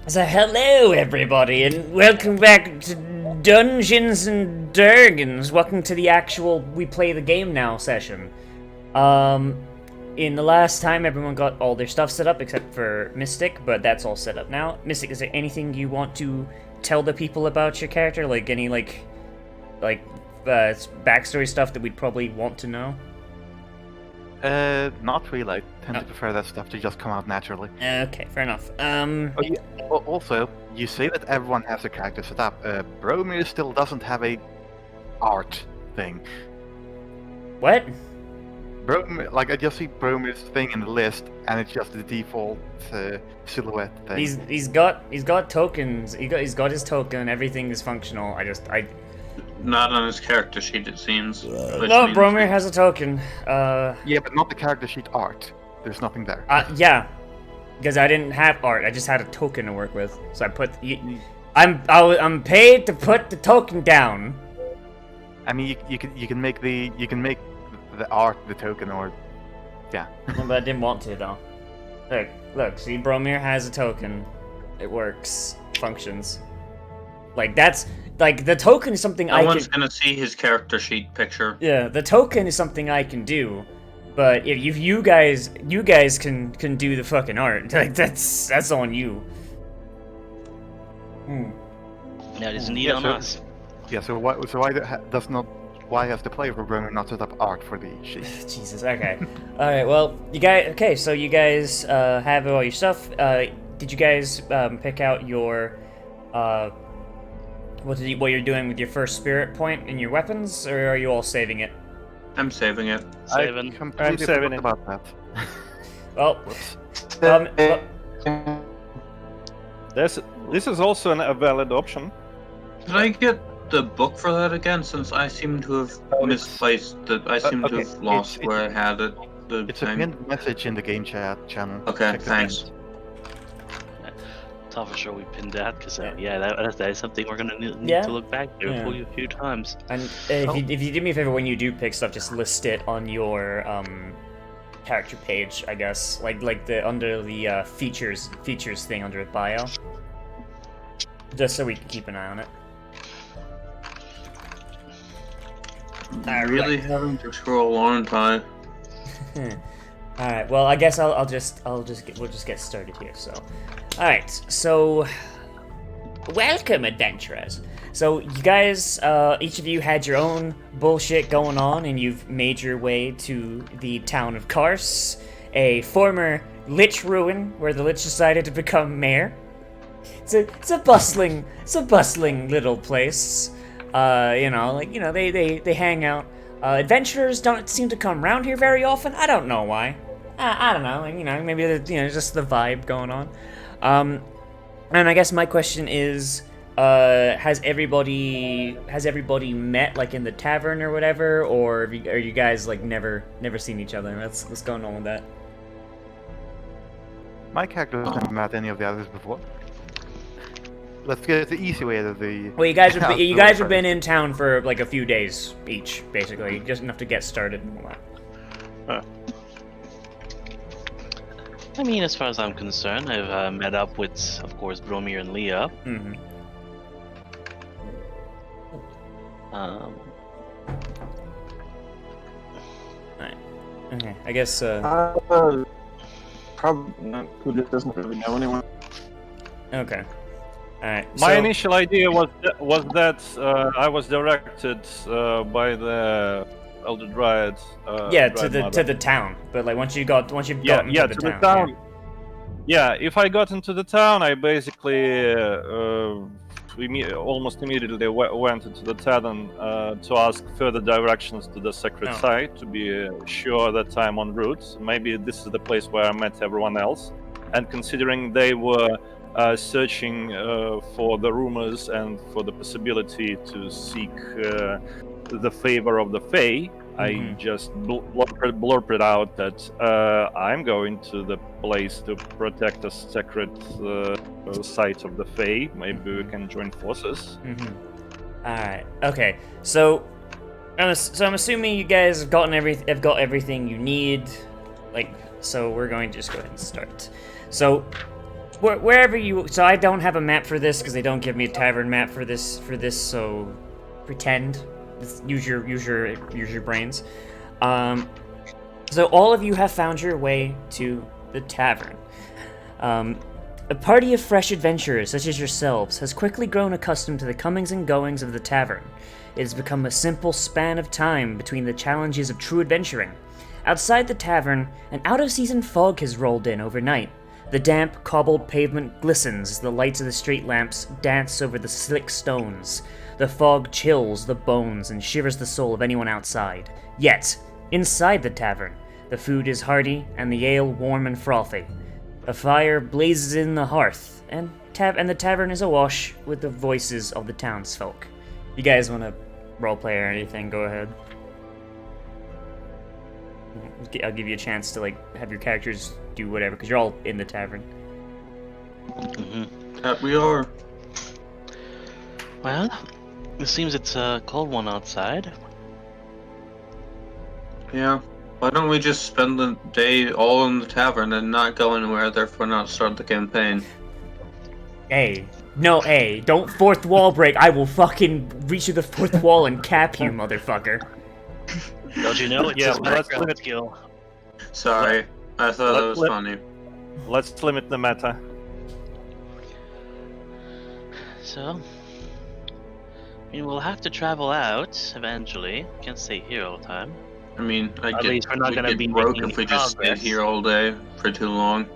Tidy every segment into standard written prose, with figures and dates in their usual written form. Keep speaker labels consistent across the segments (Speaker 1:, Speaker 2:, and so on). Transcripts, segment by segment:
Speaker 1: So hello everybody and welcome back to Dungeons and Dragons. Welcome to the actual We Play the Game Now session. In the last time everyone got all their stuff set up except for Mystic, but that's all set up now. Mystic, is there anything you want to tell the people about your character? Like any backstory stuff that we'd probably want to know?
Speaker 2: Not really. I tend to prefer that stuff to just come out naturally.
Speaker 1: Okay, fair enough.
Speaker 2: Oh, yeah. Also, you say that everyone has a character set up. Bromir still doesn't have a art thing.
Speaker 1: What?
Speaker 2: Bromir, I just see Bromir's thing in the list, and it's just the default silhouette thing.
Speaker 1: He's got tokens. He's got his token. Everything is functional.
Speaker 3: Not on his character sheet, it seems.
Speaker 1: No, Bromir has a token.
Speaker 2: Yeah, but not the character sheet art. There's nothing there.
Speaker 1: Yeah, because I didn't have art. I just had a token to work with. So I put. I'm paid to put the token down.
Speaker 2: I mean, you can make the art the token, or yeah.
Speaker 1: No, but I didn't want to though. Look. See, Bromir has a token. It works. Functions. The token is something
Speaker 3: No one's gonna see his character sheet picture.
Speaker 1: Yeah, the token is something I can do, but if you guys can do the fucking art, that's on you.
Speaker 4: That is indeed on us.
Speaker 2: Yeah. So why has the player for Bromir not set up art for the sheet?
Speaker 1: Jesus. Okay. All right. Well, you guys. Okay. So you guys have all your stuff. Did you guys pick out your what you're doing with your first spirit point in your weapons, or are you all saving it?
Speaker 3: I'm saving it.
Speaker 4: Saving.
Speaker 2: I'm saving it about that.
Speaker 1: Well,
Speaker 5: This is also a valid option.
Speaker 3: Did I get the book for that again? Since I seem to have misplaced it. I seem to have lost where I had it.
Speaker 2: It's a pinned message in the game chat channel.
Speaker 3: Okay,
Speaker 2: Check the
Speaker 3: thanks.
Speaker 2: pin.
Speaker 4: Thought for sure we pinned that because that is something we're gonna need
Speaker 1: Yeah.
Speaker 4: to look back to a few times.
Speaker 1: and if you do me a favor when you do pick stuff, just list it on your character page, I guess, like the under the features thing under bio, just so we can keep an eye on it.
Speaker 3: I'm really having to scroll a long time.
Speaker 1: All right. Well, I guess we'll just get started here. So, all right. So, welcome, adventurers. So, you guys, each of you had your own bullshit going on, and you've made your way to the town of Kars, a former lich ruin where the lich decided to become mayor. It's a bustling little place. They hang out. Adventurers don't seem to come around here very often. I don't know why. I don't know. Maybe just the vibe going on. And I guess my question is, has everybody met in the tavern or whatever, or are you guys never seen each other? What's going on with that?
Speaker 2: My character has never met any of the others before. Let's get the easy way out of the.
Speaker 1: Well, you guys have been in town for a few days each, basically, just enough to get started and all that.
Speaker 4: I mean, as far as I'm concerned, I've met up with, of course, Bromir and Leah.
Speaker 1: Mm-hmm. Alright. Okay. I guess.
Speaker 6: Probably not. Who just doesn't really know anyone.
Speaker 1: Okay. Alright.
Speaker 5: My initial idea was that I was directed by the Elder Dryad.
Speaker 1: To the town. But once you've gotten to the town.
Speaker 5: Yeah, if I got into the town, I basically almost immediately went into the tavern to ask further directions to the sacred site to be sure that I'm en route. Maybe this is the place where I met everyone else, and considering they were searching for the rumors and for the possibility to seek the favor of the Fae, I just blurted out that I'm going to the place to protect the sacred site of the Fae. Maybe we can join forces.
Speaker 1: Alright. Okay. So I'm assuming you guys have got everything you need. So we're going to just go ahead and start. So wherever you. So I don't have a map for this because they don't give me a tavern map for this. So pretend. Use your brains. So all of you have found your way to the tavern. A party of fresh adventurers, such as yourselves, has quickly grown accustomed to the comings and goings of the tavern. It has become a simple span of time between the challenges of true adventuring. Outside the tavern, an out-of-season fog has rolled in overnight. The damp, cobbled pavement glistens as the lights of the street lamps dance over the slick stones. The fog chills the bones and shivers the soul of anyone outside. Yet, inside the tavern, the food is hearty and the ale warm and frothy. A fire blazes in the hearth, and the tavern is awash with the voices of the townsfolk. You guys want to roleplay or anything, go ahead. I'll give you a chance to have your characters do whatever, because you're all in the tavern.
Speaker 3: That we are.
Speaker 4: Well, it seems it's a cold one outside.
Speaker 3: Yeah. Why don't we just spend the day all in the tavern and not go anywhere, therefore not start the campaign?
Speaker 1: Don't fourth wall break. I will fucking reach through the fourth wall and cap you, motherfucker.
Speaker 4: Don't you know it's his background skill?
Speaker 3: Sorry, I thought that was funny.
Speaker 5: Let's limit the meta.
Speaker 4: So, we'll have to travel out eventually. Can't stay here all the time.
Speaker 3: I mean,
Speaker 4: At least we're not gonna be
Speaker 3: broke
Speaker 4: making
Speaker 3: if we just stayed
Speaker 4: progress.
Speaker 3: here all day for too long.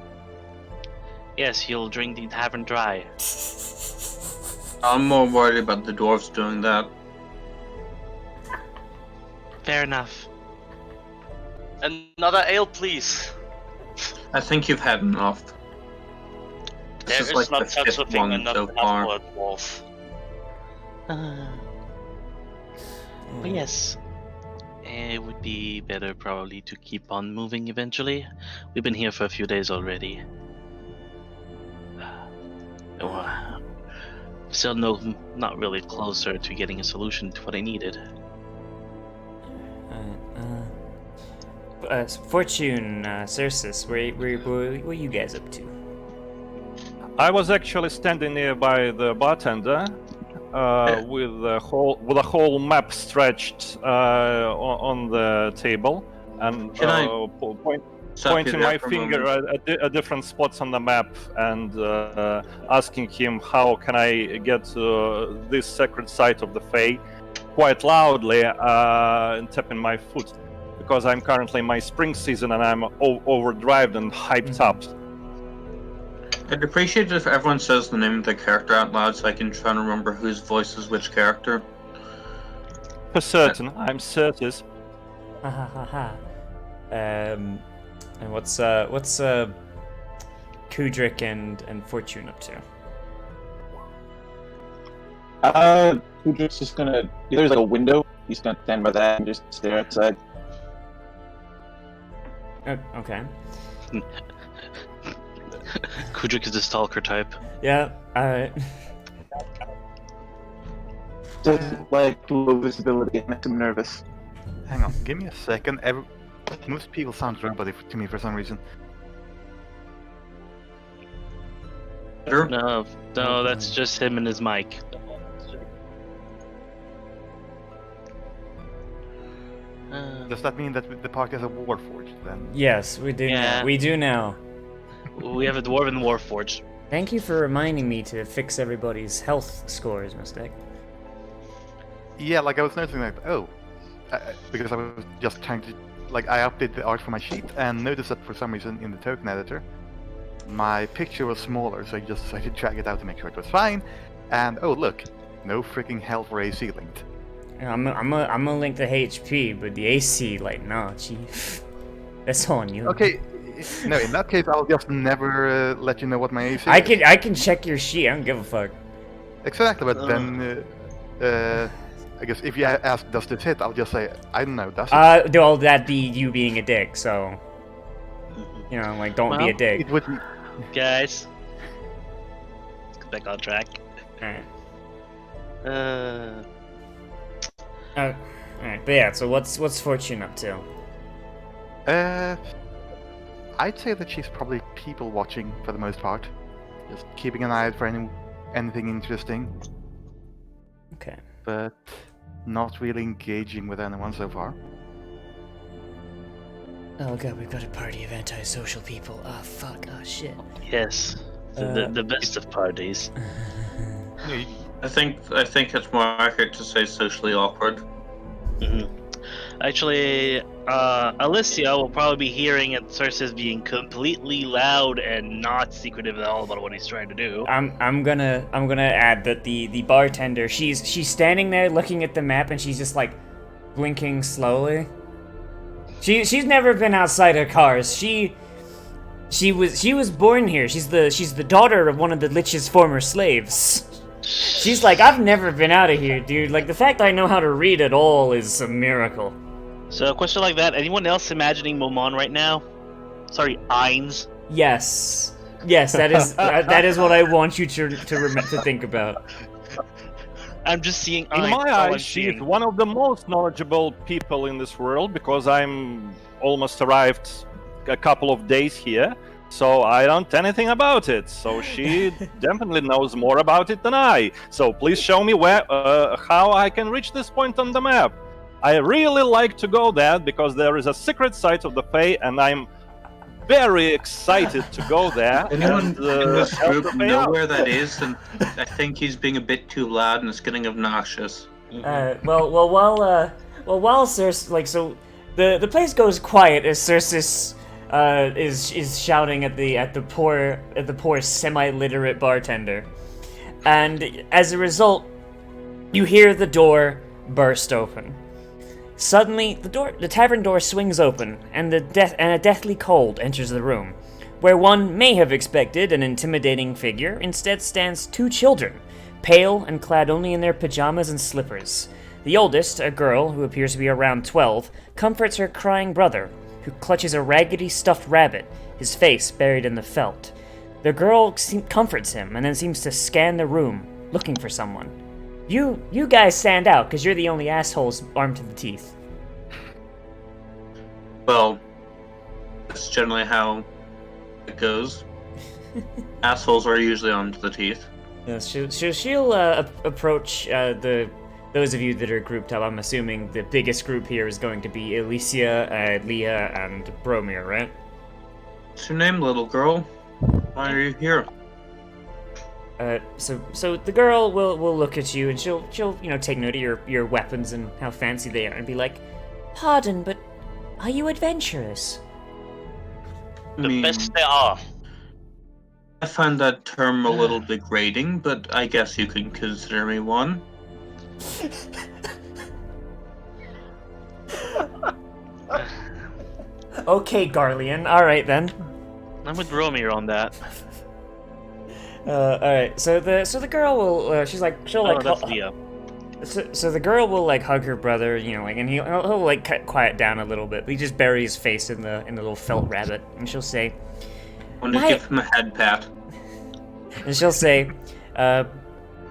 Speaker 4: Yes, you'll drink the tavern dry.
Speaker 3: I'm more worried about the dwarves doing that.
Speaker 4: Fair enough.
Speaker 7: Another ale, please.
Speaker 3: I think you've had enough. This
Speaker 7: There
Speaker 3: is
Speaker 7: is
Speaker 3: like
Speaker 7: not
Speaker 3: the
Speaker 7: such a
Speaker 3: fifth
Speaker 7: thing
Speaker 3: one
Speaker 7: enough
Speaker 3: so far.
Speaker 7: for a dwarf.
Speaker 4: But yes, it would be better probably to keep on moving eventually. We've been here for a few days already. Still not really closer to getting a solution to what I needed.
Speaker 1: Fortune, Cersus, where were you guys up to?
Speaker 5: I was actually standing nearby the bartender, with a whole map stretched on the table, and
Speaker 3: Can I stop you
Speaker 5: pointing
Speaker 3: there
Speaker 5: my
Speaker 3: for a
Speaker 5: finger
Speaker 3: moment?
Speaker 5: at different spots on the map and asking him how can I get to this sacred site of the Fae, quite loudly, and tapping my foot, because I'm currently in my spring season and I'm overdrived and hyped up.
Speaker 3: I'd appreciate it if everyone says the name of the character out loud so I can try to remember whose voice is which character.
Speaker 5: For certain, I'm Certus.
Speaker 1: Ha ha ha ha. And what's Kudrik and Fortune up to?
Speaker 6: Kudrik's just gonna. There's like a window. He's gonna stand by that and just stare outside.
Speaker 1: Okay.
Speaker 4: Kudrik is the stalker type.
Speaker 1: Yeah. All right.
Speaker 6: Doesn't like low visibility. It makes him nervous.
Speaker 2: Hang on, give me a second. Most people sound robotic to me for some reason.
Speaker 3: Better?
Speaker 4: No, that's just him and his mic.
Speaker 2: Does that mean that the party has a warforged then?
Speaker 1: Yes, we do.
Speaker 4: Yeah.
Speaker 1: Now. We do now.
Speaker 4: We have a dwarven warforged.
Speaker 1: Thank you for reminding me to fix everybody's health scores, Mystic.
Speaker 2: Yeah, like I was noticing because I was just trying to, I updated the art for my sheet and noticed that for some reason in the token editor, my picture was smaller, so I just decided to drag it out to make sure it was fine. And oh look, no freaking health or AC linked.
Speaker 1: I'm gonna link the HP, but the AC, nah, chief. That's on you.
Speaker 2: Okay, no, in that case I'll just never let you know what my AC is.
Speaker 1: I can check your sheet. I don't give a fuck.
Speaker 2: Exactly, but then I guess if you ask does this hit, I'll just say I don't know, does it?
Speaker 1: Well, that'd be you being a dick. So, don't be a dick.
Speaker 2: It would.
Speaker 4: Guys, let's get back on track.
Speaker 1: Alright. Alright, but yeah. So what's Fortune up to?
Speaker 2: I'd say that she's probably people watching for the most part. just keeping an eye out for anything interesting,
Speaker 1: Okay.
Speaker 2: but not really engaging with anyone so far.
Speaker 1: Oh god, we've got a party of antisocial people. Oh fuck. Oh shit.
Speaker 4: Yes, the best of parties.
Speaker 3: I think it's more accurate to say socially awkward.
Speaker 4: hmm Actually, Alicia will probably be hearing at Cersei being completely loud and not secretive at all about what he's trying to do.
Speaker 1: I'm gonna add that the bartender, she's standing there looking at the map and she's just like blinking slowly. She's never been outside of cars. She was born here. She's the daughter of one of the Lich's former slaves. She's like, I've never been out of here, dude. Like, the fact I know how to read at all is a miracle.
Speaker 4: So, a question like that, anyone else imagining Momon right now? Sorry, Ainz.
Speaker 1: Yes, that is that is what I want you to think about.
Speaker 4: I'm just seeing
Speaker 5: In
Speaker 4: Ainz.
Speaker 5: my
Speaker 4: All I'm
Speaker 5: eyes, she is
Speaker 4: seeing.
Speaker 5: one of the most knowledgeable people in this world because I'm almost arrived a couple of days here, so I don't anything about it. So she definitely knows more about it than I. So please show me how I can reach this point on the map. I really like to go there because there is a secret site of the Fae, and I'm very excited to go there.
Speaker 3: Anyone
Speaker 5: and,
Speaker 3: in this
Speaker 5: help
Speaker 3: group
Speaker 5: the Fae
Speaker 3: know
Speaker 5: out.
Speaker 3: where that is? And I think he's being a bit too loud and it's getting obnoxious.
Speaker 1: While Cersei, like, so the place goes quiet as Cersei is shouting at the poor semi-literate bartender, and as a result, you hear the door burst open. Suddenly, the tavern door swings open, and a deathly cold enters the room. Where one may have expected an intimidating figure, instead stands two children, pale and clad only in their pajamas and slippers. The oldest, a girl who appears to be around 12, comforts her crying brother, who clutches a raggedy stuffed rabbit, his face buried in the felt. The girl comforts him and then seems to scan the room, looking for someone. You guys stand out, because you're the only assholes armed to the teeth.
Speaker 3: Well, that's generally how it goes. Assholes are usually armed to the teeth.
Speaker 1: Yes, she'll approach those of you that are grouped up. I'm assuming the biggest group here is going to be Alicia, Leah, and Bromir, right?
Speaker 3: What's your name, little girl? Why are you here?
Speaker 1: So the girl will look at you and she'll take note of your weapons and how fancy they are and be like, "Pardon, but are you adventurous?"
Speaker 4: The best they are.
Speaker 3: I find that term a little degrading, but I guess you can consider me one.
Speaker 1: Okay, Garlean. All right then.
Speaker 4: I'm with Romeo on that.
Speaker 1: All right. So the girl will she'll
Speaker 4: Oh, that's Leah.
Speaker 1: So the girl will like hug her brother, and he'll like quiet down a little bit. But he just buries his face in the little felt rabbit, and she'll say,
Speaker 3: Want to give him a head pat?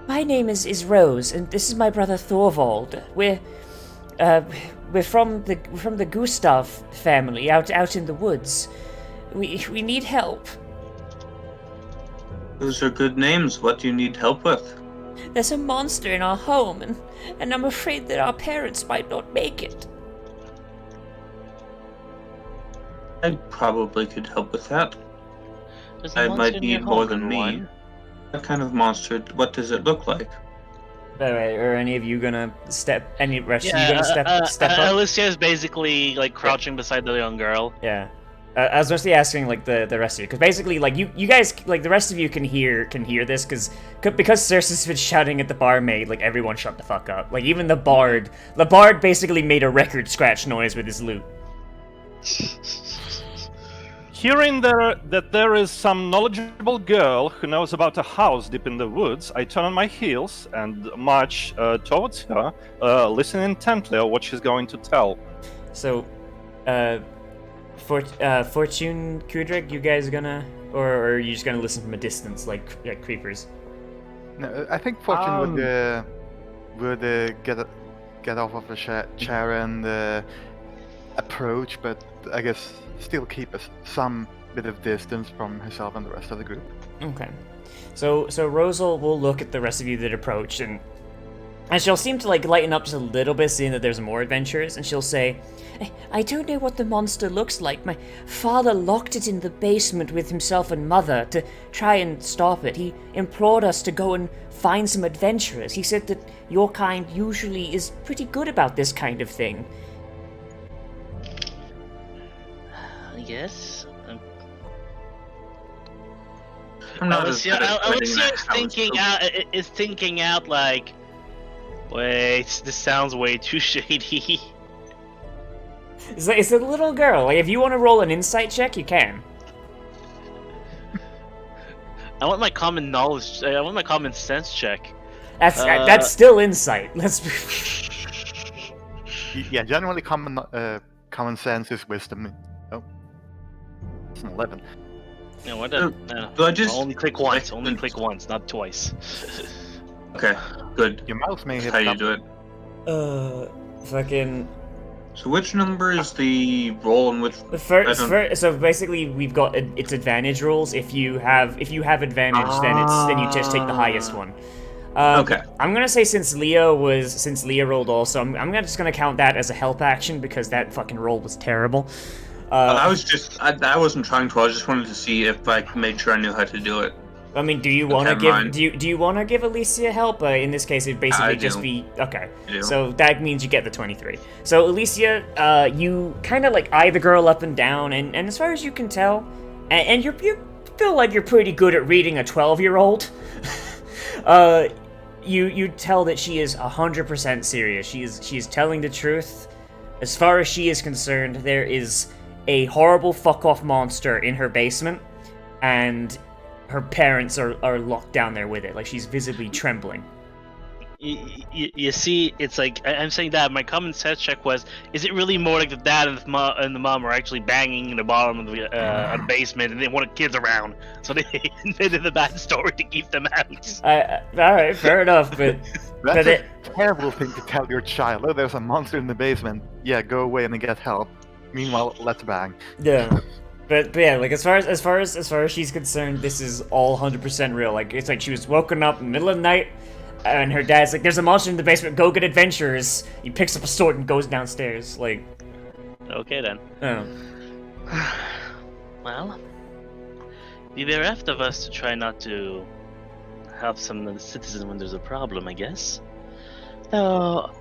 Speaker 1: "My name is Rose, and this is my brother Thorvald. We're from the Gustav family out in the woods. We need help.
Speaker 3: Those are good names. What do you need help with?
Speaker 1: There's a monster in our home, and I'm afraid that our parents might not make it."
Speaker 3: I probably could help with that.
Speaker 4: There's a
Speaker 3: I
Speaker 4: monster
Speaker 3: might
Speaker 4: in your
Speaker 3: need more
Speaker 4: home,
Speaker 3: than me.
Speaker 4: everyone.
Speaker 3: What kind of monster? What does it look like?
Speaker 1: By the way, are any of you gonna step? Any rest of you
Speaker 4: Yeah,
Speaker 1: gonna step up?
Speaker 4: Alicia is basically like crouching beside the young girl.
Speaker 1: Yeah. I was mostly asking like the rest of you, because basically like you guys, like the rest of you can hear this because Cersei's been shouting at the barmaid, like everyone shut the fuck up. Like even the bard basically made a record scratch noise with his lute.
Speaker 5: Hearing that there is some knowledgeable girl who knows about a house deep in the woods, I turn on my heels and march towards her, listening intently at what she's going to tell.
Speaker 1: So, Fortune, Kudrik, you guys gonna, or are you just gonna listen from a distance like creepers?
Speaker 2: No, I think Fortune would get off of the chair and approach, but I guess still keep some bit of distance from herself and the rest of the group.
Speaker 1: Okay. So Rose will look at the rest of you that approach, and she'll seem to like lighten up just a little bit, seeing that there's more adventurers, and she'll say, I don't know what the monster looks like. My father locked it in the basement with himself and Mother to try and stop it. He implored us to go and find some adventurers. He said that your kind usually is pretty good about this kind of thing.
Speaker 4: Yes.
Speaker 3: I'm not as good at putting that
Speaker 4: Alicia's
Speaker 3: how it's
Speaker 4: thinking
Speaker 3: spoken.
Speaker 4: out. Is thinking out like, wait, this sounds way too shady.
Speaker 1: It's a little girl. Like, if you want to roll an insight check, you can.
Speaker 4: I want my common knowledge. I want my common sense check.
Speaker 1: That's still insight. Let's.
Speaker 2: Yeah, generally common sense is wisdom. Oh, it's an 11.
Speaker 4: No, what?
Speaker 3: Do I just
Speaker 4: only click once. Only click once, not twice.
Speaker 3: Okay, good.
Speaker 2: Your mouse may
Speaker 3: That's
Speaker 2: hit.
Speaker 3: how you do it.
Speaker 1: Fucking.
Speaker 3: So which number is the roll and which?
Speaker 1: So basically, we've got it's advantage rules. If you have advantage, then you just take the highest one.
Speaker 3: Okay.
Speaker 1: I'm gonna say since Leah rolled also, I'm just gonna count that as a help action because that fucking roll was terrible.
Speaker 3: I wasn't trying to. I just wanted to see if I made sure I knew how to do it.
Speaker 1: I mean, do you want to
Speaker 3: Never
Speaker 1: give
Speaker 3: mind.
Speaker 1: do you want to give Alicia help? In this case, it'd basically
Speaker 3: I
Speaker 1: just
Speaker 3: do.
Speaker 1: be okay.
Speaker 3: I do.
Speaker 1: So that means you get the 23. So Alicia, you kind of like eye the girl up and down, and as far as you can tell, and you feel like you're pretty good at reading a 12-year-old. You tell that she is 100% serious. She is telling the truth. As far as she is concerned, there is a horrible fuck-off monster in her basement, and her parents are locked down there with it. Like, she's visibly trembling.
Speaker 4: You see, it's like I'm saying that my common sense check was: is it really more like the dad and the mom are actually banging in the bottom of the basement, and they wanted kids around, so they invented the bad story to keep them out?
Speaker 1: All right, fair enough, but
Speaker 2: That's a terrible thing to tell your child. Oh, there's a monster in the basement. Yeah, go away and get help. Meanwhile, let's bang.
Speaker 1: yeah. But yeah, like as far as she's concerned, this is all 100% real. Like, it's like she was woken up in the middle of the night, and her dad's like, "There's a monster in the basement. Go get adventurers." He picks up a sword and goes downstairs. Like,
Speaker 4: Okay then.
Speaker 1: oh.
Speaker 4: Well, be bereft of us to try not to help some of the citizens when there's a problem, I guess. Though,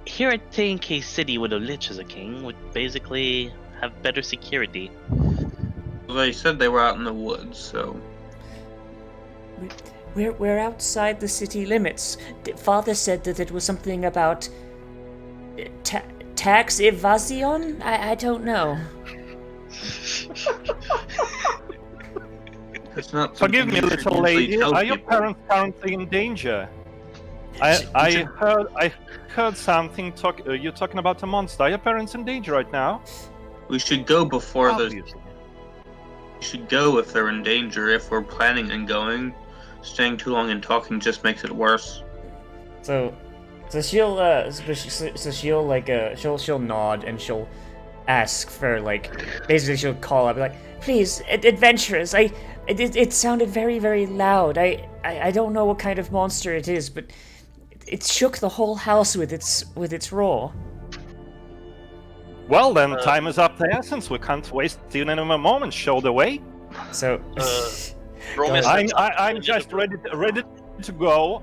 Speaker 4: here I think a city with a lich as a king would basically have better security.
Speaker 3: Well, they said they were out in the woods, so
Speaker 1: We're outside the city limits. Father said that it was something about tax evasion. I don't know.
Speaker 3: it's not.
Speaker 5: Forgive
Speaker 3: something
Speaker 5: me,
Speaker 3: you should
Speaker 5: little
Speaker 3: usually
Speaker 5: lady.
Speaker 3: tell
Speaker 5: Are your
Speaker 3: people.
Speaker 5: parents currently in danger? I heard something. You're talking about a monster. Are your parents in danger right now?
Speaker 3: We should go before the.
Speaker 5: Obviously.
Speaker 3: We should go if they're in danger. If we're planning on going, staying too long and talking just makes it worse.
Speaker 1: So she'll she'll nod and she'll ask for like, basically she'll call up like, please, adventurers. It sounded very, very loud. I don't know what kind of monster it is, but it shook the whole house with its roar.
Speaker 5: Well then, time is up to essence. We can't waste even a moment. Show the way.
Speaker 1: So
Speaker 7: Promise
Speaker 1: I'm-
Speaker 7: that
Speaker 5: I'm just ready to go.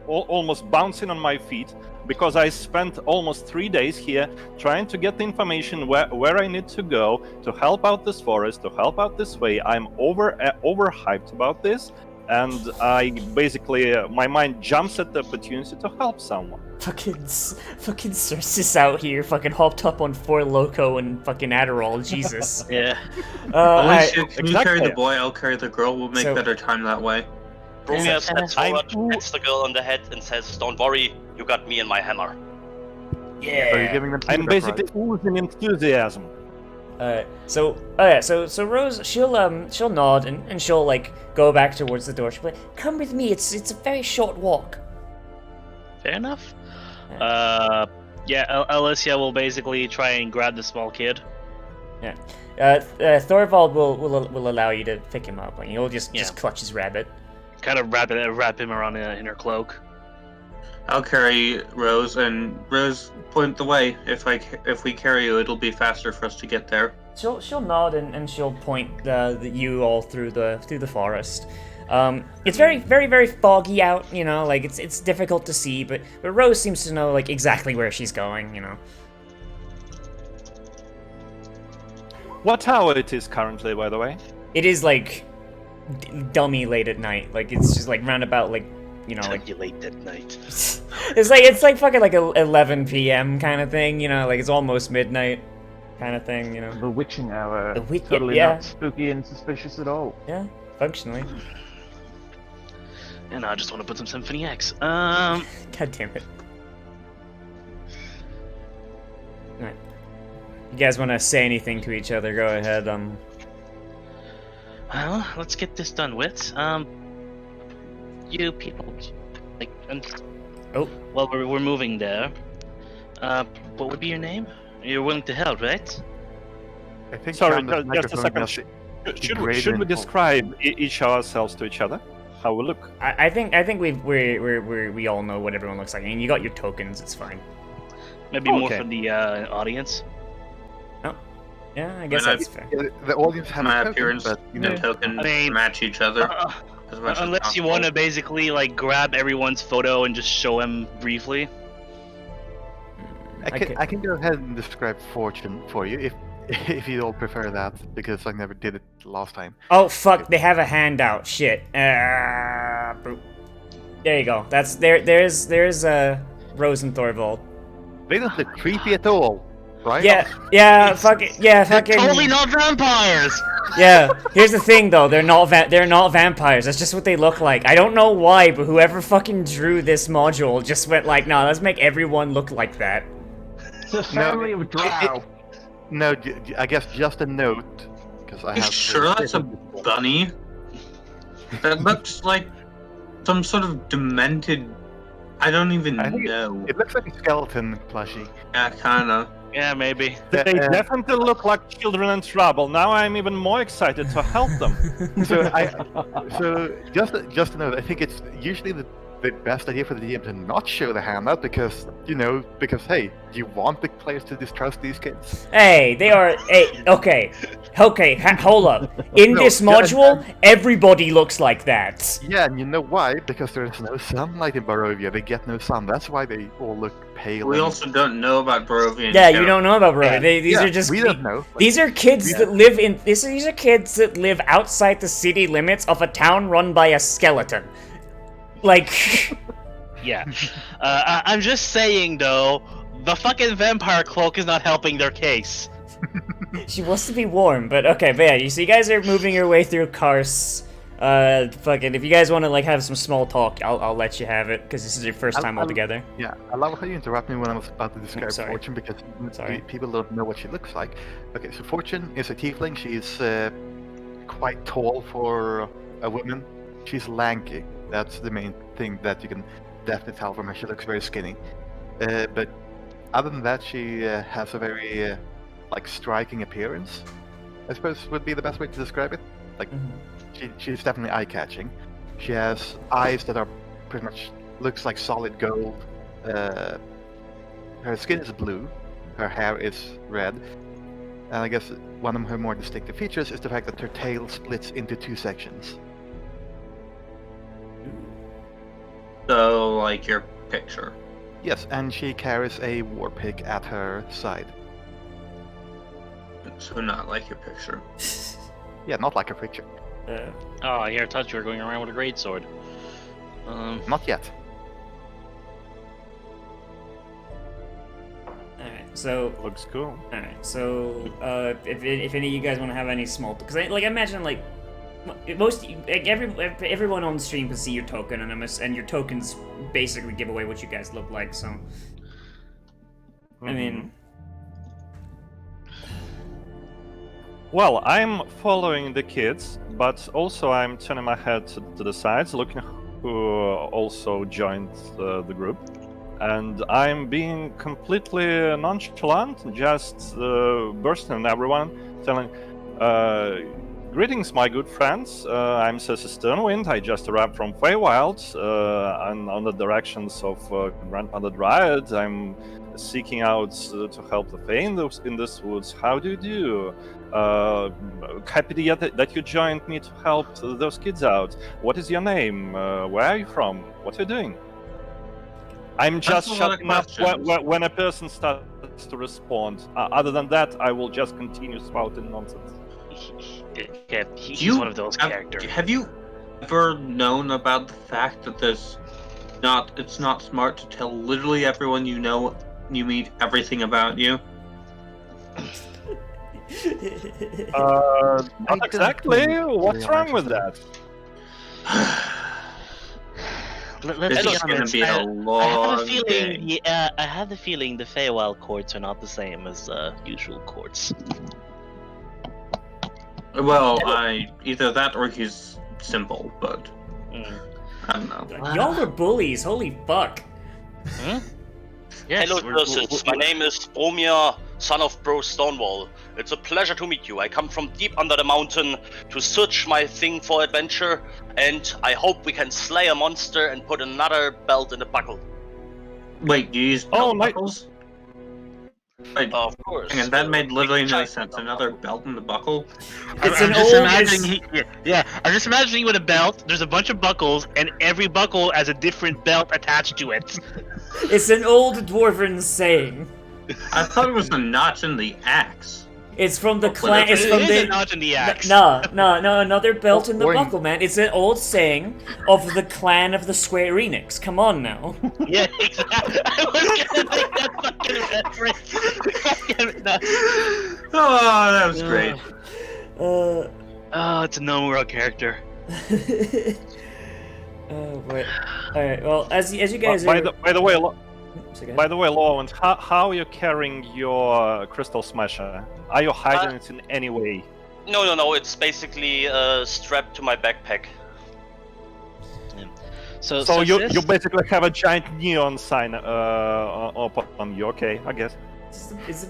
Speaker 5: Almost bouncing on my feet because I spent almost 3 days here trying to get the information where I need to go to help out this forest, to help out this way. I'm overhyped about this, and I basically my mind jumps at the opportunity to help someone.
Speaker 1: fucking Circe's out here, fucking hopped up on 4 Loco and fucking Adderall. Jesus.
Speaker 4: Yeah.
Speaker 1: Alright.
Speaker 3: Alicia, can you carry
Speaker 5: exactly.
Speaker 3: the boy? I'll carry the girl. We'll make
Speaker 1: So-
Speaker 3: better time that way.
Speaker 7: Romeo steps
Speaker 5: I'm
Speaker 7: forward,
Speaker 5: too-
Speaker 7: hits the girl on the head, and says, "Don't worry, you got me and my hammer."
Speaker 2: Are you
Speaker 1: Yeah.
Speaker 2: giving them
Speaker 5: I'm
Speaker 2: feedback,
Speaker 5: basically
Speaker 2: right?
Speaker 5: oozing enthusiasm.
Speaker 1: So Rose, she'll nod and she'll like go back towards the door. She'll be like, "Come with me. It's a very short walk."
Speaker 4: Fair enough. Alicia will basically try and grab the small kid.
Speaker 1: Thorvald will allow you to pick him up. Like, you'll just clutch his rabbit.
Speaker 4: Kind of wrap him around in her cloak.
Speaker 3: I'll carry Rose, and Rose, point the way. If we carry you, it'll be faster for us to get there.
Speaker 1: She'll nod and she'll point you all through the forest. It's very, very, very foggy out. You know, like it's difficult to see, but Rose seems to know like exactly where she's going. You know.
Speaker 5: What hour it is currently, by the way?
Speaker 1: It is like dummy late at night. Like it's just like roundabout like. You know, like
Speaker 4: late at night.
Speaker 1: it's like fucking like 11 p.m. kind of thing, you know, like it's almost midnight kind of thing, you know.
Speaker 6: The witching hour.
Speaker 1: Totally
Speaker 6: Totally not spooky and suspicious at all.
Speaker 1: Yeah, functionally.
Speaker 4: And I just want to put some Symphony X.
Speaker 1: God damn it. Alright. You guys want to say anything to each other? Go ahead.
Speaker 4: Well, let's get this done with. You people, like, well, we're moving there. What would be your name? You're willing to help, right?
Speaker 2: I think
Speaker 5: Sorry,
Speaker 2: Candace
Speaker 5: just a
Speaker 2: microphone
Speaker 5: second.
Speaker 2: just
Speaker 5: Should we describe each ourselves to each other? How we look?
Speaker 1: I think we all know what everyone looks like. I mean, you got your tokens. It's fine.
Speaker 4: Maybe more for the audience.
Speaker 1: Oh, yeah, I guess that's fair.
Speaker 2: The audience has
Speaker 3: My
Speaker 2: a token,
Speaker 3: appearance
Speaker 2: but you know,
Speaker 3: and token
Speaker 4: I mean,
Speaker 3: match each other. As much as
Speaker 4: Unless you
Speaker 3: possible.
Speaker 4: want to basically like grab everyone's photo and just show them briefly.
Speaker 2: I can go ahead and describe Fortune for you if you all prefer that, because I never did it last time.
Speaker 1: Oh fuck! They have a handout. Shit. There you go. That's there's Rose and Thorvald.
Speaker 2: They don't look creepy at all, right?
Speaker 1: Yeah, fucking.
Speaker 4: Totally not vampires.
Speaker 1: Yeah. Here's the thing, though. They're not vampires. That's just what they look like. I don't know why, but whoever fucking drew this module just went like, "No, let's make everyone look like that."
Speaker 6: It's a family of drow.
Speaker 2: No, I guess just a note, because I
Speaker 3: Are you
Speaker 2: have.
Speaker 3: sure that's a bunny? That looks like some sort of demented. I don't even
Speaker 2: I think
Speaker 3: know.
Speaker 2: It looks like a skeleton plushie.
Speaker 3: Yeah, kinda.
Speaker 4: Yeah, maybe.
Speaker 5: They definitely look like children in trouble. Now I'm even more excited to help them.
Speaker 2: So just to note, I think it's usually the best idea for the DM to not show the handout because hey, you want the players to distrust these kids.
Speaker 1: Hey, they are. Hey, okay, hold up. In
Speaker 2: No,
Speaker 1: this module, everybody looks like that.
Speaker 2: Yeah, and you know why? Because there's no sunlight in Barovia. They get no sun. That's why they all look pale.
Speaker 3: We also don't know about Barovia.
Speaker 1: Yeah, you don't know about Barovia. These are just.
Speaker 2: We don't know.
Speaker 1: These are kids that live in. These are kids that live outside the city limits of a town run by a skeleton. Like.
Speaker 4: Yeah. I'm just saying though, the fucking vampire cloak is not helping their case.
Speaker 1: She wants to be warm, but okay, but yeah, so you guys are moving your way through Kars. Fucking, if you guys want to like have some small talk, I'll let you have it because this is your first time all together.
Speaker 2: Yeah, I love how you interrupt me when I was about to describe
Speaker 1: sorry.
Speaker 2: Fortune because
Speaker 1: Sorry.
Speaker 2: people don't know what she looks like. Okay, so Fortune is a tiefling. She's quite tall for a woman. She's lanky. That's the main thing that you can definitely tell from her. She looks very skinny. But other than that, she has a very like striking appearance. I suppose would be the best way to describe it. Like she's definitely eye-catching. She has eyes that are pretty much looks like solid gold. Her skin is blue. Her hair is red. And I guess one of her more distinctive features is the fact that her tail splits into two sections.
Speaker 3: So, like your picture.
Speaker 2: Yes, and she carries a war pick at her side.
Speaker 3: So not like your picture.
Speaker 2: Yeah, not like a picture.
Speaker 4: Oh, I thought you were going around with a greatsword.
Speaker 2: Not yet.
Speaker 1: Alright, so
Speaker 5: Looks cool.
Speaker 1: alright, so if any of you guys want to have any small, because I imagine like everyone on the stream can see your token, and your tokens basically give away what you guys look like. So I mean.
Speaker 5: Well, I'm following the kids, but also I'm turning my head to the sides, looking who also joined the group. and I'm being completely nonchalant, just bursting on everyone, telling, "Greetings, my good friends. I'm Cersei Sternwind. I just arrived from Feywild, and on the directions of Grandmother Dryad. I'm seeking out to help the Fae in this woods. How do you do? Happy that you joined me to help those kids out. What is your name? Where are you from? What are you doing?" I'm just
Speaker 3: That's a lot of
Speaker 5: shutting up
Speaker 3: questions.
Speaker 5: when a person starts to respond. Other than that, I will just continue spouting nonsense.
Speaker 4: Okay, he's
Speaker 3: You
Speaker 4: one of those characters.
Speaker 3: Have you ever known about the fact that it's not smart to tell literally everyone you meet everything about you?
Speaker 5: Not exactly. What's wrong with that?
Speaker 4: Let's
Speaker 3: This
Speaker 4: be
Speaker 3: is gonna
Speaker 4: honest.
Speaker 3: be a
Speaker 4: I have a
Speaker 3: long
Speaker 4: feeling.
Speaker 3: day.
Speaker 4: Yeah, I have the feeling the Feywild courts are not the same as usual courts.
Speaker 3: Well, either that or he's simple, but
Speaker 4: Mm.
Speaker 3: I don't know.
Speaker 1: Y'all are bullies. Holy fuck.
Speaker 4: Hmm? Yes,
Speaker 7: Hello,
Speaker 4: we're-
Speaker 7: Ursus. My name is Bromir, son of Bro Stonewall. It's a pleasure to meet you. I come from deep under the mountain to search my thing for adventure, and I hope we can slay a monster and put another belt in the buckle.
Speaker 3: Wait, you use
Speaker 5: Oh,
Speaker 3: belt
Speaker 5: my-
Speaker 3: buckles? Wait,
Speaker 7: Of course.
Speaker 3: and that made literally no
Speaker 7: giant
Speaker 3: sense.
Speaker 7: belt
Speaker 3: Another
Speaker 7: buckle.
Speaker 3: belt in the buckle?
Speaker 1: It's
Speaker 4: I'm
Speaker 1: an
Speaker 4: just
Speaker 1: old-
Speaker 4: imagining I'm just imagining with a belt. There's a bunch of buckles, and every buckle has a different belt attached to it.
Speaker 1: It's an old dwarven saying.
Speaker 3: I thought it was the notch in the axe.
Speaker 1: It's from the
Speaker 7: Well,
Speaker 1: clan. It's
Speaker 7: it
Speaker 1: from
Speaker 4: is
Speaker 1: the.
Speaker 4: a notch in the axe.
Speaker 1: No, another belt in the
Speaker 2: Or in-
Speaker 1: buckle, man. It's an old saying of the clan of the Square Enix. Come on now.
Speaker 4: Yeah, exactly. I was gonna make that fucking reference.
Speaker 3: Oh, that was great.
Speaker 1: Uh,
Speaker 4: Oh, it's a no world character.
Speaker 1: oh boy. All right. Well, as you guys
Speaker 5: By
Speaker 1: are.
Speaker 5: the way,
Speaker 1: So go
Speaker 5: by
Speaker 1: ahead.
Speaker 5: the way, Lawrence, how are you carrying your crystal smasher? Are you hiding it in any way?
Speaker 7: No. It's basically strapped to my backpack.
Speaker 4: So
Speaker 5: you
Speaker 4: this-
Speaker 5: basically have a giant neon sign up on you. Okay, I guess.
Speaker 1: It's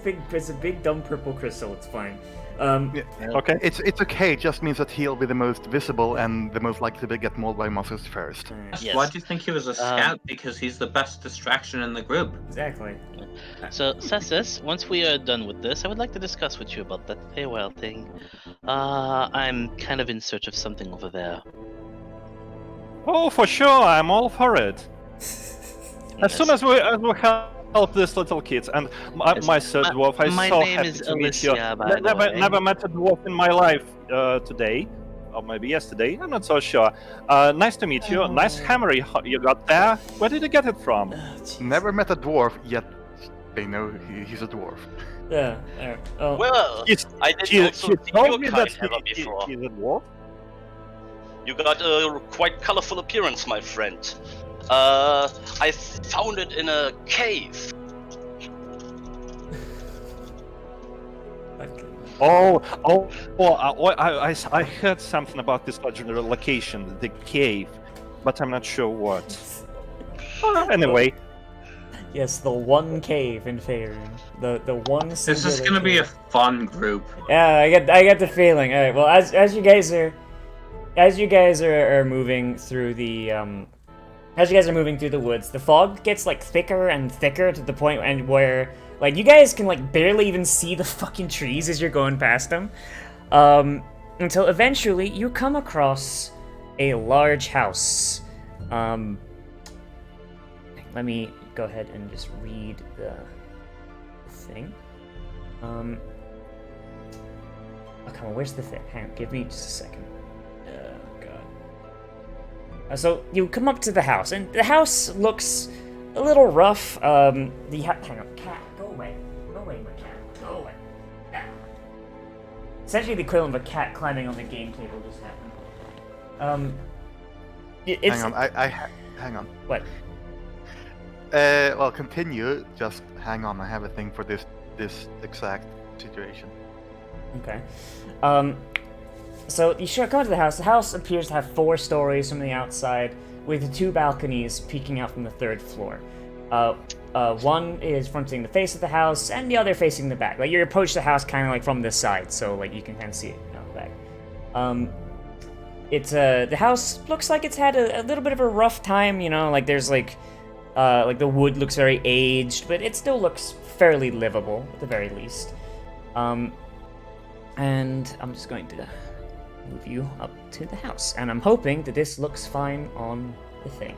Speaker 1: a big dumb purple crystal. It's fine.
Speaker 5: Okay.
Speaker 2: It's okay. It just means that he'll be the most visible and the most likely to get mauled by monsters first.
Speaker 4: Yes.
Speaker 3: Why do you think he was a scout? Because he's the best distraction in the group.
Speaker 1: Exactly.
Speaker 4: So, Cessus, once we are done with this, I would like to discuss with you about that Feywild thing. I'm kind of in search of something over there.
Speaker 5: Oh, for sure, I'm all for it. As soon as we help these little kids, and my third dwarf, I'm
Speaker 4: my
Speaker 5: so
Speaker 4: name
Speaker 5: happy
Speaker 4: is
Speaker 5: to meet you.
Speaker 4: Alicia, by the way.
Speaker 5: Never met a dwarf in my life today, or maybe yesterday. I'm not so sure. Nice to meet you. Nice hammer you got there. Where did you get it from?
Speaker 2: Never met a dwarf, yet they know he's a dwarf.
Speaker 1: Yeah. Alright. Oh.
Speaker 7: Well, I did
Speaker 5: He
Speaker 7: also see
Speaker 5: told
Speaker 7: your
Speaker 5: me
Speaker 7: kind
Speaker 5: that
Speaker 7: hammer before.
Speaker 5: he's a dwarf.
Speaker 7: You got a quite colorful appearance, my friend. I found it in a cave.
Speaker 1: Okay.
Speaker 5: I heard something about this legendary location, the cave, but I'm not sure what. Anyway,
Speaker 1: Yes, the one cave in Faerun. The one.
Speaker 3: This is
Speaker 1: singular
Speaker 3: gonna be a
Speaker 1: cave.
Speaker 3: fun group.
Speaker 1: Yeah, I get the feeling. All right. Well, as you guys are moving through the as you guys are moving through the woods, the fog gets like thicker and thicker to the point where like you guys can like barely even see the fucking trees as you're going past them, until eventually you come across a large house. Let me go ahead and just read the thing. Oh, come on, where's the thing? Hang on, give me just a second. Oh, God. So, you come up to the house, and the house looks a little rough. Hang on, cat, go away. Go away, my cat. Go away. Ah. Essentially the equivalent of a cat climbing on the game table just happened. It's...
Speaker 2: Hang on, hang on.
Speaker 1: What?
Speaker 2: Well, continue. Just hang on. I have a thing for this exact situation.
Speaker 1: Okay. So you should come to the house. The house appears to have 4 stories from the outside, with 2 balconies peeking out from the 3rd floor. One is fronting the face of the house, and the other facing the back. Like, you approach the house kind of like from this side, so like you can kind of see it on the back. The house looks like it's had a little bit of a rough time, you know, like there's like the wood looks very aged, but it still looks fairly livable at the very least. And I'm just going to move you up to the house, and I'm hoping that this looks fine on the thing.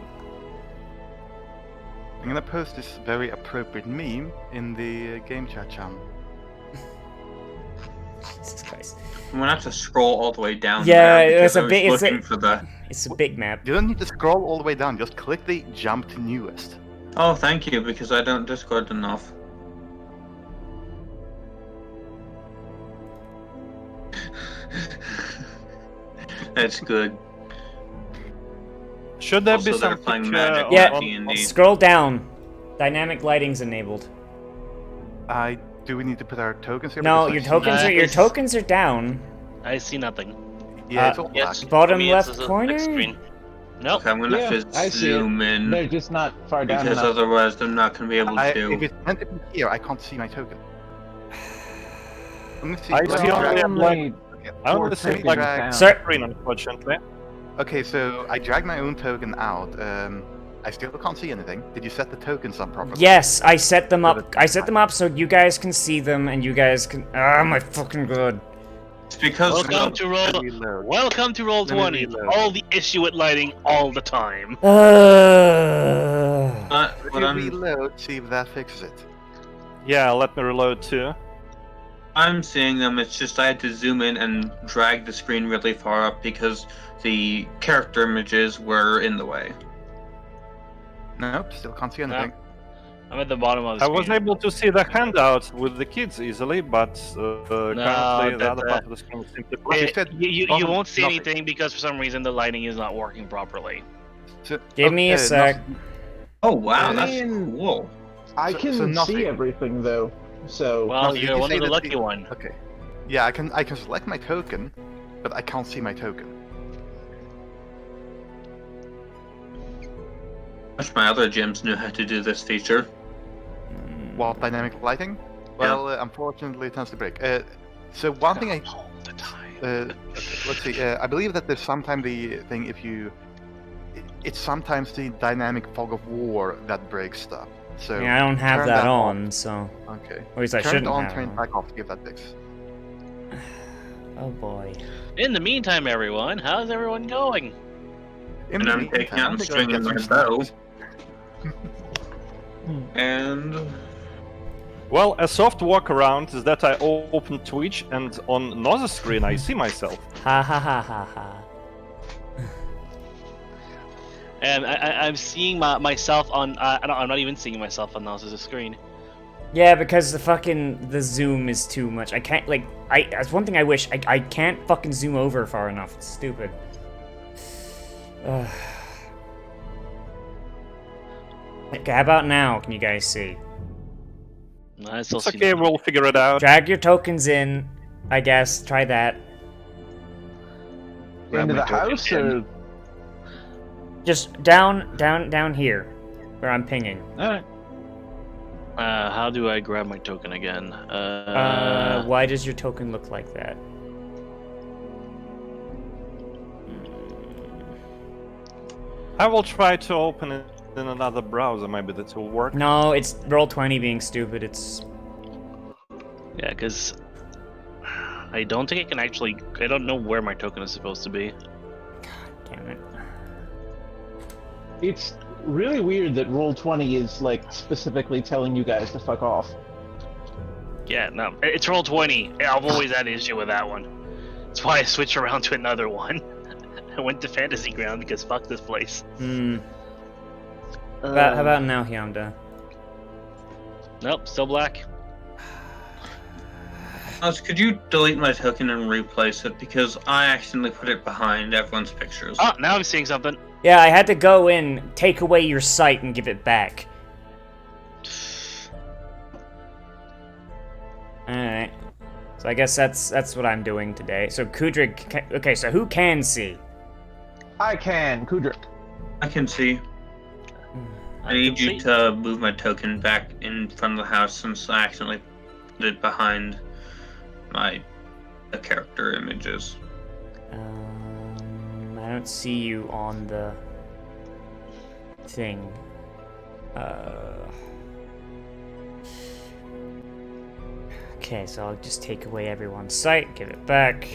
Speaker 2: I'm gonna post this very appropriate meme in the game chat channel.
Speaker 1: Jesus Christ.
Speaker 3: I'm gonna have to scroll all the way down.
Speaker 1: Yeah,
Speaker 3: there
Speaker 1: it's a
Speaker 3: because I
Speaker 1: big.
Speaker 3: was looking for the.
Speaker 1: It's a big map.
Speaker 2: You don't need to scroll all the way down, just click the jump to newest.
Speaker 3: Oh, thank you, because I don't Discord enough. That's good.
Speaker 5: Should there be
Speaker 3: Also, they're
Speaker 5: some
Speaker 3: playing
Speaker 5: picture
Speaker 3: Magic
Speaker 5: on-
Speaker 1: Yeah,
Speaker 3: on D&D.
Speaker 1: scroll down. Dynamic lighting's enabled.
Speaker 2: Do we need to put our tokens here?
Speaker 1: No,
Speaker 2: Because
Speaker 1: your
Speaker 2: I see-
Speaker 1: tokens are down.
Speaker 4: I see nothing.
Speaker 2: Yeah, it's all black.
Speaker 7: Yes.
Speaker 1: Bottom
Speaker 7: for me, it's
Speaker 1: left
Speaker 7: a
Speaker 1: corner?
Speaker 7: big screen.
Speaker 4: Nope.
Speaker 3: Okay, I'm gonna
Speaker 6: Yeah,
Speaker 3: have to
Speaker 6: I see it.
Speaker 3: zoom in
Speaker 6: They're just not far down
Speaker 3: because
Speaker 6: enough.
Speaker 3: otherwise I'm not gonna be able
Speaker 2: If
Speaker 3: to.
Speaker 2: it's meant to be here, I can't see my token. Let me see.
Speaker 5: I
Speaker 2: let me
Speaker 5: see
Speaker 2: drag-
Speaker 5: only a black-
Speaker 6: Only
Speaker 5: I
Speaker 6: four
Speaker 5: only see
Speaker 6: tokens
Speaker 5: like
Speaker 6: down.
Speaker 1: Sir-
Speaker 5: screen, unfortunately.
Speaker 2: Okay, so I dragged my own token out. I still can't see anything. Did you set the tokens up properly?
Speaker 1: Yes, I set them up. I set them up so you guys can see them and you guys can. Oh my fucking god.
Speaker 3: It's because
Speaker 4: Welcome to roll.
Speaker 2: Reload.
Speaker 4: Welcome to roll
Speaker 2: Let me
Speaker 4: 20.
Speaker 2: reload.
Speaker 4: All the issue with lighting all the time.
Speaker 2: If
Speaker 3: what
Speaker 2: you
Speaker 3: I'm
Speaker 2: reload, see if that fixes it.
Speaker 5: Yeah, let me reload too.
Speaker 3: I'm seeing them. It's just I had to zoom in and drag the screen really far up because the character images were in the way.
Speaker 2: Nope, still can't see anything.
Speaker 4: I'm at the bottom of the
Speaker 5: I
Speaker 4: screen.
Speaker 5: was able to see the handout with the kids easily, but currently the other part of the screen is simply
Speaker 2: Well, you
Speaker 5: black.
Speaker 2: said
Speaker 4: You
Speaker 2: bottom,
Speaker 4: won't see
Speaker 2: nothing.
Speaker 4: anything because for some reason the lighting is not working properly.
Speaker 2: So-
Speaker 1: Give me a
Speaker 2: okay,
Speaker 1: sec.
Speaker 3: Oh wow,
Speaker 6: I
Speaker 3: that's
Speaker 6: mean-
Speaker 3: cool.
Speaker 6: I
Speaker 2: So-
Speaker 6: can
Speaker 2: so nothing.
Speaker 6: see everything though. So
Speaker 4: Well,
Speaker 2: did
Speaker 4: you're
Speaker 2: you
Speaker 4: one
Speaker 2: say
Speaker 4: of the
Speaker 2: that
Speaker 4: lucky
Speaker 2: the-
Speaker 4: one.
Speaker 2: Okay. Yeah, I can select my token, but I can't see my token.
Speaker 3: Wish my other gyms knew how to do this feature.
Speaker 2: While dynamic lighting? Well, unfortunately, it tends to break. So one thing I
Speaker 4: All the time.
Speaker 2: okay, let's see. I believe that there's sometimes the thing if you, it's sometimes the dynamic fog of war that breaks stuff. So
Speaker 1: Yeah, I don't have
Speaker 2: turn
Speaker 1: that
Speaker 2: off.
Speaker 1: on, so.
Speaker 2: Okay.
Speaker 1: Or at least I
Speaker 2: Turn it
Speaker 1: shouldn't
Speaker 2: on,
Speaker 1: have
Speaker 2: turn
Speaker 1: it
Speaker 2: it
Speaker 1: on.
Speaker 2: back off to give that fix.
Speaker 1: Oh boy.
Speaker 4: In the meantime, everyone, how's everyone going?
Speaker 2: In
Speaker 3: And
Speaker 2: the
Speaker 3: I'm
Speaker 2: meantime,
Speaker 3: taking out
Speaker 2: I'm
Speaker 3: and
Speaker 2: gonna get
Speaker 3: stringing
Speaker 2: some
Speaker 3: my bow.
Speaker 2: snacks.
Speaker 3: And
Speaker 5: Well, a soft walk around is that I open Twitch and on another screen I see myself.
Speaker 1: Ha ha ha ha ha.
Speaker 4: And I'm seeing myself on. I'm not even seeing myself on the screen.
Speaker 1: Yeah, because the zoom is too much. I can't, like, that's one thing I wish. I can't fucking zoom over far enough. It's stupid. Ugh. Okay, how about now? Can you guys see?
Speaker 4: I still
Speaker 5: It's
Speaker 4: see
Speaker 5: okay,
Speaker 4: nothing.
Speaker 5: we'll figure it out.
Speaker 1: Drag your tokens in, I guess. Try that.
Speaker 6: into the
Speaker 3: my token
Speaker 6: house
Speaker 3: in.
Speaker 6: or
Speaker 1: Just down here, where I'm pinging.
Speaker 6: alright.
Speaker 4: How do I grab my token again?
Speaker 1: Why does your token look like that?
Speaker 5: I will try to open it in another browser, maybe that will work.
Speaker 1: No, it's Roll20 being stupid. It's
Speaker 4: Yeah, because I don't think I can actually. I don't know where my token is supposed to be.
Speaker 1: damn it.
Speaker 6: It's really weird that Roll20 is like specifically telling you guys to fuck off.
Speaker 4: Yeah, no, it's roll 20. I've always had an issue with that one. That's why I switched around to another one. I went to Fantasy Ground because fuck this place.
Speaker 1: How about now, Hyamda?
Speaker 4: Nope, still black.
Speaker 3: Could you delete my token and replace it because I accidentally put it behind everyone's pictures.
Speaker 4: Oh, now I'm seeing something.
Speaker 1: Yeah, I had to go in, take away your sight, and give it back. Alright. So I guess that's what I'm doing today. So Kudrik, okay, so who can see?
Speaker 6: I can, Kudrik.
Speaker 3: I can see. I need you to move my token back in front of the house since I accidentally put it behind my character images.
Speaker 1: I don't see you on the thing. Okay, so I'll just take away everyone's sight, give it back.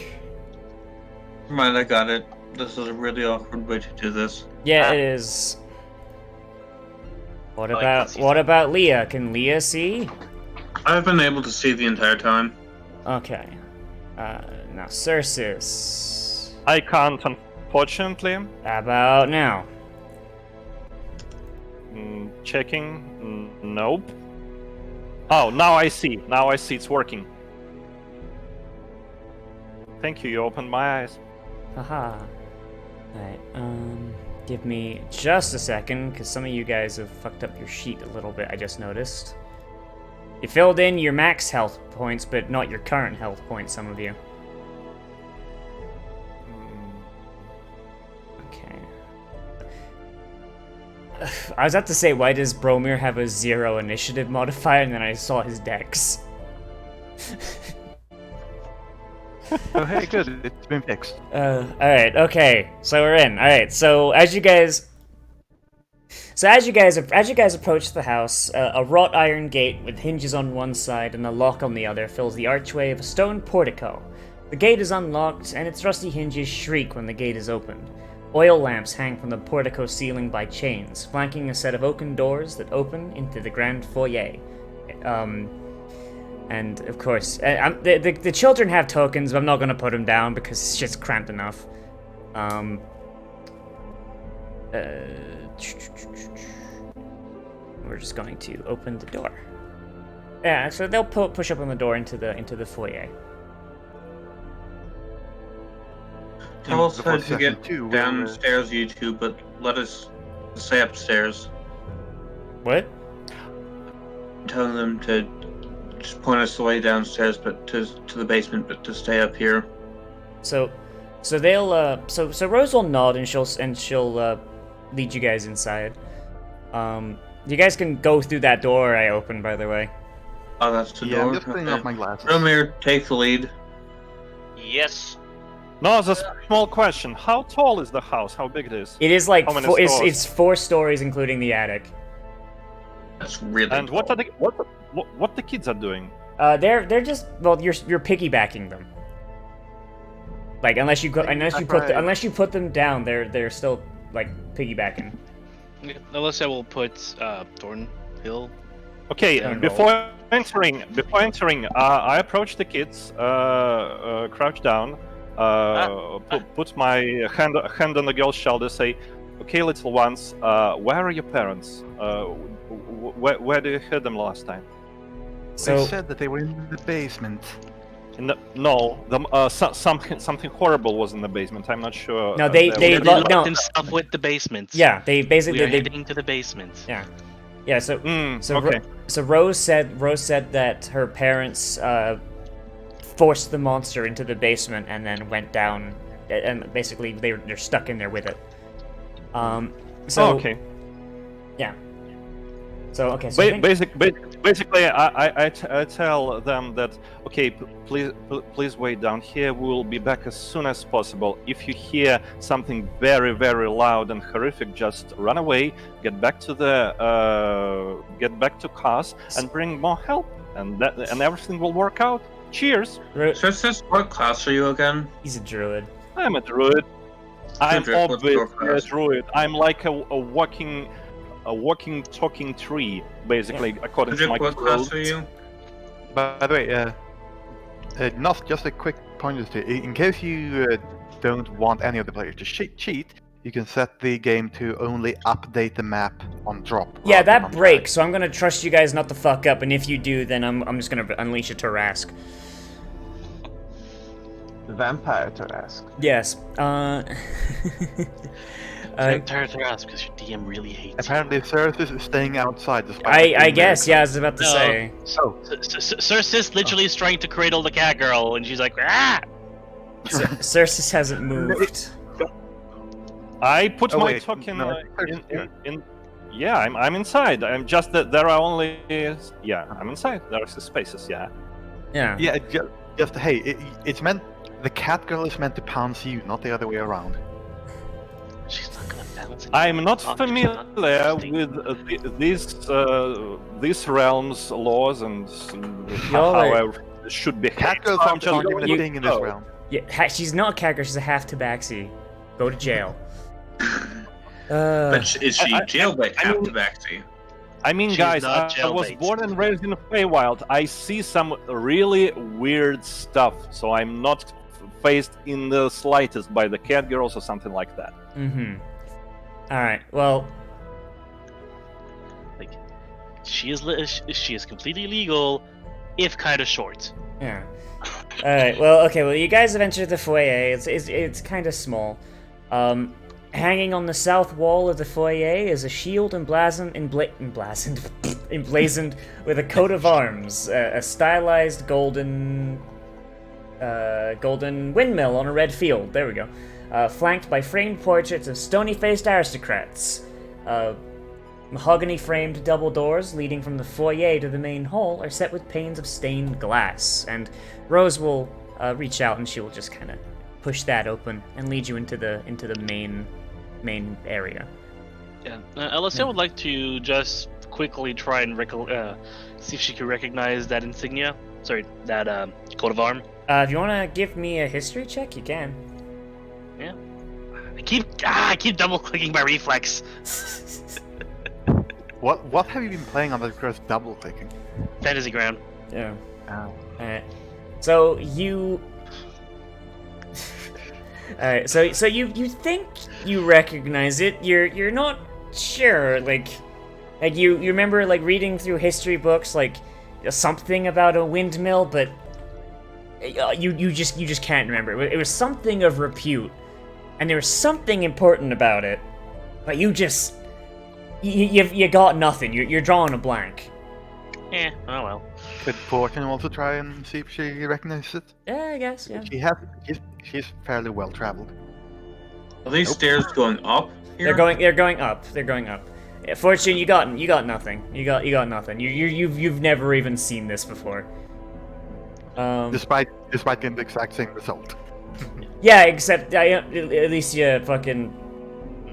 Speaker 3: Never mind, I got it. This is a really awkward way to do this.
Speaker 1: Yeah, it is. What
Speaker 7: I
Speaker 1: about
Speaker 7: can see
Speaker 1: what about Leah? Can Leah see?
Speaker 3: I've been able to see the entire time.
Speaker 1: Okay. Now Cersis.
Speaker 5: I can't, unfortunately.
Speaker 1: How about now?
Speaker 5: Checking. Nope. Oh, now I see. Now I see it's working. Thank you. You opened my eyes.
Speaker 1: Haha. Alright, give me just a second, because some of you guys have fucked up your sheet a little bit, I just noticed. You filled in your max health points, but not your current health points, some of you. Okay. I was about to say, why does Bromir have a 0 initiative modifier, and then I saw his dex.
Speaker 2: Oh, hey, good. It's been fixed.
Speaker 1: Alright, okay. So we're in. Alright, so as you guys approach the house, a wrought iron gate with hinges on one side and a lock on the other fills the archway of a stone portico. The gate is unlocked, and its rusty hinges shriek when the gate is opened. Oil lamps hang from the portico ceiling by chains, flanking a set of oaken doors that open into the grand foyer. And of course, the children have tokens, but I'm not gonna put them down because it's just cramped enough. We're just going to open the door. Yeah, so they'll push up on the door into the foyer.
Speaker 3: Tell us how to
Speaker 2: session
Speaker 3: get
Speaker 2: two,
Speaker 3: downstairs, you two, but let us stay upstairs.
Speaker 1: What?
Speaker 3: Tell them to just point us the way downstairs, but to the basement, but to stay up here.
Speaker 1: So they'll so Rose will nod and she'll lead you guys inside. You guys can go through that door I opened, by the way.
Speaker 3: Oh, that's the
Speaker 2: Yeah,
Speaker 3: door.
Speaker 2: I'm just putting off my glasses.
Speaker 3: Romir, take the lead.
Speaker 7: Yes.
Speaker 5: No, it's a small question. How tall is the house? How big it is?
Speaker 1: It is like
Speaker 5: How many
Speaker 1: it's
Speaker 5: stores?
Speaker 1: 4 stories, including the attic.
Speaker 3: That's really
Speaker 5: And what
Speaker 3: tall.
Speaker 5: are what the kids are doing?
Speaker 1: They're just, well, you're piggybacking them. Like unless you put them down, they're still like piggybacking.
Speaker 8: Alyssa will put Thornhill.
Speaker 5: Okay,
Speaker 1: Yeah.
Speaker 5: before entering, I approach the kids, crouch down, put my hand on the girl's shoulder, say, "Okay, little ones, where are your parents? Where did you hear them last time?"
Speaker 2: They
Speaker 1: So
Speaker 2: said that they were in the basement.
Speaker 5: Something horrible was in the basement. I'm not sure.
Speaker 1: No, they
Speaker 8: locked
Speaker 1: no.
Speaker 8: himself with the basement.
Speaker 1: Yeah, they
Speaker 8: We
Speaker 1: basically
Speaker 8: are
Speaker 1: they
Speaker 8: heading to the basement.
Speaker 1: yeah. So
Speaker 5: okay.
Speaker 1: So Rose said that her parents forced the monster into the basement and then went down, and basically they're stuck in there with it.
Speaker 5: Okay.
Speaker 1: Yeah. So okay. So I think-
Speaker 5: Basically, I tell them that okay, please wait down here. We will be back as soon as possible. If you hear something very, very loud and horrific, just run away, get back to cars, and bring more help, and everything will work out. Cheers.
Speaker 3: So it says, what class are you again?
Speaker 1: He's a druid.
Speaker 5: I'm a druid. I'm
Speaker 3: Druid, what's your
Speaker 5: obviously a
Speaker 3: class?
Speaker 5: druid. I'm like a walking, talking tree, basically, according to
Speaker 3: Cedric,
Speaker 5: my
Speaker 3: what class
Speaker 5: clothes.
Speaker 3: are you?
Speaker 2: By the way, not just a quick point to in case you don't want any of the players to cheat, you can set the game to only update the map on drop.
Speaker 1: Yeah,
Speaker 2: rather than
Speaker 1: that
Speaker 2: on
Speaker 1: breaks. So I'm gonna trust you guys not to fuck up, and if you do, then I'm just gonna unleash a Tarask.
Speaker 6: The vampire to ask.
Speaker 1: Yes.
Speaker 8: Tarask, because your DM really hates
Speaker 2: Apparently, Cersis is staying outside. Despite
Speaker 1: I guess, yeah, I was about to
Speaker 8: No.
Speaker 1: say.
Speaker 2: So,
Speaker 8: you. Cersis literally is trying to cradle the cat girl, and she's like, ah!
Speaker 1: Cersis hasn't moved.
Speaker 5: I put
Speaker 2: Oh,
Speaker 5: my
Speaker 2: wait,
Speaker 5: token
Speaker 2: no,
Speaker 5: in. Yeah, I'm inside. I'm just that there are only. Yeah, I'm inside. There are spaces. Yeah.
Speaker 1: Yeah.
Speaker 2: Yeah, just hey, it's meant. The cat girl is meant to pounce you, not the other way around.
Speaker 4: She's not gonna bounce.
Speaker 5: I'm not
Speaker 4: She's
Speaker 5: familiar
Speaker 4: not
Speaker 5: with these realms' laws and
Speaker 1: Y'all
Speaker 5: how
Speaker 1: are-
Speaker 5: I should be.
Speaker 2: Cat girls
Speaker 5: I'm
Speaker 2: aren't
Speaker 5: just
Speaker 2: even
Speaker 5: going
Speaker 2: a
Speaker 5: to
Speaker 2: thing in this
Speaker 5: go.
Speaker 2: realm.
Speaker 1: Yeah, she's not a cat girl, she's a half tabaxi. Go to jail.
Speaker 3: But is she
Speaker 5: I
Speaker 3: jailbait half
Speaker 5: mean-
Speaker 3: tabaxi?
Speaker 5: I mean,
Speaker 4: She's
Speaker 5: guys,
Speaker 4: not
Speaker 5: I was
Speaker 4: jailbait.
Speaker 5: born and raised in the Feywild. I see some really weird stuff, so I'm not faced in the slightest by the cat girls or something like that.
Speaker 1: Mm-hmm. Alright, well,
Speaker 4: Like, she is completely legal, if kind of short.
Speaker 1: yeah. Alright, well, okay, well, you guys have entered the foyer. It's kind of small. Hanging on the south wall of the foyer is a shield emblazoned with a coat of arms, a stylized golden windmill on a red field. There we go. Flanked by framed portraits of stony-faced aristocrats. Mahogany-framed double doors leading from the foyer to the main hall are set with panes of stained glass, and Rose will reach out and she will just kind of push that open and lead you into the main area.
Speaker 4: Yeah. Alicia would like to just quickly try and see if she can recognize that insignia. Sorry, that coat of arm.
Speaker 1: If you want to give me a history check, you can.
Speaker 4: Yeah. I keep double clicking by reflex.
Speaker 2: What have you been playing on that girl's double clicking?
Speaker 4: Fantasy ground.
Speaker 1: Yeah.
Speaker 2: Oh.
Speaker 1: Alright. So you. Alright. So you think you recognize it? You're not sure. Like you remember like reading through history books like something about a windmill, but you just can't remember. It was something of repute, and there was something important about it, but you just you got nothing. You're drawing a blank.
Speaker 4: Oh well.
Speaker 2: Could Fortune also try and see if she recognizes it?
Speaker 1: Yeah, I guess. Yeah.
Speaker 2: She's fairly well traveled.
Speaker 3: Are these stairs going up here?
Speaker 1: They're going up. They're going up. Yeah, Fortune, you got nothing. You got nothing. You've never even seen this before.
Speaker 2: Despite getting the exact same result.
Speaker 1: Yeah, except Alicia fucking.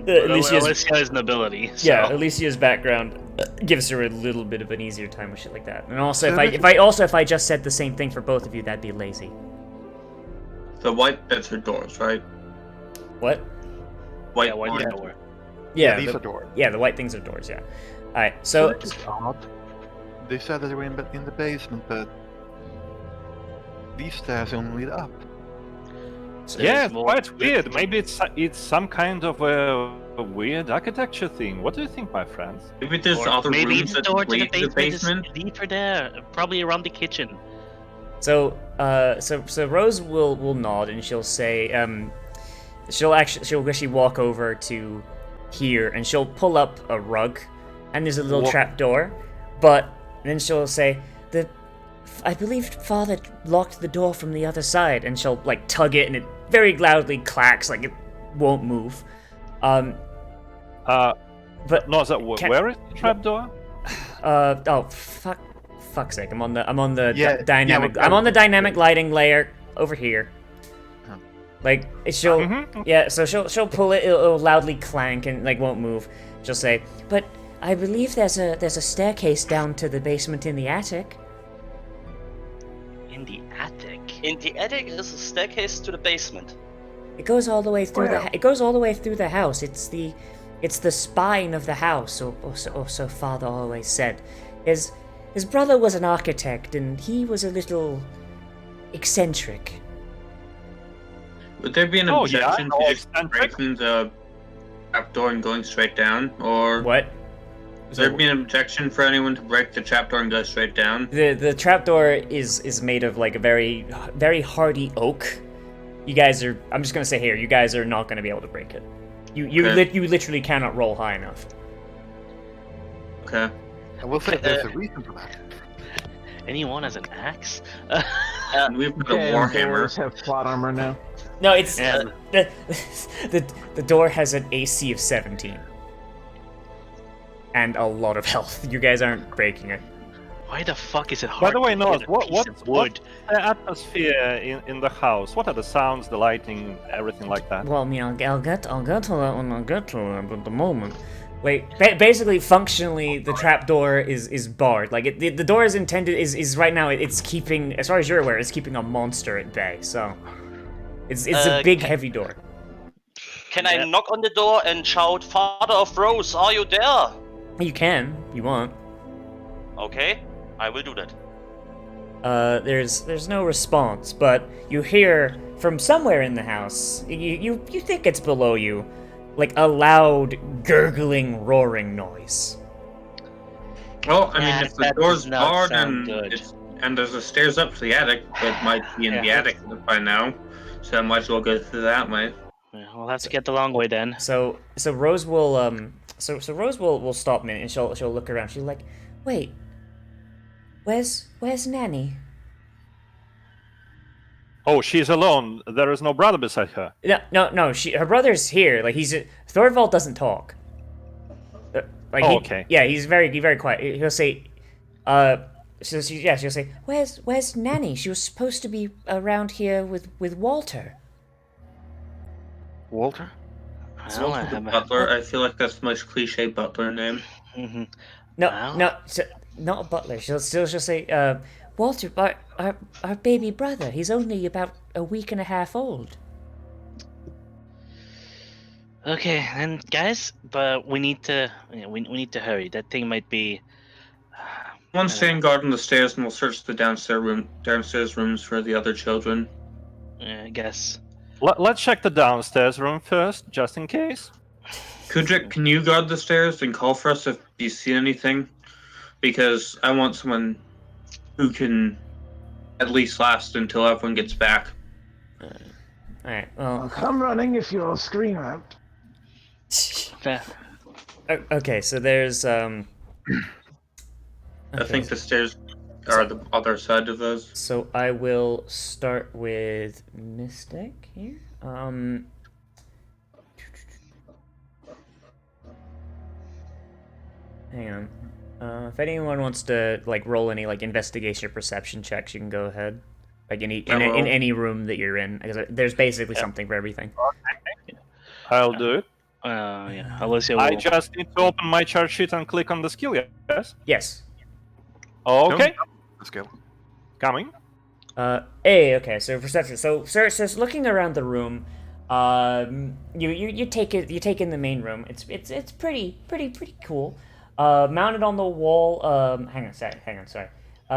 Speaker 4: Alicia has an ability. So.
Speaker 1: Yeah, Alicia's background gives her a little bit of an easier time with shit like that. And also,
Speaker 2: So
Speaker 1: if I just said the same thing for both of you, that'd be lazy.
Speaker 3: The white bits are doors, right?
Speaker 1: What?
Speaker 3: White,
Speaker 4: Yeah, white
Speaker 3: doors.
Speaker 4: door.
Speaker 1: Yeah,
Speaker 2: these
Speaker 1: the,
Speaker 2: are doors.
Speaker 1: yeah, the white things are doors. Yeah. All right, so
Speaker 2: It's odd. They said that they were in the basement, but these stairs only lead up.
Speaker 5: Yeah, it's
Speaker 4: more-
Speaker 5: quite weird. Maybe it's some kind of a weird architecture thing. What do you think, my friends?
Speaker 3: Maybe there's
Speaker 4: Or
Speaker 3: other
Speaker 4: maybe
Speaker 3: rooms
Speaker 4: the
Speaker 3: that
Speaker 4: door to the
Speaker 3: lead to the basement.
Speaker 4: is deeper there, probably around the kitchen.
Speaker 1: So Rose will nod and she'll say, she'll actually walk over to here and she'll pull up a rug, and there's a little trap door, but then she'll say, I believe Father locked the door from the other side, and she'll like tug it and it very loudly clacks, like it won't move. But
Speaker 5: No, where is the trapdoor?
Speaker 1: fuck's sake, I'm on the
Speaker 2: Yeah,
Speaker 1: dynamic.
Speaker 2: yeah,
Speaker 1: I'm on the dynamic lighting layer over here.
Speaker 2: Oh.
Speaker 1: Like she'll
Speaker 5: Mhm.
Speaker 1: yeah, so she'll pull it. It'll loudly clank and like won't move. She'll say, "But I believe there's a staircase down to the basement in the attic."
Speaker 4: In the attic.
Speaker 7: In the attic is a staircase to the basement.
Speaker 1: It goes all the way through
Speaker 2: Wow.
Speaker 1: it goes all the way through the house. It's the spine of the house, or so Father always said. His brother was an architect, and he was a little eccentric.
Speaker 3: Would there be an
Speaker 5: Oh, yeah,
Speaker 3: objection
Speaker 5: I know
Speaker 3: to just
Speaker 5: eccentric.
Speaker 3: breaking the trapdoor and going straight down? Or
Speaker 1: What?
Speaker 3: would there be an objection for anyone to break the trapdoor and go straight down?
Speaker 1: The trapdoor is made of like a very very hardy oak. You guys are. I'm just gonna say here, you guys are not gonna be able to break it. You
Speaker 3: Okay.
Speaker 1: literally cannot roll high enough.
Speaker 3: Okay.
Speaker 2: I will say there's a reason for that.
Speaker 4: Anyone has an axe?
Speaker 3: We've got a
Speaker 6: And
Speaker 3: warhammer.
Speaker 6: doors have plot armor now.
Speaker 1: No, it's
Speaker 4: Yeah.
Speaker 1: the door has an AC of 17. and a lot of health. You guys aren't breaking it.
Speaker 4: Why the fuck is it hard
Speaker 5: By the way,
Speaker 4: to
Speaker 5: Noah,
Speaker 4: hit a piece of
Speaker 5: what's
Speaker 4: wood?
Speaker 5: the atmosphere in the house? What are the sounds, the lighting, everything like that?
Speaker 1: Well, I mean, I'll get to that when I get to it, but at the moment, like, basically, functionally, the trapdoor is barred. Like, the door is intended, is right now, it's keeping, as far as you're aware, it's keeping a monster at bay, so. It's a big, heavy door.
Speaker 7: Can I knock on the door and shout, Father of Rose, are you there?
Speaker 1: You can, if you want.
Speaker 7: Okay, I will do that.
Speaker 1: There's no response, but you hear from somewhere in the house, you think it's below you, like a loud, gurgling, roaring noise.
Speaker 3: Well, I mean, if the
Speaker 4: That
Speaker 3: door's
Speaker 4: does not
Speaker 3: barred
Speaker 4: sound
Speaker 3: and
Speaker 4: good.
Speaker 3: and there's a stairs up to the attic, it might be in the attic by now, so I might as well go through that way.
Speaker 4: Yeah, we'll have to get the long way then.
Speaker 1: So Rose will Rose will stop a minute and she'll look around. She's like, wait, where's Nanny?
Speaker 5: Oh, she's alone. There is no brother beside her.
Speaker 1: No. Her brother's here. Like Thorvald doesn't talk.
Speaker 5: Okay.
Speaker 1: Yeah, he's very quiet. He'll say, she'll say, where's Nanny? She was supposed to be around here with Walter.
Speaker 2: Walter?
Speaker 4: Well, I have
Speaker 3: Butler. I feel like that's the most cliche Butler name.
Speaker 4: Mhm.
Speaker 1: No, not a butler. She'll say, Walter, our baby brother. He's only about a week and a half old.
Speaker 4: Okay, then guys, but we need to we need to hurry. That thing might be.
Speaker 3: One stand guard on the stairs, and we'll search the downstairs rooms for the other children.
Speaker 4: I guess.
Speaker 5: Let's check the downstairs room first, just in case.
Speaker 3: Kudrik, can you guard the stairs and call for us if you see anything? Because I want someone who can at least last until everyone gets back.
Speaker 1: Alright, well...
Speaker 9: I'll come running if you'll scream out.
Speaker 1: Okay, so there's,
Speaker 3: I think the stairs are the other side of those.
Speaker 1: So I will start with Mystic here. Hang on. If anyone wants to like roll any like investigation or perception checks, you can go ahead. Like in any room that you're in, because there's basically something for everything.
Speaker 5: I'll do it.
Speaker 4: Yeah, Alicia will...
Speaker 5: I just need to open my chart sheet and click on the skill, yes?
Speaker 1: Yes.
Speaker 5: Okay.
Speaker 2: Skill.
Speaker 5: Coming.
Speaker 1: Okay, so perception. So looking around the room, you take in the main room. It's pretty cool. Mounted on the wall. Hang on, sorry.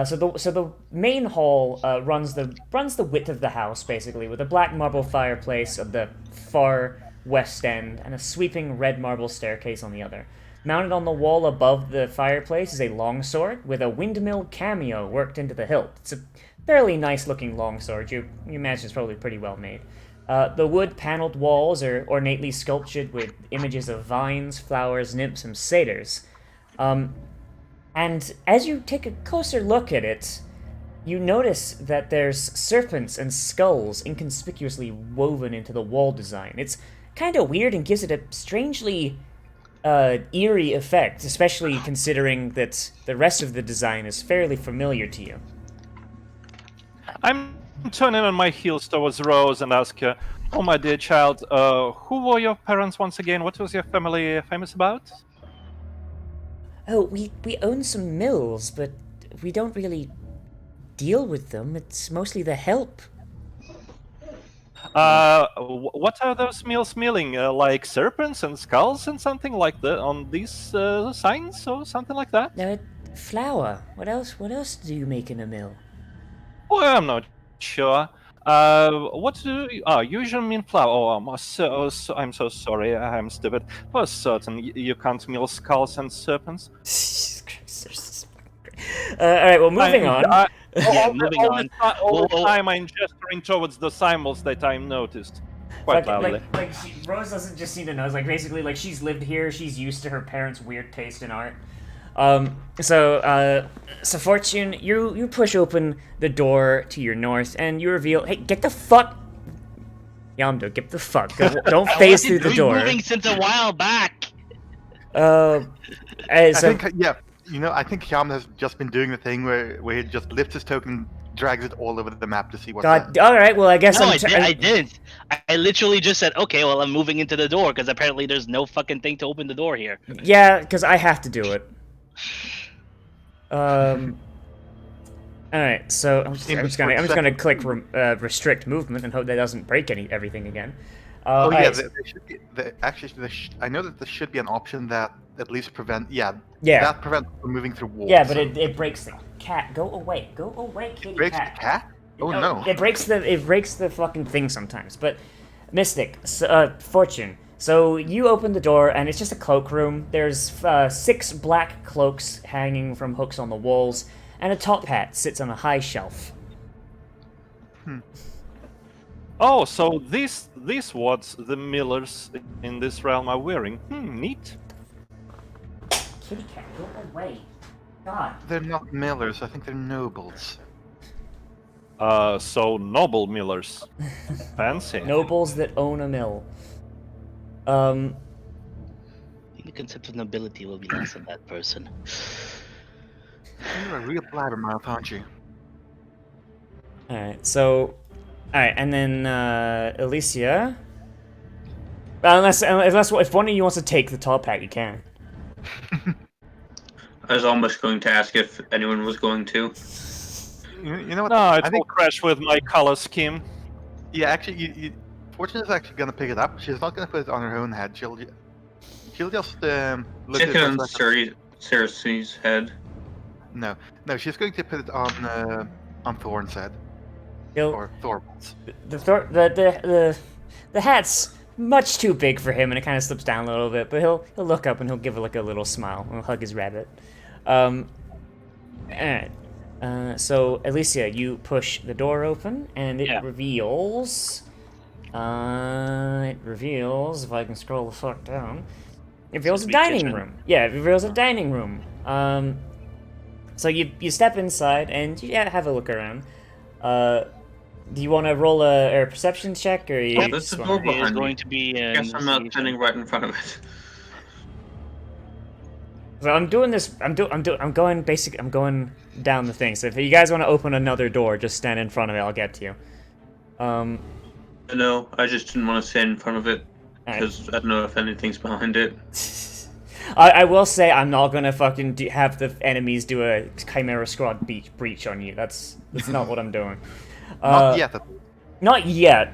Speaker 1: So the main hall runs the width of the house basically, with a black marble fireplace at the far west end and a sweeping red marble staircase on the other. Mounted on the wall above the fireplace is a longsword with a windmill cameo worked into the hilt. It's a fairly nice-looking longsword. You imagine it's probably pretty well made. The wood-paneled walls are ornately sculptured with images of vines, flowers, nymphs, and satyrs. And as you take a closer look at it, you notice that there's serpents and skulls inconspicuously woven into the wall design. It's kind of weird and gives it a strangely eerie effect, especially considering that the rest of the design is fairly familiar to you.
Speaker 5: I'm turning on my heels towards Rose and ask her, "Oh, my dear child, who were your parents once again? What was your family famous about?"
Speaker 1: Oh, we own some mills, but we don't really deal with them. It's mostly the help.
Speaker 5: What are those mills milling? Like serpents and skulls and something like that on these signs or something like that?
Speaker 1: Flour. What else do you make in a mill?
Speaker 5: Well, I'm not sure. What do you... usually mean flour. Oh, I'm so sorry. I'm stupid. For certain, you can't mill skulls and serpents.
Speaker 1: Alright, well, moving on.
Speaker 4: Moving on.
Speaker 5: All the time I'm gesturing towards the symbols that I noticed. Quite loudly.
Speaker 1: Rose doesn't just seem to know. Like, basically, like, she's lived here. She's used to her parents' weird taste in art. So Fortune, you push open the door to your north, and you reveal, hey, get the fuck... Yamdo, get the fuck. Don't phase through the door.
Speaker 8: Moving since a while back.
Speaker 2: I
Speaker 1: So,
Speaker 2: think, yeah, I think Hyam has just been doing the thing where he just lifts his token and drags it all over the map to see what's
Speaker 1: God,
Speaker 2: there.
Speaker 1: all right. Well, I guess
Speaker 8: No,
Speaker 1: I'm.
Speaker 8: I didn't. I literally just said, okay, well, I'm moving into the door because apparently there's no fucking thing to open the door here.
Speaker 1: Yeah, because I have to do it. All right. So I'm just gonna click restrict movement and hope that doesn't break everything again.
Speaker 2: Oh yeah,
Speaker 1: alright,
Speaker 2: there should be. I know that there should be an option that at least prevent. Yeah.
Speaker 1: Yeah.
Speaker 2: That prevents from moving through walls.
Speaker 1: Yeah, but it breaks the cat. Go away, kitty
Speaker 2: breaks
Speaker 1: cat.
Speaker 2: the cat. Oh no.
Speaker 1: It breaks the fucking thing sometimes. But Mystic, Fortune. So you open the door and it's just a cloakroom. There's 6 black cloaks hanging from hooks on the walls, and a top hat sits on a high shelf.
Speaker 5: Oh, so this what the millers in this realm are wearing. Neat.
Speaker 1: Kitty cat, go away. God.
Speaker 2: They're not millers. I think they're nobles.
Speaker 5: So noble millers. Fancy.
Speaker 1: Nobles that own a mill.
Speaker 4: I think the concept of nobility will be lost on that person.
Speaker 2: You're a real blabbermouth, aren't you?
Speaker 1: Alright, so... Alright, and then, Alicia... Unless if one of you wants to take the top hat, you can.
Speaker 3: I was almost going to ask if anyone was going to.
Speaker 2: You know what?
Speaker 5: No, it
Speaker 2: I
Speaker 5: will
Speaker 2: think.
Speaker 5: crash with my color scheme.
Speaker 2: Yeah, actually, Fortune is actually gonna pick it up. She's not gonna put it on her own head. She'll just look
Speaker 3: Check
Speaker 2: at
Speaker 3: it
Speaker 2: it.
Speaker 3: on Cersei's head.
Speaker 2: No, she's going to put it on Thorn's head. Or Thorvald's.
Speaker 1: The hat's much too big for him, and it kind of slips down a little bit. But he'll look up and he'll give like a little smile and hug his rabbit. Alright. So Alicia, you push the door open, and it reveals. It reveals, if I can scroll the fuck down. It reveals a dining room. Yeah, it reveals a dining room. So you step inside and you have a look around. Do you want to roll a perception check, or you?
Speaker 3: That's the door behind me.
Speaker 4: Going to be.
Speaker 3: I guess I'm not standing right in front of it.
Speaker 1: So I'm doing this. I'm going down the thing. So if you guys want to open another door, just stand in front of it. I'll get to you.
Speaker 3: No, I just didn't want to stand in front of it because I don't know if anything's behind it.
Speaker 1: I will say I'm not gonna fucking have the enemies do a Chimera Squad breach on you. That's not what I'm doing.
Speaker 2: Not yet.
Speaker 1: Not yet.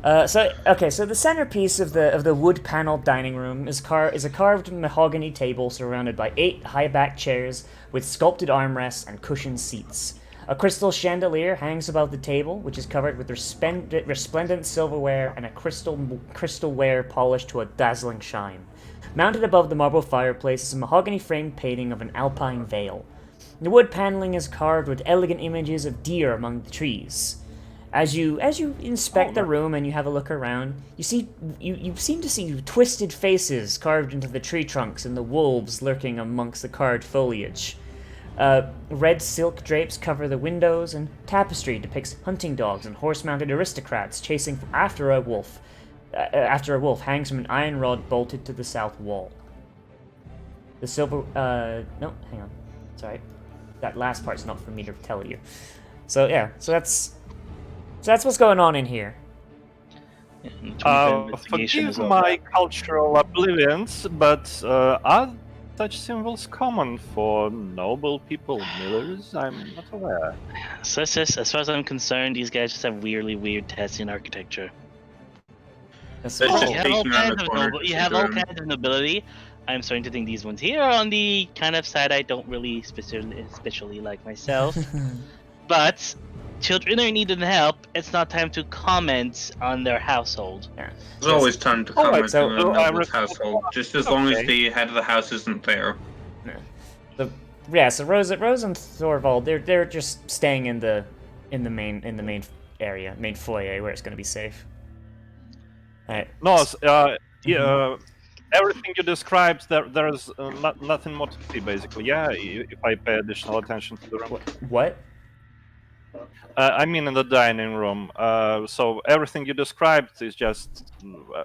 Speaker 1: So the centerpiece of the wood-paneled dining room is a carved mahogany table surrounded by 8 high-backed chairs with sculpted armrests and cushioned seats. A crystal chandelier hangs above the table, which is covered with resplendent silverware and a crystalware polished to a dazzling shine. Mounted above the marble fireplace is a mahogany-framed painting of an alpine vale. The wood paneling is carved with elegant images of deer among the trees. As you inspect the room and you have a look around, you seem to see twisted faces carved into the tree trunks and the wolves lurking amongst the carved foliage. Red silk drapes cover the windows, and tapestry depicts hunting dogs and horse-mounted aristocrats chasing after a wolf. After a wolf hangs from an iron rod bolted to the south wall. The silver... no, hang on. Sorry. That last part's not for me to tell you. So, yeah. So that's what's going on in here.
Speaker 5: Forgive my cultural oblivions, but are such symbols common for noble people, millers? I'm not aware.
Speaker 4: So as far as I'm concerned, these guys just have weirdly weird Tessian architecture.
Speaker 3: Just
Speaker 4: You have all
Speaker 3: peeking around
Speaker 4: kinds
Speaker 3: the
Speaker 4: of
Speaker 3: corner.
Speaker 4: all kinds of nobility. I'm starting to think these ones here are on the kind of side I don't really especially like myself. But children are needing help. It's not time to comment on their household.
Speaker 1: Yeah.
Speaker 3: There's always time to comment
Speaker 1: so-
Speaker 3: on a noble's household, just as long as the head of the house isn't there.
Speaker 1: So Rose and Thorvald, they're just staying in the main area, main foyer, where it's gonna be safe. Alright.
Speaker 5: No, everything you described, there's nothing more to see, basically. Yeah, if I pay additional attention to the room.
Speaker 1: What?
Speaker 5: I mean in the dining room. So everything you described is just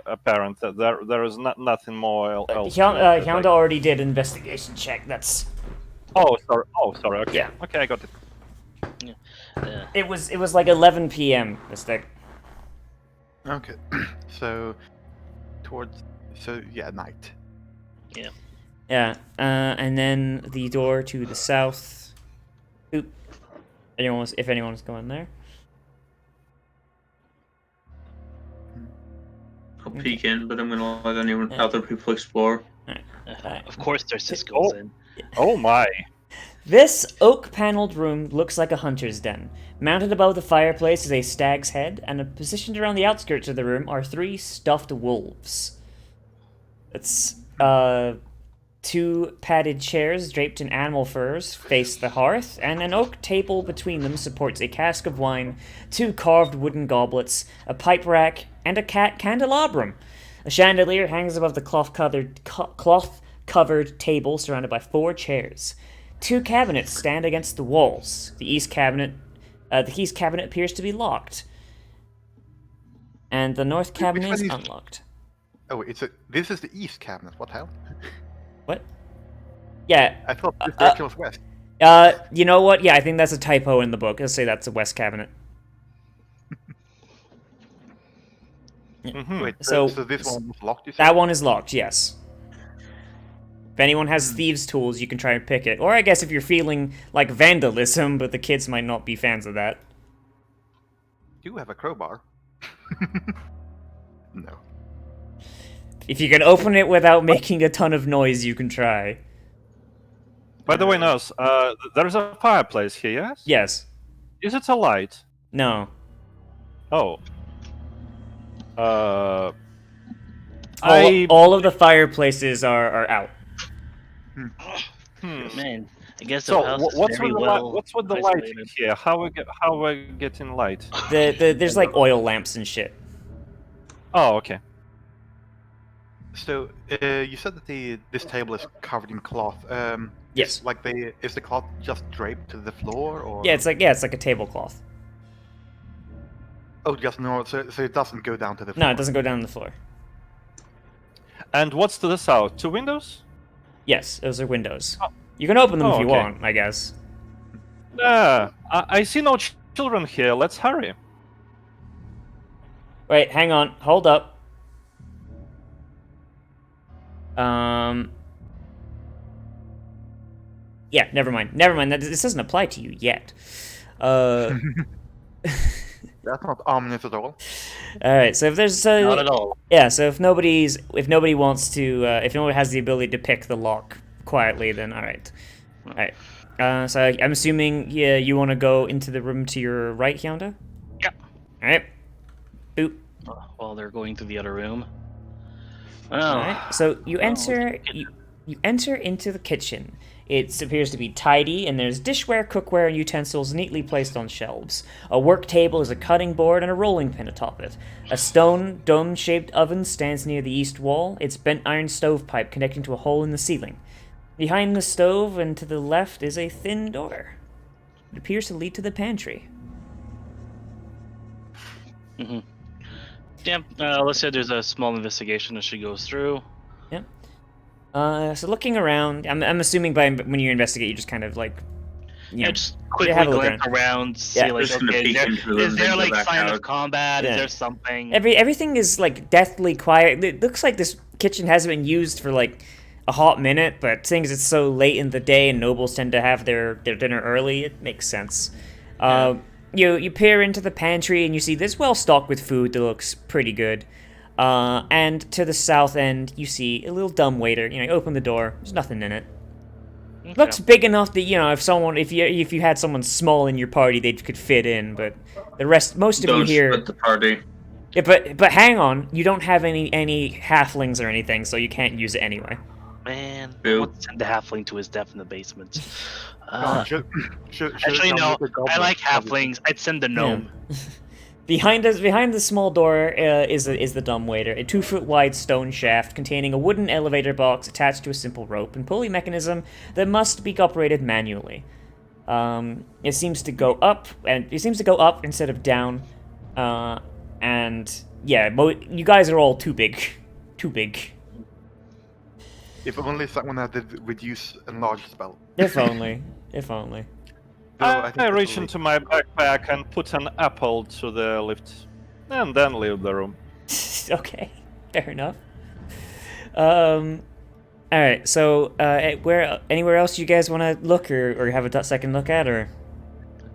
Speaker 5: apparent. That there is nothing more else. to it that
Speaker 1: Hyanda already did an investigation check. That's
Speaker 5: Oh, sorry. Oh, sorry. Okay.
Speaker 1: Yeah.
Speaker 5: Okay, I got it.
Speaker 1: it was like 11 p.m. Mystic.
Speaker 2: Okay. So night.
Speaker 1: Yeah. And then the door to the south. Oop. If anyone's going there.
Speaker 3: I'll peek in, but I'm gonna let anyone other people explore.
Speaker 8: Of course, Thersys goes in.
Speaker 5: Oh my.
Speaker 1: This oak-paneled room looks like a hunter's den. Mounted above the fireplace is a stag's head, and positioned around the outskirts of the room are 3 stuffed wolves. It's, 2 padded chairs draped in animal furs face the hearth, and an oak table between them supports a cask of wine, 2 carved wooden goblets, a pipe rack, and a candelabrum. A chandelier hangs above the cloth-covered table surrounded by 4 chairs. 2 cabinets stand against the walls. The east cabinet appears to be locked, and the north cabinet is unlocked.
Speaker 2: Oh, this is the east cabinet. What hell?
Speaker 1: What? Yeah.
Speaker 2: I thought this direction was west.
Speaker 1: You know what? Yeah, I think that's a typo in the book. Let's say that's a west cabinet.
Speaker 5: Mm-hmm.
Speaker 2: Wait,
Speaker 1: So-
Speaker 2: so this one was locked, you said?
Speaker 1: That one is locked, yes. If anyone has thieves' tools, you can try and pick it. Or I guess if you're feeling like vandalism, but the kids might not be fans of that.
Speaker 2: You have a crowbar. No.
Speaker 1: If you can open it without making a ton of noise, you can try.
Speaker 5: By the way, Nurse, there's a fireplace here, yes?
Speaker 1: Yes.
Speaker 5: Is it a light?
Speaker 1: No.
Speaker 5: Oh.
Speaker 1: All of the fireplaces are out.
Speaker 8: Man, I guess the
Speaker 5: So
Speaker 8: house is
Speaker 5: what's
Speaker 8: very
Speaker 5: with
Speaker 8: well
Speaker 5: what's with the lighting
Speaker 8: isolated.
Speaker 5: here? How we getting light?
Speaker 1: There's like oil lamps and shit.
Speaker 5: Oh, okay.
Speaker 2: So, you said that this table is covered in cloth.
Speaker 1: Yes.
Speaker 2: Is the cloth just draped to the floor, or?
Speaker 1: Yeah, it's like a tablecloth.
Speaker 2: Oh, just normal. So it doesn't go down to the floor.
Speaker 1: No, it doesn't go down on the floor.
Speaker 5: And what's to the south? 2 windows?
Speaker 1: Yes, those are windows. You can open them if you
Speaker 5: okay.
Speaker 1: want, I guess.
Speaker 5: I see no children here. Let's hurry.
Speaker 1: Wait, hang on. Hold up. Yeah, never mind. This doesn't apply to you yet.
Speaker 2: That's not ominous at all.
Speaker 1: All right. So if there's
Speaker 8: Not at all.
Speaker 1: yeah. So if nobody wants to, if no one has the ability to pick the lock quietly, then all right. All right. So I'm assuming you want to go into the room to your right, Hyanda?
Speaker 8: Yeah.
Speaker 1: All right. Boop.
Speaker 8: While they're going to the other room. Oh.
Speaker 1: All right. So you enter you enter into the kitchen. It appears to be tidy, and there's dishware, cookware, and utensils neatly placed on shelves. A work table is a cutting board and a rolling pin atop it. A stone, dome-shaped oven stands near the east wall, its bent iron stovepipe connecting to a hole in the ceiling. Behind the stove and to the left is a thin door. It appears to lead to the pantry.
Speaker 8: Mm-hmm. Yeah, let's say there's a small investigation as she goes through.
Speaker 1: Yep. So looking around, I'm assuming when you investigate, you just kind of like, you know,
Speaker 8: Just quickly
Speaker 1: have a look
Speaker 8: glance around, see
Speaker 1: Yeah.
Speaker 8: like,
Speaker 3: Just gonna
Speaker 8: okay,
Speaker 3: peek into the
Speaker 8: is there
Speaker 3: room,
Speaker 8: like
Speaker 3: go back
Speaker 8: sign
Speaker 3: out.
Speaker 8: of combat?
Speaker 1: Yeah.
Speaker 8: Is there something?
Speaker 1: everything is like deathly quiet. It looks like this kitchen hasn't been used for like a hot minute, but seeing as it's so late in the day and nobles tend to have their dinner early, it makes sense. You peer into the pantry and you see this well stocked with food that looks pretty good. And to the south end, you see a little dumbwaiter. You open the door. There's nothing in it.
Speaker 8: Okay.
Speaker 1: Looks big enough that if you had someone small in your party, they could fit in. But most of you
Speaker 3: Don't
Speaker 1: here.
Speaker 3: split the party.
Speaker 1: Yeah, but hang on, you don't have any halflings or anything, so you can't use it anyway.
Speaker 8: Man,
Speaker 3: Boo.
Speaker 8: let's send the halfling to his death in the basement.
Speaker 2: Should
Speaker 8: Actually, no. I like halflings. I'd send the gnome.
Speaker 1: Behind the small door is the dumbwaiter, a 2-foot wide stone shaft containing a wooden elevator box attached to a simple rope and pulley mechanism that must be operated manually. It seems to go up, and it seems to go up instead of down. And yeah, you guys are all too big. Too big.
Speaker 2: If only someone had the reduce enlarge spell.
Speaker 1: If only. If only.
Speaker 2: Though
Speaker 5: I
Speaker 2: think
Speaker 5: reach
Speaker 2: that's a
Speaker 5: into my backpack and put an apple to the lift, and then leave the room.
Speaker 1: Okay, fair enough. All right. So, anywhere else you guys want to look, or have a second look at, or?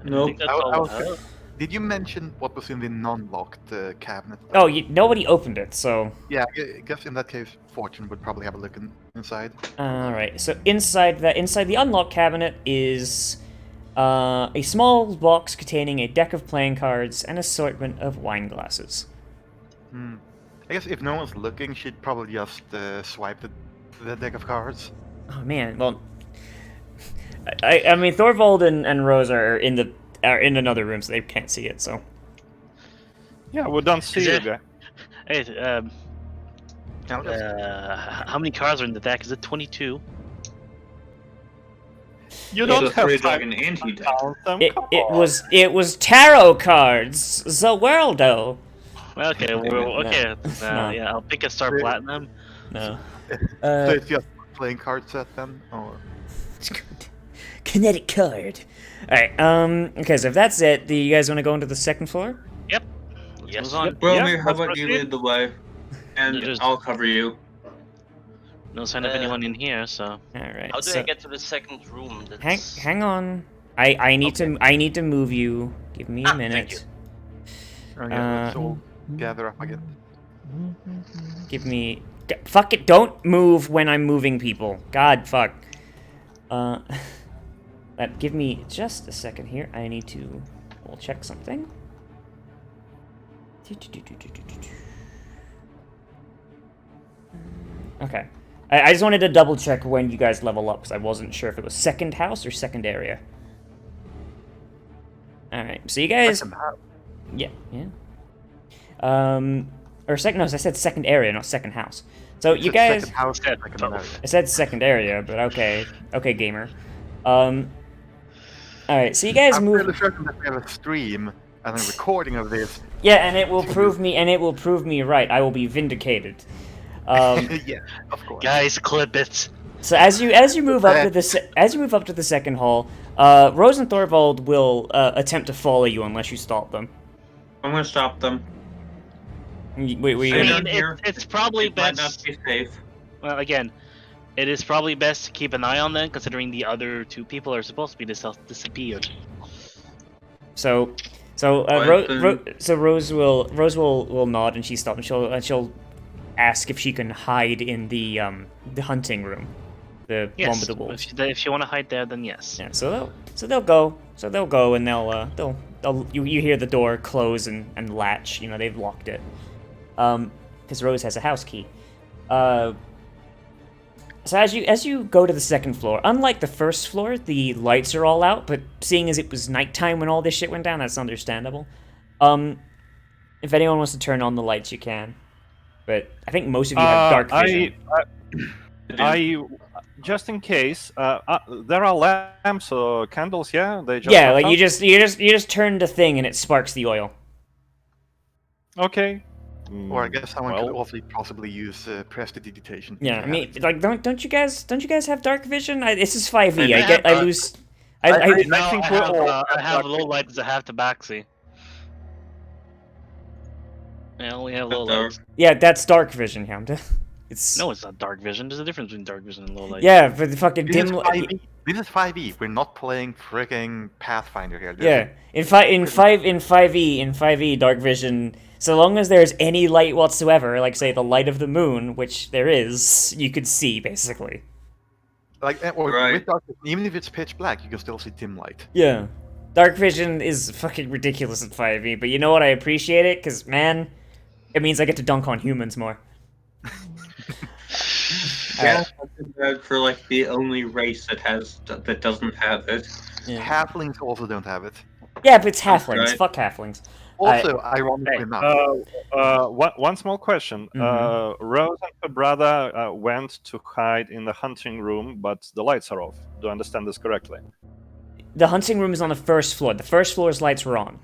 Speaker 4: I
Speaker 3: Nope.
Speaker 4: think that's
Speaker 2: I
Speaker 4: all
Speaker 2: was
Speaker 4: I have.
Speaker 2: Did you mention what was in the non-locked cabinet?
Speaker 1: Oh, nobody opened it, so.
Speaker 2: Yeah, I guess in that case, Fortune would probably have a look inside.
Speaker 1: All right. So inside the unlocked cabinet is a small box containing a deck of playing cards and assortment of wine glasses.
Speaker 2: I guess if no one's looking, she'd probably just swipe the deck of cards.
Speaker 1: Oh man, well, I mean Thorvald and Rose are in another room, so they can't see it. So
Speaker 5: Yeah, we don't see
Speaker 4: Is
Speaker 5: you
Speaker 4: it-
Speaker 5: guys.
Speaker 4: Hey,
Speaker 2: I'll just-
Speaker 4: how many cards are in the deck? Is it 22?
Speaker 5: You
Speaker 3: It's
Speaker 5: don't
Speaker 3: a
Speaker 5: have
Speaker 3: three-dragon
Speaker 5: time to
Speaker 3: anti-deck.
Speaker 5: count them.
Speaker 1: it
Speaker 5: Come on.
Speaker 1: was tarot cards, the Worldo.
Speaker 4: Okay, okay.
Speaker 1: No.
Speaker 4: Yeah, I'll pick a Star Platinum.
Speaker 1: No.
Speaker 2: so it's just playing card set then, or
Speaker 1: Kinetic card. All right. Okay. So if that's it, do you guys want to go into the second floor?
Speaker 4: Yes.
Speaker 8: Move on.
Speaker 3: Romeo,
Speaker 5: Yeah,
Speaker 3: how
Speaker 5: let's
Speaker 3: about you
Speaker 5: proceed.
Speaker 3: lead the way? And
Speaker 4: There's-
Speaker 3: I'll cover you.
Speaker 4: No sign of anyone in here, so.
Speaker 1: All right.
Speaker 7: How do
Speaker 1: so
Speaker 7: I get to the second room? That's...
Speaker 1: hang on. I need to move you. Give me a
Speaker 7: Thank
Speaker 1: minute.
Speaker 7: you.
Speaker 2: let's all gather up again.
Speaker 1: Give me. Fuck it! Don't move when I'm moving people. God, fuck. Give me just a second here. I need to. We'll check something. Okay. I just wanted to double check when you guys level up because I wasn't sure if it was second house or second area. All right. So you guys.
Speaker 2: Second house.
Speaker 1: Yeah. Or second. No, I said second area, not second house. So you
Speaker 2: It's
Speaker 1: guys.
Speaker 2: second house,
Speaker 4: Yeah,
Speaker 2: second
Speaker 4: total.
Speaker 2: area.
Speaker 1: I said second area, but okay. Okay, gamer. All right. So you guys
Speaker 2: I'm
Speaker 1: move.
Speaker 2: fairly certain that we have a stream and a recording of this.
Speaker 1: Yeah, and it will prove me right. I will be vindicated.
Speaker 2: Yeah, of course.
Speaker 4: Guys, clip it.
Speaker 1: So as you move up to the second hall, Rose and Thorvald will attempt to follow you unless you stop them.
Speaker 3: I'm gonna stop them.
Speaker 1: Wait,
Speaker 4: I
Speaker 3: Stay
Speaker 4: mean,
Speaker 3: down here.
Speaker 4: it's probably
Speaker 3: It might not
Speaker 4: best.
Speaker 3: be safe.
Speaker 4: Well, again, it is probably best to keep an eye on them, considering the other two people are supposed to be disappeared.
Speaker 1: So
Speaker 3: Right, then.
Speaker 1: Rose will nod and she stops and she'll ask if she can hide in the hunting room, the one
Speaker 4: Yes,
Speaker 1: with the wolves.
Speaker 4: if you want to hide there, then yes.
Speaker 1: Yeah, so they'll go and they'll you hear the door close and latch. You know they've locked it. Because Rose has a house key. So as you go to the second floor, unlike the first floor, the lights are all out. But seeing as it was nighttime when all this shit went down, that's understandable. If anyone wants to turn on the lights, you can. But I think most of you have dark vision.
Speaker 5: I just in case, there are lamps or candles. Yeah, they just
Speaker 1: Yeah,
Speaker 5: have
Speaker 1: like
Speaker 5: some?
Speaker 1: you just turn the thing and it sparks the oil.
Speaker 5: Okay.
Speaker 2: Or I guess someone could
Speaker 5: Well.
Speaker 2: also possibly use prestidigitation.
Speaker 1: Yeah, I mean, like, don't you guys have dark vision? This is 5e.
Speaker 3: I
Speaker 1: I lose. I
Speaker 4: No,
Speaker 5: think
Speaker 4: I
Speaker 5: we're
Speaker 4: have,
Speaker 5: all-
Speaker 4: I have low lights. I have tabaxi. I only have low
Speaker 3: Dark.
Speaker 4: lights.
Speaker 1: yeah, that's dark vision, Hamda. It's
Speaker 4: No, it's not dark vision. There's a difference between dark vision and low light.
Speaker 1: yeah, but the fucking
Speaker 2: This is
Speaker 1: dim.
Speaker 2: 5e. This is 5e. We're not playing freaking Pathfinder here.
Speaker 1: Yeah, in 5e dark vision. So long as there's any light whatsoever, like say the light of the moon, which there is, you could see basically.
Speaker 2: Like, or
Speaker 3: Right.
Speaker 2: with dark, even if it's pitch black, you can still see dim light.
Speaker 1: Yeah, dark vision is fucking ridiculous in 5e, but you know what? I appreciate it because man, it means I get to dunk on humans more.
Speaker 3: Yeah, for like the only race that doesn't have it.
Speaker 1: Yeah.
Speaker 2: Halflings also don't have it.
Speaker 1: Yeah, but it's halflings.
Speaker 3: Right.
Speaker 1: Fuck halflings.
Speaker 2: Also, ironically
Speaker 1: Hey,
Speaker 2: enough,
Speaker 5: One small question. Rose and her brother went to hide in the hunting room, but the lights are off. Do I understand this correctly?
Speaker 1: The hunting room is on the first floor. The first floor's lights were on.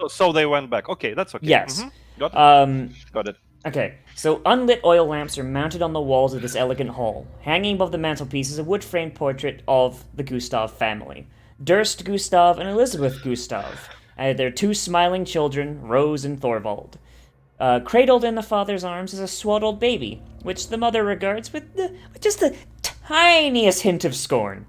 Speaker 5: So they went back. Okay, that's okay.
Speaker 1: Yes.
Speaker 5: Got it. Got it.
Speaker 1: Okay, so unlit oil lamps are mounted on the walls of this elegant hall. Hanging above the mantelpiece is a wood-framed portrait of the Gustav family. Durst Gustav and Elizabeth Gustav. Their two smiling children, Rose and Thorvald. Cradled in the father's arms is a swaddled baby, which the mother regards with just the tiniest hint of scorn.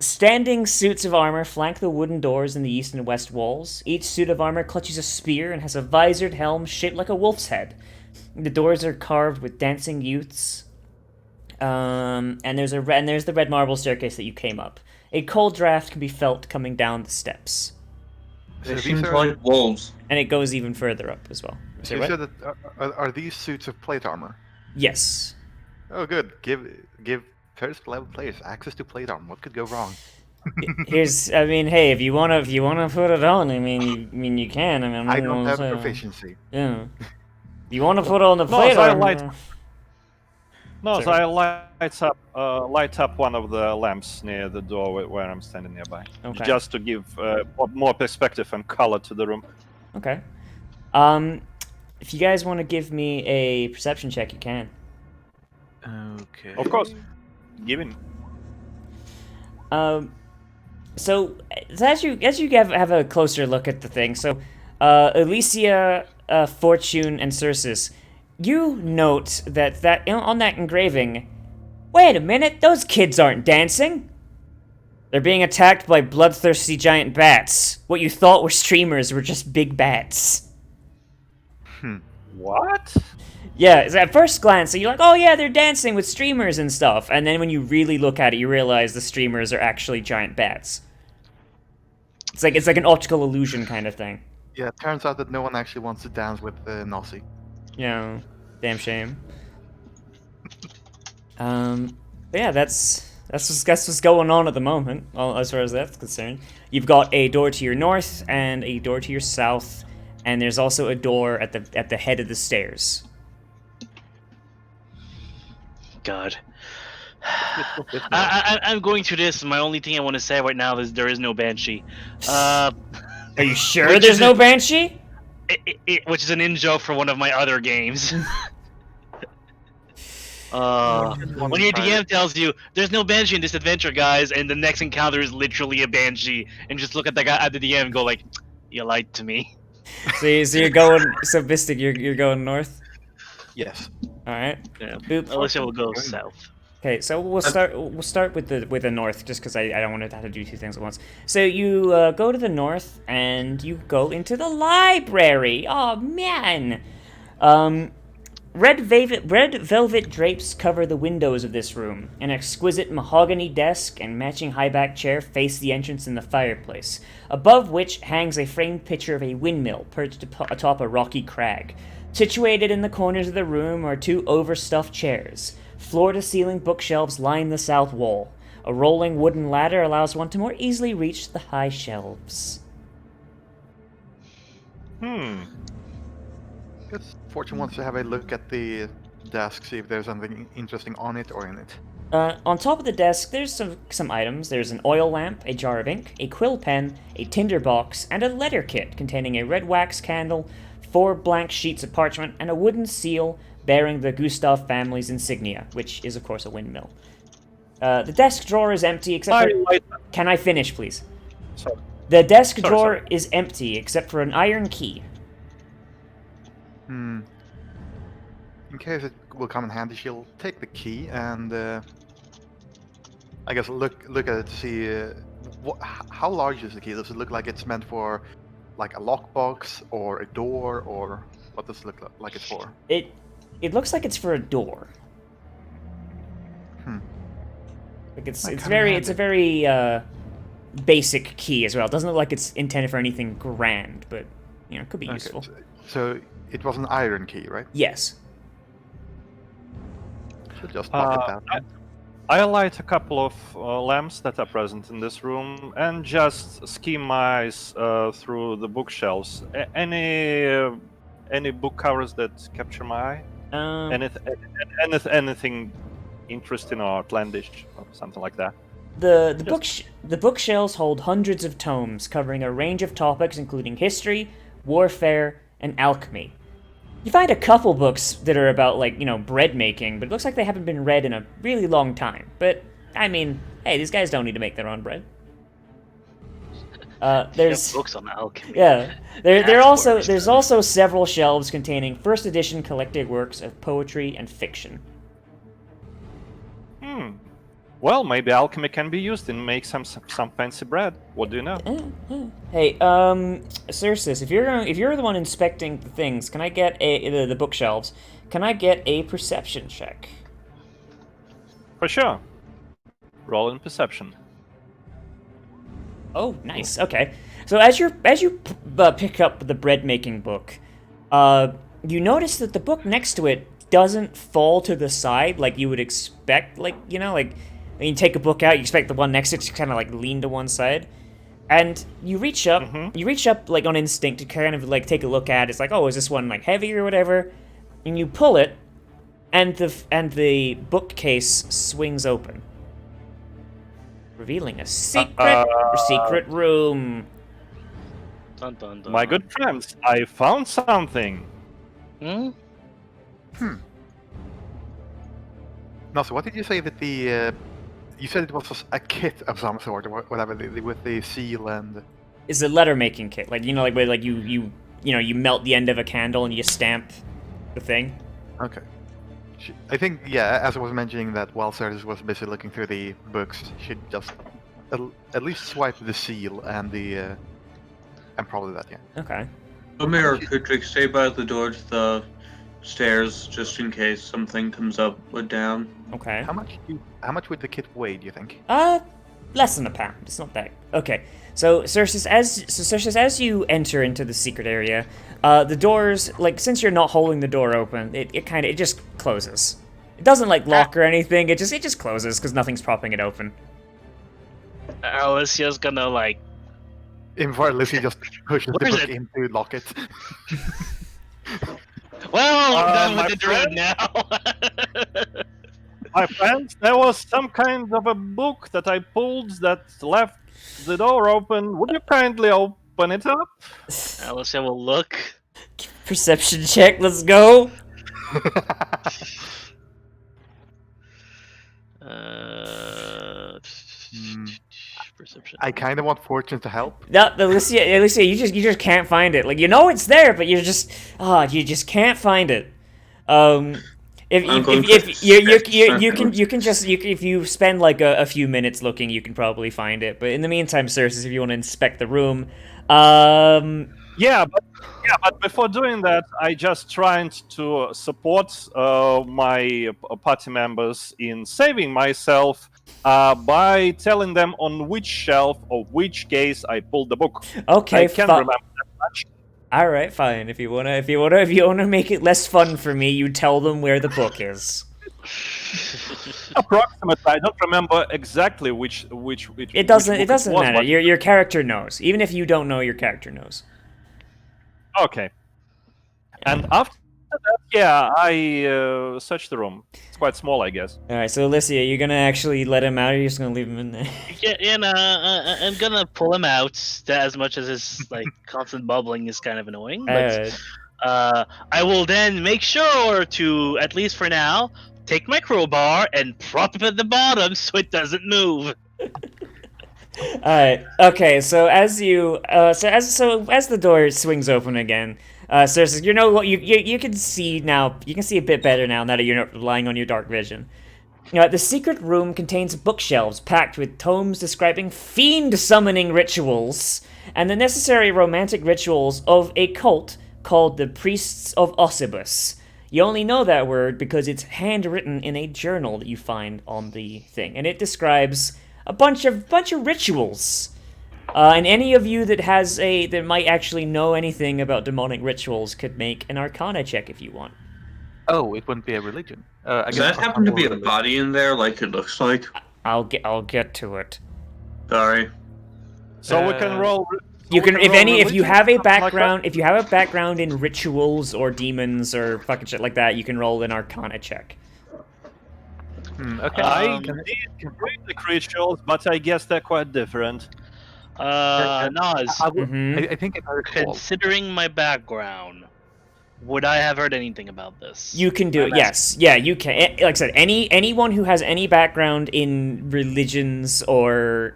Speaker 1: Standing suits of armor flank the wooden doors in the east and west walls. Each suit of armor clutches a spear and has a visored helm shaped like a wolf's head. The doors are carved with dancing youths. And there's the red marble staircase that you came up. A cold draft can be felt coming down the steps.
Speaker 3: They
Speaker 2: So
Speaker 3: seem
Speaker 2: these are-
Speaker 3: like wolves.
Speaker 1: And it goes even further up as well.
Speaker 2: So you said that are these suits of plate armor?
Speaker 1: Yes.
Speaker 2: Oh, good. Give first level players access to plate armor. What could go wrong?
Speaker 1: Hey, if you wanna put it on, you can.
Speaker 2: I don't have proficiency.
Speaker 1: Yeah. You wanna put on the plate armor?
Speaker 5: So I light up one of the lamps near the door where I'm standing nearby,
Speaker 1: Okay.
Speaker 5: just to give more perspective and color to the room.
Speaker 1: Okay. If you guys want to give me a perception check, you can.
Speaker 2: Okay.
Speaker 5: Of course, given.
Speaker 1: So as you have a closer look at the thing, so Alicia, Fortune, and Circes, you note that on that engraving. Wait a minute, those kids aren't dancing. They're being attacked by bloodthirsty giant bats. What you thought were streamers were just big bats.
Speaker 5: What?
Speaker 1: Yeah, at first glance, so you're like, oh yeah, they're dancing with streamers and stuff. And then when you really look at it, you realize the streamers are actually giant bats. It's like an optical illusion kind of thing.
Speaker 2: Yeah, it turns out that no one actually wants to dance with Nossi.
Speaker 1: Yeah, damn shame. But yeah, that's what's going on at the moment, as far as that's concerned. You've got a door to your north and a door to your south, and there's also a door at the head of the stairs.
Speaker 8: God. I'm going through this. My only thing I want to say right now is there is no Banshee.
Speaker 1: Are you sure there's no Banshee?
Speaker 8: Which is an in-joke for one of my other games. When your DM tells you there's no Banshee in this adventure, guys, and the next encounter is literally a Banshee, and just look at the guy at the DM and go like, "You lied to me."
Speaker 1: So you're going. So Bistic, you're going north.
Speaker 2: Yes.
Speaker 1: All right.
Speaker 8: Yeah.
Speaker 1: Boop.
Speaker 8: Alicia will go south.
Speaker 1: Okay, so we'll start with the north, just because I don't want to have to do two things at once. So you go to the north and you go into the library. Oh man, red velvet drapes cover the windows of this room. An exquisite mahogany desk and matching high-back chair face the entrance in the fireplace, above which hangs a framed picture of a windmill perched atop a rocky crag. Situated in the corners of the room are two overstuffed chairs. Floor-to-ceiling bookshelves line the south wall. A rolling wooden ladder allows one to more easily reach the high shelves.
Speaker 2: Guess Fortune wants to have a look at the desk, see if there's something interesting on it or in it.
Speaker 1: On top of the desk, there's some items. There's an oil lamp, a jar of ink, a quill pen, a tinder box, and a letter kit containing a red wax candle, 4 blank sheets of parchment, and a wooden seal bearing the Gustav family's insignia, which is, of course, a windmill. The desk drawer is empty except for... Can I finish, please?
Speaker 5: Sorry.
Speaker 1: The desk drawer is empty except for an iron key.
Speaker 2: In case it will come in handy, she'll take the key and I guess look at it to see how large is the key. Does it look like it's meant for like a lockbox or a door, or what does it look like it's for?
Speaker 1: It looks like it's for a door. Like it's a very basic key as well. It doesn't look like it's intended for anything grand, but you know, it could be useful.
Speaker 2: So it was an iron key, right?
Speaker 1: Yes.
Speaker 2: Should just lock it down.
Speaker 5: I light a couple of lamps that are present in this room and just skim my eyes through the bookshelves. Any book covers that capture my eye? Anything interesting or outlandish or something like that?
Speaker 1: The bookshelves hold hundreds of tomes covering a range of topics including history, warfare, and alchemy. You find a couple books that are about, like, bread making, but it looks like they haven't been read in a really long time. But, I mean, hey, these guys don't need to make their own bread. There's
Speaker 4: books on alchemy.
Speaker 1: Yeah, there's also several shelves containing first edition collected works of poetry and fiction.
Speaker 5: Well, maybe alchemy can be used and make some fancy bread. What do you know?
Speaker 1: Hey, Circe, if you're the one inspecting the things, can I get the bookshelves? Can I get a perception check?
Speaker 5: For sure. Roll in perception.
Speaker 1: Oh, nice. Okay. So as you pick up the bread making book, you notice that the book next to it doesn't fall to the side like you would expect. Like when you take a book out, you expect the one next to it to kind of like lean to one side. And you reach up, like on instinct to kind of like take a look at it. It's like, oh, is this one like heavy or whatever? And you pull it, and the bookcase swings open, revealing a secret room.
Speaker 4: Dun, dun, dun.
Speaker 5: My good friends, I found something.
Speaker 2: No, so what did you say that the? You said it was a kit of some sort, or whatever, with the seal and.
Speaker 1: It's a letter making kit, like where like you melt the end of a candle and you stamp the thing.
Speaker 2: Okay. I think, yeah, as I was mentioning that while Certus was busy looking through the books, she'd just at least swipe the seal and the and probably that, yeah.
Speaker 1: Okay.
Speaker 3: Omir or Kudrik, stay by the door to the stairs just in case something comes up or down.
Speaker 1: Okay.
Speaker 2: How much would the kit weigh, do you think?
Speaker 1: Less than a pound. It's not that. Okay. So Circe, as you enter into the secret area, the doors, like, since you're not holding the door open, it just closes. It doesn't like lock or anything. It just closes because nothing's propping it open.
Speaker 4: Alicia's gonna like.
Speaker 2: Before Alicia just pushes the book in to lock it.
Speaker 4: Well, I'm done
Speaker 5: my
Speaker 4: with the druid now.
Speaker 5: My friends, there was some kind of a book that I pulled that left the door open. Would you kindly open it up?
Speaker 4: Alicia will look.
Speaker 1: Perception check. Let's go.
Speaker 4: Perception.
Speaker 2: I kind of want Fortune to help.
Speaker 1: No, Alicia, you just can't find it. Like, you know it's there, but you just can't find it. If you spend like a few minutes looking, you can probably find it. But in the meantime, Circe, if you want to inspect the room,
Speaker 5: Yeah, but before doing that, I just tried to support my party members in saving myself by telling them on which shelf or which case I pulled the book.
Speaker 1: Okay,
Speaker 5: I can't remember that much.
Speaker 1: All right, fine. If you wanna make it less fun for me, you tell them where the book is.
Speaker 5: Approximately, I don't remember exactly which.
Speaker 1: It doesn't matter. Your character knows. Even if you don't know, your character knows.
Speaker 5: Okay. And after that, yeah, I searched the room. It's quite small, I guess.
Speaker 1: All right, so Alicia, you're gonna actually let him out, or you're just gonna leave him in there?
Speaker 4: Yeah, I'm gonna pull him out as much as his like constant bubbling is kind of annoying. But I will then make sure to, at least for now, take my crowbar and prop it at the bottom so it doesn't move.
Speaker 1: Alright, okay, so as the door swings open again, Circe, you can see now, you can see a bit better now that you're not relying on your dark vision. The secret room contains bookshelves packed with tomes describing fiend-summoning rituals and the necessary romantic rituals of a cult called the Priests of Ossibus. You only know that word because it's handwritten in a journal that you find on the thing, and it describes a bunch of rituals. And any of you that might actually know anything about demonic rituals could make an Arcana check if you want.
Speaker 2: Oh, it wouldn't be a religion.
Speaker 3: Does that happen to be a body in there, like it looks like?
Speaker 1: I'll get to it.
Speaker 3: Sorry.
Speaker 5: So we can roll.
Speaker 1: You can, if you have a background,
Speaker 5: like
Speaker 1: if you have a background in rituals or demons or fucking shit like that, you can roll an Arcana check.
Speaker 2: Okay.
Speaker 5: I
Speaker 4: Um,
Speaker 5: can read the creatures, but I guess they're quite different.
Speaker 4: Nas,
Speaker 1: Mm-hmm.
Speaker 2: I think if I recall,
Speaker 4: considering my background, would I have heard anything about this?
Speaker 1: You can do it.
Speaker 4: I'm
Speaker 1: Yes, yeah, you can. Like I said, anyone who has any background in religions or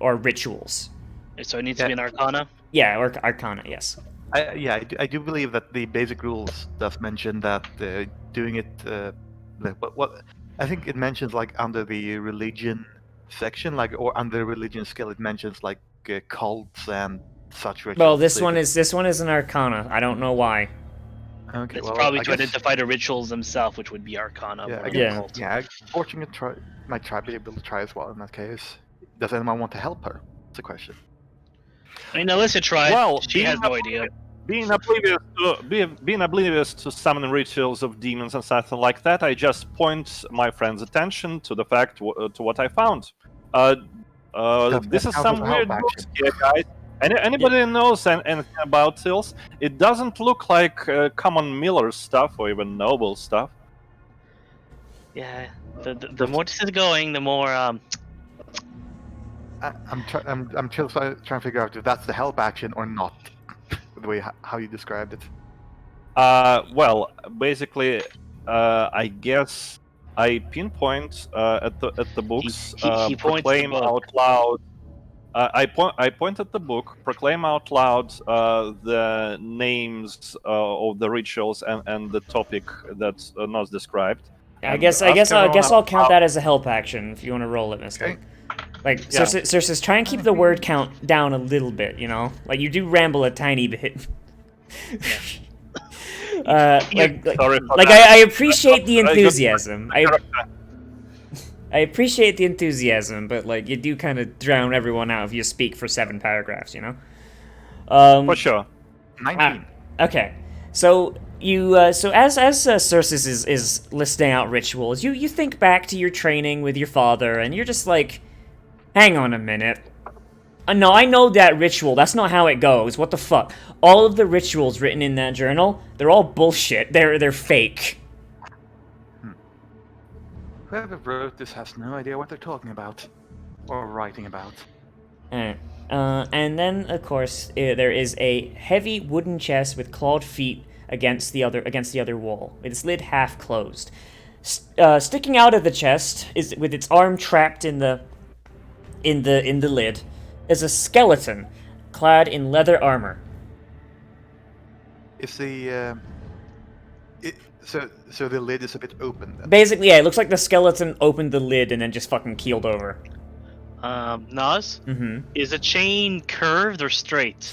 Speaker 1: rituals.
Speaker 4: asking. So it needs to be an Arcana.
Speaker 1: Yeah, or Arcana. Yes.
Speaker 2: I do believe that the basic rules does mention that doing it. What I think it mentions like under the religion section, like or under the religion skill, it mentions like cults and such rituals.
Speaker 1: Well, this
Speaker 2: So you
Speaker 1: one
Speaker 2: could-
Speaker 1: is an Arcana. I don't know why.
Speaker 2: Okay,
Speaker 4: It's
Speaker 2: well,
Speaker 4: probably
Speaker 2: I
Speaker 4: to
Speaker 2: guess,
Speaker 4: identify the rituals themselves, which would be Arcana.
Speaker 2: Yeah,
Speaker 4: or
Speaker 2: I
Speaker 1: guess-
Speaker 4: occult.
Speaker 2: Yeah, fortune might try be able to try as well in that case. Does anyone want to help her? It's a question.
Speaker 4: I mean, Alyssa tried.
Speaker 5: Well,
Speaker 4: She has no idea.
Speaker 5: Being oblivious to summoning rituals of demons and something like that, I just point my friend's attention to the fact to what I found. This is
Speaker 2: count
Speaker 5: some
Speaker 2: as a
Speaker 5: weird
Speaker 2: help
Speaker 5: books
Speaker 2: action?
Speaker 5: here, guys. Anybody knows anything about seals? It doesn't look like common miller stuff or even noble stuff.
Speaker 4: Yeah. The more this is going, the more
Speaker 2: I'm still trying to figure out if that's the help action or not. The way how you described it.
Speaker 5: Well, basically, I guess I pinpoint at the books,
Speaker 4: he points the
Speaker 5: proclaim
Speaker 4: book.
Speaker 5: out loud. I point at the book, proclaim out loud the names of the rituals and the topic that Nos described.
Speaker 1: I
Speaker 5: And
Speaker 1: guess
Speaker 5: ask everyone
Speaker 1: I'll count
Speaker 5: out
Speaker 1: that as a help action if you want to roll it, Mystic.
Speaker 2: Okay.
Speaker 1: Like,
Speaker 5: Yeah.
Speaker 1: Circe, try and keep the word count down a little bit, you know? Like, you do ramble a tiny bit.
Speaker 5: Sorry for
Speaker 1: like
Speaker 5: that.
Speaker 1: I appreciate the
Speaker 5: I got-
Speaker 1: enthusiasm. I appreciate the enthusiasm, but, like, you do kind of drown everyone out if you speak for 7 paragraphs, you know?
Speaker 5: For sure.
Speaker 2: 19.
Speaker 1: Okay, so you so as Circe is listing out rituals, you think back to your training with your father, and you're just like, hang on a minute. No, I know that ritual. That's not how it goes. What the fuck? All of the rituals written in that journal, they're all bullshit. They're fake.
Speaker 2: Whoever wrote this has no idea what they're talking about or writing about.
Speaker 1: Alright. And then, of course, there is a heavy wooden chest with clawed feet against the other wall, with its lid half closed. Sticking out of the chest is with its arm trapped in the lid, is a skeleton clad in leather armor.
Speaker 2: Is the so the lid is a bit open then?
Speaker 1: Basically, yeah, it looks like the skeleton opened the lid and then just fucking keeled over.
Speaker 4: Nas,
Speaker 1: Mm-hmm.
Speaker 4: is a chain curved or straight?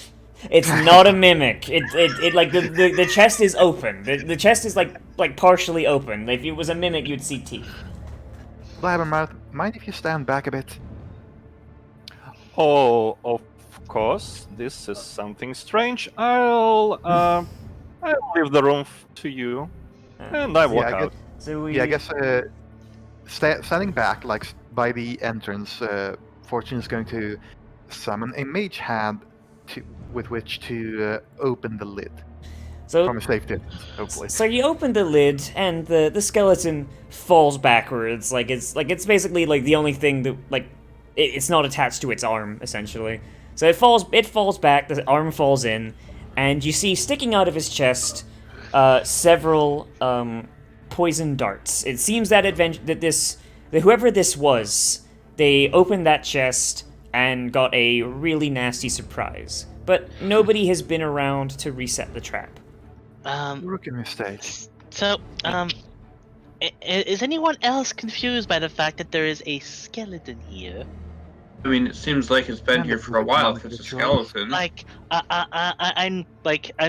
Speaker 1: It's not a mimic. It like the chest is open. The chest is like partially open. If it was a mimic, you'd see teeth.
Speaker 2: Blabbermouth, mind if you stand back a bit?
Speaker 5: Oh, of course. This is something strange. I'll leave the room to you, and I walk
Speaker 2: I
Speaker 5: out.
Speaker 1: So we,
Speaker 2: Yeah, I guess standing back, like by the entrance, Fortune is going to summon a mage hand with which to open the lid
Speaker 1: so
Speaker 2: from a safe distance, hopefully.
Speaker 1: So you open the lid, and the skeleton falls backwards. Like it's basically like the only thing that it's not attached to its arm essentially. So it falls back. The arm falls in, and you see sticking out of his chest several poison darts. It seems that whoever this was, they opened that chest and got a really nasty surprise. But nobody has been around to reset the trap.
Speaker 2: Rookie mistake.
Speaker 4: So, is anyone else confused by the fact that there is a skeleton here?
Speaker 3: I mean, it seems like it's been here for a while if it's a skeleton.
Speaker 4: Like, I'm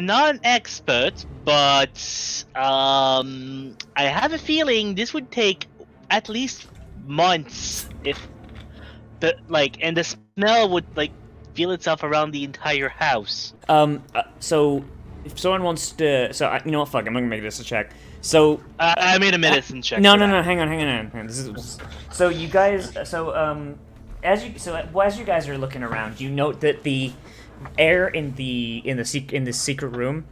Speaker 4: not an expert, but I have a feeling this would take at least months if and the smell would feel itself around the entire house.
Speaker 1: So if someone wants to, you know what? Fuck, I'm gonna make this a check. So
Speaker 4: I made a medicine check.
Speaker 1: No,
Speaker 4: for
Speaker 1: no,
Speaker 4: that.
Speaker 1: no. Hang on. This is so you guys. As you guys are looking around, you note that the air in the secret room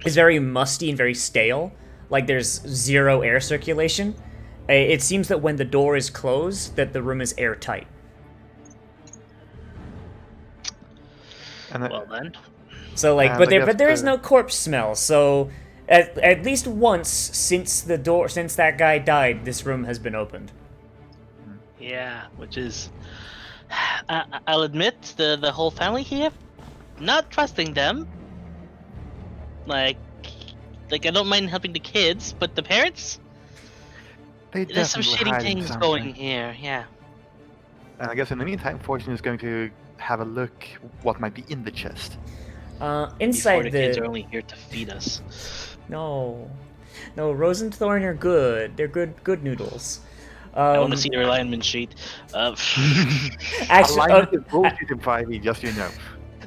Speaker 1: is very musty and very stale. Like there's zero air circulation, It seems that when the door is closed, that the room is airtight.
Speaker 2: And
Speaker 4: Well then.
Speaker 1: So like,
Speaker 2: And
Speaker 1: but
Speaker 2: I
Speaker 1: there,
Speaker 2: guess
Speaker 1: but there is
Speaker 2: the-
Speaker 1: no corpse smell. So at least once since that guy died, this room has been opened.
Speaker 4: Yeah, which is, I'll admit, the whole family here, not trusting them. Like I don't mind helping the kids, but the parents,
Speaker 2: They
Speaker 4: there's some
Speaker 2: definitely
Speaker 4: shitty
Speaker 2: hiding
Speaker 4: things
Speaker 2: something.
Speaker 4: going here. Yeah.
Speaker 2: And I guess in the meantime, Fortune is going to have a look what might be in the chest.
Speaker 4: Before
Speaker 1: Inside
Speaker 4: the kids are only here to feed us.
Speaker 1: No, Rose and Thorn are good. They're good noodles.
Speaker 4: I want to see their alignment sheet.
Speaker 1: Actually,
Speaker 2: Alignment is bullshit in 5e, just so you know.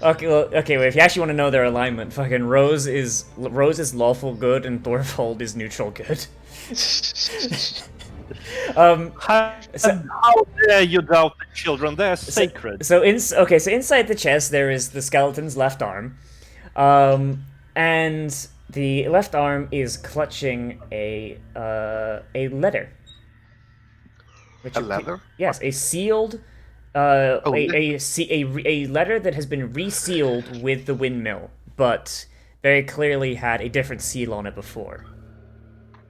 Speaker 1: okay. Well, if you actually want to know their alignment, fucking Rose is lawful good and Thorvald is neutral good.
Speaker 5: How dare you doubt the children? They're sacred.
Speaker 1: So inside the chest there is the skeleton's left arm, and the left arm is clutching a letter.
Speaker 2: A letter?
Speaker 1: Yes, a sealed, a letter that has been resealed with the windmill, but very clearly had a different seal on it before.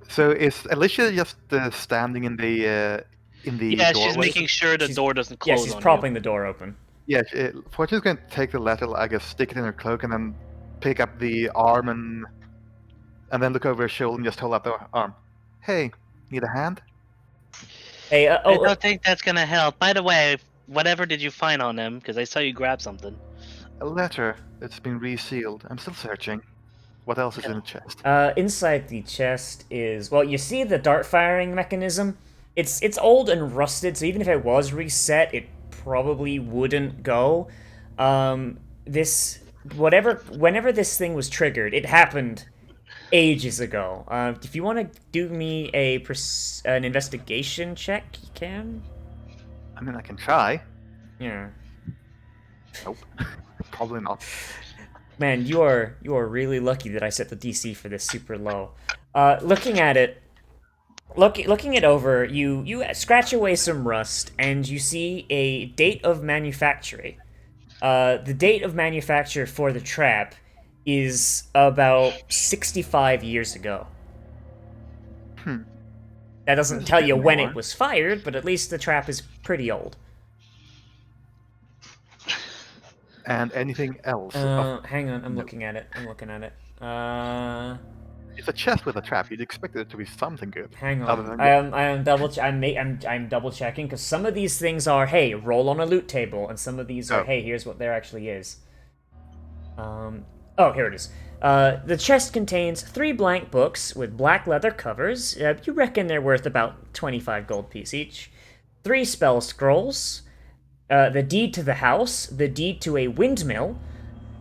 Speaker 2: So is Alicia just standing in the
Speaker 4: Yeah,
Speaker 2: doorway?
Speaker 4: she's making sure the door doesn't
Speaker 1: Yeah,
Speaker 4: close
Speaker 1: she's
Speaker 4: on
Speaker 1: propping the door open.
Speaker 2: Yeah, Fortune's going to take the letter, I guess, stick it in her cloak, and then pick up the arm and then look over her shoulder and just hold up the arm. Hey, need a hand?
Speaker 1: Hey,
Speaker 4: I don't think that's gonna help. By the way, whatever did you find on him? Because I saw you grab something.
Speaker 2: A letter that's been resealed. I'm still searching. What else is in the chest?
Speaker 1: Inside the chest is, well, you see the dart firing mechanism. It's old and rusted, so even if it was reset, it probably wouldn't go. Whenever this thing was triggered, it happened ages ago. If you want to do me an investigation check, you can.
Speaker 2: I mean, I can try.
Speaker 1: Yeah.
Speaker 2: Nope. Probably not.
Speaker 1: Man, you are really lucky that I set the DC for this super low. Looking at it, looking it over, you scratch away some rust, and you see a date of manufacture. The date of manufacture for the trap is about 65 years ago. That doesn't tell you when it was fired, but at least the trap is pretty old.
Speaker 2: And anything else?
Speaker 1: Hang on, I'm looking at it.
Speaker 2: It's a chest with a trap. You'd expect it to be something good.
Speaker 1: Hang
Speaker 2: other than
Speaker 1: on. I'm double checking because some of these things are, hey, roll on a loot table, and some of these are, hey, here's what there actually is. Oh, here it is. The chest contains 3 blank books with black leather covers. You reckon they're worth about 25 gold piece each. 3 spell scrolls, the deed to the house, the deed to a windmill,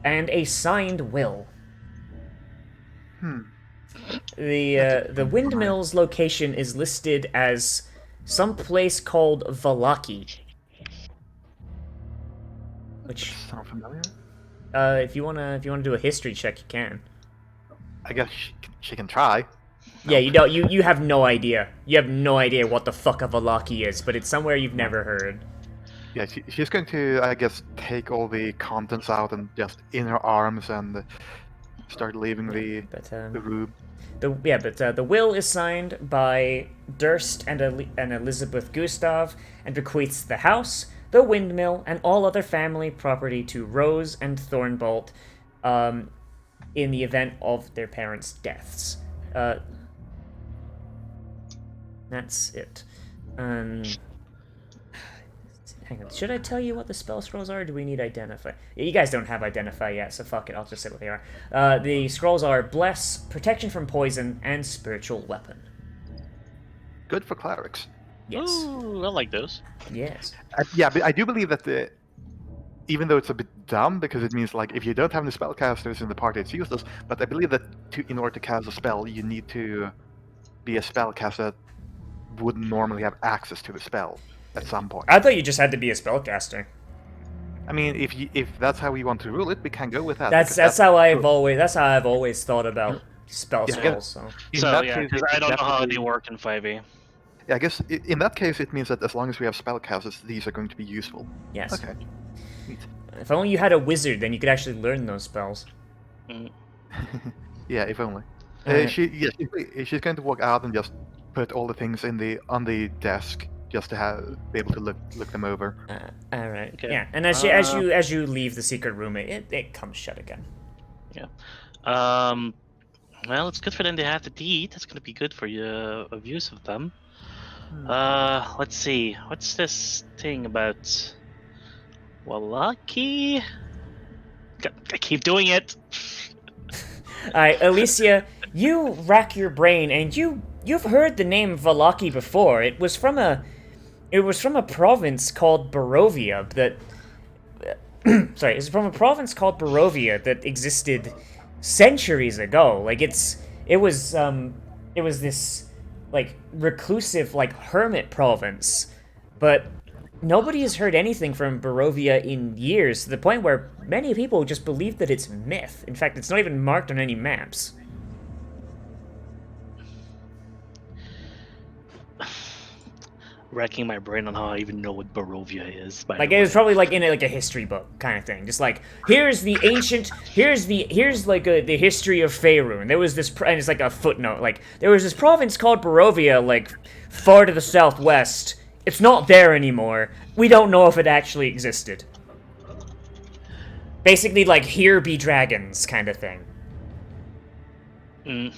Speaker 1: and a signed will. The windmill's location is listed as some place called Valaki. Which
Speaker 2: sound familiar?
Speaker 1: if you wanna do a history check, you can.
Speaker 2: I guess she can try.
Speaker 1: Yeah, you have no idea. You have no idea what the fuck a Valaki is, but it's somewhere you've never heard.
Speaker 2: Yeah, she's going to, I guess, take all the contents out and just in her arms and start leaving the room.
Speaker 1: The will is signed by Durst and Elizabeth Gustav and bequeaths the house, the windmill, and all other family property to Rose and Thornbolt in the event of their parents' deaths. That's it. Hang on, should I tell you what the spell scrolls are, or do we need Identify? You guys don't have Identify yet, so fuck it, I'll just say what they are. The scrolls are Bless, Protection from Poison, and Spiritual Weapon.
Speaker 2: Good for clerics.
Speaker 1: Yes.
Speaker 4: Ooh, I like those.
Speaker 1: Yes.
Speaker 2: Yeah, but I do believe that even though it's a bit dumb, because it means, like, if you don't have any spellcasters in the party, it's useless, but I believe that in order to cast a spell, you need to be a spellcaster that wouldn't normally have access to the spell at some point.
Speaker 1: I thought you just had to be a spellcaster.
Speaker 2: I mean, if that's how we want to rule it, we can go with that.
Speaker 1: That's how I've always thought about spell scrolls. So
Speaker 4: Yeah, because I don't know how they work in 5e.
Speaker 2: Yeah, I guess in that case it means that as long as we have spellcasters, these are going to be useful.
Speaker 1: Yes.
Speaker 2: Okay. Neat.
Speaker 1: If only you had a wizard, then you could actually learn those spells.
Speaker 2: Yeah, if only.
Speaker 1: Alright.
Speaker 2: She's going to walk out and just put all the things on the desk just to be able to look them over.
Speaker 1: All right.
Speaker 4: Okay.
Speaker 1: Yeah, and as you leave the secret room, it comes shut again.
Speaker 4: Well, it's good for them to have to eat. That's gonna be good for your views of them. Let's see. What's this thing about Wallaki? I keep doing it.
Speaker 1: All right, Alicia, you rack your brain, and you've heard the name Vallaki before. It was from a province called Barovia that. Sorry, it's from a province called Barovia that existed centuries ago. Like it was this like reclusive like hermit province, but nobody has heard anything from Barovia in years, to the point where many people just believe that it's myth. In fact, it's not even marked on any maps.
Speaker 4: Racking my brain on how I even know what Barovia is.
Speaker 1: Like it was probably like in a history book kind of thing. Just like here's the history of Faerun. There was this and it's like a footnote. Like there was this province called Barovia, like far to the southwest. It's not there anymore. We don't know if it actually existed. Basically, like here be dragons kind of thing. No.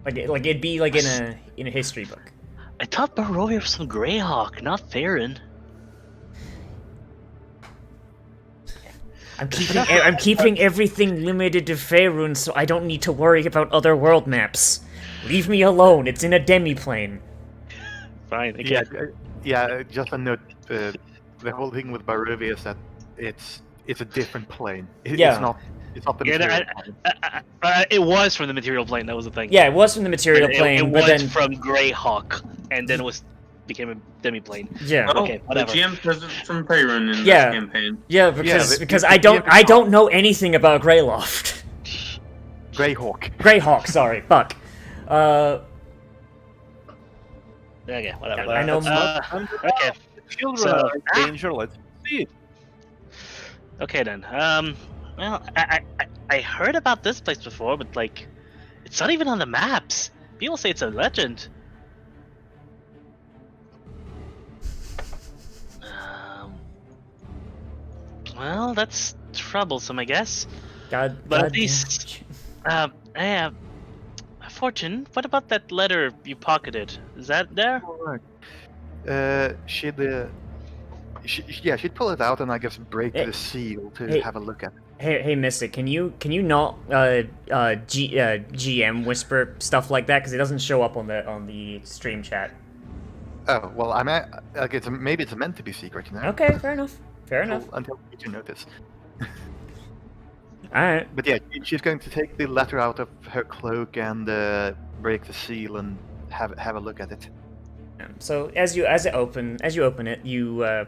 Speaker 1: Like it'd be like in a history book.
Speaker 4: I thought Barovia was some Greyhawk, not Faerun.
Speaker 1: I'm keeping everything limited to Faerun, so I don't need to worry about other world maps. Leave me alone. It's in a demiplane.
Speaker 4: Fine. Okay.
Speaker 2: Yeah. Just a note. The whole thing with Barovia is that it's a different plane. It's not the material plane.
Speaker 4: It was from the material plane. That was the thing.
Speaker 1: Yeah, it was from the material plane,
Speaker 4: it
Speaker 1: but
Speaker 4: was
Speaker 1: then
Speaker 4: from Greyhawk, and then became a demiplane.
Speaker 1: Yeah.
Speaker 3: Well,
Speaker 4: Okay, whatever.
Speaker 3: The GM says it's from Faerun in
Speaker 1: Yeah.
Speaker 3: this campaign.
Speaker 1: Yeah, because I don't know anything about Greyloft.
Speaker 2: Greyhawk.
Speaker 1: Greyhawk, sorry. Fuck.
Speaker 4: Okay, whatever.
Speaker 1: I know.
Speaker 4: Okay.
Speaker 5: Children are in danger. Let's see.
Speaker 4: Okay then. Well, I heard about this place before, but like, it's not even on the maps. People say it's a legend. Well, that's troublesome, I guess. But at least, Fortune, what about that letter you pocketed? Is that there?
Speaker 2: She'd pull it out and I guess break the seal to have a look at it.
Speaker 1: Hey, Mystic, can you not GM whisper stuff like that, because it doesn't show up on the stream chat.
Speaker 2: Oh well, maybe it's meant to be secret, you know.
Speaker 1: Okay, fair enough. Fair enough.
Speaker 2: Until you notice.
Speaker 1: All right.
Speaker 2: But yeah, she's going to take the letter out of her cloak and break the seal and have a look at it.
Speaker 1: So as you open it, you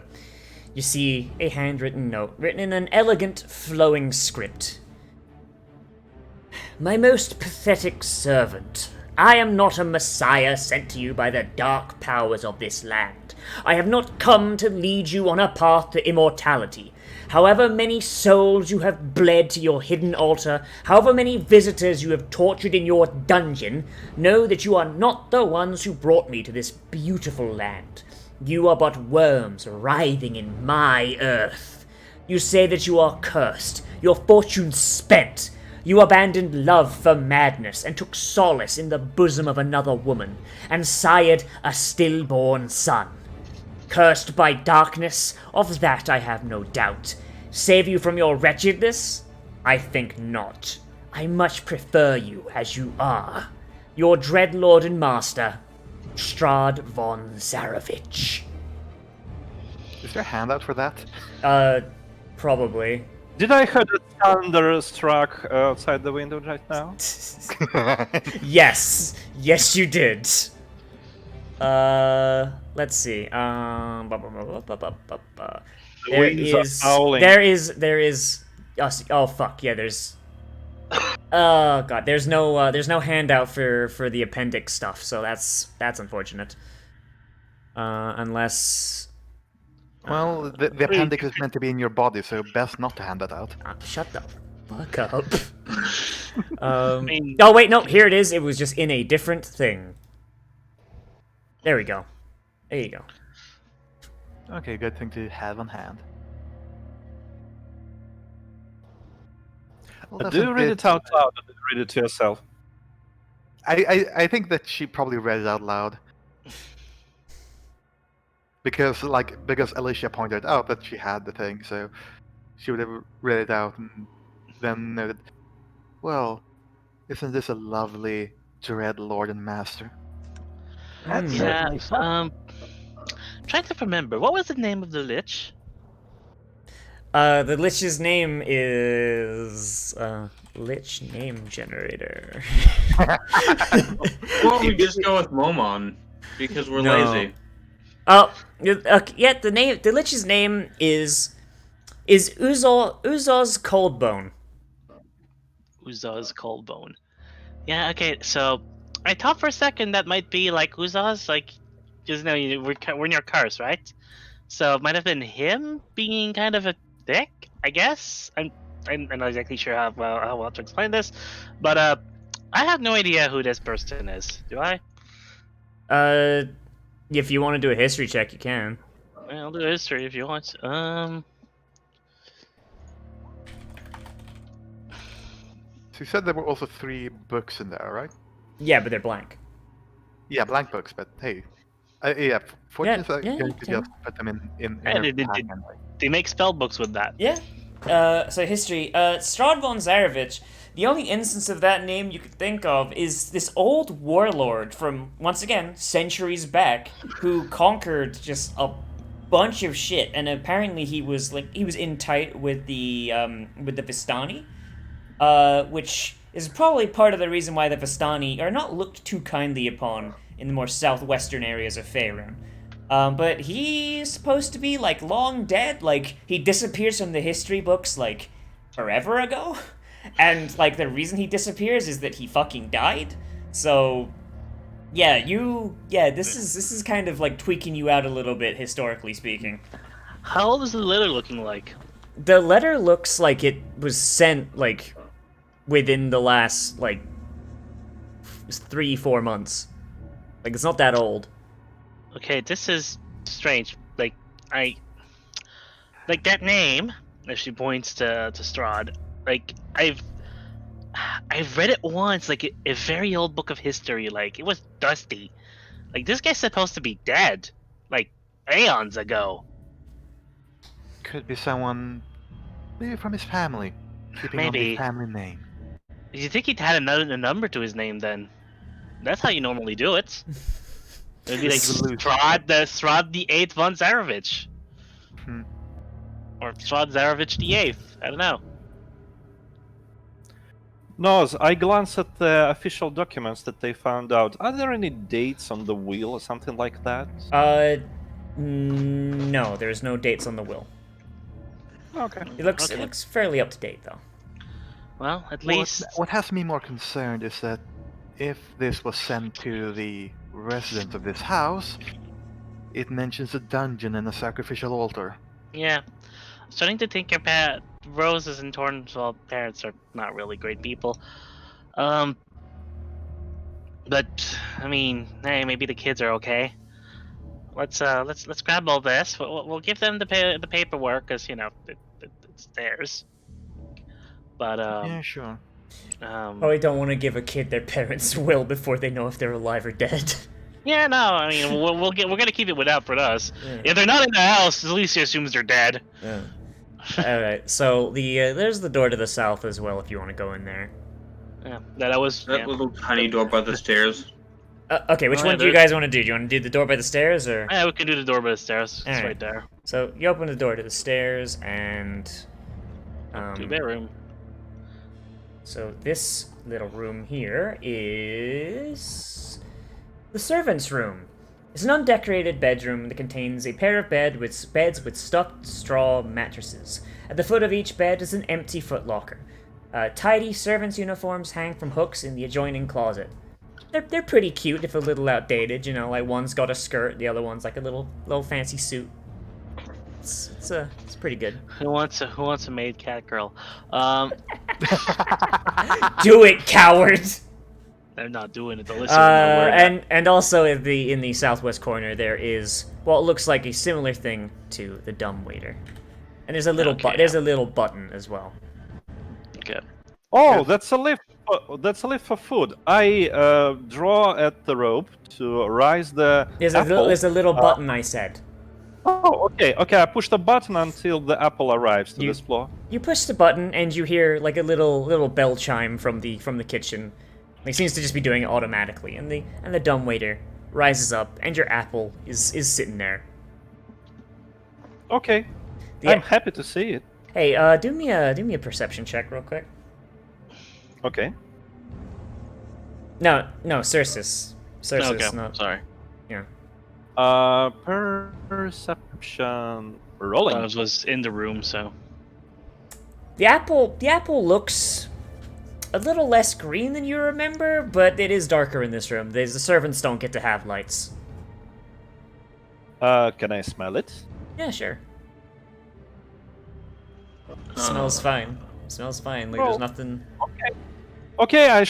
Speaker 1: see a handwritten note written in an elegant, flowing script. My most pathetic servant, I am not a messiah sent to you by the dark powers of this land. I have not come to lead you on a path to immortality. However many souls you have bled to your hidden altar, however many visitors you have tortured in your dungeon, know that you are not the ones who brought me to this beautiful land. You are but worms writhing in my earth. You say that you are cursed, your fortune spent. You abandoned love for madness and took solace in the bosom of another woman, and sired a stillborn son. Cursed by darkness, of that I have no doubt. Save you from your wretchedness? I think not. I much prefer you as you are. Your dreadlord and master, Strahd von Zarovich.
Speaker 2: Is there a handout for that?
Speaker 1: Probably.
Speaker 5: Did I hear the thunder struck outside the window right now?
Speaker 1: Yes, you did. Let's see. There is. Oh fuck yeah. There's. Oh god, there's no handout for the appendix stuff, so that's unfortunate. Unless
Speaker 2: Well, the appendix is meant to be in your body, so best not to hand that out.
Speaker 1: shut the fuck up.
Speaker 8: mean-
Speaker 1: Oh wait, no, here it is. It was just in a different thing. There we go. There you go.
Speaker 2: Okay, good thing to have on hand. Well,
Speaker 5: Do you read it out loud or do you read it to yourself?
Speaker 2: I think that she probably read it out loud. Because Alicia pointed out that she had the thing, so she would have read it out and then noted, well, isn't this a lovely Dread Lord and Master?
Speaker 9: That's
Speaker 1: Hmm.
Speaker 8: Yeah.
Speaker 9: certainly so.
Speaker 8: Trying to remember, what was the name of the lich?
Speaker 1: The Lich's name is Lich Name Generator.
Speaker 3: Well, we just go with Momon because we're
Speaker 1: No.
Speaker 3: lazy.
Speaker 1: Oh, yeah. The Lich's name is Uzos Coldbone.
Speaker 8: Uzaz Coldbone. Yeah, okay, so I thought for a second that might be like Uzaz, like, just we're near Kars, right? So it might have been him being kind of a dick, I guess. I'm not exactly sure how well to explain this, but I have no idea who this person is. Do I?
Speaker 1: If you want to do a history check, you can.
Speaker 8: Well, I'll do history if you want.
Speaker 2: So you said there were also 3 books in there, right?
Speaker 1: Yeah, but they're blank.
Speaker 2: Yeah, blank books, but hey. Yeah, fortunately,
Speaker 1: yeah,
Speaker 2: I'm going to
Speaker 1: yeah.
Speaker 2: just put them in
Speaker 8: Yeah,
Speaker 2: her
Speaker 8: they
Speaker 2: pack
Speaker 8: did.
Speaker 2: anyway.
Speaker 8: They make spell books with that.
Speaker 1: Yeah. So history. Strahd von Zarevich. The only instance of that name you could think of is this old warlord from, once again, centuries back, who conquered just a bunch of shit, and apparently he was in tight with the Vistani, which is probably part of the reason why the Vistani are not looked too kindly upon in the more southwestern areas of Faerun. But he's supposed to be, like, long dead. Like, he disappears from the history books, like, forever ago. And, like, the reason he disappears is that he fucking died. So, yeah, this is kind of, like, tweaking you out a little bit, historically speaking.
Speaker 8: How old is the letter looking like?
Speaker 1: The letter looks like it was sent, like, within the last, like, 3-4 months. Like, it's not that old.
Speaker 8: Okay, this is strange. Like that name, if she points to Strahd, like I've read it once, like a very old book of history. Like it was dusty. Like this guy's supposed to be dead, like aeons ago.
Speaker 2: Could be someone, maybe from his family, keeping on the
Speaker 8: Maybe.
Speaker 2: family name.
Speaker 8: Do you think he'd had a number to his name then? That's how you normally do it. It'd be like Strahd the 8th von Zarevich.
Speaker 2: Hmm.
Speaker 8: Or Strahd Zarevich the 8th. I don't know.
Speaker 5: No, I glanced at the official documents that they found out. Are there any dates on the wheel or something like that?
Speaker 1: No, there's no dates on the will.
Speaker 5: Okay.
Speaker 1: It looks
Speaker 8: Okay.
Speaker 1: fairly up to date though.
Speaker 8: Well, at least
Speaker 2: What has me more concerned is that if this was sent to the residents of this house, it mentions a dungeon and a sacrificial altar.
Speaker 8: yeah. Starting to think your Rose's and Torn's parents are not really great people. But I mean, hey, maybe the kids are okay. Let's grab all this. We'll give them the paperwork, cause you know it's theirs. But
Speaker 2: Yeah, sure.
Speaker 1: Oh, I don't want to give a kid their parents' will before they know if they're alive or dead.
Speaker 8: yeah, no, I mean we're gonna keep it without us.
Speaker 1: Yeah.
Speaker 8: If they're not in the house, at least he assumes they're dead.
Speaker 1: Yeah. All right. So there's the door to the south as well if you want to go in there.
Speaker 8: Yeah, that was
Speaker 3: That
Speaker 8: yeah.
Speaker 3: little tiny door by the stairs.
Speaker 1: Okay, which
Speaker 8: Oh, yeah,
Speaker 1: one do you
Speaker 8: there's-
Speaker 1: guys want to do? Do you want to do the door by the stairs or?
Speaker 8: Yeah, we can do the door by the stairs. It's
Speaker 1: Alright.
Speaker 8: right there.
Speaker 1: So you open the door to the stairs and.
Speaker 8: 2-bedroom.
Speaker 1: So this little room here is the servants' room. It's an undecorated bedroom that contains a pair of beds with stuffed straw mattresses. At the foot of each bed is an empty footlocker. Tidy servants' uniforms hang from hooks in the adjoining closet. They're pretty cute, if a little outdated. You know, like one's got a skirt, the other one's like a little fancy suit. It's pretty good.
Speaker 8: Who wants a maid cat girl?
Speaker 1: Do it, coward!
Speaker 8: They're not doing it. They'll listen to my word.
Speaker 1: And also in the southwest corner there is what looks like a similar thing to the dumbwaiter, and there's a little there's a little button as well.
Speaker 8: Okay.
Speaker 5: Oh, that's a lift. That's a lift for food. I draw at the rope to rise the apple.
Speaker 1: There's a little button, I said.
Speaker 5: Oh, okay. I push the button until the apple arrives to this floor.
Speaker 1: You push the button and you hear like a little bell chime from the kitchen. It seems to just be doing it automatically, and the dumbwaiter rises up, and your apple is sitting there.
Speaker 5: Okay. I'm happy to see it.
Speaker 1: Hey, do me a perception check real quick.
Speaker 5: Okay.
Speaker 1: No, Cersus.
Speaker 8: Okay.
Speaker 1: Not.
Speaker 8: Sorry.
Speaker 1: Yeah.
Speaker 5: Perception rolling.
Speaker 8: I was in the room, so.
Speaker 1: The apple looks a little less green than you remember, but it is darker in this room. The servants don't get to have lights.
Speaker 5: Can I smell it?
Speaker 1: Yeah, sure. Smells fine. Smells fine. Like there's nothing.
Speaker 5: Okay. I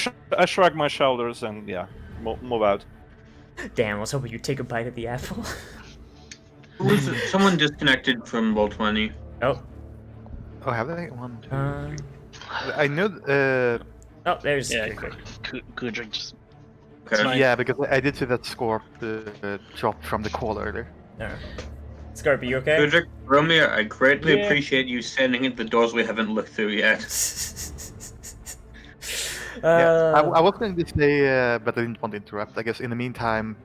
Speaker 5: shrug my shoulders and move out.
Speaker 1: Damn, I was hoping you'd take a bite of the apple.
Speaker 3: Who is it? Someone disconnected from Roll20.
Speaker 1: Oh.
Speaker 2: Oh, have they? One, two. I know.
Speaker 1: Oh, there's.
Speaker 8: Yeah, Kudrik just.
Speaker 3: Okay.
Speaker 2: Yeah, because I did see that score dropped from the call earlier.
Speaker 1: Scarp, you okay?
Speaker 3: Kudrik, Romeo, I greatly appreciate you standing at the doors we haven't looked through yet.
Speaker 2: I was going to say, but I didn't want to interrupt. I guess in the meantime,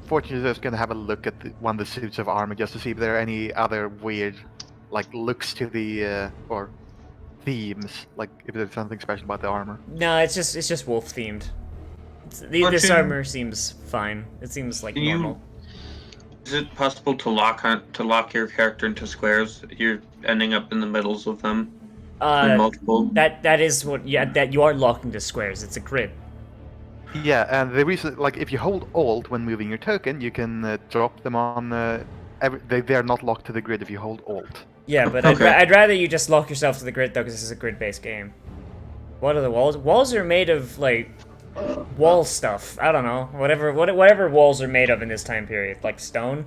Speaker 2: fortunately, I was going to have a look at one of the suits of armor just to see if there are any other weird, like, looks to the or themes, like if there's something special about the armor.
Speaker 1: No, it's just wolf themed. This armor seems fine. It seems like normal.
Speaker 3: Is it possible to lock your character into squares? You're ending up in the middles of them. Multiple.
Speaker 1: That is what. Yeah, that you are locking the squares. It's a grid.
Speaker 2: Yeah, and the reason, like, if you hold Alt when moving your token, you can drop them on. They are not locked to the grid if you hold Alt.
Speaker 1: Yeah, but
Speaker 3: Okay.
Speaker 1: I'd rather you just lock yourself to the grid though, because this is a grid-based game. What are the walls? Walls are made of like wall stuff. I don't know. Whatever walls are made of in this time period, like stone.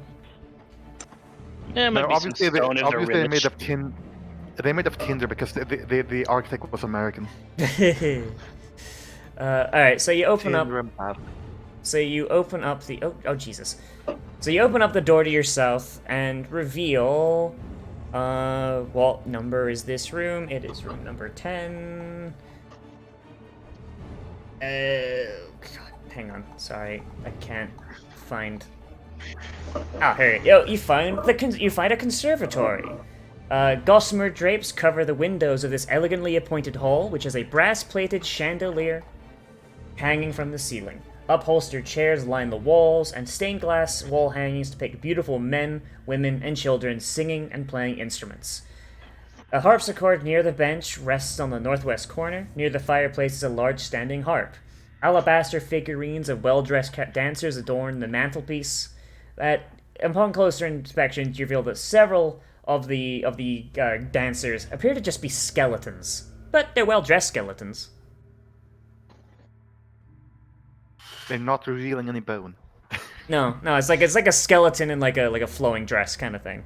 Speaker 8: Yeah, it might
Speaker 2: No,
Speaker 8: be some
Speaker 2: obviously,
Speaker 8: stone in the
Speaker 2: obviously they're
Speaker 8: ribbage.
Speaker 2: made of tin. They made of tinder because the architect was American.
Speaker 1: All right, so you open up.
Speaker 2: Tinder and pad.
Speaker 1: So you open up the oh Jesus. So you open up the door to your south and reveal. What number is this room? It is room number 10. God, hang on. Sorry, I can't find. Ah, here. You find a conservatory. Gossamer drapes cover the windows of this elegantly appointed hall, which has a brass-plated chandelier hanging from the ceiling. Upholstered chairs line the walls, and stained glass wall hangings depict beautiful men, women, and children singing and playing instruments. A harpsichord near the bench rests on the northwest corner. Near the fireplace is a large standing harp. Alabaster figurines of well-dressed dancers adorn the mantelpiece. Upon closer inspection, you reveal that several of the dancers appear to just be skeletons, but they're well-dressed skeletons.
Speaker 2: They're not revealing any bone.
Speaker 1: No, it's like a skeleton in like a flowing dress kind of thing.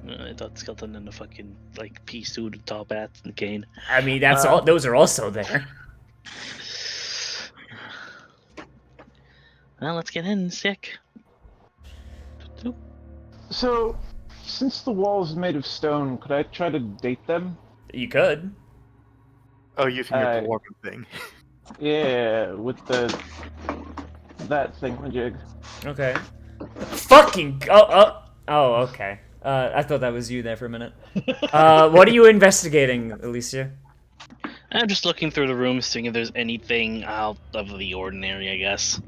Speaker 8: I thought skeleton in a fucking like pea suit, top hat, and cane.
Speaker 1: I mean, that's all. Those are also there.
Speaker 8: Well, let's get in, sick.
Speaker 6: So, since the wall is made of stone, could I try to date them?
Speaker 1: You could.
Speaker 2: Oh, using your dwarven thing.
Speaker 6: Yeah, with that thingamajig.
Speaker 1: Okay. Fucking. Oh, okay. I thought that was you there for a minute. What are you investigating, Alicia?
Speaker 8: I'm just looking through the room, seeing if there's anything out of the ordinary, I guess.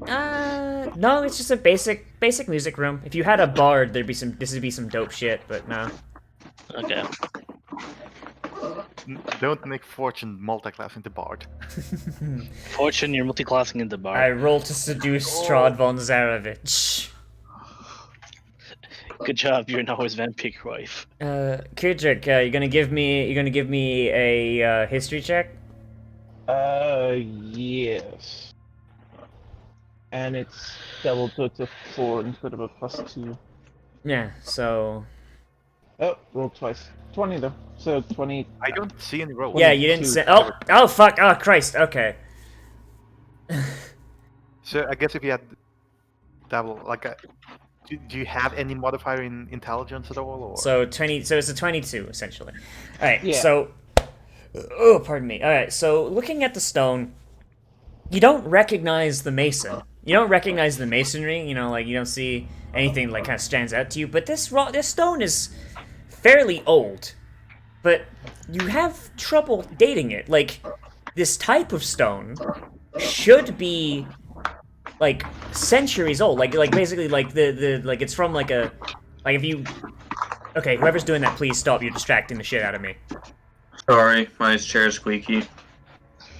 Speaker 1: No, it's just a basic music room. If you had a bard, this would be some dope shit, but no.
Speaker 8: Okay.
Speaker 2: Don't make Fortune multi-class into Bard.
Speaker 8: Fortune, you're multi-classing into bar.
Speaker 1: I roll to seduce Strahd von Zarevich.
Speaker 8: Good job, you're now his vampire wife.
Speaker 1: Kudrik, you're gonna give me a history check.
Speaker 6: Yes. And it's double, so it's a 4 instead of a +2.
Speaker 1: Yeah. So.
Speaker 6: Oh, roll twice. 20 though. So 20.
Speaker 2: I don't see any rolls.
Speaker 1: Yeah, you didn't
Speaker 6: 22.
Speaker 1: say. Oh fuck! Oh Christ! Okay.
Speaker 2: So I guess if you had double, like, do you have any modifier in intelligence at all? Or?
Speaker 1: So 20. So it's a 22 essentially. All right.
Speaker 6: Yeah.
Speaker 1: So. Oh, pardon me. All right. So looking at the stone, you don't recognize the mason. You don't recognize the masonry. You know, like you don't see anything like kind of stands out to you. But this stone is fairly old, but you have trouble dating it. Like this type of stone should be like centuries old. Like basically like the like it's from like a like if you. Okay, whoever's doing that, please stop. You're distracting the shit out of me.
Speaker 3: Sorry, my chair's squeaky.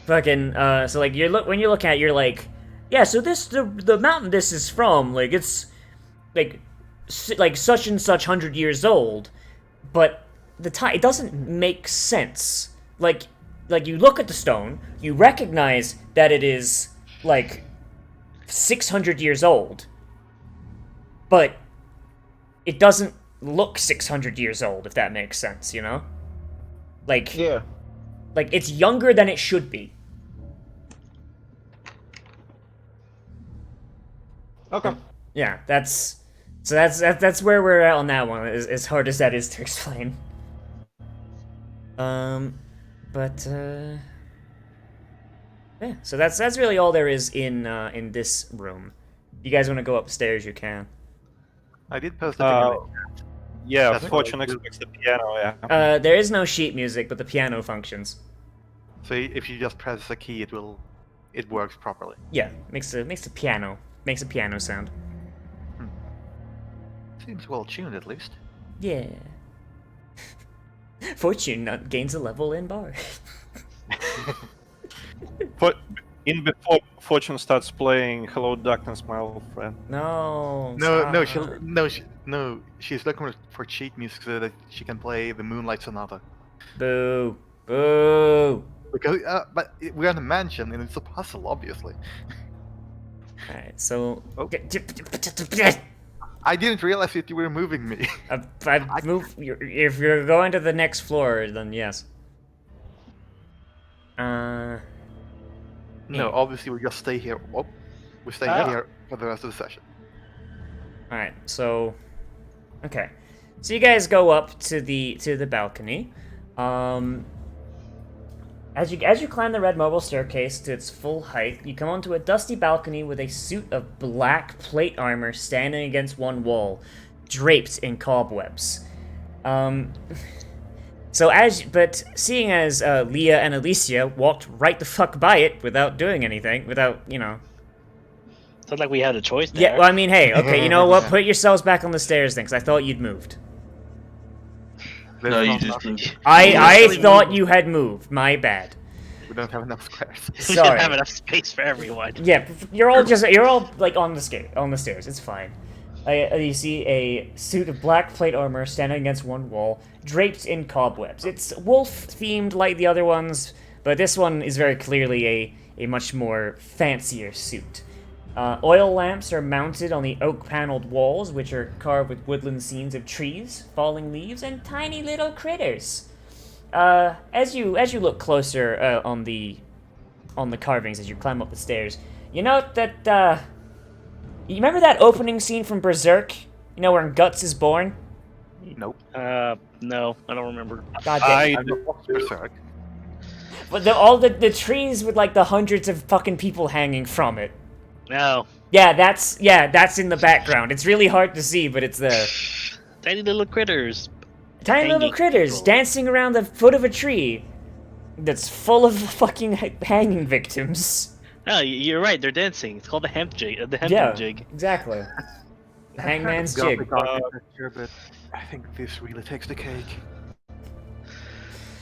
Speaker 1: Fucking so like when you look at it, you're like, yeah, so this the mountain this is from, like it's like such and such 100 years old, but it doesn't make sense. Like you look at the stone, you recognize that it is like 600 years old, but it doesn't look 600 years old, if that makes sense, you know? Like
Speaker 6: Yeah.
Speaker 1: like it's younger than it should be.
Speaker 6: Okay.
Speaker 1: Yeah, that's where we're at on that one. As hard as that is to explain. But yeah. So that's really all there is in this room. If you guys want to go upstairs, you can.
Speaker 2: I did post a thing.
Speaker 5: Yeah,
Speaker 2: That's
Speaker 5: Fortune
Speaker 2: right.
Speaker 5: expects the piano, yeah.
Speaker 1: There is no sheet music, but the piano functions.
Speaker 2: So if you just press a key, it works properly.
Speaker 1: Yeah, makes a piano sound.
Speaker 2: Seems well tuned at least.
Speaker 1: Yeah. Fortune gains a level in bar.
Speaker 5: Before Fortune starts playing "Hello Darkness, My Old Friend."
Speaker 1: No.
Speaker 2: No, she's looking for cheat music so that she can play the Moonlight Sonata.
Speaker 1: Boo. Boo.
Speaker 2: Because, but we're in a mansion and it's a puzzle, obviously.
Speaker 1: Alright, so.
Speaker 2: Oh. I didn't realize that you were moving me.
Speaker 1: I've moved. If you're going to the next floor, then yes.
Speaker 2: No, obviously we just stay here. Oh, we stay here for the rest of the session.
Speaker 1: Alright, so. Okay. So you guys go up to the balcony. As you climb the red marble staircase to its full height, you come onto a dusty balcony with a suit of black plate armor standing against one wall, draped in cobwebs. But seeing as Leah and Alicia walked right the fuck by it without doing anything, without, you know.
Speaker 8: It's not like we had a choice there.
Speaker 1: Yeah, well, I mean, hey, okay, you know what? Put yourselves back on the stairs then, because I thought you'd moved.
Speaker 3: No, you just moved.
Speaker 1: I thought you had moved. My bad.
Speaker 2: We don't have enough squares.
Speaker 8: We
Speaker 1: Sorry.
Speaker 8: didn't have enough space for everyone.
Speaker 1: Yeah, you're all like on the stairs. It's fine. You see a suit of black plate armor standing against one wall, draped in cobwebs. It's wolf-themed like the other ones, but this one is very clearly a much more fancier suit. Oil lamps are mounted on the oak-paneled walls, which are carved with woodland scenes of trees, falling leaves, and tiny little critters. As you look closer on the carvings as you climb up the stairs, you note that you remember that opening scene from Berserk? You know where Guts is born?
Speaker 2: Nope.
Speaker 8: No, I don't remember.
Speaker 1: God damn.
Speaker 2: I don't watch Berserk.
Speaker 1: But all the trees with like the hundreds of fucking people hanging from it.
Speaker 8: No.
Speaker 1: Yeah, that's in the background. It's really hard to see, but it's there.
Speaker 8: Tiny little critters.
Speaker 1: Tiny little
Speaker 8: Hanging
Speaker 1: critters
Speaker 8: people.
Speaker 1: dancing around the foot of a tree that's full of fucking hanging victims.
Speaker 8: No, you're right. They're dancing. It's called the hemp jig. The hemp jig.
Speaker 1: Exactly. The hangman's jig.
Speaker 2: Gothic architecture, but I think this really takes the cake.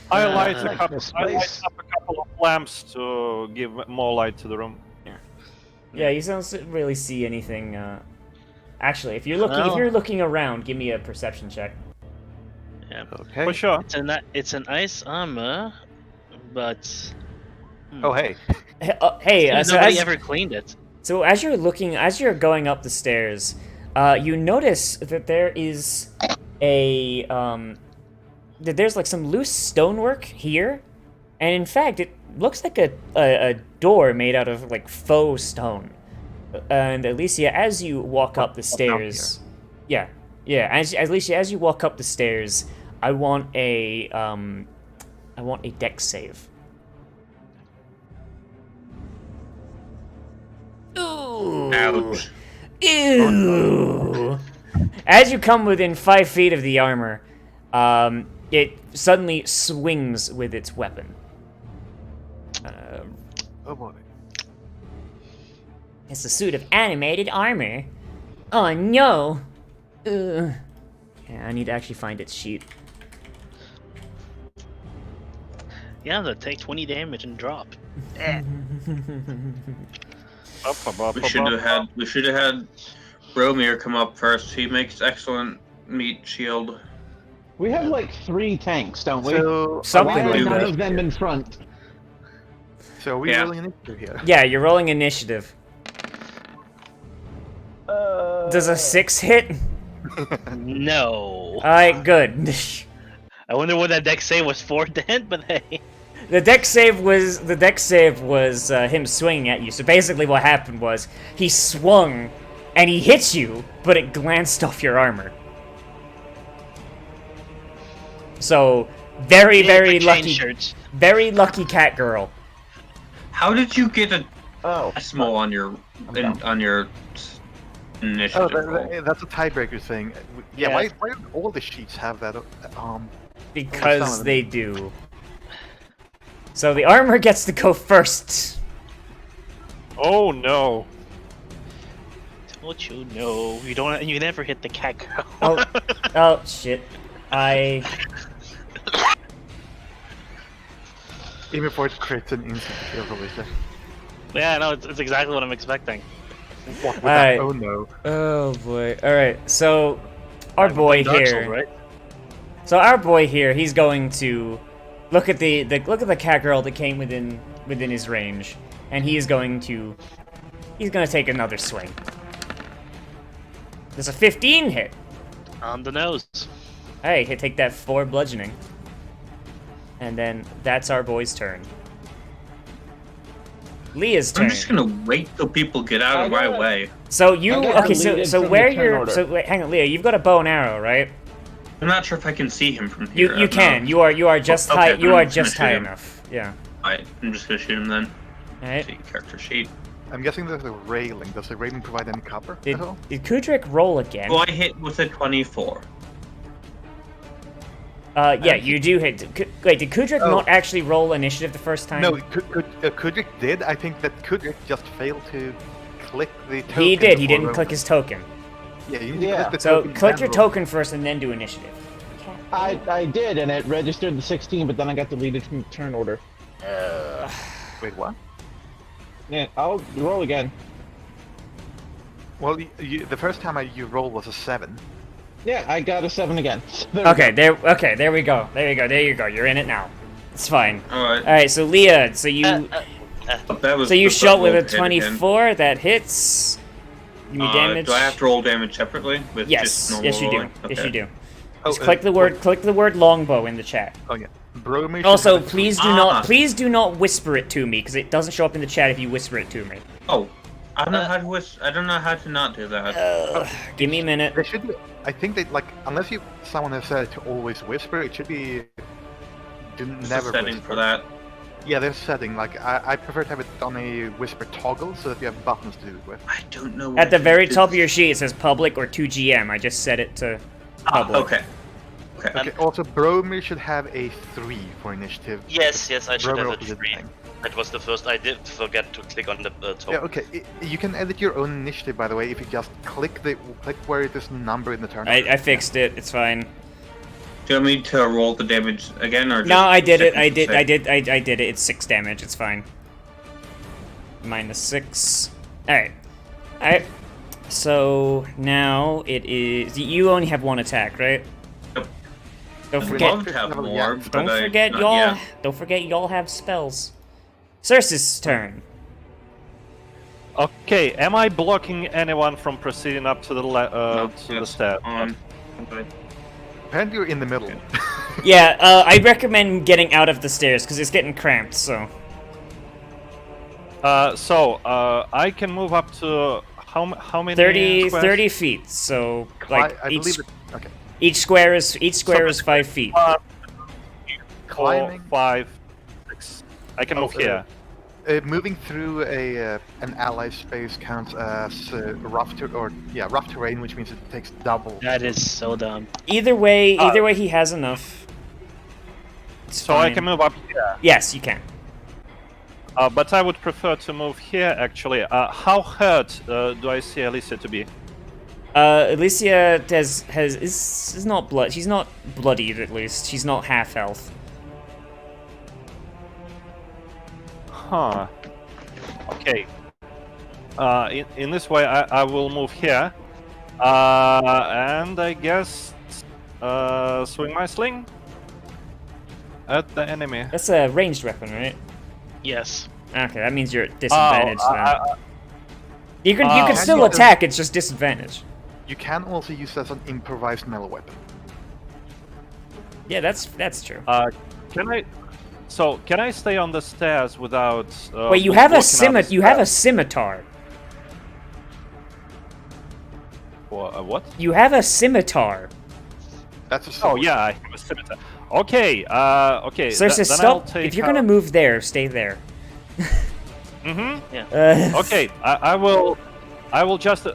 Speaker 5: I light
Speaker 9: like this
Speaker 5: I light
Speaker 9: place.
Speaker 5: up a couple of lamps to give more light to the room.
Speaker 1: Yeah, you don't really see anything. Actually, if you're
Speaker 4: Well-
Speaker 1: looking around, give me a perception check.
Speaker 4: Yeah.
Speaker 2: Okay.
Speaker 5: For sure.
Speaker 4: It's an ice armor, but
Speaker 2: Oh, hey.
Speaker 1: Hey,
Speaker 4: nobody ever cleaned it.
Speaker 1: So as you're going up the stairs, you notice that there is that there's like some loose stonework here, and in fact, it looks like a door made out of like faux stone. And Alicia, as you walk up the stairs, Alicia, as you walk up the stairs, I want a dex save. Ooh.
Speaker 3: Ouch.
Speaker 1: Ew. As you come within 5 feet of the armor, it suddenly swings with its weapon.
Speaker 2: Oh boy.
Speaker 1: It's a suit of animated armor. Oh no! Ugh. Yeah, I need to actually find its sheet.
Speaker 4: Yeah, they'll take 20 damage and drop.
Speaker 3: We should have had Bromir come up first. He makes excellent meat shield.
Speaker 6: We have like 3 tanks, don't we?
Speaker 2: So,
Speaker 1: Something
Speaker 6: Why are
Speaker 1: like
Speaker 6: none
Speaker 1: that.
Speaker 6: of them in front?
Speaker 2: So are we
Speaker 3: Yeah.
Speaker 2: rolling initiative here?
Speaker 1: Yeah, you're rolling initiative. Does a 6 hit?
Speaker 4: No.
Speaker 1: Alright, good.
Speaker 4: I wonder what that deck say was for then, but hey.
Speaker 1: The dex save was him swinging at you. So basically, what happened was he swung, and he hit you, but it glanced off your armor. So very, very lucky, very lucky cat girl.
Speaker 3: How did you get a
Speaker 6: Oh.
Speaker 3: decimal on your
Speaker 2: Oh,
Speaker 3: initiative roll?
Speaker 2: that's a tiebreaker thing. Yeah,
Speaker 4: Yeah.
Speaker 2: why don't all the sheets have that?
Speaker 1: Because they do. So the armor gets to go first.
Speaker 5: Oh no.
Speaker 4: Don't you know? You never hit the cat girl.
Speaker 1: Oh shit.
Speaker 2: Even before it creates an instant kill, obviously.
Speaker 4: Yeah, no, it's exactly what I'm expecting.
Speaker 2: What with
Speaker 1: Alright.
Speaker 2: that? Oh no.
Speaker 1: Oh boy. Alright, so our boy
Speaker 4: Dark
Speaker 1: here.
Speaker 4: Souls, right?
Speaker 1: So our boy here, he's going to look at the cat girl that came within his range, and he's gonna take another swing. There's a 15 hit.
Speaker 4: On the nose.
Speaker 1: Hey, take that 4 bludgeoning. And then that's our boy's turn. Leah's turn.
Speaker 3: I'm just gonna wait till people get out of my way.
Speaker 1: So you
Speaker 6: I got
Speaker 1: okay?
Speaker 6: deleted
Speaker 1: So
Speaker 6: from
Speaker 1: where
Speaker 6: the turn
Speaker 1: you're?
Speaker 6: order.
Speaker 1: So wait, hang on, Leah. You've got a bow and arrow, right?
Speaker 3: I'm not sure if I can see him from here.
Speaker 1: You can. You are just
Speaker 3: Okay,
Speaker 1: high.
Speaker 3: then
Speaker 1: You
Speaker 3: I'm
Speaker 1: are
Speaker 3: just gonna
Speaker 1: just
Speaker 3: shoot
Speaker 1: high
Speaker 3: him.
Speaker 1: enough. Yeah.
Speaker 3: Alright, I'm just gonna shoot him then.
Speaker 1: All right.
Speaker 3: See, character sheet.
Speaker 2: I'm guessing there's a railing. Does the railing provide any cover
Speaker 1: Did
Speaker 2: at all?
Speaker 1: Kudrik roll again?
Speaker 3: Well, I hit with a 24.
Speaker 1: Yeah, you do hit. Wait, did Kudrik
Speaker 2: Oh.
Speaker 1: not actually roll initiative the first time?
Speaker 2: No, Kudrik did. I think that Kudrik just failed to click the token.
Speaker 1: He did. He
Speaker 2: before
Speaker 1: didn't click
Speaker 2: rolling.
Speaker 1: his token.
Speaker 2: Yeah, you need to
Speaker 6: Yeah.
Speaker 2: click the
Speaker 1: So
Speaker 2: token.
Speaker 1: click
Speaker 2: then
Speaker 1: your
Speaker 2: roll.
Speaker 1: token first and then do initiative.
Speaker 6: I did, and it registered the 16, but then I got deleted from the turn order.
Speaker 2: Wait, what?
Speaker 6: Yeah, I'll roll again.
Speaker 2: Well, the first time you rolled was a 7.
Speaker 6: Yeah, I got a 7 again. There we
Speaker 1: Okay, there we go. There you go. You're in it now. It's fine.
Speaker 3: Alright.
Speaker 1: All right, so Leah, so you
Speaker 3: That was
Speaker 1: so you
Speaker 3: the
Speaker 1: shot with a
Speaker 3: roll hit again.
Speaker 1: 24. That hits. Give me damage.
Speaker 3: Do I have to roll damage separately? With
Speaker 1: Yes,
Speaker 3: just normal
Speaker 1: yes you do.
Speaker 3: rolling?
Speaker 1: Yes
Speaker 3: Okay.
Speaker 1: you do.
Speaker 2: Oh,
Speaker 1: Just click the word longbow in the chat.
Speaker 2: Oh yeah. Bromir should
Speaker 1: Also,
Speaker 2: have a-
Speaker 1: please do not whisper it to me because it doesn't show up in the chat if you whisper it to me.
Speaker 3: Oh, I don't know how to I don't know how to not do that.
Speaker 1: Give me a minute.
Speaker 2: There should be. I think that unless someone has said to always whisper, it should be.
Speaker 3: There's
Speaker 2: Never
Speaker 3: a setting
Speaker 2: whisper.
Speaker 3: for that.
Speaker 2: Yeah, there's a setting. I prefer to have it on a whisper toggle so that you have buttons to do it with.
Speaker 3: I don't know.
Speaker 1: At the very top of your sheet, it says public or 2GM. I just set it to public.
Speaker 3: Okay.
Speaker 2: Okay. Also, Bromir should have a 3 for initiative.
Speaker 7: Yes, I should
Speaker 2: Bromir
Speaker 7: have
Speaker 2: also
Speaker 7: it
Speaker 2: did the
Speaker 7: free.
Speaker 2: same.
Speaker 7: That was the first. I did forget to click on the top.
Speaker 2: Yeah, okay. You can edit your own initiative, by the way, if you just click where it is number in the turn.
Speaker 1: I fixed it. It's fine.
Speaker 3: Do you want me to roll the damage again, or just
Speaker 1: No, I did
Speaker 3: stick
Speaker 1: it. I
Speaker 3: with the
Speaker 1: did. I
Speaker 3: save?
Speaker 1: did. I did it. It's 6 damage. It's fine. -6. All right. All right. So now it is. You only have 1 attack, right?
Speaker 3: Yep.
Speaker 1: Don't
Speaker 3: I'd
Speaker 1: forget.
Speaker 3: love to have more,
Speaker 2: Yeah.
Speaker 3: but
Speaker 1: Don't
Speaker 3: I-
Speaker 1: forget
Speaker 3: not
Speaker 1: y'all.
Speaker 3: yet.
Speaker 1: Don't forget y'all have spells. Cersei's turn.
Speaker 5: Okay, am I blocking anyone from proceeding up to the
Speaker 3: No,
Speaker 5: to the
Speaker 3: that's
Speaker 5: stairs?
Speaker 3: on. Okay.
Speaker 2: Apparently you're in the middle.
Speaker 1: Yeah. I recommend getting out of the stairs because it's getting cramped. So.
Speaker 5: I can move up to how many
Speaker 1: 30,
Speaker 5: squares?
Speaker 1: 30 feet. So like
Speaker 2: I
Speaker 1: each
Speaker 2: believe it. Okay.
Speaker 1: each square is 5 feet.
Speaker 5: 4,
Speaker 2: Climbing.
Speaker 5: 5, 6. I can move here.
Speaker 2: Moving through an ally space counts as rough terrain, which means it takes double.
Speaker 8: That is so dumb.
Speaker 1: Either way, he has enough. It's
Speaker 5: So I
Speaker 1: fine.
Speaker 5: can move up here.
Speaker 1: Yes, you can.
Speaker 5: But I would prefer to move here, actually. How hurt do I see Alicia to be?
Speaker 1: Alicia is not blood. She's not bloodied at least. She's not half health.
Speaker 5: Huh. Okay. In this way, I will move here. And I guess swing my sling at the enemy.
Speaker 1: That's a ranged weapon, right?
Speaker 8: Yes.
Speaker 1: Okay, that means you're at disadvantage then. You can
Speaker 5: oh,
Speaker 1: still
Speaker 2: okay.
Speaker 1: attack. It's just disadvantage.
Speaker 2: You can also use it as an improvised melee weapon.
Speaker 1: Yeah, that's true.
Speaker 5: Can I? So can I stay on the stairs without?
Speaker 1: Wait, you have a
Speaker 5: walking out the
Speaker 1: You have a
Speaker 5: stairs?
Speaker 1: scimitar.
Speaker 5: What?
Speaker 1: You have a scimitar.
Speaker 2: That's a
Speaker 5: Oh
Speaker 2: sword.
Speaker 5: yeah, I have a scimitar. Okay. Okay.
Speaker 1: Cersei,
Speaker 5: then I'll
Speaker 1: stop.
Speaker 5: take
Speaker 1: If you're gonna move there, stay there.
Speaker 5: Mm-hmm. Okay. I will just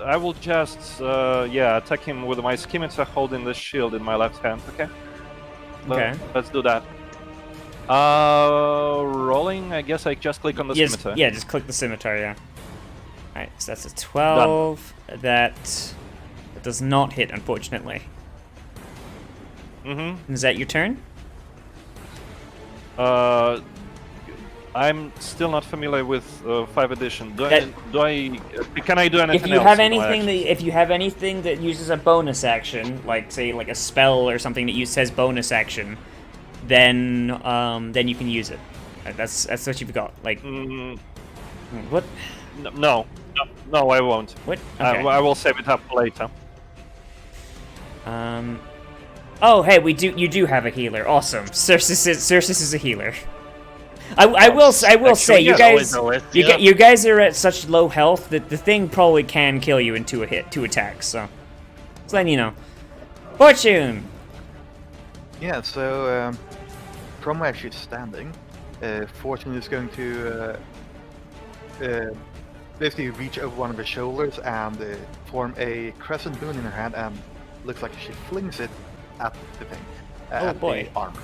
Speaker 5: attack him with my scimitar, holding the shield in my left hand. Okay.
Speaker 1: Okay.
Speaker 5: Let's do that. Rolling. I guess I just click on the
Speaker 1: Yes,
Speaker 5: scimitar.
Speaker 1: yeah, just click the scimitar. Yeah. All right, so that's a 12. That does not hit, unfortunately.
Speaker 5: Mm-hmm.
Speaker 1: Is that your turn?
Speaker 5: I'm still not familiar with 5th edition. Can I do anything
Speaker 1: If you
Speaker 5: else
Speaker 1: have
Speaker 5: with my
Speaker 1: anything
Speaker 5: actions?
Speaker 1: if you have anything that uses a bonus action, like say like a spell or something that says bonus action, then you can use it. That's what you've got. Like what?
Speaker 5: No, I won't.
Speaker 1: What? Okay.
Speaker 5: I will save it up for later.
Speaker 1: Oh, hey, you do have a healer. Awesome. Cersei is a healer. I will say
Speaker 5: Actually,
Speaker 1: you
Speaker 5: yes.
Speaker 1: guys
Speaker 8: Always know it,
Speaker 1: you guys are at such low health that the thing probably can kill you in 2 attacks. So, just letting you know. Fortune.
Speaker 2: Yeah, so from where she's standing, Fortune is going to basically reach over one of her shoulders and form a crescent moon in her hand, and looks like she flings it at the thing. At
Speaker 1: boy.
Speaker 2: the armor.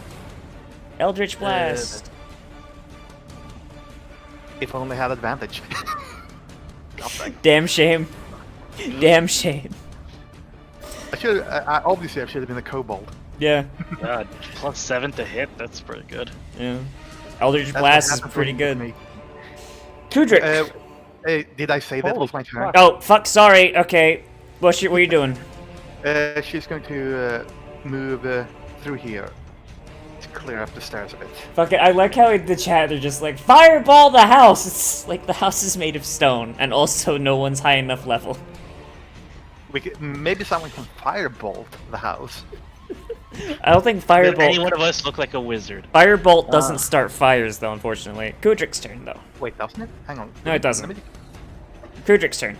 Speaker 1: Eldritch Blast.
Speaker 2: If only had advantage. Nothing.
Speaker 1: Damn shame. Damn shame.
Speaker 2: Obviously I should have been a kobold.
Speaker 1: Yeah.
Speaker 8: God, +7 to hit. That's pretty good.
Speaker 1: Yeah. Eldritch
Speaker 2: That's
Speaker 1: Blast
Speaker 2: what
Speaker 1: is
Speaker 2: happened
Speaker 1: pretty
Speaker 2: to
Speaker 1: good.
Speaker 2: me.
Speaker 1: Kudrik.
Speaker 2: Did I say that was my turn?
Speaker 1: Oh, fuck, sorry. Okay. What are you doing?
Speaker 2: She's going to move through here to clear up the stairs a bit.
Speaker 1: Fuck it, I like how in the chat they're just like, fireball the house! It's like the house is made of stone, and also no one's high enough level.
Speaker 2: Maybe someone can firebolt the house.
Speaker 1: I don't think
Speaker 8: Does any
Speaker 1: firebolt...
Speaker 8: one of us look like a wizard?
Speaker 1: Firebolt doesn't start fires, though, unfortunately. Kudrik's turn, though.
Speaker 2: Wait, doesn't it? Hang on.
Speaker 1: No, it doesn't.
Speaker 2: Let me-
Speaker 1: Kudrik's turn.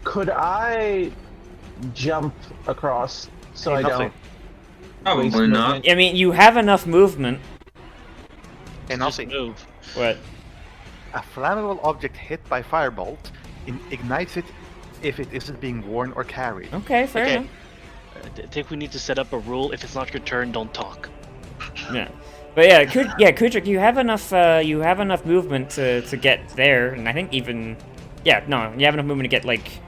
Speaker 6: Could I jump across so I
Speaker 2: Nothing.
Speaker 6: don't
Speaker 3: Probably
Speaker 6: waste
Speaker 3: not.
Speaker 6: movement?
Speaker 1: I mean, you have enough movement.
Speaker 2: And
Speaker 8: Just
Speaker 2: nothing.
Speaker 8: move.
Speaker 1: What?
Speaker 2: A flammable object hit by firebolt ignites it if it isn't being worn or carried.
Speaker 1: Okay, fair
Speaker 8: Okay.
Speaker 1: enough.
Speaker 8: I think we need to set up a rule. If it's not your turn, don't talk.
Speaker 1: Yeah. But yeah, Kudrik, you have enough movement to get there, and I think even... Yeah, no, you have enough movement to get, like...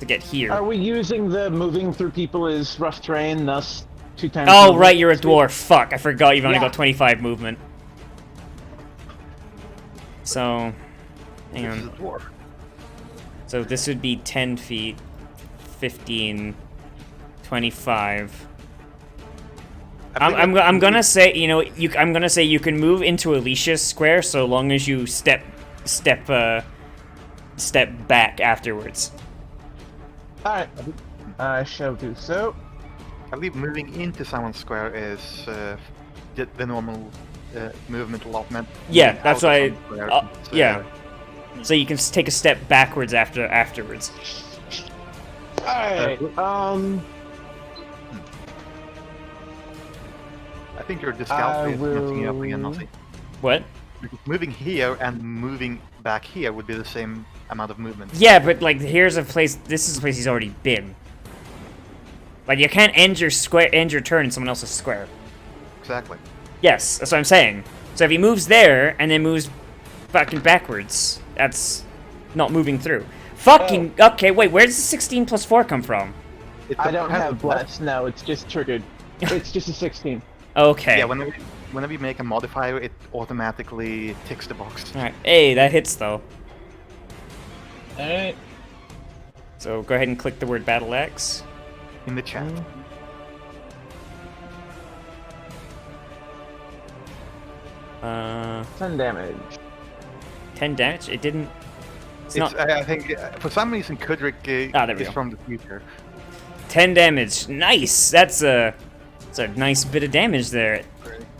Speaker 1: to get here.
Speaker 6: Are we using the moving through people as rough terrain, thus 2 times?
Speaker 1: Oh,
Speaker 6: movement
Speaker 1: right, you're a
Speaker 6: speed?
Speaker 1: dwarf. Fuck, I forgot you've only
Speaker 6: Yeah.
Speaker 1: got 25 movement. So, hang
Speaker 2: This is
Speaker 1: on.
Speaker 2: a dwarf.
Speaker 1: So this would be 10 feet, 15, 25. I'm gonna say, you know, I'm gonna say you can move into Alicia's square so long as you step back afterwards.
Speaker 6: Alright, I shall do so.
Speaker 2: I believe moving into someone's square is the normal movement allotment.
Speaker 1: Yeah,
Speaker 2: Moving
Speaker 1: that's
Speaker 2: out of
Speaker 1: why.
Speaker 2: someone's square, it's,
Speaker 1: Yeah. So you can take a step backwards afterwards.
Speaker 6: Alright,
Speaker 2: I think your
Speaker 6: I
Speaker 2: discount is
Speaker 6: will-
Speaker 2: messing up again, Nazi.
Speaker 1: What?
Speaker 2: Because moving here and moving back here would be the same amount of movement.
Speaker 1: Yeah, but like here's a place. This is a place he's already been. Like you can't end your turn in someone else's square.
Speaker 2: Exactly.
Speaker 1: Yes, that's what I'm saying. So if he moves there and then moves fucking backwards, that's not moving through. Fucking okay. Wait, where does the 16 plus 4 come from?
Speaker 2: It's
Speaker 6: I
Speaker 2: a
Speaker 6: don't
Speaker 2: passive
Speaker 6: have bless. No, it's just triggered. It's just a 16.
Speaker 1: Okay.
Speaker 2: Yeah, whenever you make a modifier, it automatically ticks the box.
Speaker 1: All right. Hey, that hits though.
Speaker 6: Alright.
Speaker 1: So go ahead and click the word battle axe.
Speaker 2: In the chat.
Speaker 6: 10 damage.
Speaker 1: 10 damage. It didn't. It's
Speaker 2: It's,
Speaker 1: not
Speaker 2: I think for some reason Kudrik
Speaker 1: there we
Speaker 2: is
Speaker 1: go.
Speaker 2: from the future.
Speaker 1: 10 damage. Nice. That's a nice bit of damage there.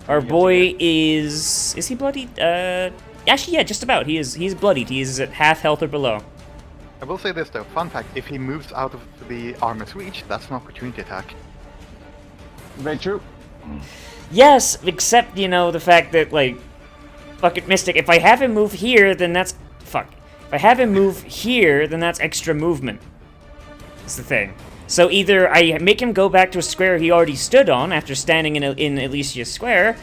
Speaker 1: Our boy is he bloodied? Actually, yeah, just about. He's bloodied. He is at half health or below.
Speaker 2: I will say this though, fun fact, if he moves out of the armor's reach, that's an opportunity attack.
Speaker 6: Very true.
Speaker 1: Yes, except you know the fact that like, fucking Mystic. If I have him move here, then that's fuck. If I have him move here, then that's extra movement. That's the thing. So either I make him go back to a square he already stood on after standing in Alicia's square,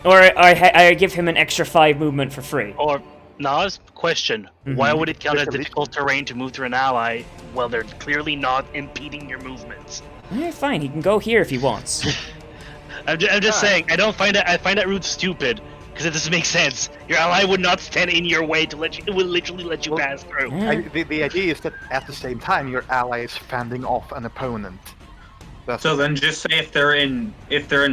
Speaker 1: or I give him an extra 5 movement for free.
Speaker 8: Or Nas, question: why would it count as difficult terrain to move through an ally while they're clearly not impeding your movements?
Speaker 1: Alright, fine. He can go here if he wants.
Speaker 8: I'm just saying. I find that route stupid because it doesn't make sense. Your ally would not stand in your way to let you. It will literally let you pass through.
Speaker 2: The idea is that at the same time your ally is fending off an opponent.
Speaker 3: So then just say if they're in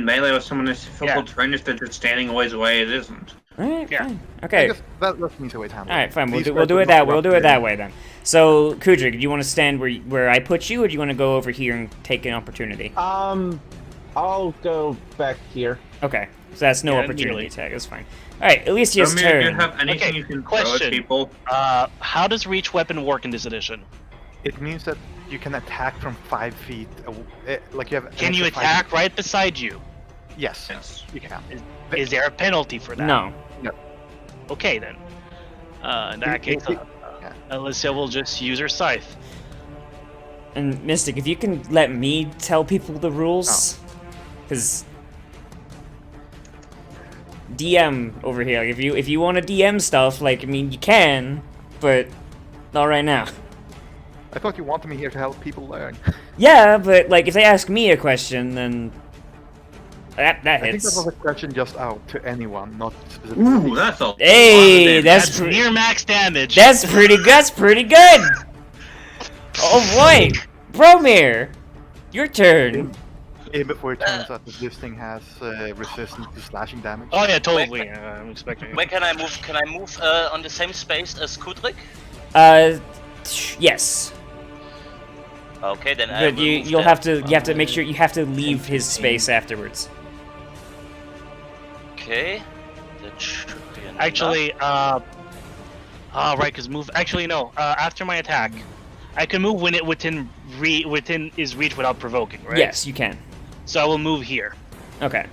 Speaker 3: melee with someone in difficult terrain, if they're just standing a ways away, it isn't.
Speaker 1: Alright,
Speaker 8: Yeah.
Speaker 1: fine.
Speaker 2: I
Speaker 1: Okay.
Speaker 2: guess that's an easy way to handle it.
Speaker 1: Alright, fine. We'll
Speaker 2: These
Speaker 1: do
Speaker 2: guys
Speaker 1: it
Speaker 2: are
Speaker 1: that
Speaker 2: not
Speaker 1: way. We'll do it
Speaker 2: rough
Speaker 1: that
Speaker 2: terrain.
Speaker 1: way then. So, Kudrik, do you want to stand where I put you, or do you want to go over here and take an opportunity?
Speaker 6: I'll go back here.
Speaker 1: Okay. So that's no
Speaker 8: Yeah,
Speaker 1: opportunity
Speaker 8: immediately.
Speaker 1: attack. That's fine. Alright, Alicia's
Speaker 3: Do you
Speaker 1: turn.
Speaker 3: have anything
Speaker 8: Okay,
Speaker 3: you can throw at
Speaker 8: question.
Speaker 3: people?
Speaker 8: How does reach weapon work in this edition?
Speaker 2: It means that you can attack from 5 feet. Like you have. an
Speaker 8: Can you
Speaker 2: extra 5
Speaker 8: attack
Speaker 2: feet.
Speaker 8: right beside you?
Speaker 2: Yes,
Speaker 3: Yes.
Speaker 2: you can.
Speaker 8: Is there a penalty for that?
Speaker 1: No.
Speaker 8: Okay then. In that case,
Speaker 2: Yeah.
Speaker 8: Alicia will just use her scythe.
Speaker 1: And Mystic, if you can let me tell people the rules, because DM over here. Like if you want to DM stuff, like I mean you can, but not right now.
Speaker 2: I thought you wanted me here to help people learn.
Speaker 1: Yeah, but like if they ask me a question, then that
Speaker 2: I think that
Speaker 1: hits.
Speaker 2: was a question just out to anyone, not specifically.
Speaker 3: Ooh, that's a
Speaker 1: Hey,
Speaker 3: lot of
Speaker 1: that's
Speaker 8: That's near max damage.
Speaker 1: That's pretty good. That's pretty good. Oh boy, Bromir, your turn.
Speaker 2: Before it turns out that this thing has resistance to slashing damage.
Speaker 8: Oh yeah, totally. I'm expecting.
Speaker 7: Where can I move? Can I move on the same space as Kudrik?
Speaker 1: Yes.
Speaker 7: Okay, then I
Speaker 1: But
Speaker 7: will move
Speaker 1: you'll
Speaker 7: there.
Speaker 1: have to make sure you have to leave his space afterwards.
Speaker 7: Okay. That should be enough.
Speaker 8: Actually, right, because move. Actually, no. After my attack, I can move when it within his reach without provoking. Right.
Speaker 1: Yes, you can.
Speaker 8: So I will move here.
Speaker 1: Okay.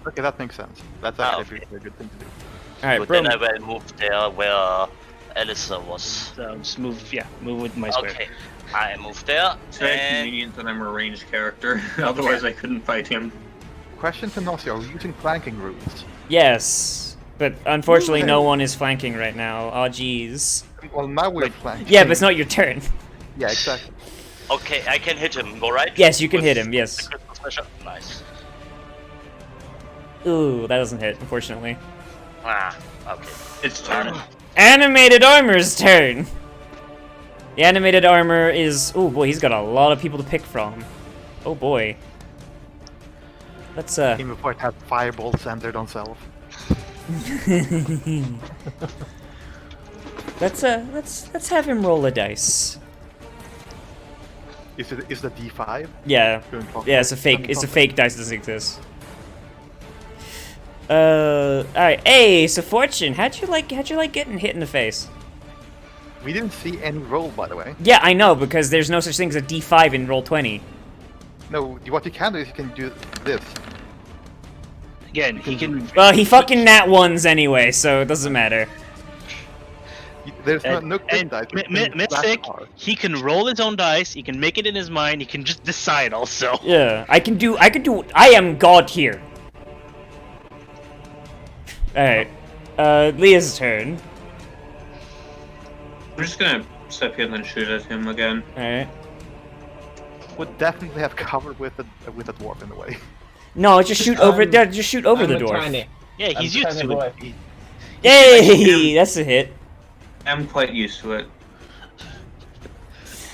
Speaker 2: Okay, that makes sense. That's
Speaker 7: Ah,
Speaker 2: actually a good thing to do.
Speaker 1: All right,
Speaker 7: But
Speaker 1: Brom.
Speaker 7: then I will move there where Alyssa was.
Speaker 8: So just move. Yeah, move with my square.
Speaker 7: Okay. I move there.
Speaker 3: It's very
Speaker 7: And
Speaker 3: convenient that I'm a ranged character. Otherwise, I couldn't fight him.
Speaker 2: Question to Nossi, are we using flanking rules?
Speaker 1: Yes, but unfortunately, no
Speaker 2: Okay.
Speaker 1: one is flanking right now. Oh, jeez.
Speaker 2: Well, now we're flanking.
Speaker 1: Yeah, but it's not your turn.
Speaker 2: Yeah, exactly.
Speaker 7: Okay, I can hit him, alright?
Speaker 1: Yes, you can hit him, yes.
Speaker 7: The critical special. Nice.
Speaker 1: Ooh, that doesn't hit, unfortunately.
Speaker 7: Ah, okay.
Speaker 3: It's turn.
Speaker 1: Animated Armor's turn! The animated armor is... Oh boy, he's got a lot of people to pick from. Oh boy. Let's,
Speaker 2: Even before it had fireballs centered on self.
Speaker 1: let's have him roll a dice.
Speaker 2: Is the D5?
Speaker 1: Yeah.
Speaker 2: Going forward?
Speaker 1: Yeah, it's a fake dice doesn't exist. Alright. Hey, so Fortune, how'd you like getting hit in the face?
Speaker 2: We didn't see any roll, by the way.
Speaker 1: Yeah, I know, because there's no such thing as a D5 in Roll20.
Speaker 2: No, what you can do is you can do this.
Speaker 8: Again, he can.
Speaker 1: Well, he fucking nat ones anyway, so it doesn't matter.
Speaker 2: There's
Speaker 8: And-
Speaker 2: no crit
Speaker 8: and
Speaker 2: dice.
Speaker 8: Mystic, he can roll his own dice. He can make it in his mind. He can just decide also.
Speaker 1: Yeah, I am God here. Alright. Leah's turn.
Speaker 3: I'm just gonna step here and then shoot at him again.
Speaker 1: Alright.
Speaker 2: Would definitely have cover with a dwarf in the way.
Speaker 1: No, just shoot over the dwarf.
Speaker 9: Tiny.
Speaker 8: Yeah, he's
Speaker 9: I'm
Speaker 8: used
Speaker 9: tiny
Speaker 8: to
Speaker 9: boy.
Speaker 8: it.
Speaker 1: Yay! That's a hit.
Speaker 3: I'm quite used to it.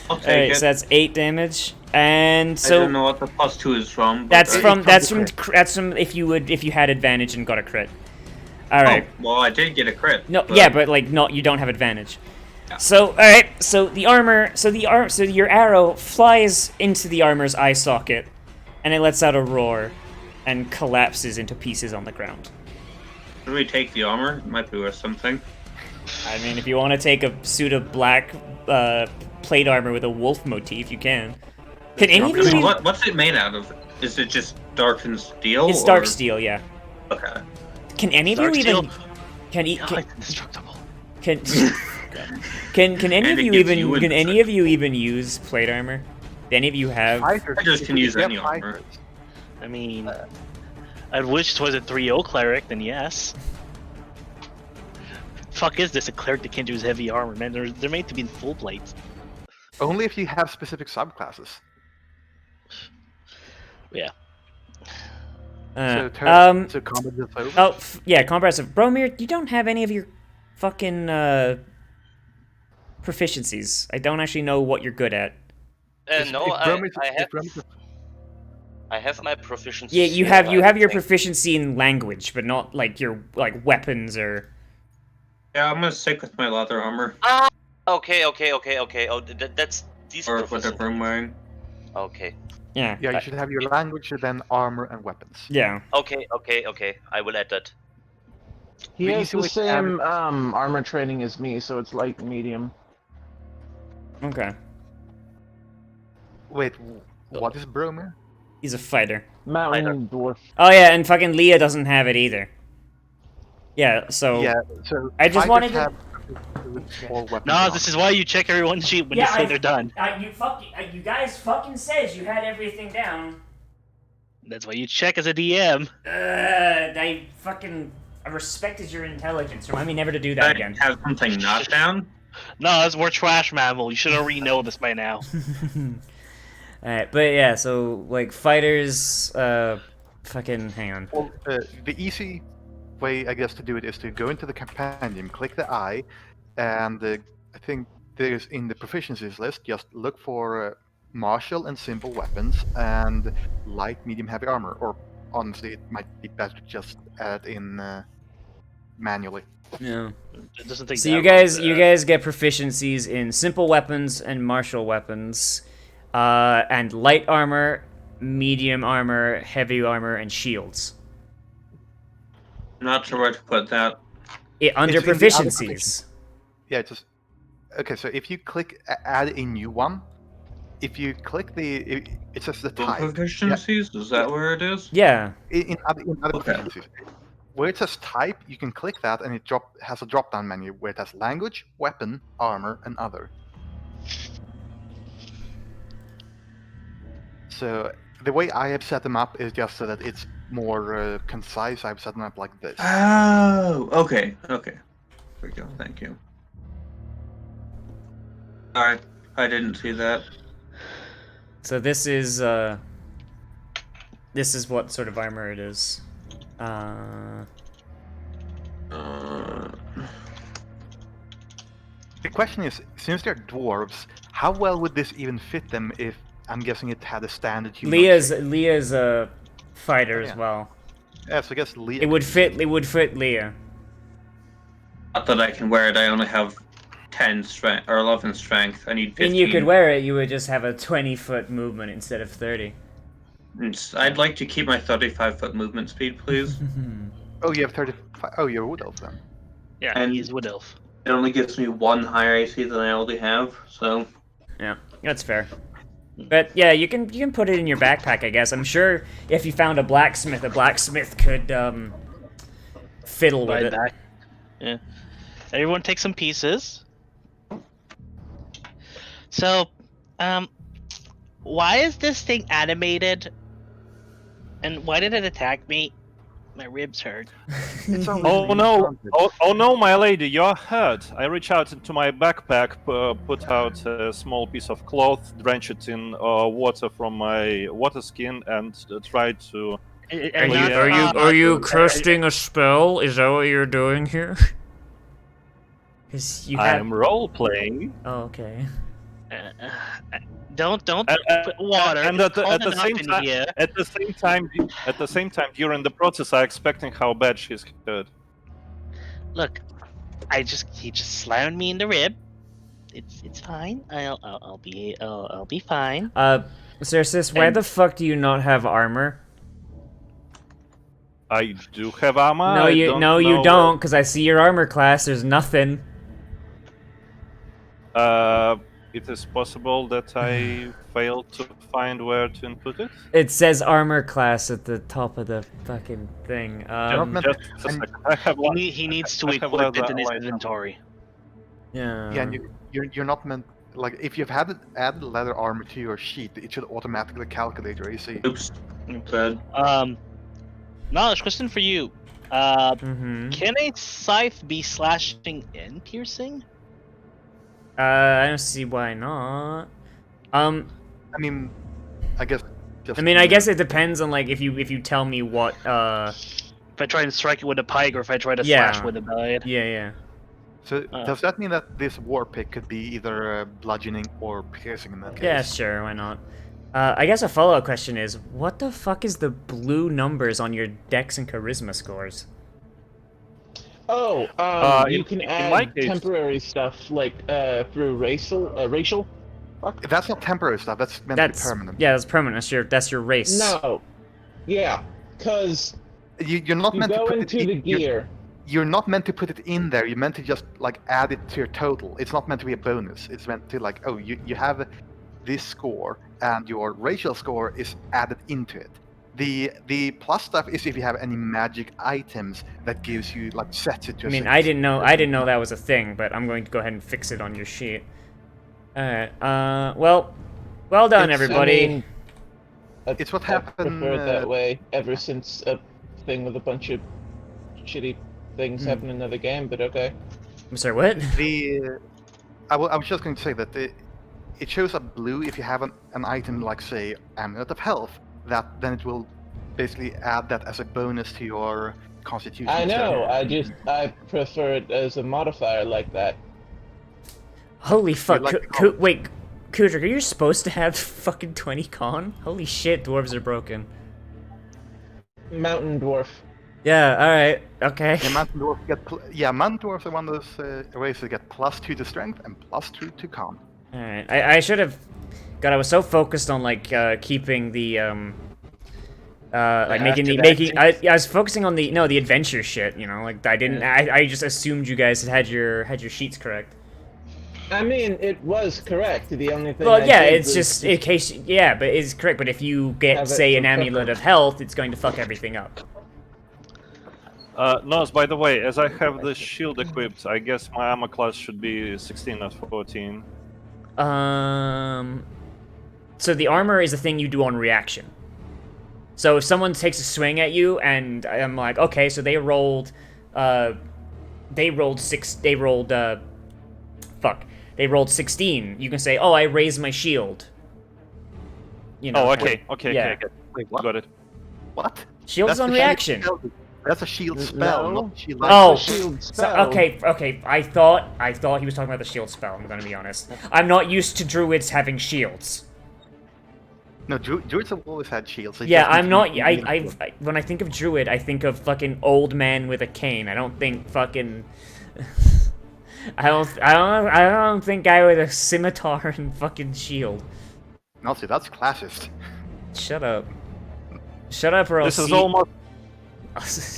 Speaker 3: I'll take
Speaker 1: Alright,
Speaker 3: it.
Speaker 1: so that's 8 damage. And
Speaker 3: I
Speaker 1: so
Speaker 3: don't know what the +2 is from. But
Speaker 1: that's
Speaker 3: I-
Speaker 1: from if you had advantage and got a crit. Alright.
Speaker 3: Oh, well, I did get a crit.
Speaker 1: No, yeah, but like you don't have advantage.
Speaker 3: Yeah.
Speaker 1: So, all right. So your arrow flies into the armor's eye socket, and it lets out a roar, and collapses into pieces on the ground.
Speaker 3: Should we take the armor? It might be worth something.
Speaker 1: I mean, if you want to take a suit of black plate armor with a wolf motif, you can. Can any of
Speaker 3: I mean,
Speaker 1: you?
Speaker 3: what's it made out of? Is it just darkened steel?
Speaker 1: It's dark
Speaker 3: or-
Speaker 1: steel, yeah.
Speaker 3: Okay.
Speaker 1: Can any of you
Speaker 8: Dark
Speaker 1: even?
Speaker 8: steel?
Speaker 1: Can
Speaker 8: God, it's indestructible.
Speaker 1: can can any
Speaker 3: And
Speaker 1: of
Speaker 3: it
Speaker 1: you
Speaker 3: gives
Speaker 1: even
Speaker 3: you
Speaker 1: can any
Speaker 3: insight.
Speaker 1: of you even use plate armor? Do any of you have?
Speaker 2: Fighters,
Speaker 3: I just can
Speaker 2: if you
Speaker 3: use
Speaker 2: get
Speaker 3: any armor.
Speaker 2: fighters,
Speaker 8: I mean, I wish it was a 3-0 cleric, then yes. Fuck is this, a cleric that can't use heavy armor, man? They're made to be in full plates.
Speaker 2: Only if you have specific subclasses.
Speaker 8: Yeah.
Speaker 2: So combat is over.
Speaker 1: Oh, yeah, comprehensive. Bromir, you don't have any of your fucking proficiencies. I don't actually know what you're good at.
Speaker 7: No, I have my proficiency.
Speaker 1: Yeah, you
Speaker 7: here,
Speaker 1: have
Speaker 7: I
Speaker 1: your
Speaker 7: think.
Speaker 1: proficiency in language, but not like your weapons or.
Speaker 3: Yeah, I'm gonna stick with my leather armor.
Speaker 7: Okay. Oh, that's these
Speaker 3: Or
Speaker 7: proficiency.
Speaker 3: whatever I'm wearing.
Speaker 7: Okay.
Speaker 1: Yeah.
Speaker 2: Yeah, you should have your language, then armor and weapons.
Speaker 1: Yeah.
Speaker 7: Okay. I will add that.
Speaker 9: He
Speaker 2: The
Speaker 9: has
Speaker 2: easy
Speaker 9: the
Speaker 2: way to
Speaker 9: same armor training as me, so it's light and medium.
Speaker 1: Okay.
Speaker 2: Wait, what is Bromir?
Speaker 1: He's a fighter.
Speaker 9: Mountain dwarf.
Speaker 1: Oh yeah, and fucking Leah doesn't have it either. Yeah. So.
Speaker 2: Yeah, so
Speaker 1: I just
Speaker 2: fighters
Speaker 1: wanted to-
Speaker 2: have more weapons.
Speaker 8: No, this is why you check everyone's sheet when you say they're done.
Speaker 1: You guys fucking said you had everything down.
Speaker 8: That's why you check as a DM.
Speaker 1: I respected your intelligence. Remind me never to do that
Speaker 3: I
Speaker 1: again.
Speaker 3: have something not down.
Speaker 8: No, that's more trash, Mammal. You should already know this by now.
Speaker 1: Alright, but yeah, so like fighters, fucking hang on.
Speaker 2: Well, the easy way, I guess, to do it is to go into the compendium, click the eye, and I think there's in the proficiencies list, just look for martial and simple weapons and light, medium, heavy armor. Or honestly, it might be better to just add in manually.
Speaker 1: Yeah.
Speaker 8: It doesn't take
Speaker 1: So
Speaker 8: that
Speaker 1: you guys get proficiencies in simple weapons and martial weapons, and light armor, medium armor, heavy armor, and shields.
Speaker 3: I'm not sure where to put that.
Speaker 1: Under
Speaker 2: It's in the other
Speaker 1: proficiencies.
Speaker 2: Yeah, it's just okay. So if you click add a new one, if you click it says the
Speaker 3: The
Speaker 2: type.
Speaker 3: proficiencies? Is that where it is?
Speaker 1: Yeah.
Speaker 2: In other
Speaker 3: Okay.
Speaker 2: proficiencies. Where it says type, you can click that and it has a drop down menu where it has language, weapon, armor, and other. So the way I have set them up is just so that it's more concise. I've set them up like this.
Speaker 3: Oh, okay. There we go. Thank you. Alright, I didn't see that.
Speaker 1: So this is what sort of armor it is.
Speaker 2: The question is, since they're dwarves, how well would this even fit them if I'm guessing it had a standard human shape?
Speaker 1: Leah's a fighter
Speaker 2: Oh, yeah.
Speaker 1: as well.
Speaker 2: Yeah, so I guess Leah.
Speaker 1: It would fit Leah.
Speaker 3: Not that I can wear it. I only have 10 strength or 11 strength. I need 15.
Speaker 1: And you could wear it, you would just have a 20-foot movement instead of 30.
Speaker 3: I'd like to keep my 35-foot movement speed, please.
Speaker 2: Oh, you have 35. Oh, you're a wood elf then.
Speaker 8: Yeah,
Speaker 3: And-
Speaker 8: he's wood elf.
Speaker 3: It only gives me 1 higher AC than I already have, so...
Speaker 1: Yeah, that's fair. But yeah, you can put it in your backpack, I guess. I'm sure if you found a blacksmith could fiddle with
Speaker 8: Buy
Speaker 1: it.
Speaker 8: that. Yeah. Everyone take some pieces. So, why is this thing animated? And why did it attack me? My ribs hurt.
Speaker 2: It's only
Speaker 5: Oh
Speaker 2: green
Speaker 5: no!
Speaker 2: content.
Speaker 5: Oh no, my lady, you're hurt. I reach out into my backpack, put out a small piece of cloth, drench it in water from my water skin, and try to.
Speaker 1: Are you casting a spell? Is that what you're doing here? Because you
Speaker 5: I
Speaker 1: have.
Speaker 5: am role playing.
Speaker 1: Oh, okay.
Speaker 8: Don't
Speaker 5: And-
Speaker 8: put water.
Speaker 5: and
Speaker 8: It's
Speaker 5: at
Speaker 8: cold
Speaker 5: the
Speaker 8: enough
Speaker 5: same
Speaker 8: in
Speaker 5: time,
Speaker 8: here.
Speaker 5: at the same time, during the process, I expecting how bad she's hurt.
Speaker 8: Look, he just slammed me in the rib. It's fine. I'll be fine.
Speaker 1: Cersis, why
Speaker 8: And-
Speaker 1: the fuck do you not have armor?
Speaker 5: I do have armor.
Speaker 1: No,
Speaker 5: I
Speaker 1: you
Speaker 5: know-
Speaker 1: don't, because I see your armor class. There's nothing.
Speaker 5: It is possible that I failed to find where to input it.
Speaker 1: It says armor class at the top of the fucking thing.
Speaker 5: Just a second. I have one.
Speaker 8: He needs to
Speaker 5: I have
Speaker 8: equip it
Speaker 5: leather
Speaker 8: in his
Speaker 5: light armor.
Speaker 8: inventory.
Speaker 1: Yeah.
Speaker 2: Yeah, and you're not meant. Like, if you've added leather armor to your sheet, it should automatically calculate your AC.
Speaker 3: Oops. Bad.
Speaker 8: Knowledge question for you.
Speaker 1: Mm-hmm.
Speaker 8: Can a scythe be slashing and piercing?
Speaker 1: I don't see why not.
Speaker 2: I mean, I guess. Just
Speaker 1: I mean, I guess it depends on like if you tell me what.
Speaker 8: If I try and strike it with a pike, or if I try to
Speaker 1: Yeah.
Speaker 8: slash with a blade.
Speaker 1: Yeah.
Speaker 2: So does that mean that this war pick could be either bludgeoning or piercing in that case?
Speaker 1: Yeah, sure. Why not? I guess a follow-up question is, what the fuck is the blue numbers on your Dex and Charisma scores?
Speaker 9: Oh, you
Speaker 5: in-
Speaker 9: can
Speaker 5: in my
Speaker 9: add
Speaker 5: case-
Speaker 9: temporary stuff like through racial. Fuck.
Speaker 2: That's not temporary stuff. That's meant
Speaker 1: That's
Speaker 2: to be permanent.
Speaker 1: yeah, that's permanent. That's your race.
Speaker 9: No, yeah, because
Speaker 2: You're not
Speaker 9: you
Speaker 2: meant to
Speaker 9: go
Speaker 2: put
Speaker 9: into
Speaker 2: it
Speaker 9: the
Speaker 2: in.
Speaker 9: gear.
Speaker 2: You're not meant to put it in there. You're meant to just like add it to your total. It's not meant to be a bonus. It's meant to like, oh, you have this score and your racial score is added into it. The plus stuff is if you have any magic items that gives you like sets it to.
Speaker 1: I mean, I didn't know that was a thing, but I'm going to go ahead and fix it on your sheet. All right. Well done,
Speaker 2: It's-
Speaker 1: everybody.
Speaker 9: I mean,
Speaker 2: It's what
Speaker 9: I've
Speaker 2: happened.
Speaker 9: preferred that way ever since a thing with a bunch of shitty things happened in another game. But okay.
Speaker 1: I'm sorry. What?
Speaker 2: I was just going to say that it shows up blue if you have an item like say Amulet of Health. Then it will basically add that as a bonus to your Constitution.
Speaker 9: I know.
Speaker 2: stat.
Speaker 9: I prefer it as a modifier like that.
Speaker 1: Holy fuck!
Speaker 2: like the
Speaker 1: Wait, Kudrik, are you supposed to have fucking 20 con? Holy shit, dwarves are broken.
Speaker 9: Mountain dwarf.
Speaker 1: Yeah. All right. Okay.
Speaker 2: Yeah, Mountain Dwarfs Mountain Dwarfs are one of those races that get +2 to Strength and +2 to Con.
Speaker 1: All right. I should have. God, I was so focused on like keeping the like making. I was focusing on the adventure shit. You know, like I didn't. I just assumed you guys had your sheets correct.
Speaker 9: I mean, it was correct. The only thing.
Speaker 1: Well,
Speaker 9: I
Speaker 1: yeah,
Speaker 9: did
Speaker 1: it's
Speaker 9: was
Speaker 1: just in case. Yeah, but it's correct. But if you get
Speaker 9: Have it
Speaker 1: say an
Speaker 9: for
Speaker 1: amulet
Speaker 9: preference.
Speaker 1: of health, it's going to fuck everything up.
Speaker 5: Nos, by the way, as I have the shield equipped, I guess my armor class should be 16, not 14.
Speaker 1: So the armor is a thing you do on reaction. So if someone takes a swing at you, and I'm like, okay, so they rolled 16. You can say, oh, I raised my shield. you know.
Speaker 5: Oh, okay.
Speaker 1: Yeah.
Speaker 5: Okay.
Speaker 2: Wait, what?
Speaker 5: Got it.
Speaker 2: What?
Speaker 1: Shields on
Speaker 2: the
Speaker 1: reaction.
Speaker 2: Shield spell. That's a shield spell,
Speaker 9: No.
Speaker 2: not a shield.
Speaker 1: Oh,
Speaker 9: That's a shield
Speaker 1: So,
Speaker 9: spell.
Speaker 1: okay. I thought he was talking about the shield spell. I'm gonna be honest. I'm not used to druids having shields.
Speaker 2: No, druids have always had shields. They
Speaker 1: Yeah,
Speaker 2: just
Speaker 1: I'm not.
Speaker 2: need-
Speaker 1: When I think of druid, I think of fucking old man with a cane. I don't think fucking. I don't think guy with a scimitar and fucking shield.
Speaker 2: No, see, that's classist.
Speaker 1: Shut up. Shut up, or I'll
Speaker 5: This is
Speaker 1: see-
Speaker 5: almost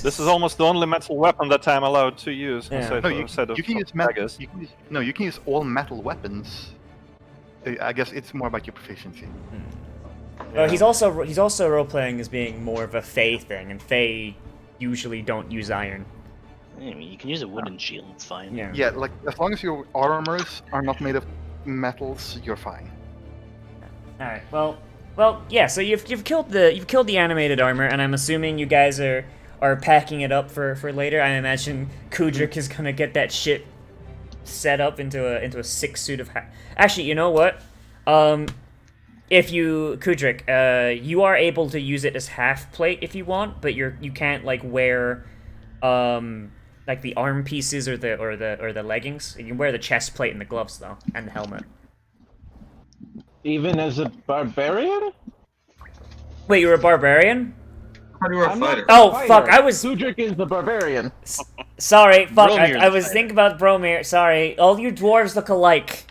Speaker 5: this is almost the only metal weapon that I'm allowed to use
Speaker 1: Yeah.
Speaker 5: instead
Speaker 2: No,
Speaker 5: of
Speaker 2: you can use
Speaker 5: daggers.
Speaker 2: you can use all metal weapons. I guess it's more about your proficiency.
Speaker 1: Well, he's also role playing as being more of a Fey thing, and Fey usually don't use iron.
Speaker 4: I mean, you can use a wooden shield. It's fine.
Speaker 1: Yeah.
Speaker 2: Yeah, like as long as your armors are not made of metals, you're fine.
Speaker 1: All right. Well, yeah. So you've killed the animated armor, and I'm assuming you guys are packing it up for later. I imagine Kudrik is gonna get that shit set up into a sick suit of. Actually, you know what? If you Kudrik, you are able to use it as half plate if you want, but you can't like wear like the arm pieces or the leggings. You can wear the chest plate and the gloves though, and the helmet.
Speaker 9: Even as a barbarian?
Speaker 1: Wait, you're a barbarian?
Speaker 3: How do you a
Speaker 9: I'm not
Speaker 3: fighter?
Speaker 9: a
Speaker 1: Oh,
Speaker 9: fighter.
Speaker 1: fuck, I was-
Speaker 9: Sudrik is the barbarian.
Speaker 1: Sorry, fuck.
Speaker 4: Bromir's
Speaker 1: I was
Speaker 4: fighter.
Speaker 1: thinking about Bromir. Sorry, all you dwarves look alike.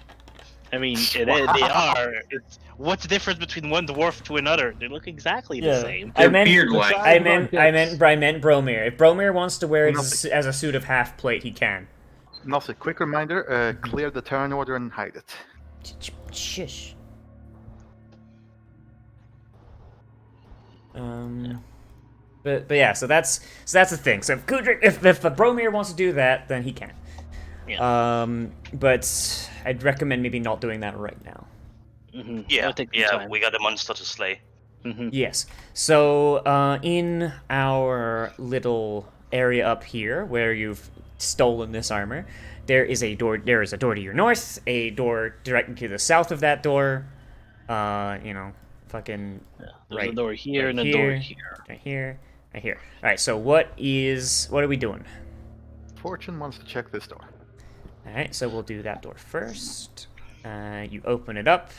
Speaker 4: I mean, they are. What's the difference between one dwarf to another? They look exactly the same.
Speaker 1: I
Speaker 3: They're
Speaker 1: meant
Speaker 3: beard-like.
Speaker 1: I meant Bromir. If Bromir wants to wear it
Speaker 2: Nothing.
Speaker 1: as a suit of half plate, he can.
Speaker 2: And also, quick reminder: clear the turn order and hide it.
Speaker 1: Shush. But yeah, so that's the thing. So if Kudrik, if Bromir wants to do that, then he can.
Speaker 4: Yeah.
Speaker 1: But I'd recommend maybe not doing that right now.
Speaker 4: Mm-hmm.
Speaker 7: Yeah,
Speaker 4: Take the
Speaker 7: yeah,
Speaker 4: time.
Speaker 7: we got a monster to slay.
Speaker 4: Mm-hmm.
Speaker 1: Yes. So in our little area up here where you've stolen this armor, there is a door. There is a door to your north, a door directly to the south of that door. Fucking
Speaker 4: There's
Speaker 1: right.
Speaker 4: a door here
Speaker 1: right
Speaker 4: and a door here.
Speaker 1: Right here. Right here. All right. So what are we doing?
Speaker 2: Fortune wants to check this door.
Speaker 1: All right. So we'll do that door first. You open it up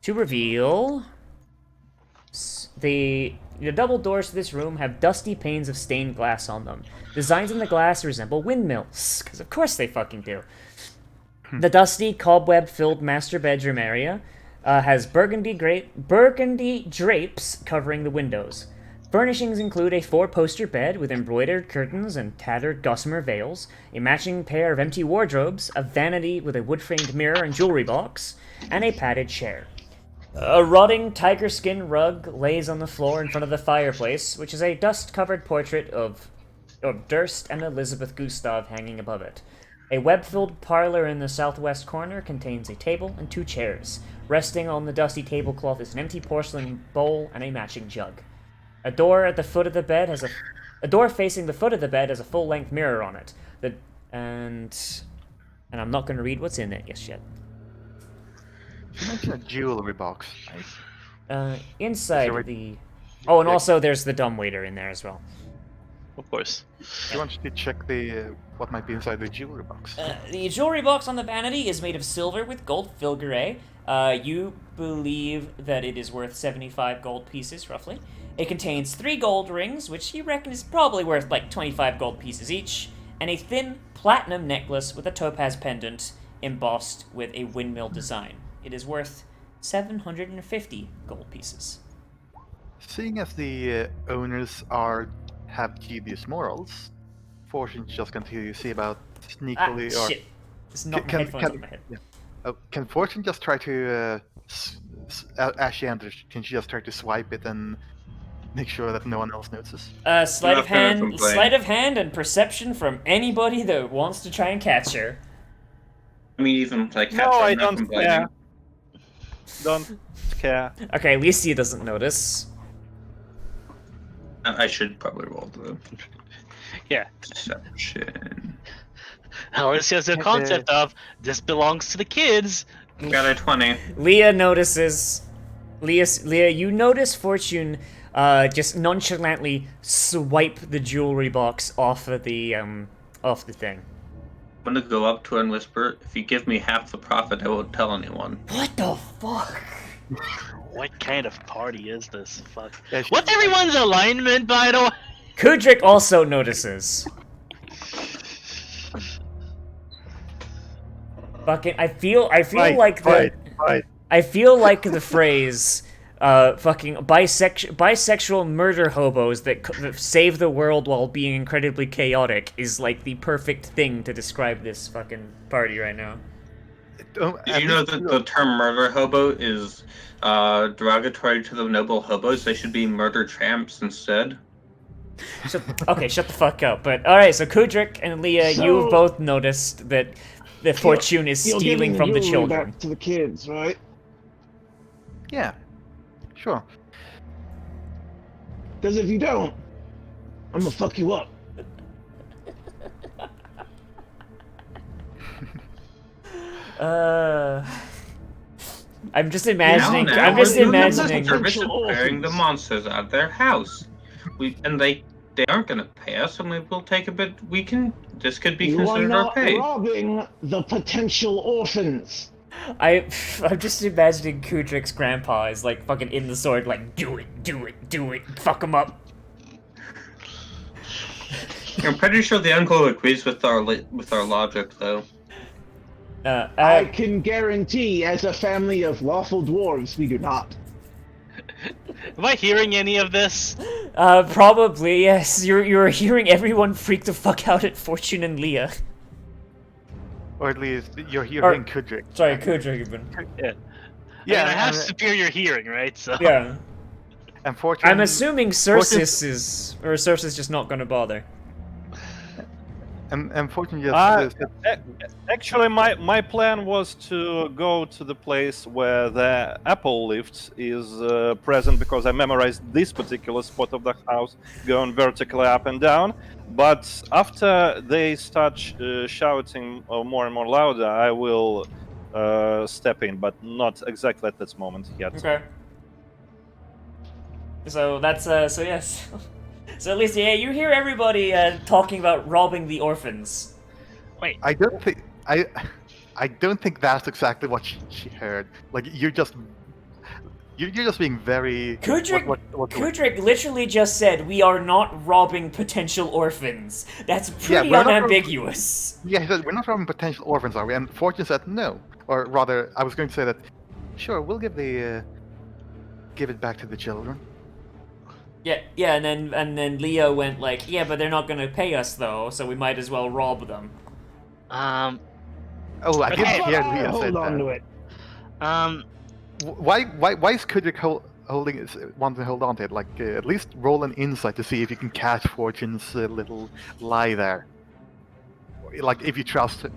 Speaker 1: to reveal. The double doors to this room have dusty panes of stained glass on them. Designs in the glass resemble windmills, because of course they fucking do. The dusty, cobweb-filled master bedroom area has burgundy drapes covering the windows. Furnishings include a 4-poster bed with embroidered curtains and tattered gossamer veils, a matching pair of empty wardrobes, a vanity with a wood-framed mirror and jewelry box, and a padded chair. A rotting tiger skin rug lays on the floor in front of the fireplace, which is a dust-covered portrait of Durst and Elizabeth Gustav hanging above it. A web-filled parlor in the southwest corner contains a table and 2 chairs. Resting on the dusty tablecloth is an empty porcelain bowl and a matching jug. A door at the foot of the bed has a door facing the foot of the bed has a full-length mirror on it. And I'm not going to read what's in it just yet.
Speaker 2: You mentioned a jewelry box. Nice.
Speaker 1: Inside
Speaker 2: Is there
Speaker 1: the... Oh, and also there's the dumbwaiter in there as well.
Speaker 4: Of course.
Speaker 2: You want to check the what might be inside the jewelry box?
Speaker 1: The jewelry box on the vanity is made of silver with gold filigree. You believe that it is worth 75 gold pieces, roughly. It contains 3 gold rings, which you reckon is probably worth like 25 gold pieces each, and a thin platinum necklace with a topaz pendant embossed with a windmill design. It is worth 750 gold pieces.
Speaker 2: Seeing as the owners have dubious morals, Fortune's just continue to see about sneakily or
Speaker 1: Shit. Just knocked my headphones on my head.
Speaker 2: can Fortune just try to as she enters, can she just try to swipe it and make sure that no one else notices?
Speaker 1: Sleight of
Speaker 3: Not gonna
Speaker 1: hand,
Speaker 3: complain.
Speaker 1: sleight of hand, and perception from anybody that wants to try and catch her.
Speaker 3: I mean, even like
Speaker 5: No, I
Speaker 3: I'm not
Speaker 5: don't
Speaker 3: complaining.
Speaker 5: care. Don't care.
Speaker 1: Okay, Alicia doesn't notice.
Speaker 3: I should probably roll the
Speaker 4: Yeah.
Speaker 3: deception.
Speaker 4: Alice has the concept of this belongs to the kids.
Speaker 3: Got a 20.
Speaker 1: Leah notices. Leah, you notice Fortune just nonchalantly swipe the jewelry box off of the thing.
Speaker 3: I'm gonna go up to her and whisper, "If you give me half the profit, I won't tell anyone."
Speaker 1: What the fuck?
Speaker 4: What kind of party is this? Fuck.
Speaker 2: Yeah,
Speaker 4: What's everyone's alignment, by the way?
Speaker 1: Kudrik also notices. Fucking, I feel like the I feel like the phrase fucking bisexual murder hobos that save the world while being incredibly chaotic is like the perfect thing to describe this fucking party right now.
Speaker 3: Do you know that the term murder hobo is derogatory to the noble hobos? They should be murder tramps instead.
Speaker 1: Shut the fuck up. But alright, so Kudrik and Leah, you've both noticed that the Fortune is
Speaker 9: You're
Speaker 1: stealing
Speaker 9: giving
Speaker 1: from the
Speaker 9: jewelry
Speaker 1: children.
Speaker 9: back to the kids, right?
Speaker 2: Yeah, sure.
Speaker 9: Because if you don't, I'm gonna fuck you up.
Speaker 1: I'm just imagining.
Speaker 3: Now,
Speaker 1: I'm just
Speaker 3: we're doing the
Speaker 1: imagining.
Speaker 3: service of clearing the monsters out of their house. They aren't gonna pay us, and we'll take a bit. This could be
Speaker 9: You are
Speaker 3: considered our
Speaker 9: not
Speaker 3: pay.
Speaker 9: robbing the potential orphans.
Speaker 1: I'm just imagining Kudrik's grandpa is like fucking in the sword, like do it, fuck him up.
Speaker 3: I'm pretty sure the uncle agrees with our logic, though.
Speaker 9: I can guarantee, as a family of lawful dwarves, we do not.
Speaker 4: Am I hearing any of this?
Speaker 1: Probably yes. You're hearing everyone freak the fuck out at Fortune and Leah.
Speaker 2: Or at least you're hearing Kudrik.
Speaker 1: Sorry, Kudrik even.
Speaker 4: Yeah.
Speaker 2: Yeah,
Speaker 4: I mean, I have
Speaker 2: and-
Speaker 4: superior hearing, right? So.
Speaker 1: Yeah.
Speaker 2: And Fortune.
Speaker 1: I'm assuming Cersis is just not gonna bother.
Speaker 2: And Fortune just.
Speaker 5: Actually, my plan was to go to the place where the apple lift is present, because I memorized this particular spot of the house, going vertically up and down. But after they start shouting more and more louder, I will step in, but not exactly at this moment yet.
Speaker 1: Okay. So that's so yes. So at least yeah, you hear everybody talking about robbing the orphans.
Speaker 4: Wait.
Speaker 2: I don't think that's exactly what she heard. Like you're just being very.
Speaker 1: Kudrik literally just said, "We are not robbing potential orphans." That's pretty
Speaker 2: we're not
Speaker 1: unambiguous.
Speaker 2: Yeah, he said we're not robbing potential orphans, are we? And Fortune said no, or rather, I was going to say that. Sure, we'll give it back to the children.
Speaker 1: Yeah, and then Leo went like, "Yeah, but they're not gonna pay us though, so we might as well rob them."
Speaker 2: Oh, I didn't hear Leah say
Speaker 9: Hold on
Speaker 2: that.
Speaker 9: to it.
Speaker 2: Why is Kudrik wanting to hold on to it? Like, at least roll an insight to see if you can catch Fortune's little lie there. Like, if you trust her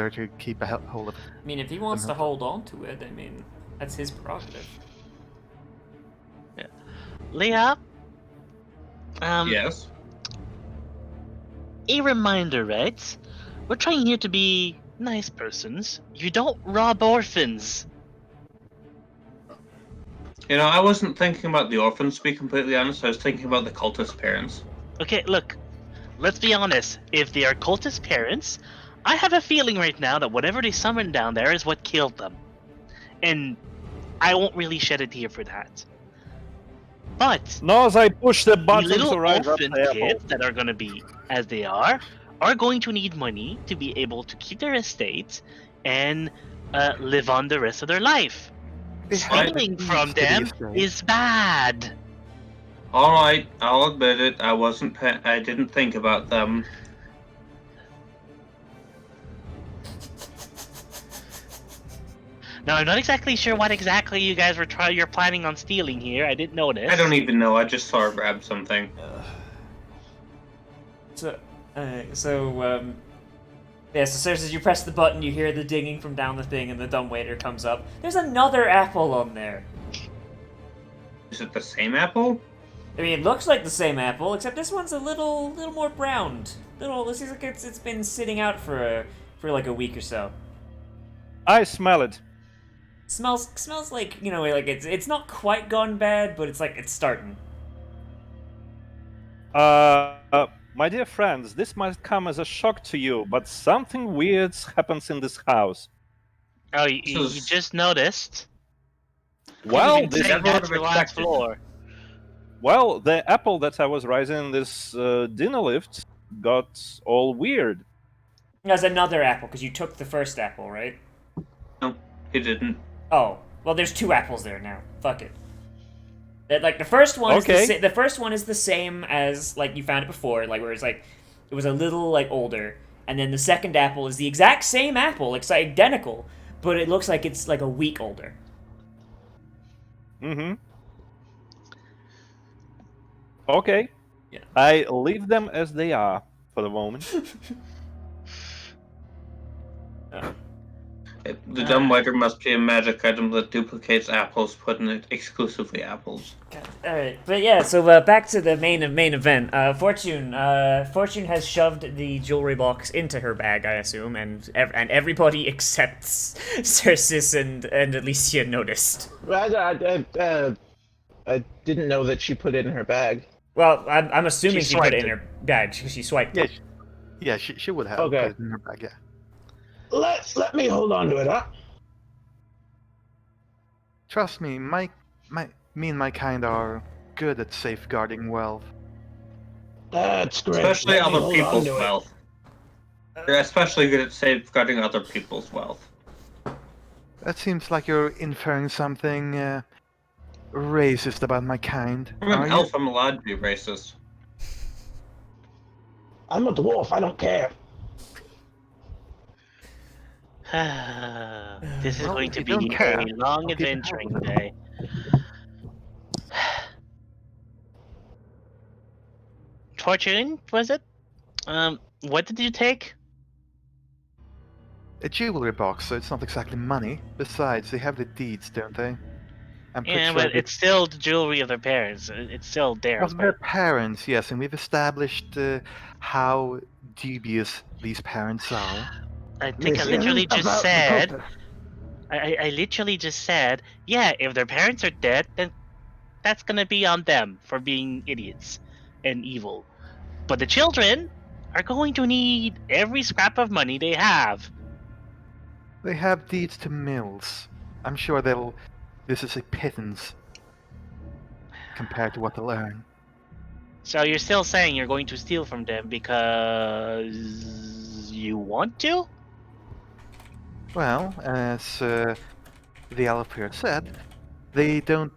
Speaker 2: to keep a hold of it.
Speaker 1: I mean, if he wants to hold on to it, I mean, that's his prerogative.
Speaker 4: Leah?
Speaker 3: Yes.
Speaker 4: A reminder, right? We're trying here to be nice persons. You don't rob orphans.
Speaker 3: You know, I wasn't thinking about the orphans, to be completely honest. I was thinking about the cultist parents.
Speaker 4: Okay, look. Let's be honest. If they are cultist parents, I have a feeling right now that whatever they summoned down there is what killed them. And I won't really shed a tear for that. But
Speaker 5: No, as I push the
Speaker 4: the
Speaker 5: button
Speaker 4: little
Speaker 5: to rise up
Speaker 4: orphan
Speaker 5: the apple.
Speaker 4: kids that are going to be as they are going to need money to be able to keep their estate and live on the rest of their life. Stealing from them is bad.
Speaker 3: All right, I'll admit it. I didn't think about them.
Speaker 4: Now, I'm not exactly sure what exactly you guys you're planning on stealing here. I didn't notice.
Speaker 3: I don't even know. I just saw her grab something.
Speaker 1: So as you press the button, you hear the dinging from down the thing, and the dumbwaiter comes up. There's another apple on there.
Speaker 3: Is it the same apple?
Speaker 1: I mean, it looks like the same apple, except this one's a little more browned. This is like it's been sitting out for like a week or so.
Speaker 5: I smell it.
Speaker 1: Smells like, you know, like it's not quite gone bad, but it's like it's starting.
Speaker 5: My dear friends, this might come as a shock to you, but something weird happens in this house.
Speaker 8: Oh,
Speaker 3: This
Speaker 8: you
Speaker 3: is-
Speaker 8: just noticed?
Speaker 5: Well,
Speaker 8: You've been
Speaker 5: this
Speaker 8: saying
Speaker 3: never
Speaker 8: that
Speaker 3: would've
Speaker 8: for the last
Speaker 3: expected.
Speaker 8: floor.
Speaker 5: Well, the apple that I was rising in this dinner lift got all weird.
Speaker 1: There's another apple because you took the first apple, right?
Speaker 3: No, he didn't.
Speaker 1: Oh, well, there's 2 apples there now. Fuck it. Like the first one
Speaker 5: Okay.
Speaker 1: is the first one is the same as like you found it before, like where it's like it was a little like older, and then the second apple is the exact same apple, it's identical, but it looks like it's like a week older.
Speaker 5: Mm-hmm. Okay.
Speaker 1: Yeah.
Speaker 5: I leave them as they are for the moment.
Speaker 3: The dumb lighter must be a magic item that duplicates apples, putting it exclusively apples.
Speaker 1: All right, but yeah, so back to the main event. Fortune has shoved the jewelry box into her bag, I assume, and everybody except Cersis and Alicia noticed.
Speaker 9: I didn't know that she put it in her bag.
Speaker 1: Well, I'm assuming
Speaker 8: She
Speaker 1: she put it
Speaker 8: swiped
Speaker 1: in
Speaker 8: it.
Speaker 1: her bag because she swiped
Speaker 2: Yeah,
Speaker 1: it.
Speaker 2: she would have
Speaker 9: Okay.
Speaker 2: put it in her bag. Yeah.
Speaker 9: Let me hold on to it, huh?
Speaker 2: Trust me, me and my kind are good at safeguarding wealth.
Speaker 9: That's great.
Speaker 3: Especially
Speaker 9: Let me
Speaker 3: other
Speaker 9: hold
Speaker 3: people's
Speaker 9: on to it.
Speaker 3: wealth. They're especially good at safeguarding other people's wealth.
Speaker 2: That seems like you're inferring something racist about my kind.
Speaker 3: I'm
Speaker 2: Are
Speaker 3: an
Speaker 2: you?
Speaker 3: elf, I'm allowed to be racist.
Speaker 9: I'm a dwarf. I don't care.
Speaker 8: This is
Speaker 2: Well,
Speaker 8: going
Speaker 2: if
Speaker 8: to
Speaker 2: you
Speaker 8: be
Speaker 2: don't care,
Speaker 8: a long
Speaker 2: I'll keep it
Speaker 8: adventuring
Speaker 2: moving.
Speaker 8: day. Fortune, was it? What did you take?
Speaker 2: A jewelry box, so it's not exactly money. Besides, they have the deeds, don't they? I'm pretty
Speaker 8: Yeah,
Speaker 2: sure
Speaker 8: but it's still the jewelry of their parents. It's still theirs.
Speaker 2: of their parents, yes, and we've established how dubious these parents are.
Speaker 8: I think I
Speaker 9: This
Speaker 8: literally
Speaker 9: isn't
Speaker 8: just
Speaker 9: about the
Speaker 8: said.
Speaker 9: poker.
Speaker 8: I literally just said, yeah, if their parents are dead, then that's gonna be on them for being idiots and evil. But the children are going to need every scrap of money they have.
Speaker 2: They have deeds to mills. I'm sure they'll. This is a pittance compared to what they'll earn.
Speaker 8: So you're still saying you're going to steal from them because you want to?
Speaker 2: Well, as the elf here said, they don't.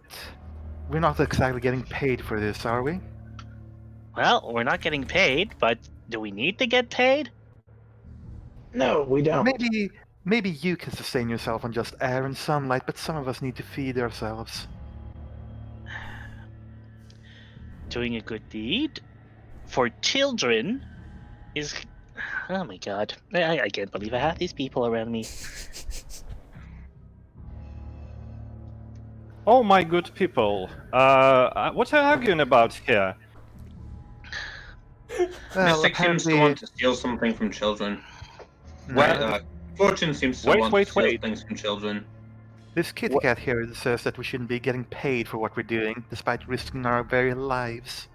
Speaker 2: We're not exactly getting paid for this, are we?
Speaker 8: Well, we're not getting paid, but do we need to get paid?
Speaker 9: No, we don't.
Speaker 2: Maybe you can sustain yourself on just air and sunlight, but some of us need to feed ourselves.
Speaker 8: Doing a good deed for children is. Oh my god. I can't believe I have these people around me.
Speaker 5: Oh, my good people. What are you arguing about here?
Speaker 2: Well,
Speaker 3: Mystic seems to
Speaker 2: apparently,
Speaker 3: want to steal something from children.
Speaker 2: well,
Speaker 3: Fortune seems to want to steal
Speaker 5: Wait.
Speaker 3: things from children.
Speaker 2: this kitty cat here says that we shouldn't be getting paid for what we're doing, despite risking our very lives.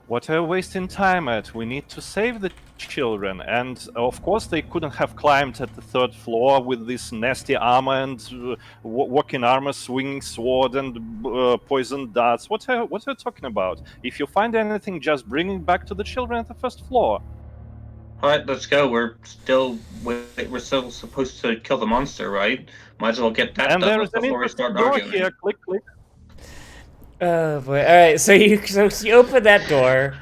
Speaker 5: What are you wasting time at? We need to save the children, and of course they couldn't have climbed at the 3rd floor with this nasty armor and walking armor, swinging sword, and poisoned darts. What are you talking about? If you find anything, just bring it back to the children at the 1st floor.
Speaker 3: Alright, let's go. We're still supposed to kill the monster, right? Might as well get that
Speaker 5: And
Speaker 3: done
Speaker 5: there's an
Speaker 3: before we
Speaker 5: interesting
Speaker 3: start
Speaker 5: door
Speaker 3: arguing.
Speaker 5: here. Click, click.
Speaker 1: Oh boy! All right, so you open that door.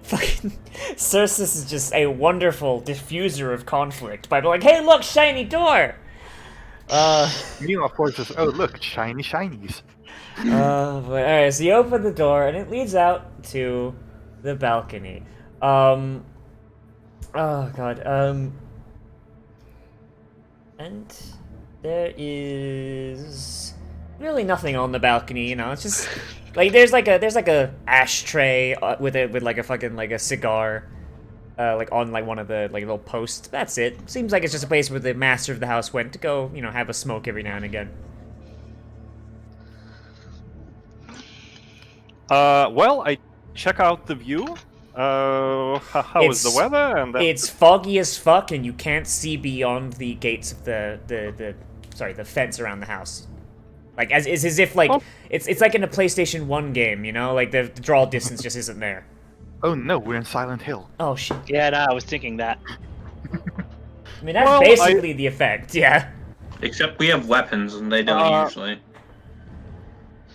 Speaker 1: Fucking Cersis is just a wonderful diffuser of conflict by being like, "Hey, look, shiny door."
Speaker 2: You, of course, says, "Oh, look, shiny shinies."
Speaker 1: Boy. All right, so you open the door and it leads out to the balcony. Oh god. And there is really nothing on the balcony. You know, it's just like there's like a ashtray with like a fucking like a cigar, like on like one of the like little posts. That's it. Seems like it's just a place where the master of the house went to go, you know, have a smoke every now and again.
Speaker 5: Well, I check out the view. How is the weather? And
Speaker 1: it's foggy as fuck, and you can't see beyond the gates of the fence around the house. Like it's as if like it's like in a PlayStation 1 game, you know, like the draw distance just isn't there.
Speaker 2: Oh no, we're in Silent Hill.
Speaker 1: Oh shit.
Speaker 8: Yeah, no, I was thinking that.
Speaker 1: I mean that's basically the effect, yeah.
Speaker 3: Except we have weapons and they don't usually.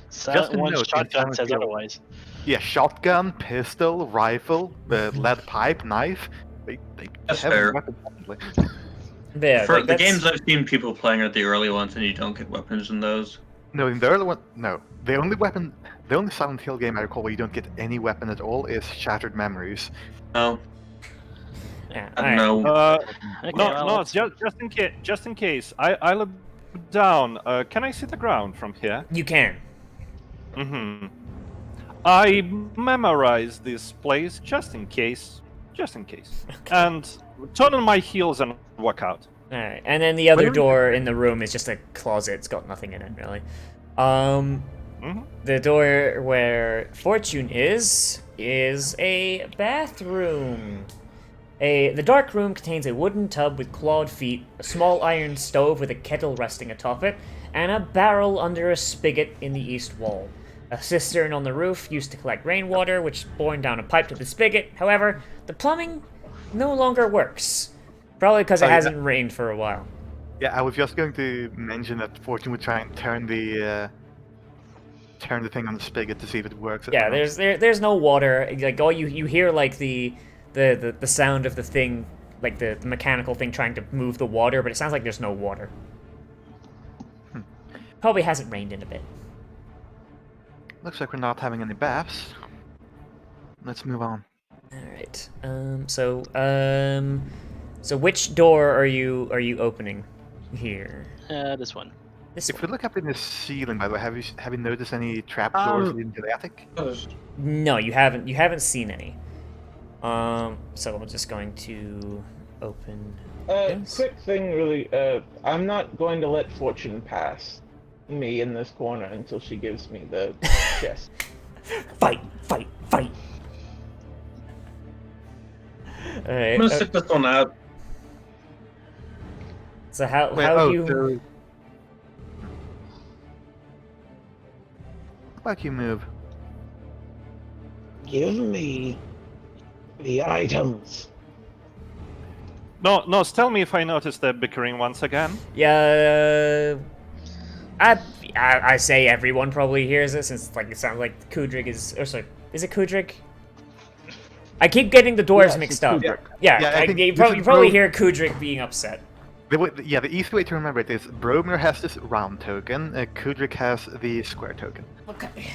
Speaker 8: So
Speaker 2: Just a
Speaker 8: one
Speaker 2: note,
Speaker 8: shotgun
Speaker 2: in
Speaker 8: says
Speaker 2: Silent Hill.
Speaker 8: otherwise.
Speaker 2: Yeah, shotgun, pistol, rifle, lead pipe, knife. They
Speaker 3: That's
Speaker 2: have
Speaker 3: fair.
Speaker 2: weapons, definitely.
Speaker 1: Yeah,
Speaker 3: For
Speaker 1: like,
Speaker 3: the
Speaker 1: that's-
Speaker 3: games I've seen people playing are the early ones, and you don't get weapons in those.
Speaker 2: No, in the early one, no. The only Silent Hill game I recall where you don't get any weapon at all is Shattered Memories.
Speaker 3: No,
Speaker 1: yeah,
Speaker 3: I
Speaker 1: alright.
Speaker 3: don't know.
Speaker 8: Okay,
Speaker 5: No,
Speaker 8: well,
Speaker 5: no,
Speaker 8: let's-
Speaker 5: just in case. I look down. Can I see the ground from here?
Speaker 1: You can.
Speaker 5: Mm-hmm. I memorize this place just in case, and turn on my heels and walk out.
Speaker 1: Alright, and then the other
Speaker 2: Where-
Speaker 1: door in the room is just a closet. It's got nothing in it, really.
Speaker 5: Mhm.
Speaker 1: The door where Fortune is a bathroom. The dark room contains a wooden tub with clawed feet, a small iron stove with a kettle resting atop it, and a barrel under a spigot in the east wall. A cistern on the roof used to collect rainwater, which is borne down a pipe to the spigot. However, the plumbing no longer works. Probably because it
Speaker 2: yeah.
Speaker 1: hasn't rained for a while.
Speaker 2: Yeah, I was just going to mention that Fortune would try and turn the thing on the spigot to see if it works.
Speaker 1: Yeah, there's no water. Like all you hear like the sound of the thing, like the mechanical thing trying to move the water, but it sounds like there's no water. Probably hasn't rained in a bit.
Speaker 2: Looks like we're not having any baths. Let's move on.
Speaker 1: All right. So which door are you opening here?
Speaker 8: this one.
Speaker 1: This
Speaker 2: If we
Speaker 1: one.
Speaker 2: look up in the ceiling, by the way, have you noticed any trapdoors leading to the attic?
Speaker 1: No, you haven't. You haven't seen any. So I'm just going to open. this.
Speaker 9: Quick thing, really. I'm not going to let Fortune pass me in this corner until she gives me the chest.
Speaker 1: Fight! Fight! Fight! All right.
Speaker 3: I'm gonna sit this one out.
Speaker 1: So how
Speaker 2: Wait,
Speaker 1: do you?
Speaker 2: so- How about you move?
Speaker 9: Give me the items.
Speaker 5: No, tell me if I noticed the bickering once again.
Speaker 1: Yeah, I say everyone probably hears it since like it sounds like Kudrik is. Or sorry, is it Kudrik? I keep getting the doors
Speaker 9: Yes,
Speaker 1: mixed
Speaker 9: it's
Speaker 1: up.
Speaker 9: Kudrik.
Speaker 1: Yeah,
Speaker 2: Yeah, I think
Speaker 1: you
Speaker 2: this
Speaker 1: probably,
Speaker 2: is
Speaker 1: probably
Speaker 2: Bro-
Speaker 1: hear Kudrik being upset.
Speaker 2: The easy way to remember it is Bromir has this round token, Kudrik has the square token.
Speaker 1: Okay.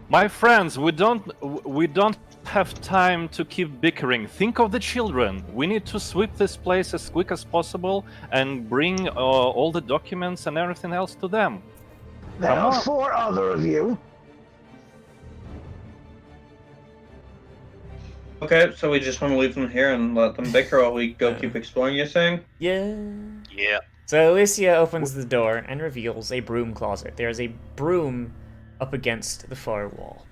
Speaker 5: My friends, we don't have time to keep bickering. Think of the children. We need to sweep this place as quick as possible and bring all the documents and everything else to them.
Speaker 9: There
Speaker 5: Come
Speaker 9: are
Speaker 5: on.
Speaker 9: 4 other of you.
Speaker 3: Okay, so we just want to leave them here and let them bicker while we go keep exploring, you're saying?
Speaker 1: Yeah.
Speaker 7: Yeah.
Speaker 1: So Alicia opens the door and reveals a broom closet. There is a broom up against the far wall.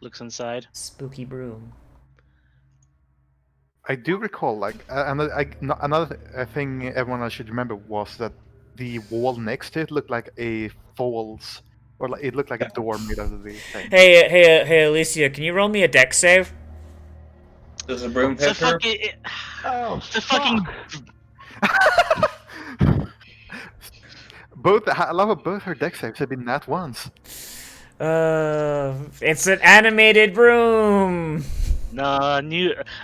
Speaker 8: Looks inside.
Speaker 1: Spooky broom.
Speaker 2: I do recall, like, another thing everyone else should remember was that the wall next to it looked like a false, or like, it looked like a door made out of the thing.
Speaker 1: Hey, Alicia, can you roll me a deck save?
Speaker 3: Does the broom
Speaker 8: It's a
Speaker 3: hit her?
Speaker 8: fucking.
Speaker 9: Oh,
Speaker 8: It's a fucking.
Speaker 2: I love how both her deck saves have been nat once.
Speaker 1: It's an animated broom.
Speaker 8: No,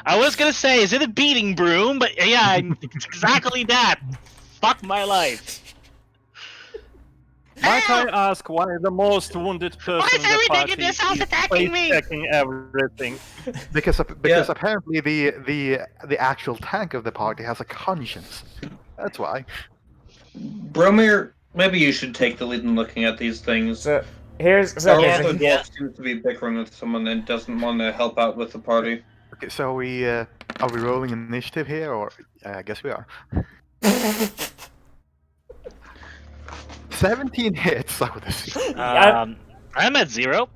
Speaker 8: I was gonna say, is it a beating broom? But yeah, it's exactly that. Fuck my life.
Speaker 5: Might I ask why the most wounded person
Speaker 8: is
Speaker 5: in the
Speaker 8: everything
Speaker 5: party
Speaker 8: in this house
Speaker 5: is
Speaker 8: attacking me?
Speaker 5: checking everything?
Speaker 2: Because apparently the actual tank of the party has a conscience. That's why.
Speaker 3: Bromir, maybe you should take the lead in looking at these things.
Speaker 1: So, here's so, okay,
Speaker 3: Also,
Speaker 1: so
Speaker 3: Dwarf seems to be bickering with someone and doesn't want to help out with the party.
Speaker 2: Okay, so are we rolling initiative here, or I guess we are. 17 hits. I would assume.
Speaker 8: I'm at 0.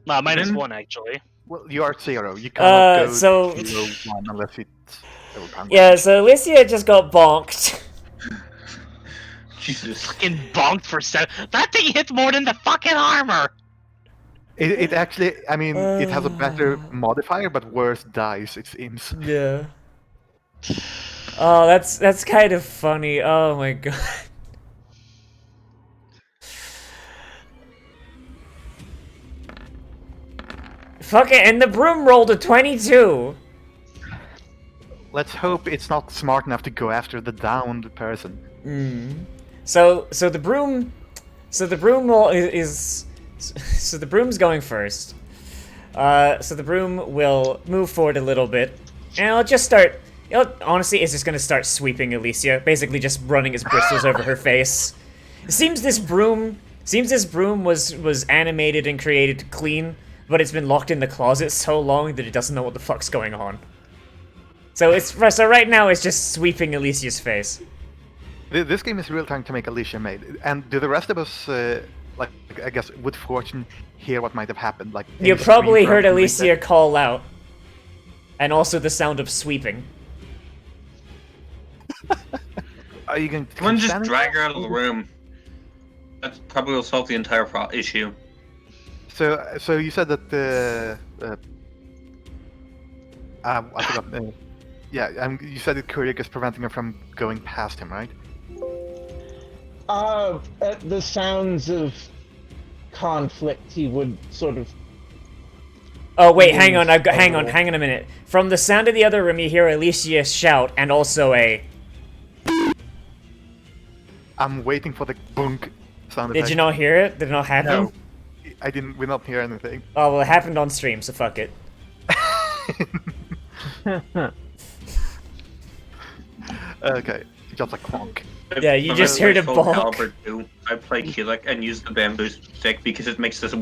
Speaker 8: Minus
Speaker 3: Mhm.
Speaker 8: 1 actually.
Speaker 2: Well, you are 0. You cannot go
Speaker 1: so-
Speaker 2: below 1 unless it's overpowered.
Speaker 1: yeah, so Alicia just got bonked.
Speaker 3: Jesus.
Speaker 8: Fucking bonked for 7. That thing hit more than the fucking armor.
Speaker 2: It actually, I mean, it has a better modifier, but worse dice, it seems.
Speaker 1: Yeah. Oh, that's kind of funny. Oh my god. Fuck it, and the broom rolled a 22.
Speaker 2: Let's hope it's not smart enough to go after the downed person.
Speaker 1: So the broom so the broom's going first. So the broom will move forward a little bit, and it'll just start. Honestly, it's just gonna start sweeping Alicia, basically just running its bristles over her face. It seems this broom was animated and created to clean, but it's been locked in the closet so long that it doesn't know what the fuck's going on. So right now it's just sweeping Alicia's face.
Speaker 2: This game is real trying to make Alicia made. And do the rest of us, like, I guess, would Fortune hear what might have happened? Like,
Speaker 1: You
Speaker 2: any
Speaker 1: probably
Speaker 2: scream
Speaker 1: heard
Speaker 2: from
Speaker 1: Alicia call out, and also the sound of sweeping.
Speaker 2: Are you going to
Speaker 3: Someone just
Speaker 2: stand
Speaker 3: drag
Speaker 2: there?
Speaker 3: her out of the room. That probably will solve the entire issue.
Speaker 2: So you said that I forgot. You said that Kurik is preventing her from going past him, right?
Speaker 9: At the sounds of conflict, he would sort of.
Speaker 1: Oh wait, hang on a minute. From the sound of the other room, you hear Alicia shout, and also a.
Speaker 2: I'm waiting for the bunk sound
Speaker 1: Did
Speaker 2: effect.
Speaker 1: you not hear it? Did it not happen?
Speaker 2: No, I didn't. We not hear anything.
Speaker 1: Oh well, it happened on stream, so fuck it.
Speaker 2: Okay, just a clonk.
Speaker 1: Yeah, you
Speaker 3: I'm
Speaker 1: just
Speaker 3: gonna
Speaker 1: heard a
Speaker 3: play
Speaker 1: bonk.
Speaker 3: Soul Calibur 2. I play Keylek and use the bamboo stick because it makes this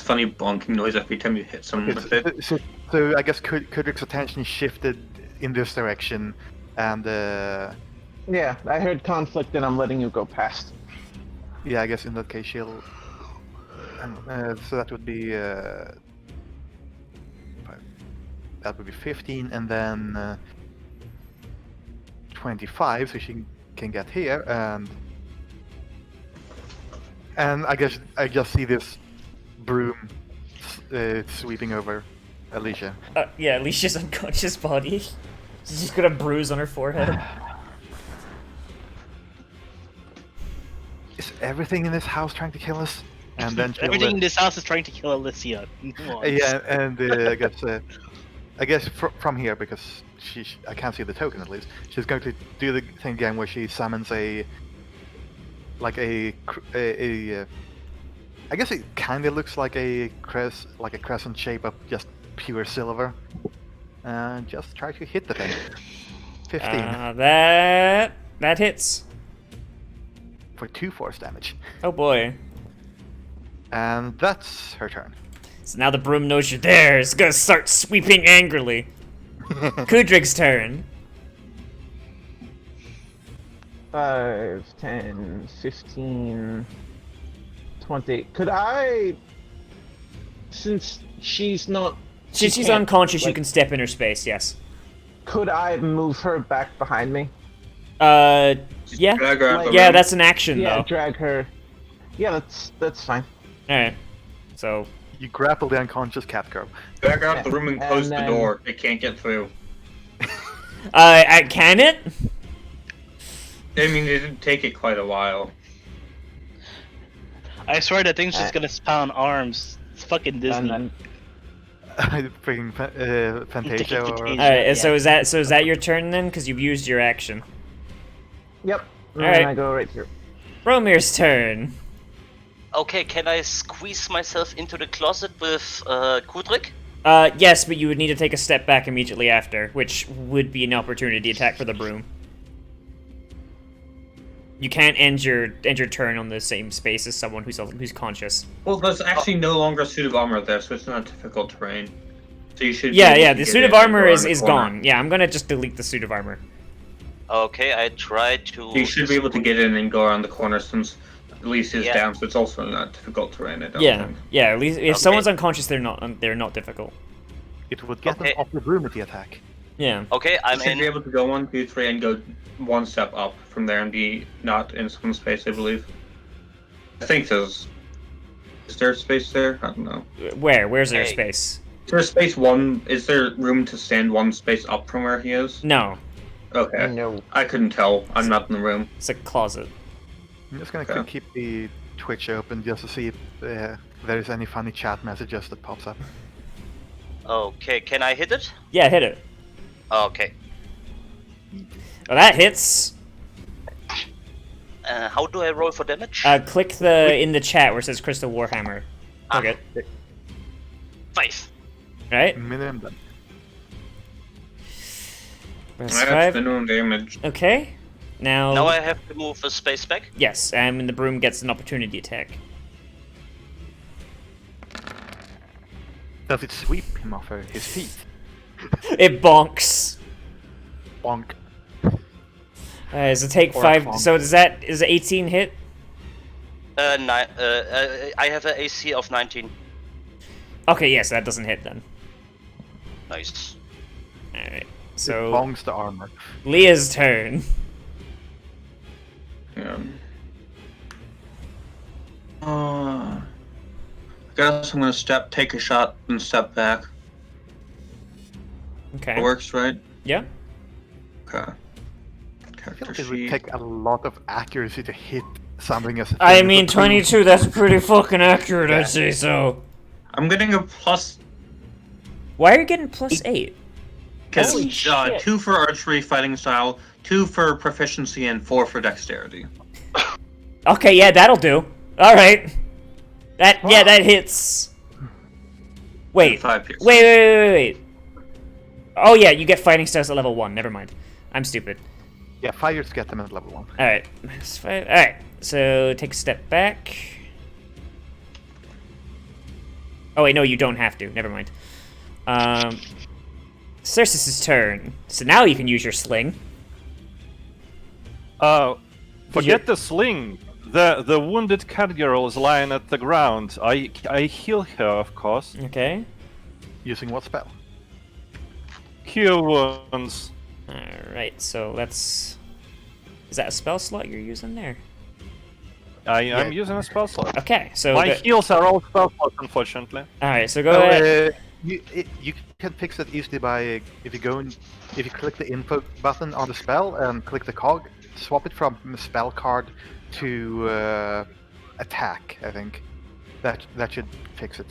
Speaker 3: funny bonking noise every time you hit someone with it.
Speaker 2: So I guess Kudrik's attention shifted in this direction, and
Speaker 9: Yeah, I heard conflict, and I'm letting you go past.
Speaker 2: yeah, I guess in that case she'll. And so that would be that would be 15, and then 25, so she can get here, and I guess I just see this broom sweeping over Alicia.
Speaker 1: Yeah, Alicia's unconscious body. She's just got a bruise on her forehead.
Speaker 2: Is everything in this house trying to kill us? And then she'll,
Speaker 8: Everything in this house is trying to kill Alicia.
Speaker 2: yeah, and I guess from here, because I can't see the token at least. She's going to do the thing again where she summons I guess it kind of looks like a crescent shape of just pure silver. Just try to hit the thing. 15
Speaker 1: That hits.
Speaker 2: for 2 force damage,
Speaker 1: Oh boy.
Speaker 2: and that's her turn.
Speaker 1: So now the broom knows you're there. It's gonna start sweeping angrily. Kudrik's turn.
Speaker 9: 5, 10, 15, 20. Could I, since she's not...
Speaker 1: She's
Speaker 9: can't,
Speaker 1: unconscious, you
Speaker 9: like,
Speaker 1: can step in her space, yes.
Speaker 9: Could I move her back behind me?
Speaker 1: Yeah.
Speaker 3: Drag her out the
Speaker 1: Yeah,
Speaker 3: room.
Speaker 1: that's an action,
Speaker 9: Yeah,
Speaker 1: though.
Speaker 9: drag her. Yeah, that's fine.
Speaker 1: Alright. So,
Speaker 2: You grapple the unconscious cat girl.
Speaker 3: Drag her out the room and
Speaker 9: And
Speaker 3: close
Speaker 9: then-
Speaker 3: the door. It can't get through.
Speaker 1: can it?
Speaker 3: I mean, it did take it quite a while.
Speaker 8: I swear that thing's just gonna spawn arms. It's fucking Disney.
Speaker 9: And then
Speaker 2: Freaking Fantasia or...
Speaker 1: Alright, so is that your turn then? Because you've used your action.
Speaker 9: yep. And
Speaker 1: Alright.
Speaker 9: then I go right here.
Speaker 1: Romir's turn.
Speaker 7: Okay, can I squeeze myself into the closet with Kudrik?
Speaker 1: Yes, but you would need to take a step back immediately after, which would be an opportunity attack for the broom. You can't end your turn on the same space as someone who's conscious.
Speaker 3: Well, there's actually no longer a suit of armor there, so it's not difficult terrain. So you should.
Speaker 1: Yeah,
Speaker 3: be
Speaker 1: the
Speaker 3: able to
Speaker 1: suit
Speaker 3: get
Speaker 1: of
Speaker 3: in and
Speaker 1: armor
Speaker 3: go
Speaker 1: is
Speaker 3: around the corner.
Speaker 1: gone. Yeah, I'm gonna just delete the suit of armor.
Speaker 7: Okay, I tried to.
Speaker 3: You should be able to get in and go around the corner since at least is
Speaker 7: Yeah.
Speaker 3: down, so it's also not difficult terrain. I don't
Speaker 1: Yeah,
Speaker 3: think.
Speaker 1: yeah. At least if
Speaker 7: Okay.
Speaker 1: someone's unconscious, they're not difficult.
Speaker 2: It would get
Speaker 7: Okay.
Speaker 2: them off the room with the attack.
Speaker 1: Yeah.
Speaker 7: Okay, I'm
Speaker 3: You should
Speaker 7: in.
Speaker 3: be able to go 1, 2, 3, and go one step up from there and be not in some space. I believe. I think there's. Is there space there? I don't know.
Speaker 1: Where's there
Speaker 7: Hey.
Speaker 1: space?
Speaker 3: Is there space one? Is there room to stand one space up from where he is?
Speaker 1: No,
Speaker 3: Okay.
Speaker 9: No.
Speaker 3: I couldn't tell. I'm not in the room.
Speaker 1: it's a closet.
Speaker 2: I'm just gonna
Speaker 3: Okay.
Speaker 2: keep the Twitch open just to see if there's any funny chat messages that pops up.
Speaker 7: Okay, can I hit it?
Speaker 1: Yeah, hit it.
Speaker 7: Okay.
Speaker 1: Oh, that hits.
Speaker 7: How do I roll for damage?
Speaker 1: Click the in the chat where it says Crystal Warhammer. Click it.
Speaker 7: 5.
Speaker 1: Right?
Speaker 2: Minimum then.
Speaker 1: Press
Speaker 3: That's
Speaker 1: 5.
Speaker 3: minimum damage.
Speaker 1: Okay. Now.
Speaker 7: Now I have to move a space back.
Speaker 1: Yes, and the broom gets an opportunity attack.
Speaker 2: Does it sweep him off his feet?
Speaker 1: It bonks.
Speaker 2: Bonk.
Speaker 1: Does it take
Speaker 2: Or a
Speaker 1: 5?
Speaker 2: bonk.
Speaker 1: So is 18 hit?
Speaker 7: I have an AC of 19.
Speaker 1: Okay, yes, that doesn't hit then.
Speaker 7: Nice.
Speaker 1: Alright.
Speaker 2: So
Speaker 1: So
Speaker 2: bongs the armor.
Speaker 1: Leah's turn.
Speaker 3: Yeah. I guess I'm gonna take a shot, and step back.
Speaker 1: Okay.
Speaker 3: That works, right?
Speaker 1: Yeah.
Speaker 3: Okay.
Speaker 2: I feel
Speaker 3: Character
Speaker 2: like it would
Speaker 3: sheet.
Speaker 2: take a lot of accuracy to hit something as.
Speaker 1: I
Speaker 2: thin as
Speaker 1: mean,
Speaker 2: a
Speaker 1: 22, that's pretty fucking accurate, I'd say so.
Speaker 3: I'm getting a plus
Speaker 1: Why are you getting plus 8?
Speaker 3: because
Speaker 9: Holy shit.
Speaker 3: 2 for archery fighting style, 2 for proficiency, and 4 for dexterity.
Speaker 1: Okay, yeah, that'll do. Alright. That hits. Wait.
Speaker 3: 5 pierce.
Speaker 1: Wait. Oh yeah, you get fighting styles at level 1. Never mind. I'm stupid.
Speaker 2: Yeah, fires get them at level 1.
Speaker 1: Alright. Alright. So take a step back. Oh wait, no, you don't have to. Never mind. Circe's turn. So now you can use your sling.
Speaker 5: Forget the sling. The wounded cat girl is lying at the ground. I heal her, of course.
Speaker 1: Okay.
Speaker 2: Using what spell?
Speaker 5: Cure wounds.
Speaker 1: Alright, so let's... Is that a spell slot you're using there?
Speaker 5: I'm using a spell slot.
Speaker 1: Okay, so...
Speaker 5: My heals are all spell slots, unfortunately.
Speaker 1: Alright, so go ahead.
Speaker 2: You can fix that easily by if you click the info button on the spell and click the cog, swap it from spell card to attack. I think that should fix it.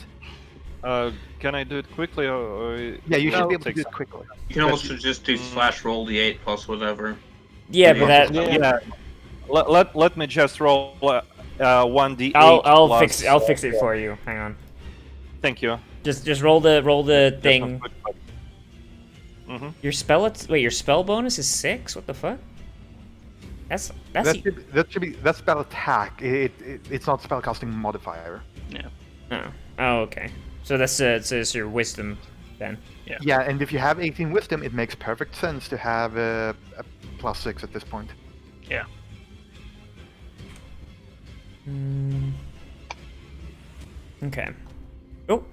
Speaker 5: Can I do it quickly or
Speaker 2: Yeah, you should
Speaker 5: No,
Speaker 2: be able to
Speaker 5: takes
Speaker 2: do it
Speaker 5: time.
Speaker 2: quickly.
Speaker 3: You can also just do slash roll the 8 plus whatever.
Speaker 1: Yeah, but that...
Speaker 5: Yeah. Let me just roll 1d8.
Speaker 1: I'll
Speaker 5: plus-
Speaker 1: fix it for you. Hang on.
Speaker 5: Thank you.
Speaker 1: Just roll the thing.
Speaker 5: Mm-hmm.
Speaker 1: Your spell bonus is 6? What the fuck? That's
Speaker 2: That spell attack. It's not spellcasting modifier.
Speaker 1: Oh, okay. So it's your wisdom then.
Speaker 2: Yeah, and if you have 18 wisdom, it makes perfect sense to have a plus 6 at this point.
Speaker 1: Okay. Oh.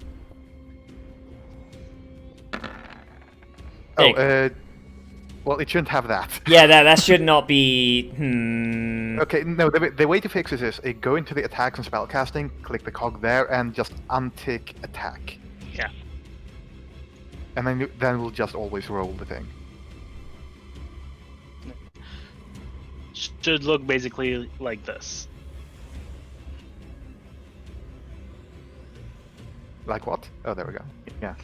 Speaker 2: Well, it shouldn't have that.
Speaker 1: Yeah, that should not be.
Speaker 2: Okay, no, the way to fix this is go into the attacks and spellcasting, click the cog there, and just untick attack.
Speaker 8: Yeah.
Speaker 2: And then we'll just always roll the thing.
Speaker 8: Should look basically like this.
Speaker 2: Like what? Oh, there we go. Yeah.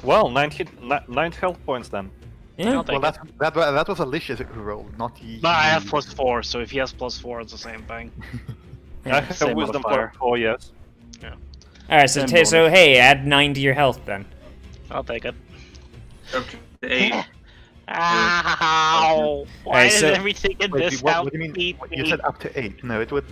Speaker 5: Well, 9 health points then.
Speaker 1: Yeah.
Speaker 8: I'll take
Speaker 2: Well,
Speaker 8: it.
Speaker 2: that was Alicia's roll, not you.
Speaker 8: But I have +4, so if he has +4, it's the same thing.
Speaker 5: I have
Speaker 8: Same
Speaker 5: wisdom
Speaker 8: modifier.
Speaker 5: for 4, yes.
Speaker 1: All right. So
Speaker 8: Same
Speaker 1: so hey, add 9 to your health then.
Speaker 8: I'll take it.
Speaker 3: Up to 8.
Speaker 8: Ow! Why
Speaker 1: Alright,
Speaker 8: does
Speaker 1: so-
Speaker 8: everything in this house
Speaker 2: what do you mean?
Speaker 8: beat
Speaker 2: You
Speaker 8: me?
Speaker 2: said up to 8. No, it would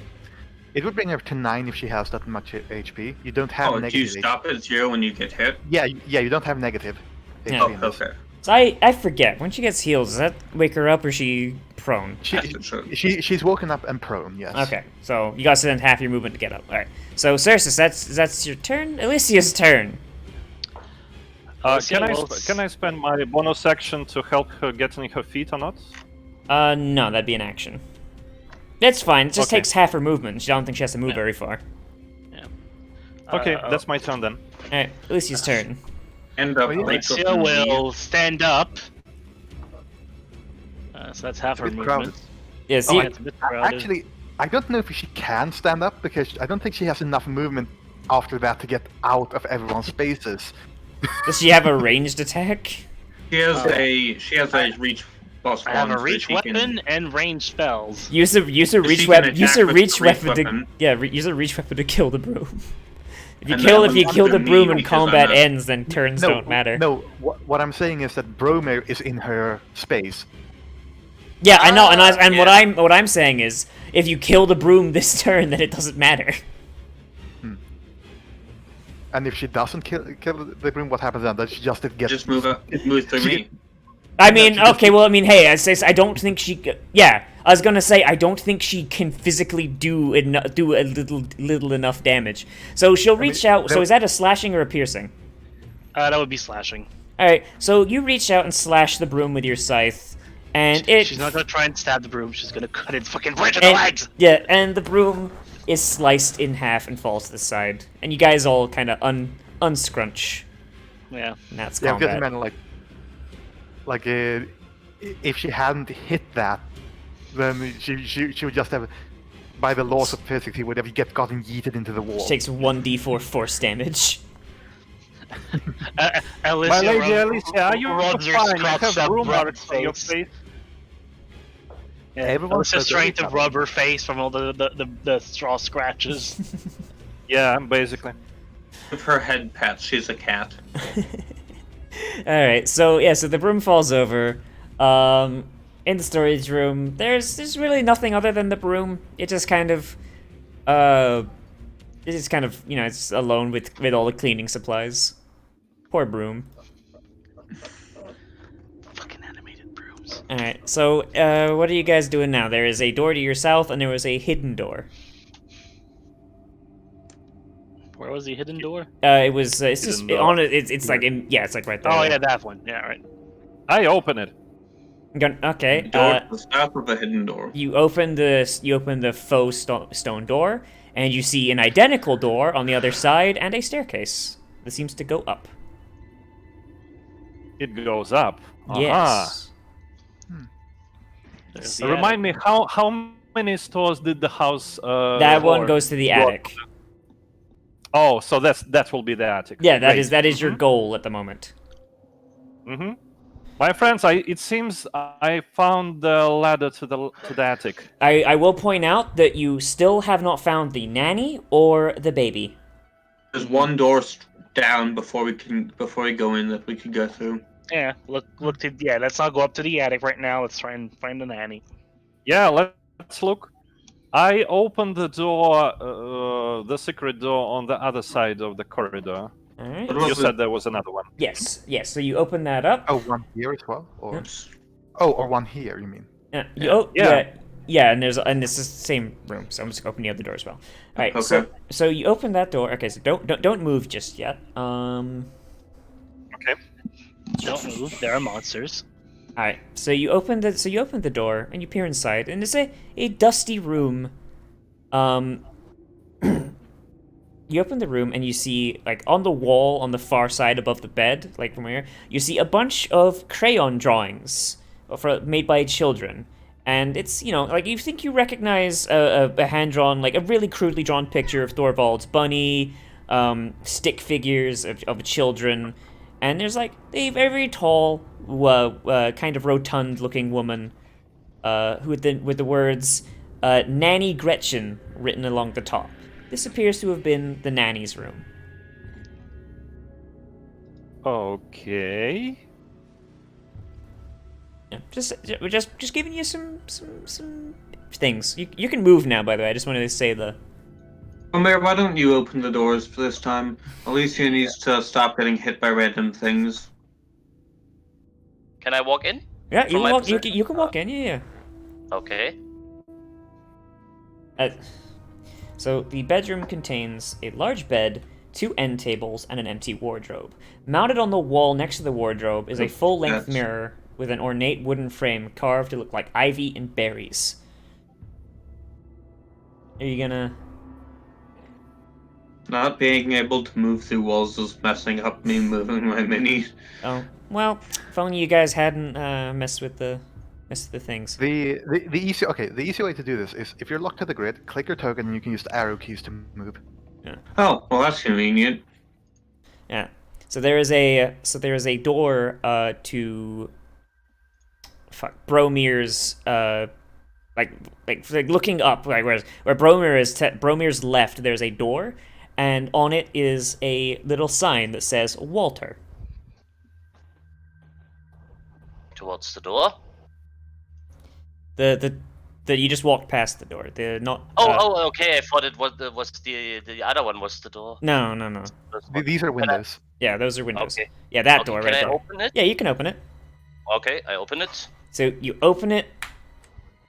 Speaker 2: bring her to 9 if she has that much HP. You don't have
Speaker 3: Oh, do you
Speaker 2: negative
Speaker 3: stop at 0 when you get hit?
Speaker 2: Yeah, you don't have negative HP
Speaker 1: Yeah.
Speaker 3: Oh,
Speaker 2: in this.
Speaker 3: okay.
Speaker 1: So I forget, when she gets healed, does that wake her up or is she prone?
Speaker 2: She's woken up and prone, yes.
Speaker 1: Okay, so you gotta spend half your movement to get up. Alright. So Cersus, that's your turn? Alicia's turn.
Speaker 5: Can I spend my bonus action to help her getting her feet or not?
Speaker 1: No, that'd be an action. That's fine, it just
Speaker 5: Okay.
Speaker 1: takes half her movement. I don't think she has to move very far.
Speaker 5: Okay, that's my turn then.
Speaker 1: Alright, Alicia's turn.
Speaker 3: End up
Speaker 8: Alicia will stand up. So that's half her
Speaker 2: It's a bit
Speaker 8: movement.
Speaker 2: crowded.
Speaker 1: Yeah,
Speaker 8: Oh,
Speaker 1: see,
Speaker 8: yeah, it's a bit crowded.
Speaker 2: Actually, I don't know if she can stand up because I don't think she has enough movement after that to get out of everyone's spaces.
Speaker 1: does she have a ranged attack?
Speaker 3: She has a reach plus
Speaker 8: I have
Speaker 3: one,
Speaker 8: a
Speaker 3: so
Speaker 8: reach
Speaker 3: she can-
Speaker 8: weapon and range spells.
Speaker 1: Use a reach
Speaker 3: she can
Speaker 1: weapon. Use
Speaker 3: attack
Speaker 1: a
Speaker 3: with
Speaker 1: reach
Speaker 3: the reach
Speaker 1: weapon to
Speaker 3: weapon.
Speaker 1: use a reach weapon to kill the broom. If you
Speaker 3: And
Speaker 1: kill
Speaker 3: that one's
Speaker 1: the
Speaker 3: under
Speaker 1: broom
Speaker 3: me
Speaker 1: and
Speaker 3: because I'm
Speaker 1: combat
Speaker 3: not-
Speaker 1: ends, then turns don't matter.
Speaker 2: No, what I'm saying is that Bromir is in her space.
Speaker 1: Yeah, I know, and
Speaker 3: yeah.
Speaker 1: what I'm saying is, if you kill the broom this turn, then it doesn't matter.
Speaker 2: And if she doesn't kill the broom, what happens then? Does she just get...
Speaker 3: Just move up. It moves through me.
Speaker 1: I mean,
Speaker 2: she just-
Speaker 1: okay, well, I mean, hey, I don't think she. Yeah, I was gonna say I don't think she can physically do a little enough damage. So she'll reach out. So is that a slashing or a piercing?
Speaker 8: That would be slashing.
Speaker 1: All right, so you reach out and slash the broom with your scythe, and
Speaker 8: She's not gonna try and stab the broom. She's gonna cut its fucking right in the
Speaker 1: and-
Speaker 8: legs.
Speaker 1: Yeah, and the broom is sliced in half and falls to the side, and you guys all kind of unscrunch.
Speaker 8: Yeah.
Speaker 1: And that's
Speaker 2: Yeah, because I
Speaker 1: combat.
Speaker 2: meant if she hadn't hit that, then she would just have, by the laws of physics, he would have gotten yeeted into the wall.
Speaker 1: She takes 1d4 force damage.
Speaker 8: Alicia,
Speaker 5: My lady
Speaker 8: rubs-
Speaker 5: Alicia, are you
Speaker 8: rubs her
Speaker 5: fine? I
Speaker 8: scratch
Speaker 5: have
Speaker 8: up
Speaker 5: broom
Speaker 8: rubber
Speaker 5: marks on your
Speaker 8: face.
Speaker 5: face.
Speaker 8: Yeah,
Speaker 2: Everyone's
Speaker 8: Alicia's
Speaker 2: so
Speaker 8: trying
Speaker 2: dirty,
Speaker 8: to rub her face from all the straw scratches.
Speaker 5: Yeah, basically.
Speaker 3: If her head pats, she's a cat.
Speaker 1: Alright, so yeah, so the broom falls over. In the storage room, there's really nothing other than the broom. It just kind of it's alone with all the cleaning supplies. Poor broom.
Speaker 8: Fucking animated brooms.
Speaker 1: Alright, so what are you guys doing now? There is a door to your south and there was a hidden door.
Speaker 8: Where was the hidden door?
Speaker 1: It was it's just
Speaker 5: Hidden door.
Speaker 1: on it. It's like it's like right there.
Speaker 8: Oh yeah, that one. Yeah, right.
Speaker 5: I open it.
Speaker 1: Okay.
Speaker 3: Door to the south of the hidden door.
Speaker 1: You open the faux stone door, and you see an identical door on the other side and a staircase that seems to go up.
Speaker 5: It goes up.
Speaker 1: Yes.
Speaker 8: There's the
Speaker 5: Remind me, how many stores did the house?
Speaker 1: That one
Speaker 5: or-
Speaker 1: goes to the
Speaker 5: go-
Speaker 1: attic.
Speaker 5: Oh, so that will be the attic.
Speaker 1: Yeah, that
Speaker 5: Great.
Speaker 1: is your goal at the moment.
Speaker 5: Mm-hmm. My friends, it seems I found the ladder to the attic.
Speaker 1: I will point out that you still have not found the nanny or the baby.
Speaker 3: There's one door down before we go in that we could go through.
Speaker 8: Yeah, let's not go up to the attic right now. Let's try and find the nanny.
Speaker 5: Yeah, let's look. I opened the door, the secret door on the other side of the corridor.
Speaker 1: All right.
Speaker 3: What
Speaker 5: You
Speaker 3: was
Speaker 5: said there was another one.
Speaker 1: Yes. So you open that up.
Speaker 2: Oh, one here as well? Or...
Speaker 1: Yep.
Speaker 2: Oh, or one here, you mean?
Speaker 1: Yeah. And it's the same room. So I'm just opening the other door as well. All right.
Speaker 3: Okay.
Speaker 1: So you open that door. Okay. So don't move just yet.
Speaker 5: Okay.
Speaker 8: Don't move. There are monsters.
Speaker 1: All right. So you open the door and you peer inside, and it's a dusty room. You open the room and you see, like, on the wall on the far side above the bed, like from here, you see a bunch of crayon drawings made by children. And it's, like, you think you recognize a hand-drawn, like, a really crudely drawn picture of Thorvald's bunny, stick figures of children, and there's, like, a very tall, kind of rotund-looking woman with the words, Nanny Gretchen written along the top. This appears to have been the nanny's room.
Speaker 5: Okay.
Speaker 1: Yeah, just giving you some things. You can move now, by the way. I just wanted to say the.
Speaker 3: Well, Mayor, why don't you open the doors for this time? Alicia needs to stop getting hit by random things.
Speaker 7: Can I walk in?
Speaker 1: Yeah,
Speaker 7: From my
Speaker 1: you
Speaker 7: position?
Speaker 1: can walk in. Yeah.
Speaker 7: Okay.
Speaker 1: So the bedroom contains a large bed, 2 end tables, and an empty wardrobe. Mounted on the wall next to the wardrobe is a full-length
Speaker 3: Yes.
Speaker 1: mirror with an ornate wooden frame carved to look like ivy and berries. Are you gonna...
Speaker 3: Not being able to move through walls is messing up me moving my mini.
Speaker 1: Oh, well, if only you guys hadn't messed with the things.
Speaker 2: The easy way to do this is if you're locked to the grid, click your token and you can use the arrow keys to move.
Speaker 3: Oh, well, that's convenient.
Speaker 1: Yeah. So there is a door to Bromir's like looking up, like where Bromir's left, there's a door, and on it is a little sign that says Walter.
Speaker 7: Towards the door.
Speaker 1: The you just walked past the door. The not.
Speaker 7: Okay. I thought it was the other one was the door.
Speaker 1: No.
Speaker 2: These are windows.
Speaker 1: Yeah, those are windows.
Speaker 7: Okay.
Speaker 1: Yeah, that
Speaker 7: Okay,
Speaker 1: door
Speaker 7: can
Speaker 1: right
Speaker 7: I
Speaker 1: there.
Speaker 7: open it?
Speaker 1: Yeah, you can open it.
Speaker 7: Okay, I open it.
Speaker 1: So you open it,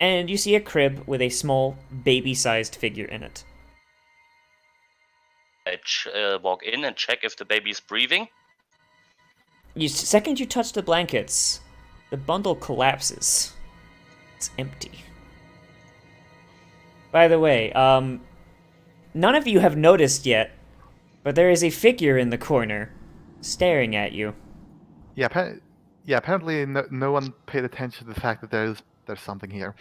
Speaker 1: and you see a crib with a small baby-sized figure in it.
Speaker 7: I walk in and check if the baby's breathing.
Speaker 1: Second you touch the blankets, the bundle collapses. It's empty. By the way, none of you have noticed yet, but there is a figure in the corner, staring at you.
Speaker 2: Yeah, apparently no one paid attention to the fact that there's something here.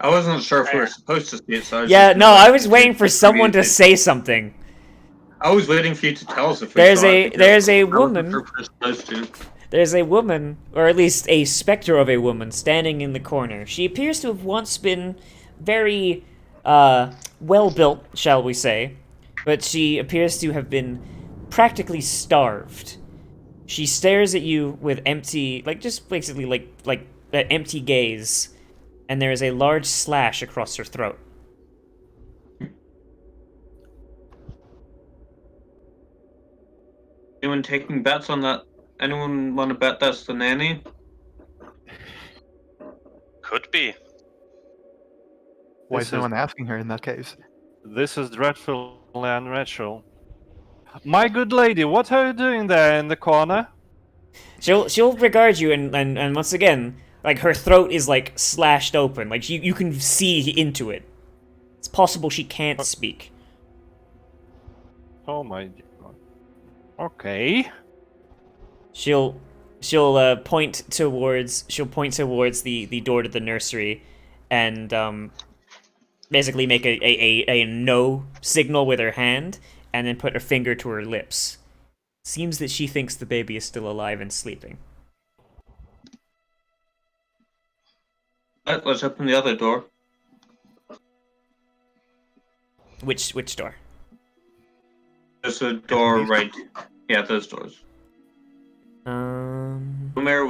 Speaker 3: I wasn't sure if we were supposed to see it, so
Speaker 1: I was waiting for someone to say something.
Speaker 3: I was waiting for you to tell us if we
Speaker 1: There's
Speaker 3: saw
Speaker 1: a
Speaker 3: it, because
Speaker 1: there's a
Speaker 3: I wasn't
Speaker 1: woman.
Speaker 3: sure if we were supposed to.
Speaker 1: There's a woman, or at least a specter of a woman, standing in the corner. She appears to have once been very, well-built, shall we say, but she appears to have been practically starved. She stares at you with empty, just basically like that empty gaze, and there is a large slash across her throat.
Speaker 3: Anyone taking bets on that? Anyone want to bet that's the nanny?
Speaker 7: Could be.
Speaker 2: Why
Speaker 5: This
Speaker 2: is no
Speaker 5: is-
Speaker 2: one asking her in that case?
Speaker 5: This is dreadfully unnatural. My good lady, what are you doing there in the corner?
Speaker 1: She'll regard you, and once again, like, her throat is like slashed open, like you can see into it. It's possible she can't speak.
Speaker 5: Oh my god. Okay.
Speaker 1: She'll point towards the door to the nursery, and basically make a no signal with her hand, and then put her finger to her lips. Seems that she thinks the baby is still alive and sleeping.
Speaker 3: Let's open the other door.
Speaker 1: Which door?
Speaker 3: There's a door right. Yeah, those doors. Bromir,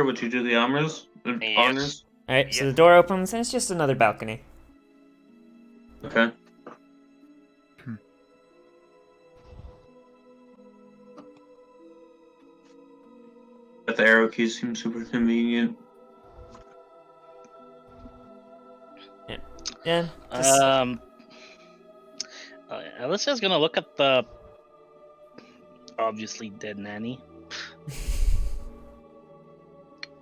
Speaker 3: would you do the honors?
Speaker 7: Yes.
Speaker 3: Honors?
Speaker 1: Alright, so the door opens, and it's just another balcony.
Speaker 3: Okay. But the arrow keys seem super convenient.
Speaker 1: Yeah.
Speaker 8: Alicia's gonna look at the obviously dead nanny.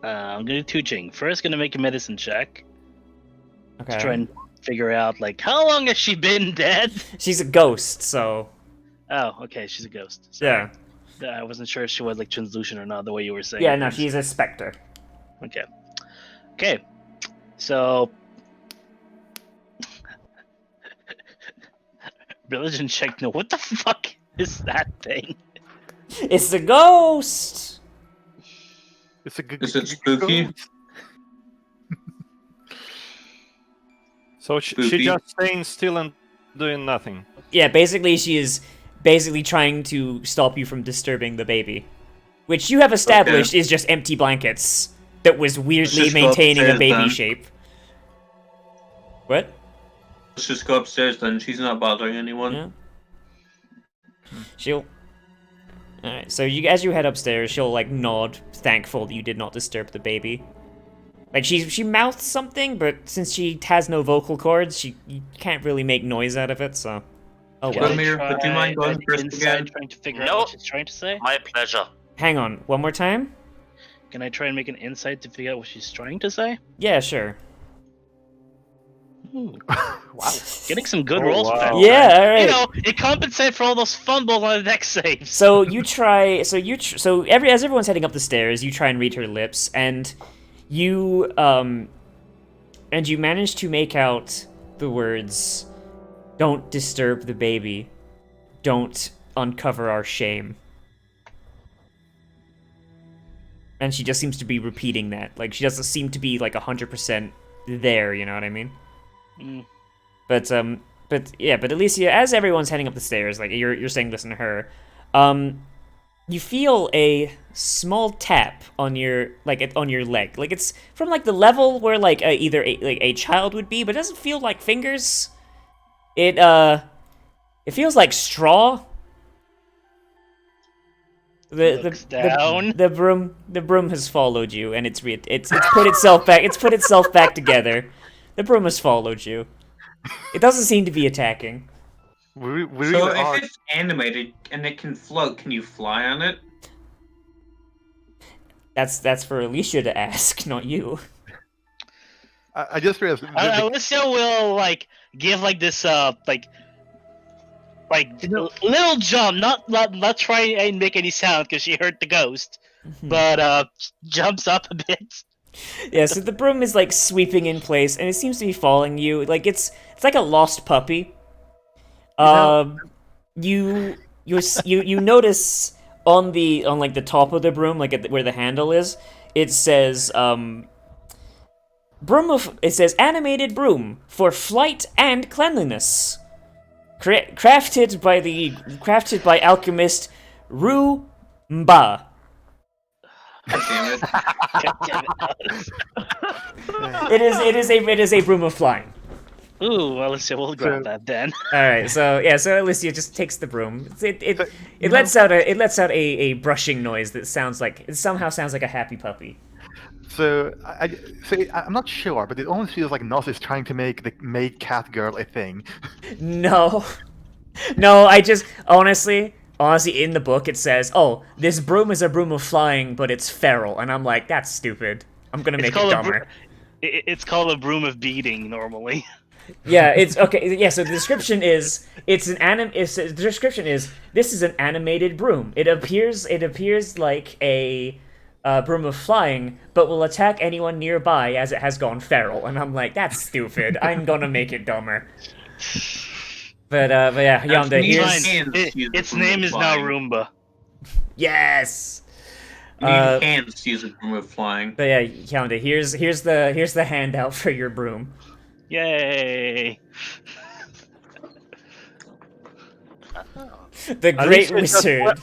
Speaker 8: I'm gonna do two things. First, gonna make a medicine check
Speaker 1: Okay.
Speaker 8: to try and figure out like how long has she been dead.
Speaker 1: She's a ghost, so
Speaker 8: Oh, okay, she's a ghost.
Speaker 1: yeah.
Speaker 8: I wasn't sure if she was like translucent or not, the way you were saying.
Speaker 1: Yeah,
Speaker 8: it.
Speaker 1: no, she's a specter.
Speaker 8: Okay. Okay. So religion check. No, what the fuck is that thing?
Speaker 1: It's the ghost.
Speaker 2: It's a good.
Speaker 3: Is it spooky?
Speaker 5: So she
Speaker 3: Spooky.
Speaker 5: just staying still and doing nothing.
Speaker 1: Yeah, basically she is basically trying to stop you from disturbing the baby, which you have established is just empty blankets, that was weirdly
Speaker 3: just go
Speaker 1: maintaining a
Speaker 3: upstairs,
Speaker 1: baby
Speaker 3: then.
Speaker 1: shape. What?
Speaker 3: Let's just go upstairs then. She's not bothering anyone.
Speaker 1: Yeah. She'll. Alright, so as you head upstairs, she'll like nod, thankful that you did not disturb the baby. Like she mouths something, but since she has no vocal cords, you can't really make noise out of it. So, oh well.
Speaker 3: Ramir, would you mind going first again?
Speaker 8: Trying to figure out
Speaker 7: No.
Speaker 8: what she's trying to say.
Speaker 7: My pleasure.
Speaker 1: Hang on, one more time.
Speaker 8: Can I try and make an insight to figure out what she's trying to say?
Speaker 1: Yeah, sure.
Speaker 6: Wow.
Speaker 8: Getting some good
Speaker 5: Oh,
Speaker 8: rolls with that.
Speaker 5: wow.
Speaker 1: Yeah, all right.
Speaker 8: You know, it compensates for all those fumbles on the dex saves.
Speaker 1: So you try. So as everyone's heading up the stairs, you try and read her lips, and you manage to make out the words, "Don't disturb the baby. Don't uncover our shame." And she just seems to be repeating that. Like she doesn't seem to be like 100% there. You know what I mean?
Speaker 8: Mm.
Speaker 1: But Alicia, as everyone's heading up the stairs, like you're saying this to her, you feel a small tap on your on your leg. Like it's from like the level where like either a child would be, but it doesn't feel like fingers. It feels like straw.
Speaker 8: Looks down.
Speaker 1: The broom has followed you, and it's put itself back. It's put itself back together. The broom has followed you. It doesn't seem to be attacking.
Speaker 2: We
Speaker 3: So
Speaker 2: really are.
Speaker 3: if it's animated and it can float, can you fly on it?
Speaker 1: That's for Alicia to ask, not you.
Speaker 2: I just realized.
Speaker 8: Alicia will like give like this little jump, not try and make any sound because she heard the ghost, but jumps up a bit.
Speaker 1: Yeah, so the broom is like sweeping in place, and it seems to be following you. Like it's like a lost puppy. You notice on like the top of the broom, like where the handle is, it says animated broom for flight and cleanliness. Crafted by alchemist Ru Mba.
Speaker 3: Damn it.
Speaker 1: It is a broom of flying.
Speaker 8: Ooh, Alicia, we'll grab that then.
Speaker 1: All right, so Alicia just takes the broom. It lets out a brushing noise that somehow sounds like a happy puppy.
Speaker 2: So I'm not sure, but it almost feels like Nos is trying to make the maid cat girl a thing.
Speaker 1: No, I just honestly, in the book it says, "Oh, this broom is a broom of flying, but it's feral," and I'm like, that's stupid. I'm gonna make it dumber.
Speaker 8: It's called a broom of beating normally.
Speaker 1: Yeah, it's okay. Yeah, so the description is the description is this is an animated broom. It appears like a broom of flying, but will attack anyone nearby as it has gone feral. And I'm like, that's stupid. I'm gonna make it dumber. But yeah, Yonda,
Speaker 8: Its name is now Roomba.
Speaker 1: Yes.
Speaker 3: You need hands to use a broom of flying.
Speaker 1: But yeah, Yonda, here's the handout for your broom.
Speaker 8: Yay!
Speaker 1: The Great Wizard.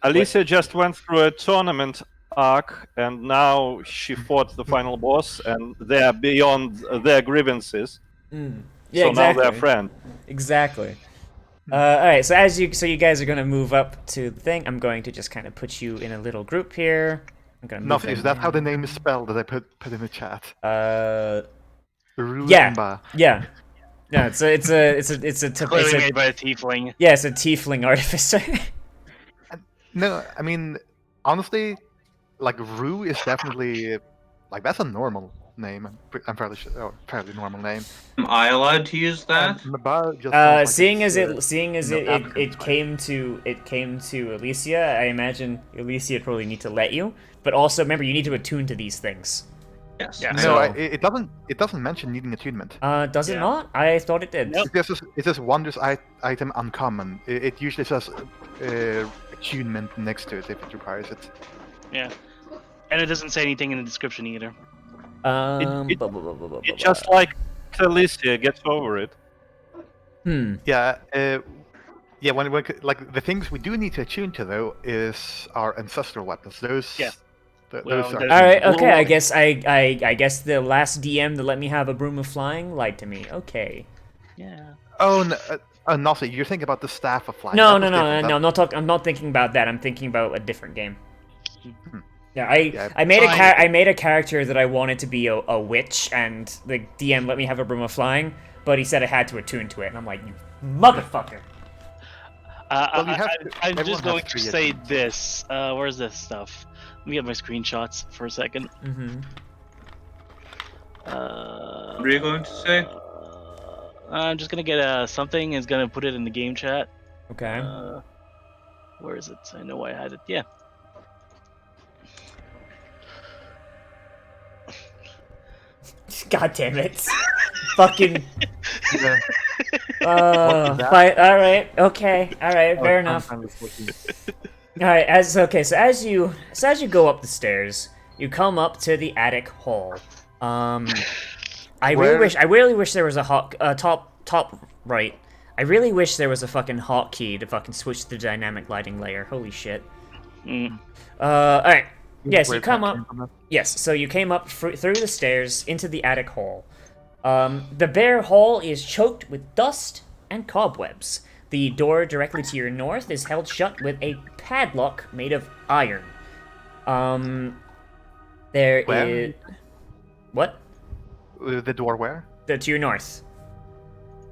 Speaker 5: Alicia just went through a tournament arc, and now she fought the final boss, and they're beyond their grievances.
Speaker 1: Yeah,
Speaker 5: so
Speaker 1: exactly.
Speaker 5: now they're friends.
Speaker 1: Exactly. All right. So you guys are gonna move up to the thing. I'm going to just kind of put you in a little group here. I'm gonna move
Speaker 2: Nos,
Speaker 1: them
Speaker 2: is that how the
Speaker 1: in.
Speaker 2: name is spelled that I put in the chat?
Speaker 1: Yeah. Yeah. It's a
Speaker 8: Clearly made by a tiefling.
Speaker 1: Yeah, it's a tiefling artificer.
Speaker 2: No, I mean, honestly, like Rue is definitely like that's a normal name. I'm fairly sure, fairly normal name.
Speaker 3: Am I allowed to use that?
Speaker 2: Maba just sounds like
Speaker 1: Seeing as
Speaker 2: it's,
Speaker 1: it came to Alicia, I imagine Alicia would probably need to let you. But also remember, you need to attune to these things.
Speaker 3: Yes.
Speaker 8: Yeah.
Speaker 2: No,
Speaker 1: So-
Speaker 2: it doesn't mention needing attunement.
Speaker 1: Does it
Speaker 8: Yeah.
Speaker 1: not? I thought it did.
Speaker 8: Nope.
Speaker 2: It says wondrous item uncommon. It usually says attunement next to it if it requires it.
Speaker 8: Yeah. And it doesn't say anything in the description either.
Speaker 5: It
Speaker 1: Blah, blah, blah, blah, blah,
Speaker 5: It's
Speaker 1: blah.
Speaker 5: just like Alicia gets over it.
Speaker 2: Yeah, when like the things we do need to attune to though is our ancestral weapons. Those
Speaker 8: Yeah.
Speaker 4: Well,
Speaker 2: Those are
Speaker 4: there's-
Speaker 1: All right, okay.
Speaker 4: Well,
Speaker 1: I guess I guess the last DM that let me have a broom of flying lied to me. Okay.
Speaker 4: Yeah.
Speaker 2: Oh, no, nothing. You're thinking about the staff of flying.
Speaker 1: No,
Speaker 2: That
Speaker 1: no,
Speaker 2: was
Speaker 1: no,
Speaker 2: different.
Speaker 1: no. I'm not talking. I'm not thinking about that. I'm thinking about a different game. Yeah,
Speaker 2: Yeah.
Speaker 1: I made
Speaker 4: Fine.
Speaker 1: I made a character that I wanted to be a witch, and the DM let me have a broom of flying, but he said I had to attune to it, and I'm like, you motherfucker.
Speaker 2: Well, you have to-
Speaker 4: I'm
Speaker 2: everyone
Speaker 4: just
Speaker 2: has
Speaker 4: going to
Speaker 2: three
Speaker 4: say
Speaker 2: attempts.
Speaker 4: this. Where's this stuff? Let me get my screenshots for a second.
Speaker 1: Mm-hmm.
Speaker 4: What
Speaker 3: are you going to say?
Speaker 4: I'm just gonna get something. Is gonna put it in the game chat.
Speaker 1: Okay.
Speaker 4: Where is it? I know I had it. Yeah.
Speaker 1: God damn it. Fucking.
Speaker 2: Yeah. that?
Speaker 1: Fine. All right. Okay. All right. Fair enough.
Speaker 2: I'm just looking.
Speaker 1: All right. So as you go up the stairs, you come up to the attic hall. I really wish there was a top right. I really wish there was a fucking hotkey to fucking switch the dynamic lighting layer. Holy shit.
Speaker 4: Mm.
Speaker 1: All right. Yes, you
Speaker 2: Where
Speaker 1: come
Speaker 2: that
Speaker 1: up.
Speaker 2: came from.
Speaker 1: Yes, so you came up through the stairs into the attic hall. The bare hall is choked with dust and cobwebs. The door directly to your north is held shut with a padlock made of iron. There
Speaker 2: Where?
Speaker 1: is... What?
Speaker 2: The door where?
Speaker 1: To your north.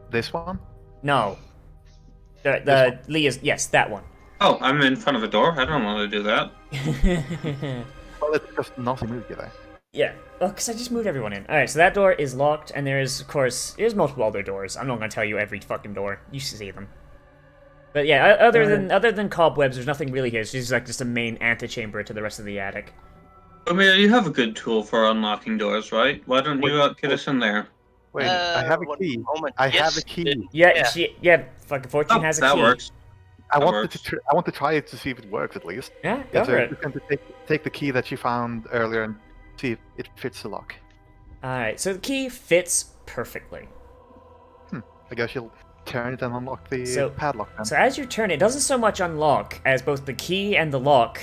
Speaker 2: This one?
Speaker 1: No.
Speaker 2: This
Speaker 1: The Leah's... Yes, that one.
Speaker 3: Oh, I'm in front of a door. I don't want to do that.
Speaker 2: Well, it's just nothing moved yet.
Speaker 1: Yeah, well, because I just moved everyone in. Alright, so that door is locked, and there is, of course, there's multiple other doors. I'm not going to tell you every fucking door. You see them. But yeah, other than cobwebs, there's nothing really here. It's just a main antechamber to the rest of the attic.
Speaker 3: I mean, you have a good tool for unlocking doors, right? Why don't you get us in there?
Speaker 2: Wait, I have a
Speaker 7: one
Speaker 2: key.
Speaker 7: moment.
Speaker 2: I
Speaker 7: Yes,
Speaker 2: have a key.
Speaker 1: Yeah, fucking Fortune
Speaker 3: Oh,
Speaker 1: has a
Speaker 3: that
Speaker 1: key.
Speaker 3: works.
Speaker 2: I
Speaker 3: That
Speaker 2: want
Speaker 3: works.
Speaker 2: to try it to see if it works at least.
Speaker 1: Yeah, go
Speaker 2: Yeah,
Speaker 1: for
Speaker 2: so
Speaker 1: it.
Speaker 2: I'm going to take the key that you found earlier and see if it fits the lock.
Speaker 1: Alright, so the key fits perfectly.
Speaker 2: I guess you'll turn it and unlock the
Speaker 1: So-
Speaker 2: padlock then.
Speaker 1: So as you turn it doesn't so much unlock as both the key and the lock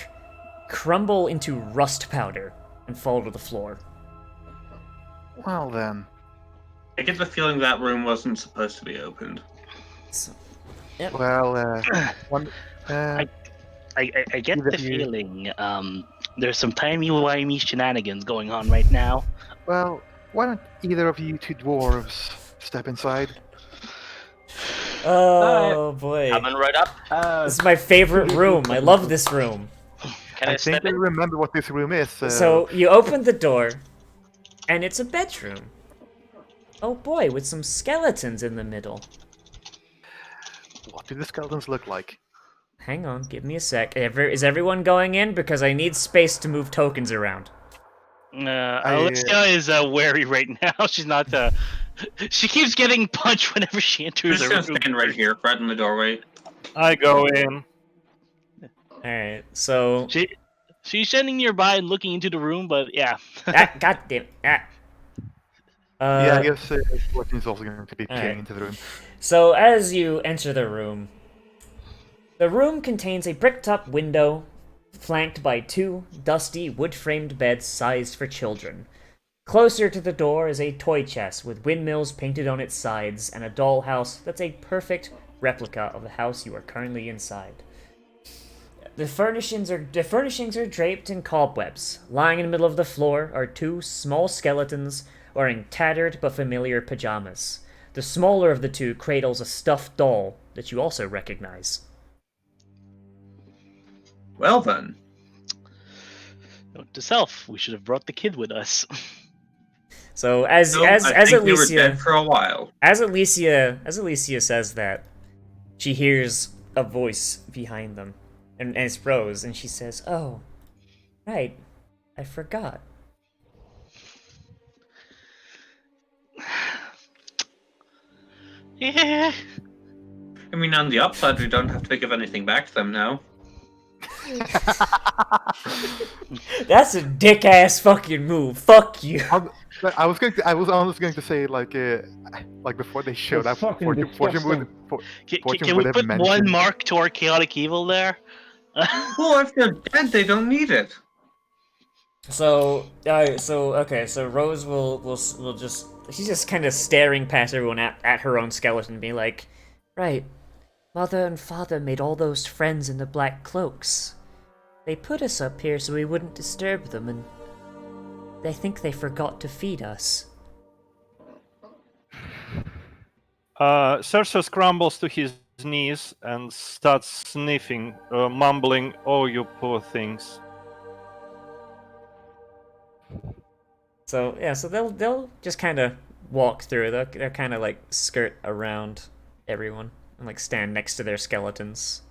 Speaker 1: crumble into rust powder and fall to the floor.
Speaker 2: Well then.
Speaker 3: I get the feeling that room wasn't supposed to be opened.
Speaker 1: So,
Speaker 2: Well, one.
Speaker 4: I get
Speaker 2: Either
Speaker 4: the
Speaker 2: you-
Speaker 4: feeling there's some timey-wimey shenanigans going on right now.
Speaker 2: Well, why don't either of you two dwarves step inside?
Speaker 1: oh boy.
Speaker 7: Coming right up.
Speaker 1: This is my favorite room. I love this room.
Speaker 7: Can I,
Speaker 2: I think
Speaker 7: step
Speaker 2: I
Speaker 7: in?
Speaker 2: remember what this room is.
Speaker 1: So you open the door, and it's a bedroom. Oh boy, with some skeletons in the middle.
Speaker 2: What do the skeletons look like?
Speaker 1: Hang on, give me a sec. Is everyone going in? Because I need space to move tokens around.
Speaker 4: Alicia is wary right now. She's not. She keeps getting punched whenever she
Speaker 3: I'm
Speaker 4: enters
Speaker 3: just
Speaker 4: a
Speaker 3: gonna
Speaker 4: room.
Speaker 3: stand right here, right in the doorway.
Speaker 5: I go in.
Speaker 1: Alright, so...
Speaker 4: She's standing nearby and looking into the room, but yeah.
Speaker 1: God damn.
Speaker 2: Yeah, I guess Fortune is also going to be peering
Speaker 1: Alright.
Speaker 2: into the room.
Speaker 1: So as you enter the room contains a bricked-up window flanked by two dusty wood-framed beds sized for children. Closer to the door is a toy chest with windmills painted on its sides and a dollhouse that's a perfect replica of the house you are currently inside. The furnishings are draped in cobwebs. Lying in the middle of the floor are two small skeletons wearing tattered but familiar pajamas. The smaller of the two cradles a stuffed doll that you also recognize.
Speaker 3: Well then.
Speaker 4: Note to self: we should have brought the kid with us.
Speaker 1: So as
Speaker 3: No, I think we were
Speaker 1: Alicia
Speaker 3: dead for a while.
Speaker 1: as Alicia says that, she hears a voice behind them, and it's Rose, and she says, "Oh, right, I forgot."
Speaker 4: Yeah.
Speaker 3: I mean, on the upside, we don't have to give anything back to them now.
Speaker 1: That's a dick ass fucking move. Fuck you.
Speaker 2: I was honestly going to say like before they showed up,
Speaker 9: fucking
Speaker 2: Fortune would.
Speaker 4: Can
Speaker 2: would
Speaker 4: we
Speaker 2: have
Speaker 4: put one
Speaker 2: mentioned-
Speaker 4: mark to our chaotic evil there?
Speaker 3: Well, if they're dead, they don't need it.
Speaker 1: So, okay, so Rose will just she's just kind of staring past everyone at her own skeleton, being like, right, Mother and Father made all those friends in the black cloaks. They put us up here so we wouldn't disturb them, and they think they forgot to feed us.
Speaker 5: Cersei scrambles to his knees and starts sniffing, mumbling, "Oh, you poor things."
Speaker 1: So yeah, so they'll just kind of walk through. They'll kind of like skirt around everyone and like stand next to their skeletons.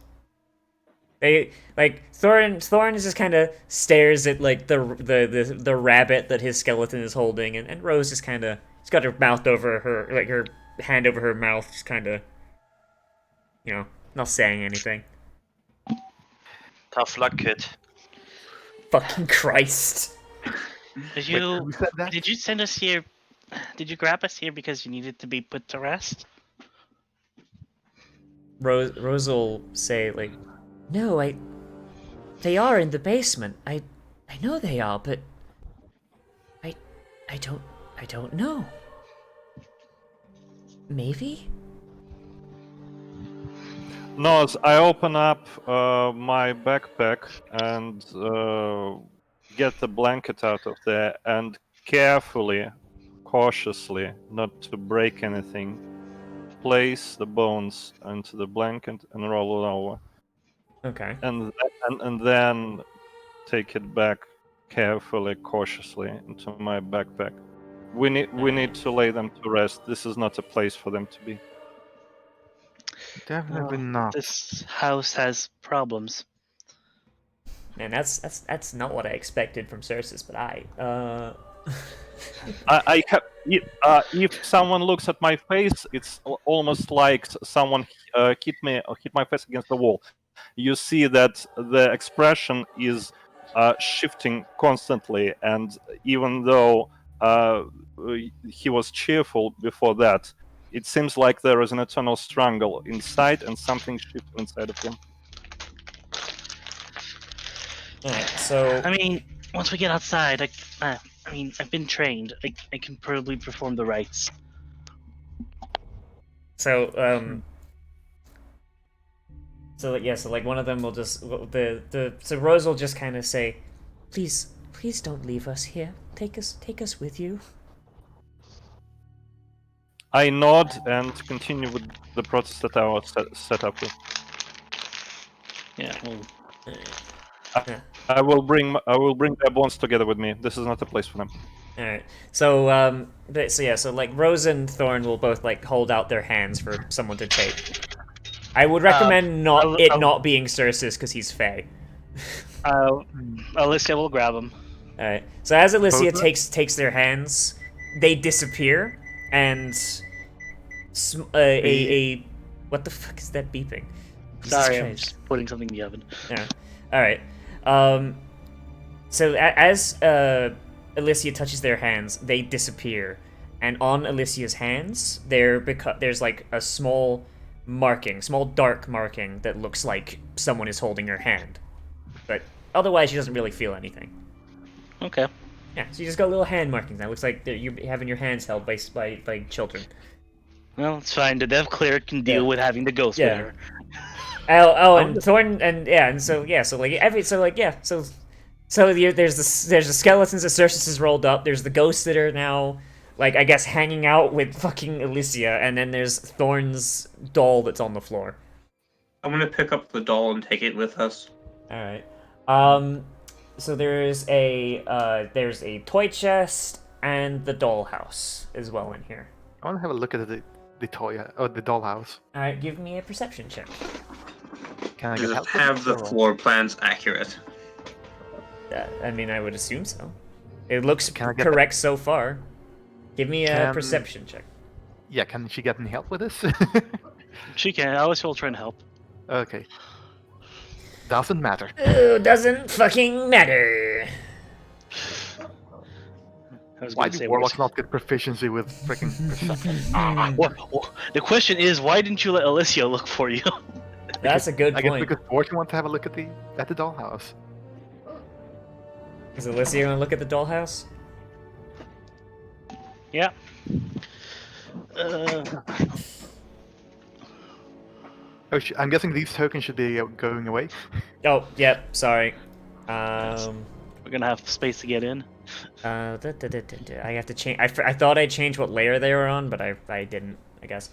Speaker 1: They like Thorin just kind of stares at like the rabbit that his skeleton is holding, and Rose just kind of she's got her mouth over her like her hand over her mouth, just kind of not saying anything.
Speaker 7: Tough luck, kid.
Speaker 1: Fucking Christ.
Speaker 2: Wait, who said that?
Speaker 8: Did you send us here? Did you grab us here because you needed to be put to rest?
Speaker 1: Rose will say like, "No, they are in the basement. I know they are, but I don't know. Maybe?"
Speaker 5: No, I open up my backpack and get the blanket out of there and carefully, cautiously, not to break anything, place the bones into the blanket and roll it over.
Speaker 1: Okay.
Speaker 5: And then take it back carefully, cautiously into my backpack. We need to lay them to rest. This is not a place for them to be.
Speaker 2: Definitely
Speaker 8: Well,
Speaker 2: not.
Speaker 8: This house has problems.
Speaker 1: Man, that's not what I expected from Cersei, but
Speaker 5: I have. If someone looks at my face, it's almost like someone hit my face against the wall. You see that the expression is shifting constantly, and even though he was cheerful before that, it seems like there is an eternal struggle inside, and something shifts inside of him.
Speaker 1: Alright, so
Speaker 8: I mean, once we get outside, I've been trained. I can probably perform the rites.
Speaker 1: so so like one of them will just so Rose will just kind of say, please don't leave us here. Take us with you.
Speaker 5: I nod and continue with the process that I was set up with.
Speaker 8: Yeah. Well,
Speaker 5: I will bring their bones together with me. This is not a place for them.
Speaker 1: All right. So so like Rose and Thorn will both like hold out their hands for someone to take. I would recommend not being Cersei because he's Fey.
Speaker 8: Alicia will grab him.
Speaker 1: All right. So as Alicia
Speaker 2: Both
Speaker 1: takes their hands, they disappear, and a what the fuck is that beeping? Jesus
Speaker 8: Sorry, I'm
Speaker 1: Christ.
Speaker 8: just putting something in the oven.
Speaker 1: Yeah. All right. So as Alicia touches their hands, they disappear, and on Alicia's hands, there's like a small dark marking that looks like someone is holding her hand, but otherwise she doesn't really feel anything.
Speaker 8: Okay.
Speaker 1: Yeah, so you just got little hand markings now. It looks like you're having your hands held by children.
Speaker 8: Well, it's fine. The Dev Cleric can deal with having the ghost with her.
Speaker 1: And Thorn and so there's the skeletons that Cersei has rolled up. There's the ghosts that are now like I guess hanging out with fucking Alicia, and then there's Thorn's doll that's on the floor.
Speaker 3: I'm gonna pick up the doll and take it with us.
Speaker 1: All right. So there's a toy chest and the dollhouse as well in here.
Speaker 2: I want to have a look at the toy or the dollhouse.
Speaker 1: All right, give me a perception check.
Speaker 2: Can I
Speaker 3: Does
Speaker 2: get
Speaker 3: it
Speaker 2: help?
Speaker 3: have the floor plans accurate?
Speaker 1: I mean, I would assume so. It looks
Speaker 2: Can I get
Speaker 1: correct so far. Give me a perception check.
Speaker 2: Yeah, can she get any help with this?
Speaker 8: She can. I always will try and help.
Speaker 2: Okay. Doesn't matter.
Speaker 1: Doesn't fucking matter.
Speaker 8: I was
Speaker 2: Why
Speaker 8: gonna
Speaker 2: do
Speaker 8: say
Speaker 2: warlocks not get proficiency with freaking perception?
Speaker 8: The question is, why didn't you let Alicia look for you?
Speaker 1: That's a good
Speaker 2: I guess
Speaker 1: point.
Speaker 2: because Fortune wants to have a look at the dollhouse.
Speaker 1: Is Alicia gonna look at the dollhouse?
Speaker 8: Yeah.
Speaker 2: Oh, I'm guessing these tokens should be going away.
Speaker 1: Oh, yep. Sorry.
Speaker 8: We're gonna have space to get in.
Speaker 1: I have to change. I thought I changed what layer they were on, but I didn't. I guess.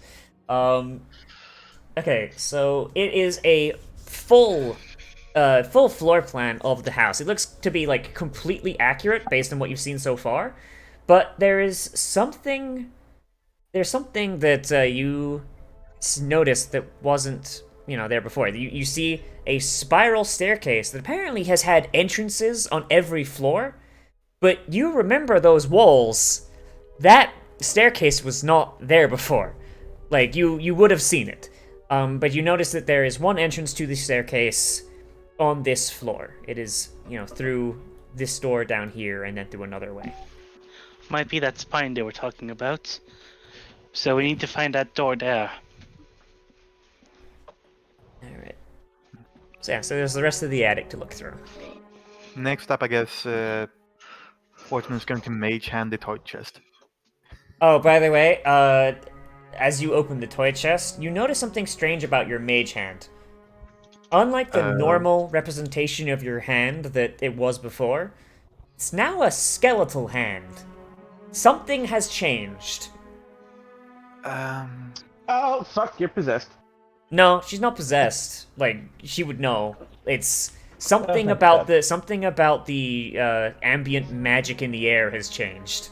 Speaker 1: Okay, so it is a full floor plan of the house. It looks to be like completely accurate based on what you've seen so far, but there's something that you noticed that wasn't there before. You see a spiral staircase that apparently has had entrances on every floor, but you remember those walls. That staircase was not there before. Like you would have seen it. But you notice that there is one entrance to the staircase on this floor. It is, through this door down here and then through another way.
Speaker 8: Might be that spine they were talking about. So we need to find that door there.
Speaker 1: Alright. So yeah, so there's the rest of the attic to look through.
Speaker 2: Next up, I guess, Fortune is going to mage hand the toy chest.
Speaker 1: Oh, by the way, as you open the toy chest, you notice something strange about your mage hand. Unlike the normal representation of your hand that it was before, it's now a skeletal hand. Something has changed.
Speaker 9: Oh, fuck, you're possessed.
Speaker 1: No, she's not possessed. Like, she would know. It's something
Speaker 9: Oh,
Speaker 1: about
Speaker 9: God.
Speaker 1: the ambient magic in the air has changed.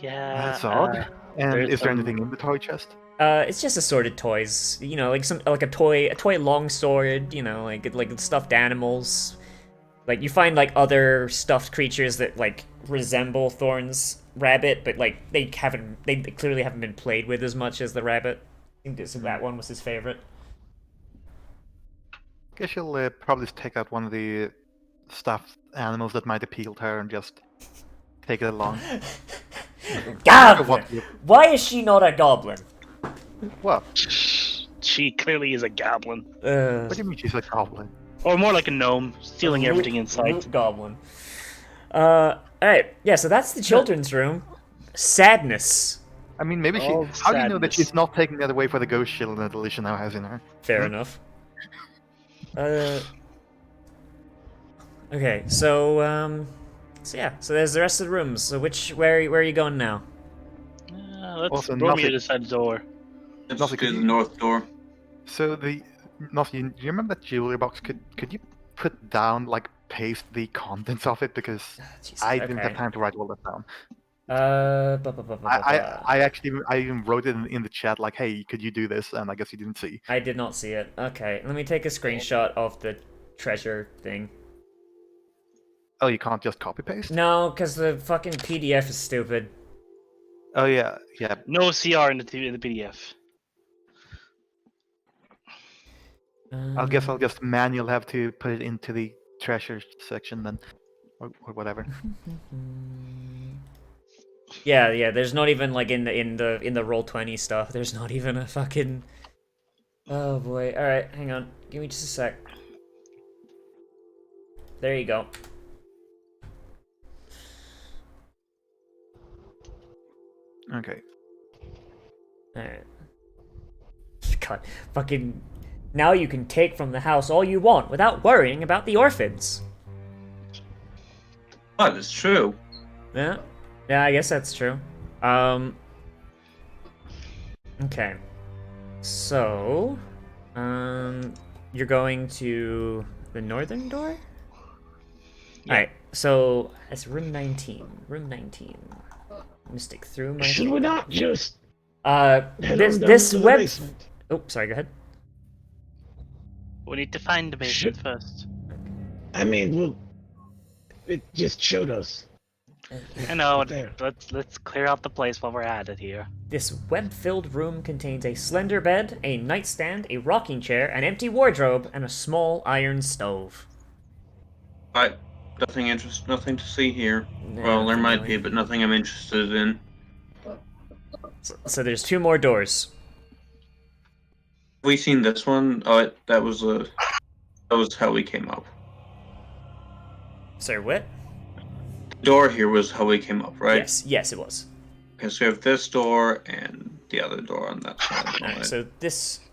Speaker 8: Yeah.
Speaker 2: That's odd. And
Speaker 8: there's
Speaker 2: is there
Speaker 8: some-
Speaker 2: anything in the toy chest?
Speaker 1: It's just assorted toys. Like a toy longsword. Like stuffed animals. Like you find like other stuffed creatures that like resemble Thorn's rabbit, but like they clearly haven't been played with as much as the rabbit. I think that one was his favorite.
Speaker 2: Guess she'll probably just take out one of the stuffed animals that might appeal to her and just take it along.
Speaker 1: Goblin! Why is she not a goblin?
Speaker 2: What?
Speaker 8: She clearly is a goblin.
Speaker 2: What do you mean she's a goblin?
Speaker 8: Or more like a gnome, stealing everything in sight.
Speaker 1: Root goblin. Alright, yeah, so that's the children's room. Sadness.
Speaker 2: I mean, maybe she.
Speaker 8: Oh,
Speaker 2: How do you know that
Speaker 8: sadness.
Speaker 2: she's not taking that away for the ghost shield that Alicia now has in her?
Speaker 1: Fair enough. Okay, so so there's the rest of the rooms. So where are you going now?
Speaker 8: Let's
Speaker 2: Also,
Speaker 8: Romeo
Speaker 2: nothing-
Speaker 8: decide the door.
Speaker 3: Let's
Speaker 2: Nothing
Speaker 3: go to
Speaker 2: could
Speaker 3: the
Speaker 2: you-
Speaker 3: north door.
Speaker 2: So do you remember that jewelry box? Could you put down, like, paste the contents of it, because
Speaker 1: Jeez,
Speaker 2: I didn't have
Speaker 1: okay.
Speaker 2: time to write all that down. I even wrote it in the chat, like, hey, could you do this? And I guess you didn't see.
Speaker 1: I did not see it. Okay, let me take a screenshot of the treasure thing.
Speaker 2: Oh, you can't just copy paste?
Speaker 1: No, because the fucking PDF is stupid.
Speaker 2: Oh yeah.
Speaker 8: No CR in the PDF.
Speaker 2: I guess I'll just manually have to put it into the treasure section then, or whatever.
Speaker 1: Yeah. There's not even like in the Roll20 stuff. There's not even a fucking. Oh boy. All right, hang on. Give me just a sec. There you go.
Speaker 2: Okay.
Speaker 1: Alright. God, fucking. Now you can take from the house all you want without worrying about the orphans.
Speaker 3: Oh, that's true.
Speaker 1: Yeah? Yeah, I guess that's true. Okay. So. You're going to the northern door?
Speaker 8: Yeah.
Speaker 1: Alright, so that's room 19. Room 19. Mystic through my.
Speaker 9: Should we not just
Speaker 1: This
Speaker 9: head on down
Speaker 1: this
Speaker 9: to the
Speaker 1: web.
Speaker 9: basement?
Speaker 1: Oh, sorry. Go ahead.
Speaker 8: We need to find the basement first.
Speaker 9: I mean, well, it just showed us.
Speaker 8: I know.
Speaker 9: There.
Speaker 8: Let's clear out the place while we're at it here.
Speaker 1: This web-filled room contains a slender bed, a nightstand, a rocking chair, an empty wardrobe, and a small iron stove.
Speaker 3: But nothing to see here.
Speaker 1: Nah,
Speaker 3: Well, there
Speaker 1: nothing
Speaker 3: might
Speaker 1: really.
Speaker 3: be, but nothing I'm interested in.
Speaker 1: So there's two more doors.
Speaker 3: we seen this one? Oh, that was how we came up.
Speaker 1: Sorry, what?
Speaker 3: The door here was how we came up, right?
Speaker 1: Yes, it was.
Speaker 3: Okay, so we have this door and the other door on that side.
Speaker 1: Alright,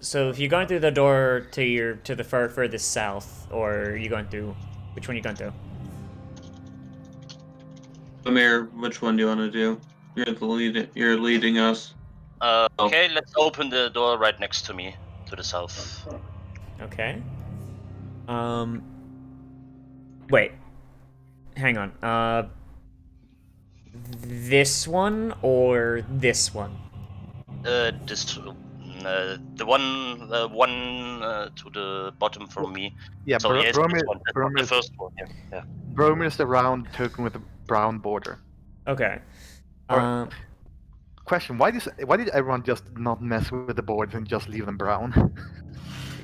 Speaker 1: so if you're going through the door to the furthest south, or are you going through, which one are you going through?
Speaker 3: Amir, which one do you want to do? You're leading us.
Speaker 7: Okay, let's open the door right next to me, to the south.
Speaker 1: Okay. Wait. Hang on. This one or this one?
Speaker 7: The one to the bottom from me.
Speaker 2: Yeah,
Speaker 7: So yes,
Speaker 2: Bromir,
Speaker 7: this one. That's not the
Speaker 2: Bromir,
Speaker 7: first one. Yeah.
Speaker 2: Bromir is the round token with a brown border.
Speaker 1: Okay.
Speaker 2: Alright. Question: Why did everyone just not mess with the boards and just leave them brown?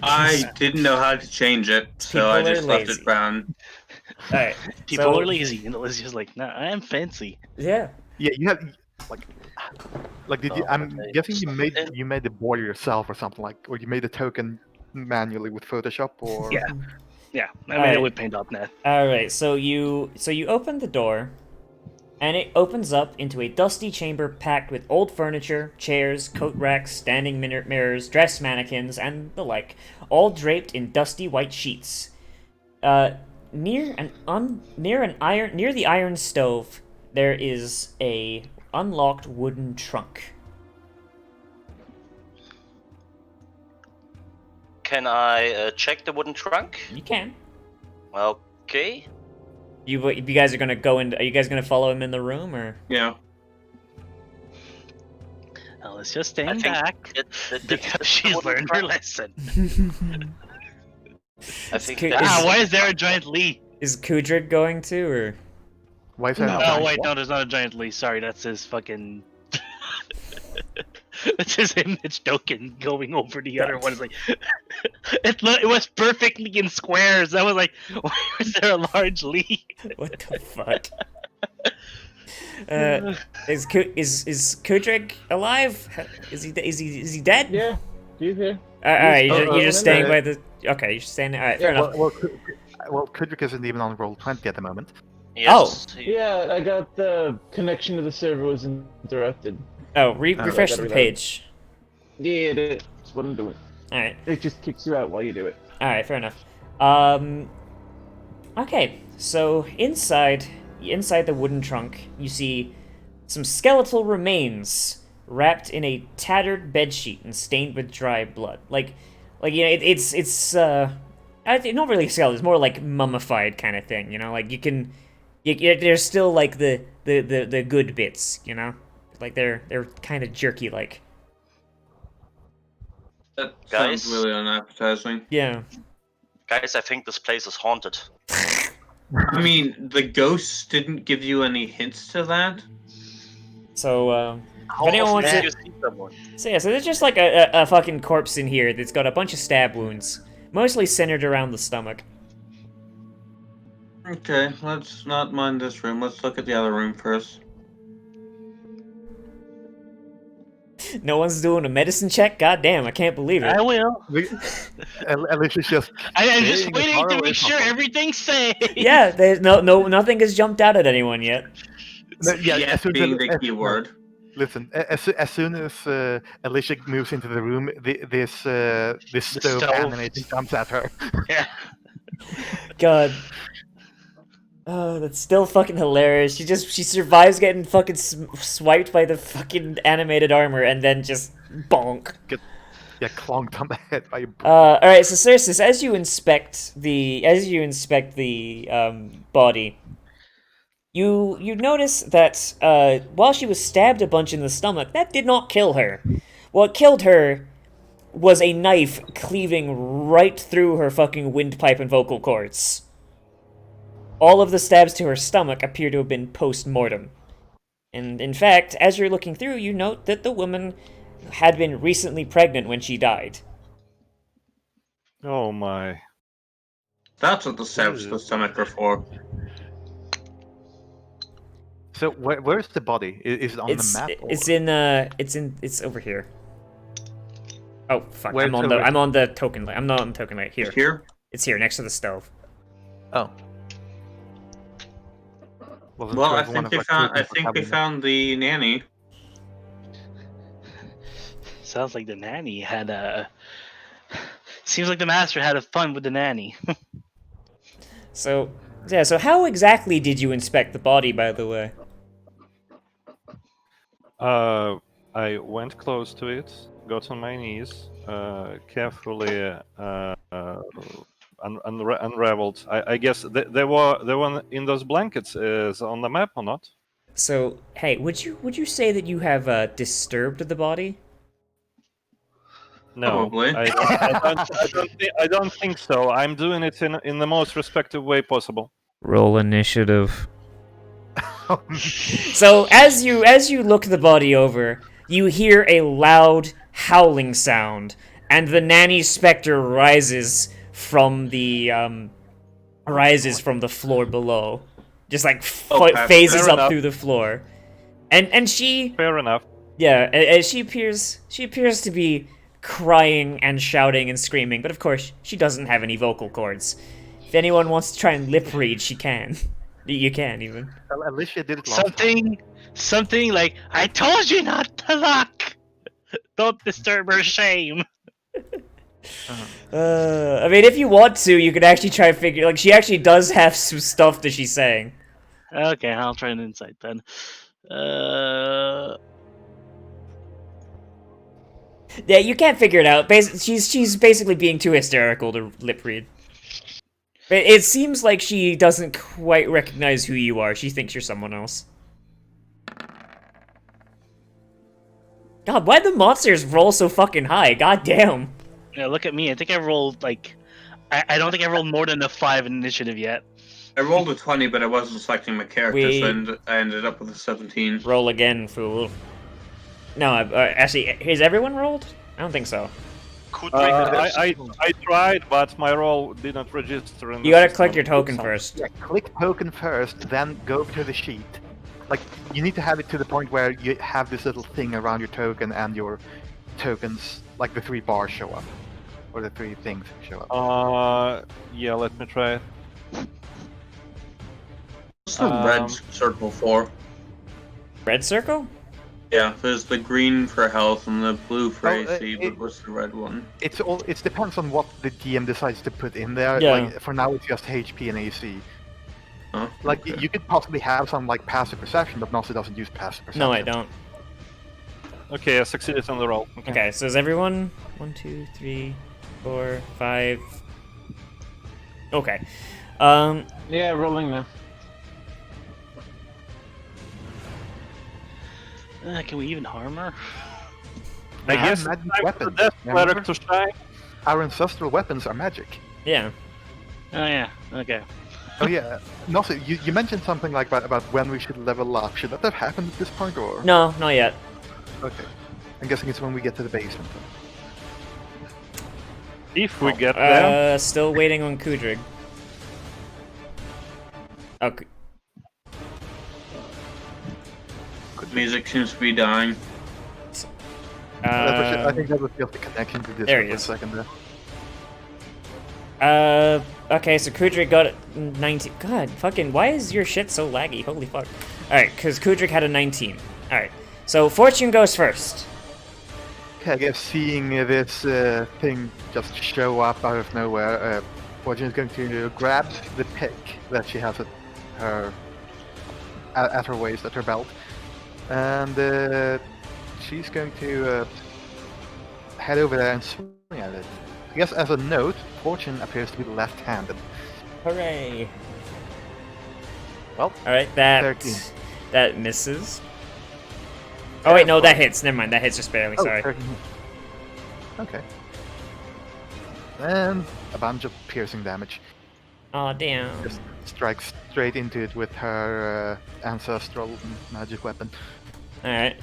Speaker 3: I didn't know how to change it, so I
Speaker 1: People are
Speaker 3: just left
Speaker 1: lazy.
Speaker 3: it brown.
Speaker 1: Alright.
Speaker 8: People
Speaker 1: so,
Speaker 8: are lazy, and it's just like, nah, I am fancy.
Speaker 1: Yeah.
Speaker 2: Yeah, you have like did you? I'm
Speaker 7: Okay.
Speaker 2: guessing you made the border yourself or something like, or you made the token manually with Photoshop or.
Speaker 8: Yeah. Yeah, I made
Speaker 1: Alright.
Speaker 8: it with Paint.net.
Speaker 1: Alright, so you open the door, and it opens up into a dusty chamber packed with old furniture, chairs, coat racks, standing mirrors, dress mannequins, and the like, all draped in dusty white sheets. Near the iron stove, there is a unlocked wooden trunk.
Speaker 7: Can I check the wooden trunk?
Speaker 1: You can.
Speaker 7: Okay.
Speaker 1: You guys are gonna go in? Are you guys gonna follow him in the room, or?
Speaker 3: Yeah.
Speaker 8: Now let's just
Speaker 7: I
Speaker 8: stand
Speaker 7: think
Speaker 8: back
Speaker 7: Because
Speaker 8: because she's learned her lesson.
Speaker 7: I think
Speaker 1: Is-
Speaker 7: that's-
Speaker 8: Why is there a giant Lee?
Speaker 1: Is Kudrik going to, or?
Speaker 2: Why is that?
Speaker 9: No.
Speaker 8: Oh wait, no, there's not a giant Lee. Sorry, that's his fucking. That's his image token going over the other one. It's like it was perfectly in squares. I was like, why is there a large Lee?
Speaker 1: What the fuck? Is Kudrik alive? Is he dead?
Speaker 9: Yeah, he's here.
Speaker 1: All right, you're just staying
Speaker 2: uh,
Speaker 1: by the. Okay, you're just staying. All right, fair enough.
Speaker 2: Well, Kudrik isn't even on roll 20 at the moment.
Speaker 7: Yes,
Speaker 9: Yeah, I got the connection to the server was interrupted.
Speaker 1: Oh, refresh
Speaker 9: gotta
Speaker 1: the
Speaker 9: reload.
Speaker 1: page.
Speaker 9: Yeah, it is. That's what I'm doing.
Speaker 1: All right.
Speaker 9: It just kicks you out while you do it.
Speaker 1: All right, fair enough. Okay, so inside the wooden trunk, you see some skeletal remains wrapped in a tattered bedsheet and stained with dry blood. Like you know, it's not really skeletal. It's more like mummified kind of thing. You know, like there's still like the good bits. You know, like they're kind of jerky like.
Speaker 3: That
Speaker 7: Guys?
Speaker 3: sounds really unappetizing.
Speaker 1: Yeah.
Speaker 7: guys, I think this place is haunted.
Speaker 3: I mean, the ghosts didn't give you any hints to that.
Speaker 1: So if
Speaker 7: How
Speaker 1: anyone
Speaker 7: often
Speaker 1: wants
Speaker 7: do
Speaker 1: to.
Speaker 7: you see someone?
Speaker 1: So yeah, so there's just like a fucking corpse in here that's got a bunch of stab wounds, mostly centered around the stomach.
Speaker 3: Okay, let's not mind this room. Let's look at the other room first.
Speaker 1: No one's doing a medicine check? God damn, I can't believe it.
Speaker 8: I will.
Speaker 2: Alicia's just.
Speaker 8: I'm just
Speaker 2: staying as
Speaker 8: waiting
Speaker 2: far
Speaker 8: to
Speaker 2: away
Speaker 8: make
Speaker 2: from
Speaker 8: sure
Speaker 2: them.
Speaker 8: everything's safe.
Speaker 1: Yeah, there's nothing has jumped out at anyone yet.
Speaker 2: No, yeah,
Speaker 3: Yes,
Speaker 2: as soon
Speaker 3: being
Speaker 2: as-
Speaker 3: the
Speaker 2: as-
Speaker 3: key
Speaker 2: no,
Speaker 3: word.
Speaker 2: Listen, as soon as Alicia moves into the room, this stove
Speaker 8: stove.
Speaker 2: animating comes at her.
Speaker 8: Yeah.
Speaker 1: God. Oh, that's still fucking hilarious. She survives getting fucking swiped by the fucking animated armor and then just bonk.
Speaker 2: Yeah, clonked on the head by a
Speaker 1: All right, so Circe, as you inspect the body, you notice that while she was stabbed a bunch in the stomach, that did not kill her. What killed her was a knife cleaving right through her fucking windpipe and vocal cords. All of the stabs to her stomach appear to have been post-mortem. And in fact, as you're looking through, you note that the woman had been recently pregnant when she died.
Speaker 5: Oh my.
Speaker 3: That's what the stabs to the stomach are for.
Speaker 2: So where's the body? Is it on the map? or-
Speaker 1: It's over here. Oh fuck!
Speaker 2: Where's
Speaker 1: I'm on
Speaker 2: the-
Speaker 1: the I'm on the token light. I'm not on the token light. Here.
Speaker 3: It's here.
Speaker 1: It's here next to the stove.
Speaker 2: Oh. Wasn't
Speaker 3: Well,
Speaker 2: sure
Speaker 3: I
Speaker 2: if one
Speaker 3: think
Speaker 2: of
Speaker 3: they
Speaker 2: our
Speaker 3: found. I
Speaker 2: tokens was
Speaker 3: think they
Speaker 2: having it.
Speaker 3: found the nanny.
Speaker 8: Sounds like the nanny had a. Seems like the master had a fun with the nanny.
Speaker 1: So yeah. So how exactly did you inspect the body, by the way?
Speaker 5: I went close to it, got on my knees, carefully unraveled. I guess they were in those blankets. Is on the map or not?
Speaker 1: So hey, would you say that you have disturbed the body?
Speaker 5: No,
Speaker 3: Probably.
Speaker 5: I don't think so. I'm doing it in the most respectful way possible.
Speaker 1: Roll initiative. So as you look the body over, you hear a loud howling sound, and the nanny specter rises from the floor below, just like
Speaker 3: Okay,
Speaker 1: phases
Speaker 5: fair
Speaker 1: up
Speaker 5: enough.
Speaker 1: through the floor, and she
Speaker 5: Fair enough.
Speaker 1: she appears to be crying and shouting and screaming, but of course she doesn't have any vocal cords. If anyone wants to try and lip read, she can. You can even.
Speaker 2: Well, at least she did it last time.
Speaker 8: Something like, I told you not to look! Don't disturb her shame.
Speaker 1: I mean, if you want to, you could actually try and figure. Like, she actually does have some stuff that she's saying.
Speaker 8: Okay, I'll try an insight then.
Speaker 1: Yeah, you can't figure it out. She's basically being too hysterical to lip read. It seems like she doesn't quite recognize who you are. She thinks you're someone else. God, why'd the monsters roll so fucking high? God damn.
Speaker 8: Yeah, look at me. I think I rolled like, I don't think I rolled more than a 5 in initiative yet.
Speaker 3: I rolled a 20, but I wasn't selecting my character,
Speaker 1: We-
Speaker 3: so I ended up with a 17.
Speaker 1: Roll again, fool. No, actually, has everyone rolled? I don't think so.
Speaker 7: Could
Speaker 5: I tried, but my roll didn't register. In
Speaker 1: You
Speaker 5: the
Speaker 1: gotta
Speaker 5: system.
Speaker 1: click your token first.
Speaker 2: Yeah, click token first, then go over to the sheet. Like, you need to have it to the point where you have this little thing around your token and your tokens, like the 3 bars show up. Or the 3 things show up.
Speaker 5: Yeah, let me try it.
Speaker 3: What's the red circle for?
Speaker 1: Red circle?
Speaker 3: Yeah, there's the green for health and the blue for
Speaker 2: Oh,
Speaker 3: AC, but what's the red one?
Speaker 2: It depends on what the DM decides to put in there.
Speaker 1: Yeah.
Speaker 2: Like, for now, it's just HP and AC.
Speaker 3: Huh?
Speaker 2: Like,
Speaker 3: Okay.
Speaker 2: you could possibly have some, like, passive perception, but Nossa doesn't use passive perception.
Speaker 1: No, I don't.
Speaker 5: Okay, I succeeded on the roll.
Speaker 1: Okay, so is everyone 1, 2, 3, 4, 5? Okay.
Speaker 9: Yeah, rolling now.
Speaker 8: Can we even harm her?
Speaker 5: I
Speaker 2: have
Speaker 5: guess
Speaker 2: magic
Speaker 5: it's time for
Speaker 2: weapons,
Speaker 5: the Death
Speaker 2: remember?
Speaker 5: Cleric to shine.
Speaker 2: Our ancestral weapons are magic.
Speaker 1: Yeah.
Speaker 8: Oh yeah, okay.
Speaker 2: Oh yeah, Nossa, you mentioned something like that about when we should level up. Should that have happened at this point, or?
Speaker 1: No, not yet.
Speaker 2: Okay. I'm guessing it's when we get to the basement.
Speaker 5: If we get there.
Speaker 1: Still waiting on Kudrig. Okay.
Speaker 3: Music seems to be dying.
Speaker 2: I think that was just the connection to this
Speaker 1: there
Speaker 2: for
Speaker 1: he
Speaker 2: a
Speaker 1: is.
Speaker 2: second there.
Speaker 1: Okay, so Kudrik got 19. God, fucking, why is your shit so laggy? Holy fuck. Alright, because Kudrik had a 19. Alright, so Fortune goes first.
Speaker 2: Okay, I guess seeing this thing just show up out of nowhere, Fortune is going to grab the pick that she has at her waist, at her belt, and she's going to head over there and swing at it. I guess as a note, Fortune appears to be left-handed.
Speaker 1: Hooray.
Speaker 2: Well,
Speaker 1: Alright,
Speaker 2: 13.
Speaker 1: that misses. Oh wait, no, that hits. Never mind, that hits just barely, sorry.
Speaker 2: 13. Okay. And a bunch of piercing damage.
Speaker 1: Aw, damn.
Speaker 2: Just strikes straight into it with her ancestral magic weapon.
Speaker 1: Alright.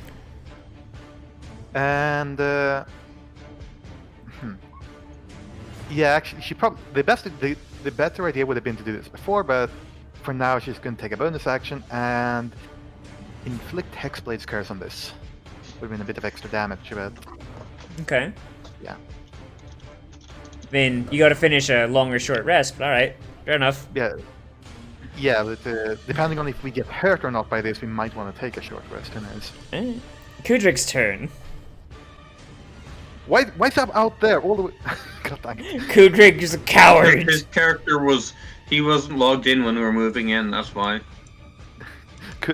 Speaker 2: And yeah, actually, she probably the better idea would have been to do this before, but for now she's going to take a bonus action and inflict Hexblade's Curse on this. Would have been a bit of extra damage, but
Speaker 1: Okay.
Speaker 2: Yeah.
Speaker 1: Then you gotta finish a long or short rest, but alright. Fair enough.
Speaker 2: Yeah. Yeah, but depending on if we get hurt or not by this, we might want to take a short rest. Who knows?
Speaker 1: Kudrik's turn.
Speaker 2: Why's up out there all the way? God dang it.
Speaker 1: Kudrik is a coward.
Speaker 3: His character he wasn't logged in when we were moving in. That's why.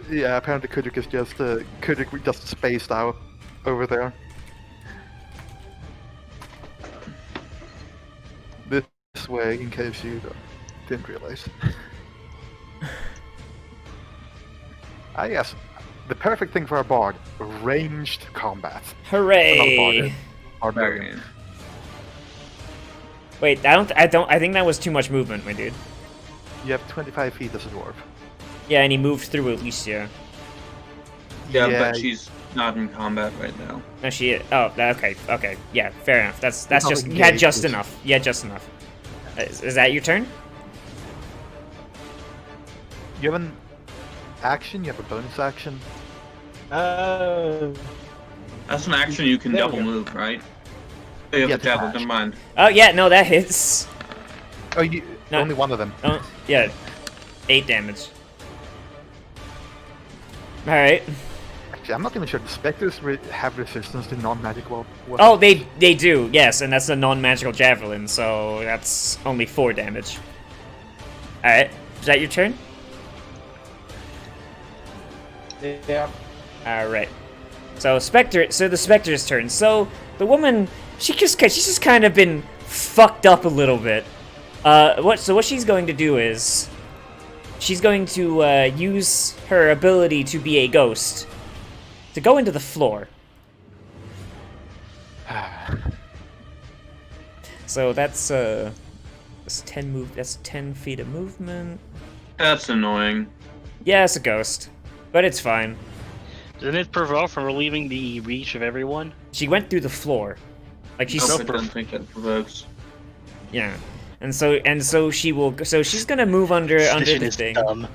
Speaker 2: Yeah, apparently Kudrik is just Kudrik just spaced out over there. This way, in case you didn't realize. Ah yes, the perfect thing for a bard: ranged combat.
Speaker 1: Hooray!
Speaker 2: Barbarian.
Speaker 1: Wait, I think that was too much movement, my dude.
Speaker 2: You have 25 feet as a dwarf.
Speaker 1: Yeah, and he moved through Alicia.
Speaker 3: Yeah, but she's not in combat right now.
Speaker 1: No, she is. Oh, okay. Yeah, fair enough. That's
Speaker 2: not
Speaker 1: just, you
Speaker 2: engaged,
Speaker 1: had just
Speaker 2: it's-
Speaker 1: enough. You had just enough. Is that your turn?
Speaker 2: You have an action. You have a bonus action.
Speaker 9: Uh,
Speaker 3: That's an action you can
Speaker 9: There we
Speaker 3: double
Speaker 9: go.
Speaker 3: move, right? Oh, you have
Speaker 2: Yeah,
Speaker 3: the javelin,
Speaker 2: dash.
Speaker 3: never mind.
Speaker 1: Oh, yeah, no, that hits.
Speaker 2: Oh, you
Speaker 1: No.
Speaker 2: only one of them.
Speaker 1: Oh, yeah. 8 damage. Alright.
Speaker 2: Actually, I'm not even sure. The specters have resistance to non-magical weapons.
Speaker 1: Oh, they do, yes, and that's a non-magical javelin, so that's only 4 damage. Alright, is that your turn?
Speaker 9: yeah.
Speaker 1: Alright. So the Spectre's turn. So the woman, she's just kind of been fucked up a little bit. What she's going to do is she's going to use her ability to be a ghost to go into the floor. So that's 10 feet of movement.
Speaker 3: That's annoying.
Speaker 1: Yeah, it's a ghost, but it's fine.
Speaker 8: Doesn't it provoke from relieving the reach of everyone?
Speaker 1: She went through the floor, like she's
Speaker 3: Nope, I don't think that provokes.
Speaker 1: yeah, and so she will. So she's gonna move under
Speaker 8: Decision
Speaker 1: the
Speaker 8: is
Speaker 1: thing.
Speaker 8: dumb.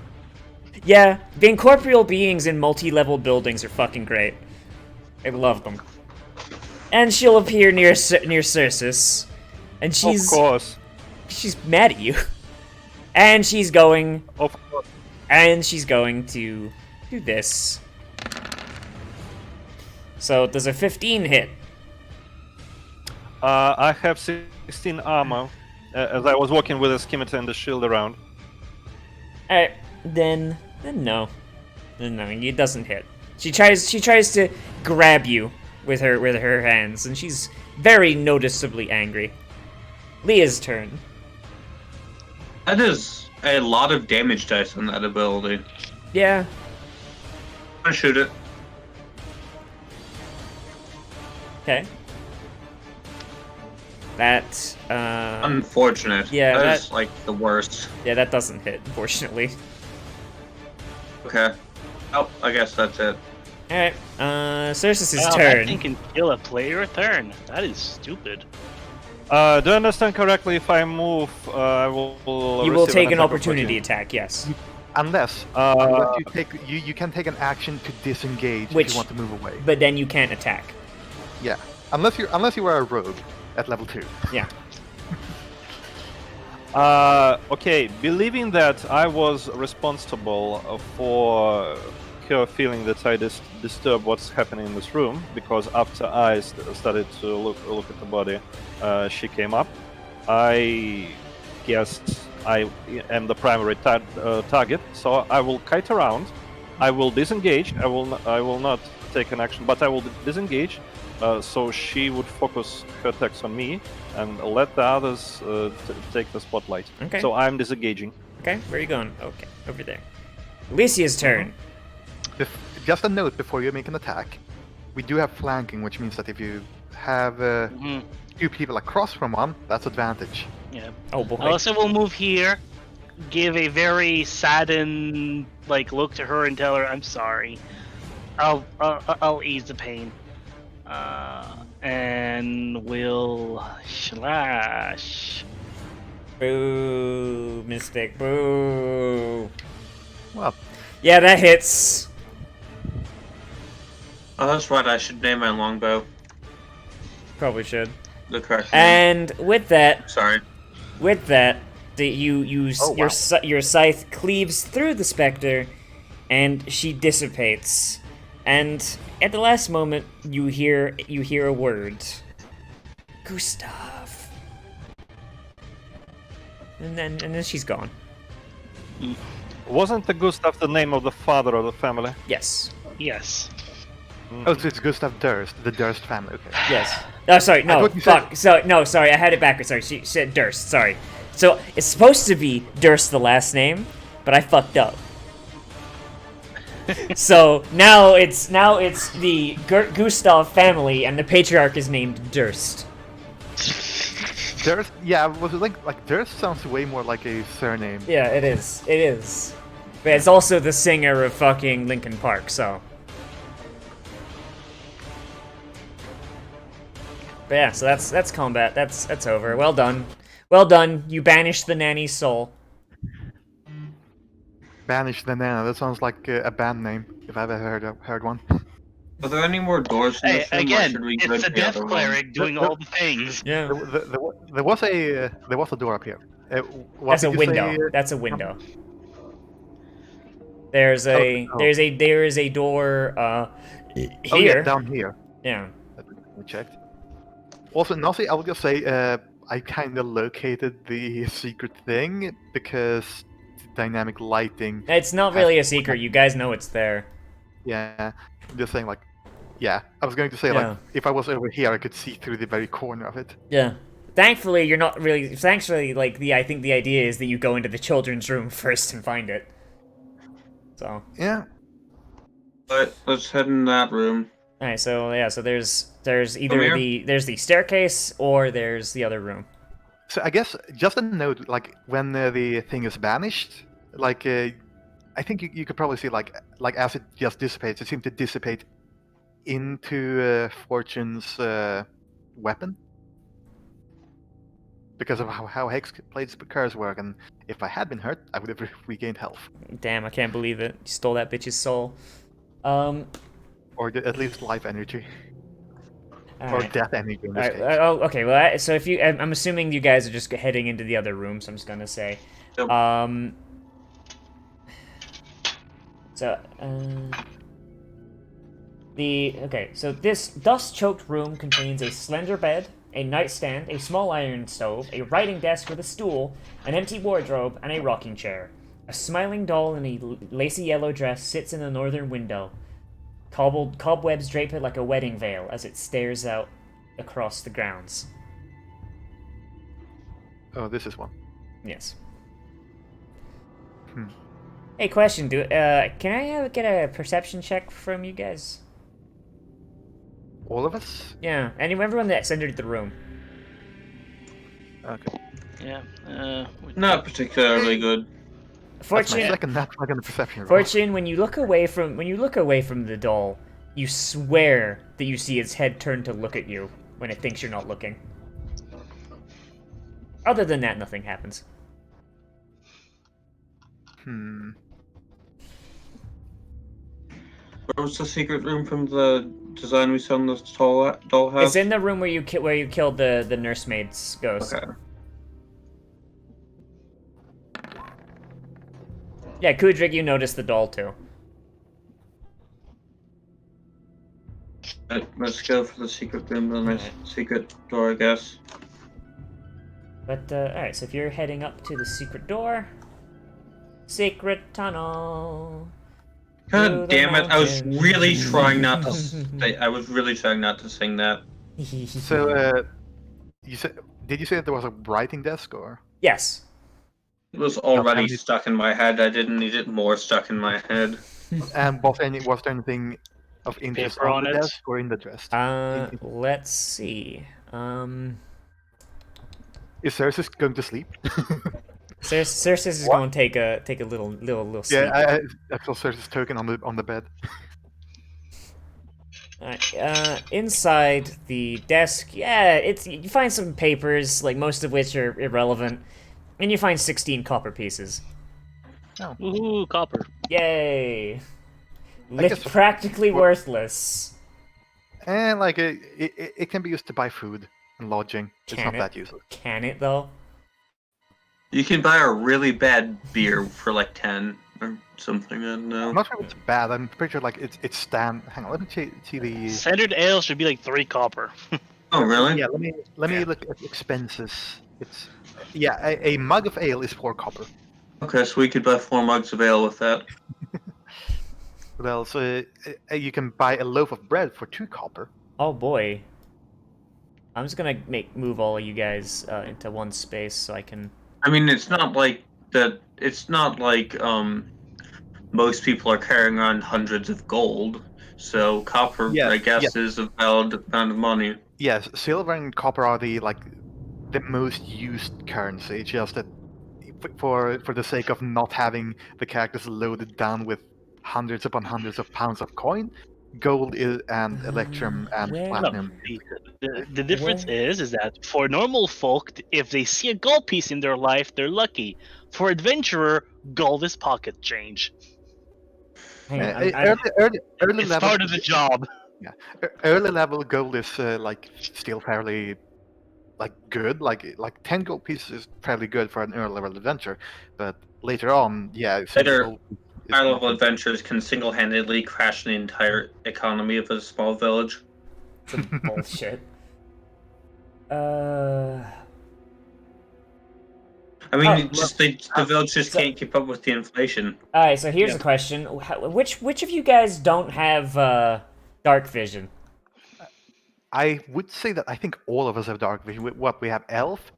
Speaker 1: Yeah, the incorporeal beings in multi-level buildings are fucking great. I love them. And she'll appear near Circe, and
Speaker 5: Of course.
Speaker 1: she's mad at you, and she's going
Speaker 5: Of course.
Speaker 1: to do this. So does a 15 hit?
Speaker 5: I have 16 armor, as I was walking with a scimitar and the shield around.
Speaker 1: Alright, then no. No, it doesn't hit. She tries to grab you with her hands, and she's very noticeably angry. Leah's turn.
Speaker 3: That is a lot of damage dice on that ability.
Speaker 1: Yeah.
Speaker 3: I'm gonna shoot it.
Speaker 1: Okay. That
Speaker 3: Unfortunate.
Speaker 1: yeah,
Speaker 3: That's like the worst.
Speaker 1: yeah, that doesn't hit, unfortunately.
Speaker 3: Okay. Oh, I guess that's it.
Speaker 1: Alright, Circe's
Speaker 8: Wow,
Speaker 1: turn.
Speaker 8: that thing can kill a player a turn. That is stupid.
Speaker 5: Do I understand correctly? If I move, I will.
Speaker 1: You will
Speaker 5: receive
Speaker 1: take an
Speaker 5: attack
Speaker 1: opportunity attack, yes.
Speaker 2: Unless you can take an action to disengage if
Speaker 1: Which-
Speaker 2: you want to move away.
Speaker 1: But then you can't attack.
Speaker 2: Yeah, unless you are a rogue at level 2.
Speaker 1: Yeah.
Speaker 5: Okay, believing that I was responsible for her feeling that I disturb what's happening in this room, because after I started to look at the body, she came up. I guessed I am the primary target, so I will kite around. I will disengage. I will not take an action, but I will disengage. So she would focus her attacks on me and let the others take the spotlight.
Speaker 1: Okay.
Speaker 5: So I'm disengaging.
Speaker 1: Okay, where are you going? Okay, over there. Alicia's turn.
Speaker 2: Just a note before you make an attack. We do have flanking, which means that if you have
Speaker 8: Mhm.
Speaker 2: 2 people across from one, that's advantage.
Speaker 8: Yeah.
Speaker 1: Oh boy.
Speaker 8: Alyssa will move here, give a very saddened look to her and tell her, "I'm sorry. I'll ease the pain." And we'll slash.
Speaker 1: Boo, Mystic, boo.
Speaker 2: Well,
Speaker 1: Yeah, that hits.
Speaker 3: Oh, that's right. I should name my longbow.
Speaker 1: Probably should.
Speaker 3: the correct name.
Speaker 1: And with that,
Speaker 3: Sorry.
Speaker 2: Oh, wow.
Speaker 1: your scythe cleaves through the specter, and she dissipates. And at the last moment, you hear a word, Gustav. And then she's gone.
Speaker 5: Wasn't the Gustav the name of the father of the family?
Speaker 1: Yes.
Speaker 8: Yes.
Speaker 2: Oh, so it's Gustav Durst, the Durst family. Okay.
Speaker 1: Yes. Oh, sorry.
Speaker 2: I
Speaker 1: No.
Speaker 2: thought you said-
Speaker 1: Fuck. So no. Sorry. I had it backwards. Sorry. She said Durst. Sorry. So it's supposed to be Durst, the last name, but I fucked up. So now it's the Gustav family, and the patriarch is named Durst.
Speaker 2: Durst? Yeah, was it like Durst sounds way more like a surname.
Speaker 1: Yeah, it is. It is. But it's also the singer of fucking Linkin Park. So. But yeah, so that's combat. That's over. Well done. Well done. You banished the nanny's soul.
Speaker 2: Banish the Nana. That sounds like a band name, if I've ever heard one.
Speaker 3: Are there any more doors in
Speaker 8: Hey,
Speaker 3: this room, or
Speaker 8: again,
Speaker 3: should we go
Speaker 8: it's
Speaker 3: to
Speaker 8: the
Speaker 3: the
Speaker 8: death
Speaker 3: other room?
Speaker 8: cleric doing
Speaker 2: No, no.
Speaker 8: all the things.
Speaker 1: Yeah.
Speaker 2: There was a door up here. What
Speaker 1: That's a
Speaker 2: did you
Speaker 1: window.
Speaker 2: say,
Speaker 1: That's a window. There's a
Speaker 2: oh.
Speaker 1: there is a door here.
Speaker 2: Oh, yeah, down here.
Speaker 1: Yeah.
Speaker 2: We checked. Also, Nazi, I will just say, I kind of located the secret thing because dynamic lighting.
Speaker 1: It's not really a secret. You guys know it's there.
Speaker 2: Yeah, I'm just saying, like, yeah. I was going to say,
Speaker 1: Yeah.
Speaker 2: like, if I was over here, I could see through the very corner of it.
Speaker 1: Yeah. Thankfully, you're not really. Thankfully, like I think the idea is that you go into the children's room first and find it. So.
Speaker 2: Yeah.
Speaker 3: But let's head in that room.
Speaker 1: All right. So yeah. So there's either
Speaker 3: here?
Speaker 1: there's the staircase or there's the other room.
Speaker 2: So I guess just a note, like when the thing is banished, like I think you could probably see like as it just dissipates, it seems to dissipate into Fortune's weapon because of how Hexblade's curse work. And if I had been hurt, I would have regained health,
Speaker 1: Damn! I can't believe it. You stole that bitch's soul.
Speaker 2: or at least life energy,
Speaker 1: All
Speaker 2: or
Speaker 1: right.
Speaker 2: death energy in this
Speaker 1: Alright,
Speaker 2: case.
Speaker 1: oh, okay. Well, so if you, I'm assuming you guys are just heading into the other room. So I'm just gonna say,
Speaker 3: Yep.
Speaker 1: So this dust-choked room contains a slender bed, a nightstand, a small iron stove, a writing desk with a stool, an empty wardrobe, and a rocking chair. A smiling doll in a lacy yellow dress sits in the northern window. Cobwebs drape it like a wedding veil as it stares out across the grounds.
Speaker 2: Oh, this is one.
Speaker 1: Yes.
Speaker 2: Hmm.
Speaker 1: Hey, question. Can I get a perception check from you guys?
Speaker 2: All of us?
Speaker 1: Yeah, everyone that's entered the room.
Speaker 2: Okay.
Speaker 4: Yeah.
Speaker 3: Not particularly good.
Speaker 2: That's my
Speaker 1: Fortune,
Speaker 2: second natural on the perception roll.
Speaker 1: Fortune. When you look away from the doll, you swear that you see its head turn to look at you when it thinks you're not looking. Other than that, nothing happens.
Speaker 2: Hmm.
Speaker 3: Where was the secret room from the design we saw in the dollhouse?
Speaker 1: It's in the room where you killed the nursemaid's ghost.
Speaker 3: Okay.
Speaker 1: Yeah, Kudrik, you noticed the doll too.
Speaker 3: Right, let's go for the secret room and the secret door, I guess.
Speaker 1: But alright, so if you're heading up to the secret door, secret tunnel. through
Speaker 3: God
Speaker 1: the
Speaker 3: damn it! I was
Speaker 1: mountains.
Speaker 3: really trying not to. I was really trying not to sing that.
Speaker 2: So, did you say that there was a writing desk, or?
Speaker 1: Yes.
Speaker 3: It was already
Speaker 2: Okay.
Speaker 3: stuck in my head. I didn't need it more stuck in my head.
Speaker 2: And was there anything of interest
Speaker 4: Paper
Speaker 2: on
Speaker 4: on
Speaker 2: the
Speaker 4: it?
Speaker 2: desk or in the desk?
Speaker 1: Let's see.
Speaker 2: Is Cersei going to sleep?
Speaker 1: Cersei is
Speaker 2: What?
Speaker 1: going to take a little sleep.
Speaker 2: Yeah, I saw Cersei's token on the bed.
Speaker 1: Inside the desk, yeah, you find some papers, like most of which are irrelevant, and you find 16 copper pieces.
Speaker 4: Ooh, copper.
Speaker 1: Yay!
Speaker 2: guess-
Speaker 1: Practically worthless.
Speaker 2: And like it can be used to buy food. and lodging. It's not that useless.
Speaker 1: Can it though?
Speaker 3: You can buy a really bad beer for like 10 or something. I don't know.
Speaker 2: I'm not sure if it's bad. I'm pretty sure like it's stand. Hang on, let me see the.
Speaker 4: Standard ale should be like 3 copper.
Speaker 3: Oh, really?
Speaker 2: Yeah, let me look at expenses. It's a mug of ale is 4 copper.
Speaker 3: Okay, so we could buy 4 mugs of ale with that.
Speaker 2: Well, so you can buy a loaf of bread for 2 copper.
Speaker 1: Oh boy. I'm just gonna move all of you guys into one space so I can.
Speaker 3: I mean, it's not like that. It's not like most people are carrying around hundreds of gold. So copper,
Speaker 2: Yes,
Speaker 3: I guess,
Speaker 2: yes.
Speaker 3: is a valid amount of money.
Speaker 2: Yes, silver and copper are the most used currency. It's just that for the sake of not having the characters loaded down with hundreds upon hundreds of pounds of coin, gold and electrum and
Speaker 1: Where-
Speaker 2: platinum.
Speaker 4: The difference is that for normal folk, if they see a gold piece in their life, they're lucky. For adventurer, gold is pocket change.
Speaker 1: Hang on, I'm-
Speaker 2: Early
Speaker 4: It's
Speaker 2: level.
Speaker 4: part of the job.
Speaker 2: Early level gold is still fairly good. Like 10 gold pieces is fairly good for an early level adventure, but later on,
Speaker 3: Later,
Speaker 2: gold is
Speaker 3: High
Speaker 2: not
Speaker 3: level
Speaker 2: good.
Speaker 3: adventurers can single-handedly crash the entire economy of a small village.
Speaker 1: Some bullshit.
Speaker 3: I mean,
Speaker 1: Oh,
Speaker 3: the village just can't keep up with the inflation.
Speaker 1: All right, so here's a question: which of you guys don't have dark vision?
Speaker 2: I would say that I think all of us have dark vision. We have elf,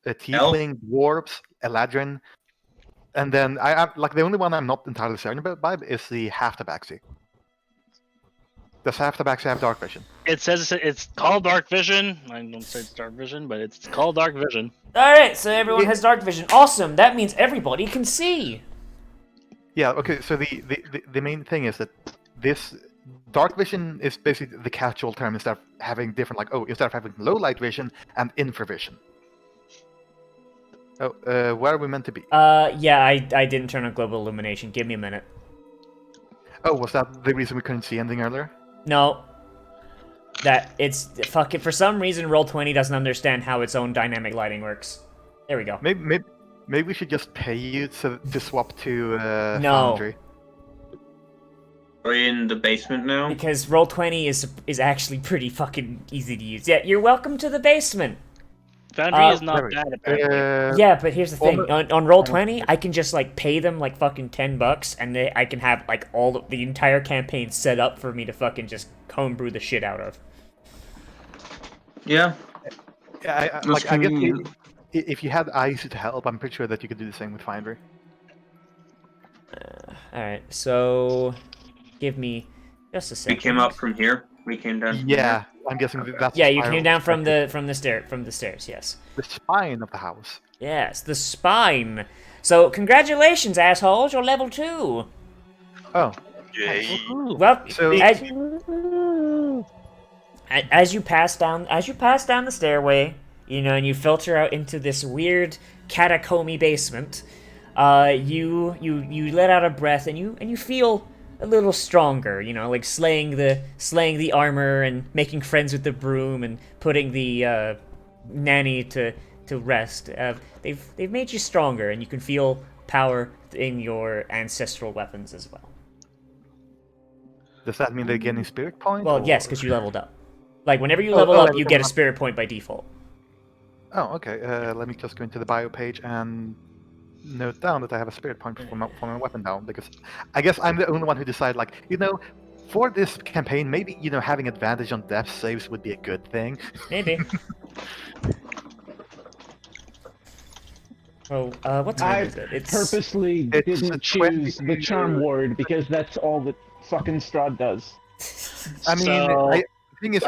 Speaker 2: a tiefling, dwarves, eladrin, and then I like the only one I'm not entirely certain about is the half-tabaxi. Does half-tabaxi have dark vision?
Speaker 4: It says it's called dark vision. I don't say it's dark vision, but it's called dark vision.
Speaker 1: All right, so everyone has dark vision. Awesome. That means everybody can see.
Speaker 2: Yeah. Okay. So the main thing is that this dark vision is basically the catch-all term instead of having different instead of having low light vision and infravision. Oh, where are we meant to be?
Speaker 1: Yeah, I didn't turn on global illumination. Give me a minute.
Speaker 2: Oh, was that the reason we couldn't see anything earlier?
Speaker 1: No. That it's fucking for some reason Roll20 doesn't understand how its own dynamic lighting works. There we go.
Speaker 2: Maybe we should just pay you to swap to
Speaker 1: No.
Speaker 2: Foundry.
Speaker 3: Are you in the basement now?
Speaker 1: Because Roll20 is actually pretty fucking easy to use. Yeah, you're welcome to the basement.
Speaker 4: Foundry is not bad, apparently.
Speaker 1: Yeah, but here's the thing. On Roll20, I can just pay them fucking $10, and I can have all of the entire campaign set up for me to fucking just homebrew the shit out of.
Speaker 2: Yeah. I guess if you had eyes to help, I'm pretty sure that you could do the same with Foundry.
Speaker 1: All right, so give me just a second.
Speaker 3: We came up from here. We came down. From
Speaker 2: Yeah,
Speaker 3: here.
Speaker 2: I'm guessing that's.
Speaker 1: Yeah, you came down from the stairs. Yes.
Speaker 2: The spine of the house.
Speaker 1: Yes, the spine. So congratulations, assholes! You're level 2.
Speaker 2: Oh.
Speaker 7: Yay.
Speaker 1: Well,
Speaker 2: So
Speaker 1: as you pass down the stairway, and you filter out into this weird catacomby basement, you let out a breath and you feel a little stronger, slaying the armor and making friends with the broom and putting the nanny to rest. They've made you stronger, and you can feel power in your ancestral weapons as well.
Speaker 2: Does that mean they're getting spirit points?
Speaker 1: Well, yes, because you leveled up. Whenever you level up, you get a spirit point by default.
Speaker 2: Oh, okay. Let me just go into the bio page and note down that I have a spirit point for my weapon now, because I guess I'm the only one who decided, for this campaign, maybe, having advantage on death saves would be a good thing.
Speaker 1: Maybe. Oh, what time is it? It's
Speaker 9: purposely didn't choose the charm word because that's all that fucking Strahd does.
Speaker 2: I mean,
Speaker 4: So,
Speaker 2: the thing is,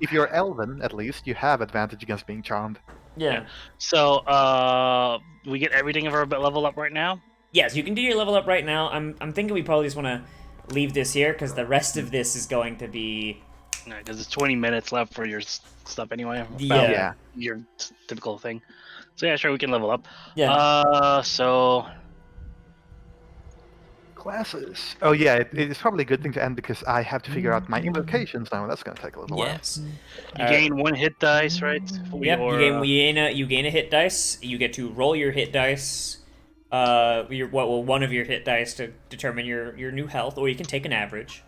Speaker 2: if you're elven, at least you have advantage against being charmed.
Speaker 1: Yeah.
Speaker 4: So, we get everything of our level up right now?
Speaker 1: Yes, you can do your level up right now. I'm thinking we probably just want to leave this here because the rest of this is going to be.
Speaker 4: Because it's 20 minutes left for your stuff anyway.
Speaker 1: Yeah.
Speaker 4: Your typical thing. So yeah, sure, we can level up.
Speaker 1: Yeah.
Speaker 4: So
Speaker 2: Classes. Oh yeah, it's probably a good thing to end because I have to figure out my invocations now, and that's gonna take a little while.
Speaker 1: Yes.
Speaker 4: You gain 1 hit dice, right? For
Speaker 1: Yep.
Speaker 4: your,
Speaker 1: You gain a hit dice. You get to roll your hit dice. One of your hit dice to determine your new health, or you can take an average.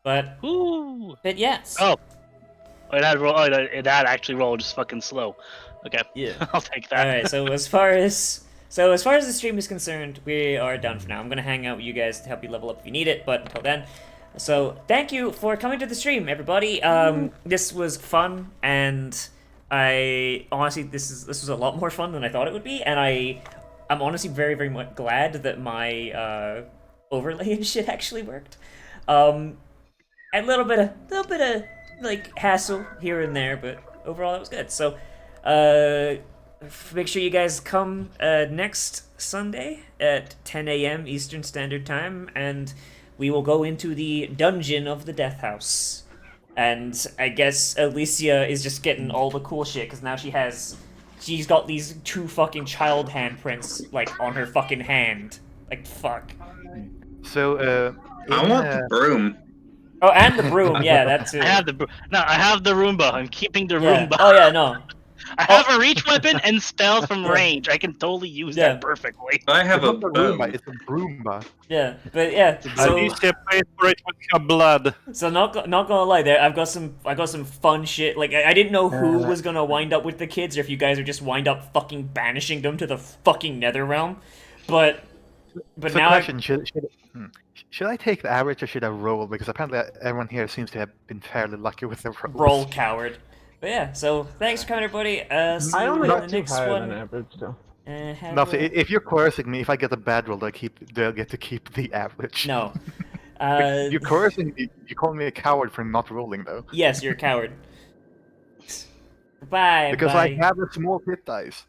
Speaker 1: But
Speaker 4: Ooh.
Speaker 1: yes.
Speaker 4: Oh. That actually rolled just fucking slow. Okay.
Speaker 1: Yeah.
Speaker 4: I'll take that.
Speaker 1: All right. So as far as the stream is concerned, we are done for now. I'm gonna hang out with you guys to help you level up if you need it. But until then, so thank you for coming to the stream, everybody. This was fun, and I honestly this was a lot more fun than I thought it would be, and I'm honestly very very much glad that my overlay and shit actually worked. A little bit of like hassle here and there, but overall it was good. So make sure you guys come next Sunday at 10 a.m. Eastern Standard Time, and we will go into the dungeon of the Death House. And I guess Alicia is just getting all the cool shit because now she's got these 2 fucking child handprints like on her fucking hand. Like fuck.
Speaker 2: So
Speaker 3: I want the broom.
Speaker 1: Oh, and the broom. Yeah, that's it.
Speaker 4: I have the Roomba. I'm keeping the
Speaker 1: Yeah.
Speaker 4: Roomba.
Speaker 1: Oh yeah, no.
Speaker 4: I have a reach weapon and spells from range. I can totally use
Speaker 1: Yeah.
Speaker 4: that perfectly.
Speaker 3: I have
Speaker 2: it's
Speaker 3: a
Speaker 2: not the
Speaker 3: bow.
Speaker 2: Roomba, it's a Broomba.
Speaker 1: Yeah, but yeah. So
Speaker 5: Alicia paid for it with her blood.
Speaker 1: not gonna lie, there I got some fun shit. Like I didn't know who was gonna wind up with the kids, or if you guys are just wind up fucking banishing them to the fucking Netherrealm. But
Speaker 2: So
Speaker 1: now
Speaker 2: question, should I take the average or should I roll? Because apparently everyone here seems to have been fairly lucky with their rolls.
Speaker 1: roll coward. But yeah, so thanks for coming, everybody. See
Speaker 9: I
Speaker 1: you
Speaker 9: only
Speaker 1: in
Speaker 9: got
Speaker 1: the
Speaker 9: 2
Speaker 1: next
Speaker 9: higher
Speaker 1: one.
Speaker 9: than average, so.
Speaker 1: Have
Speaker 2: No, so
Speaker 1: a-
Speaker 2: if you're coercing me, if I get a bad roll, they'll get to keep the average.
Speaker 1: No.
Speaker 2: You're coercing me. You call me a coward for not rolling, though.
Speaker 1: Yes, you're a coward. Bye.
Speaker 2: Because
Speaker 1: bye.
Speaker 2: I have a small hit dice.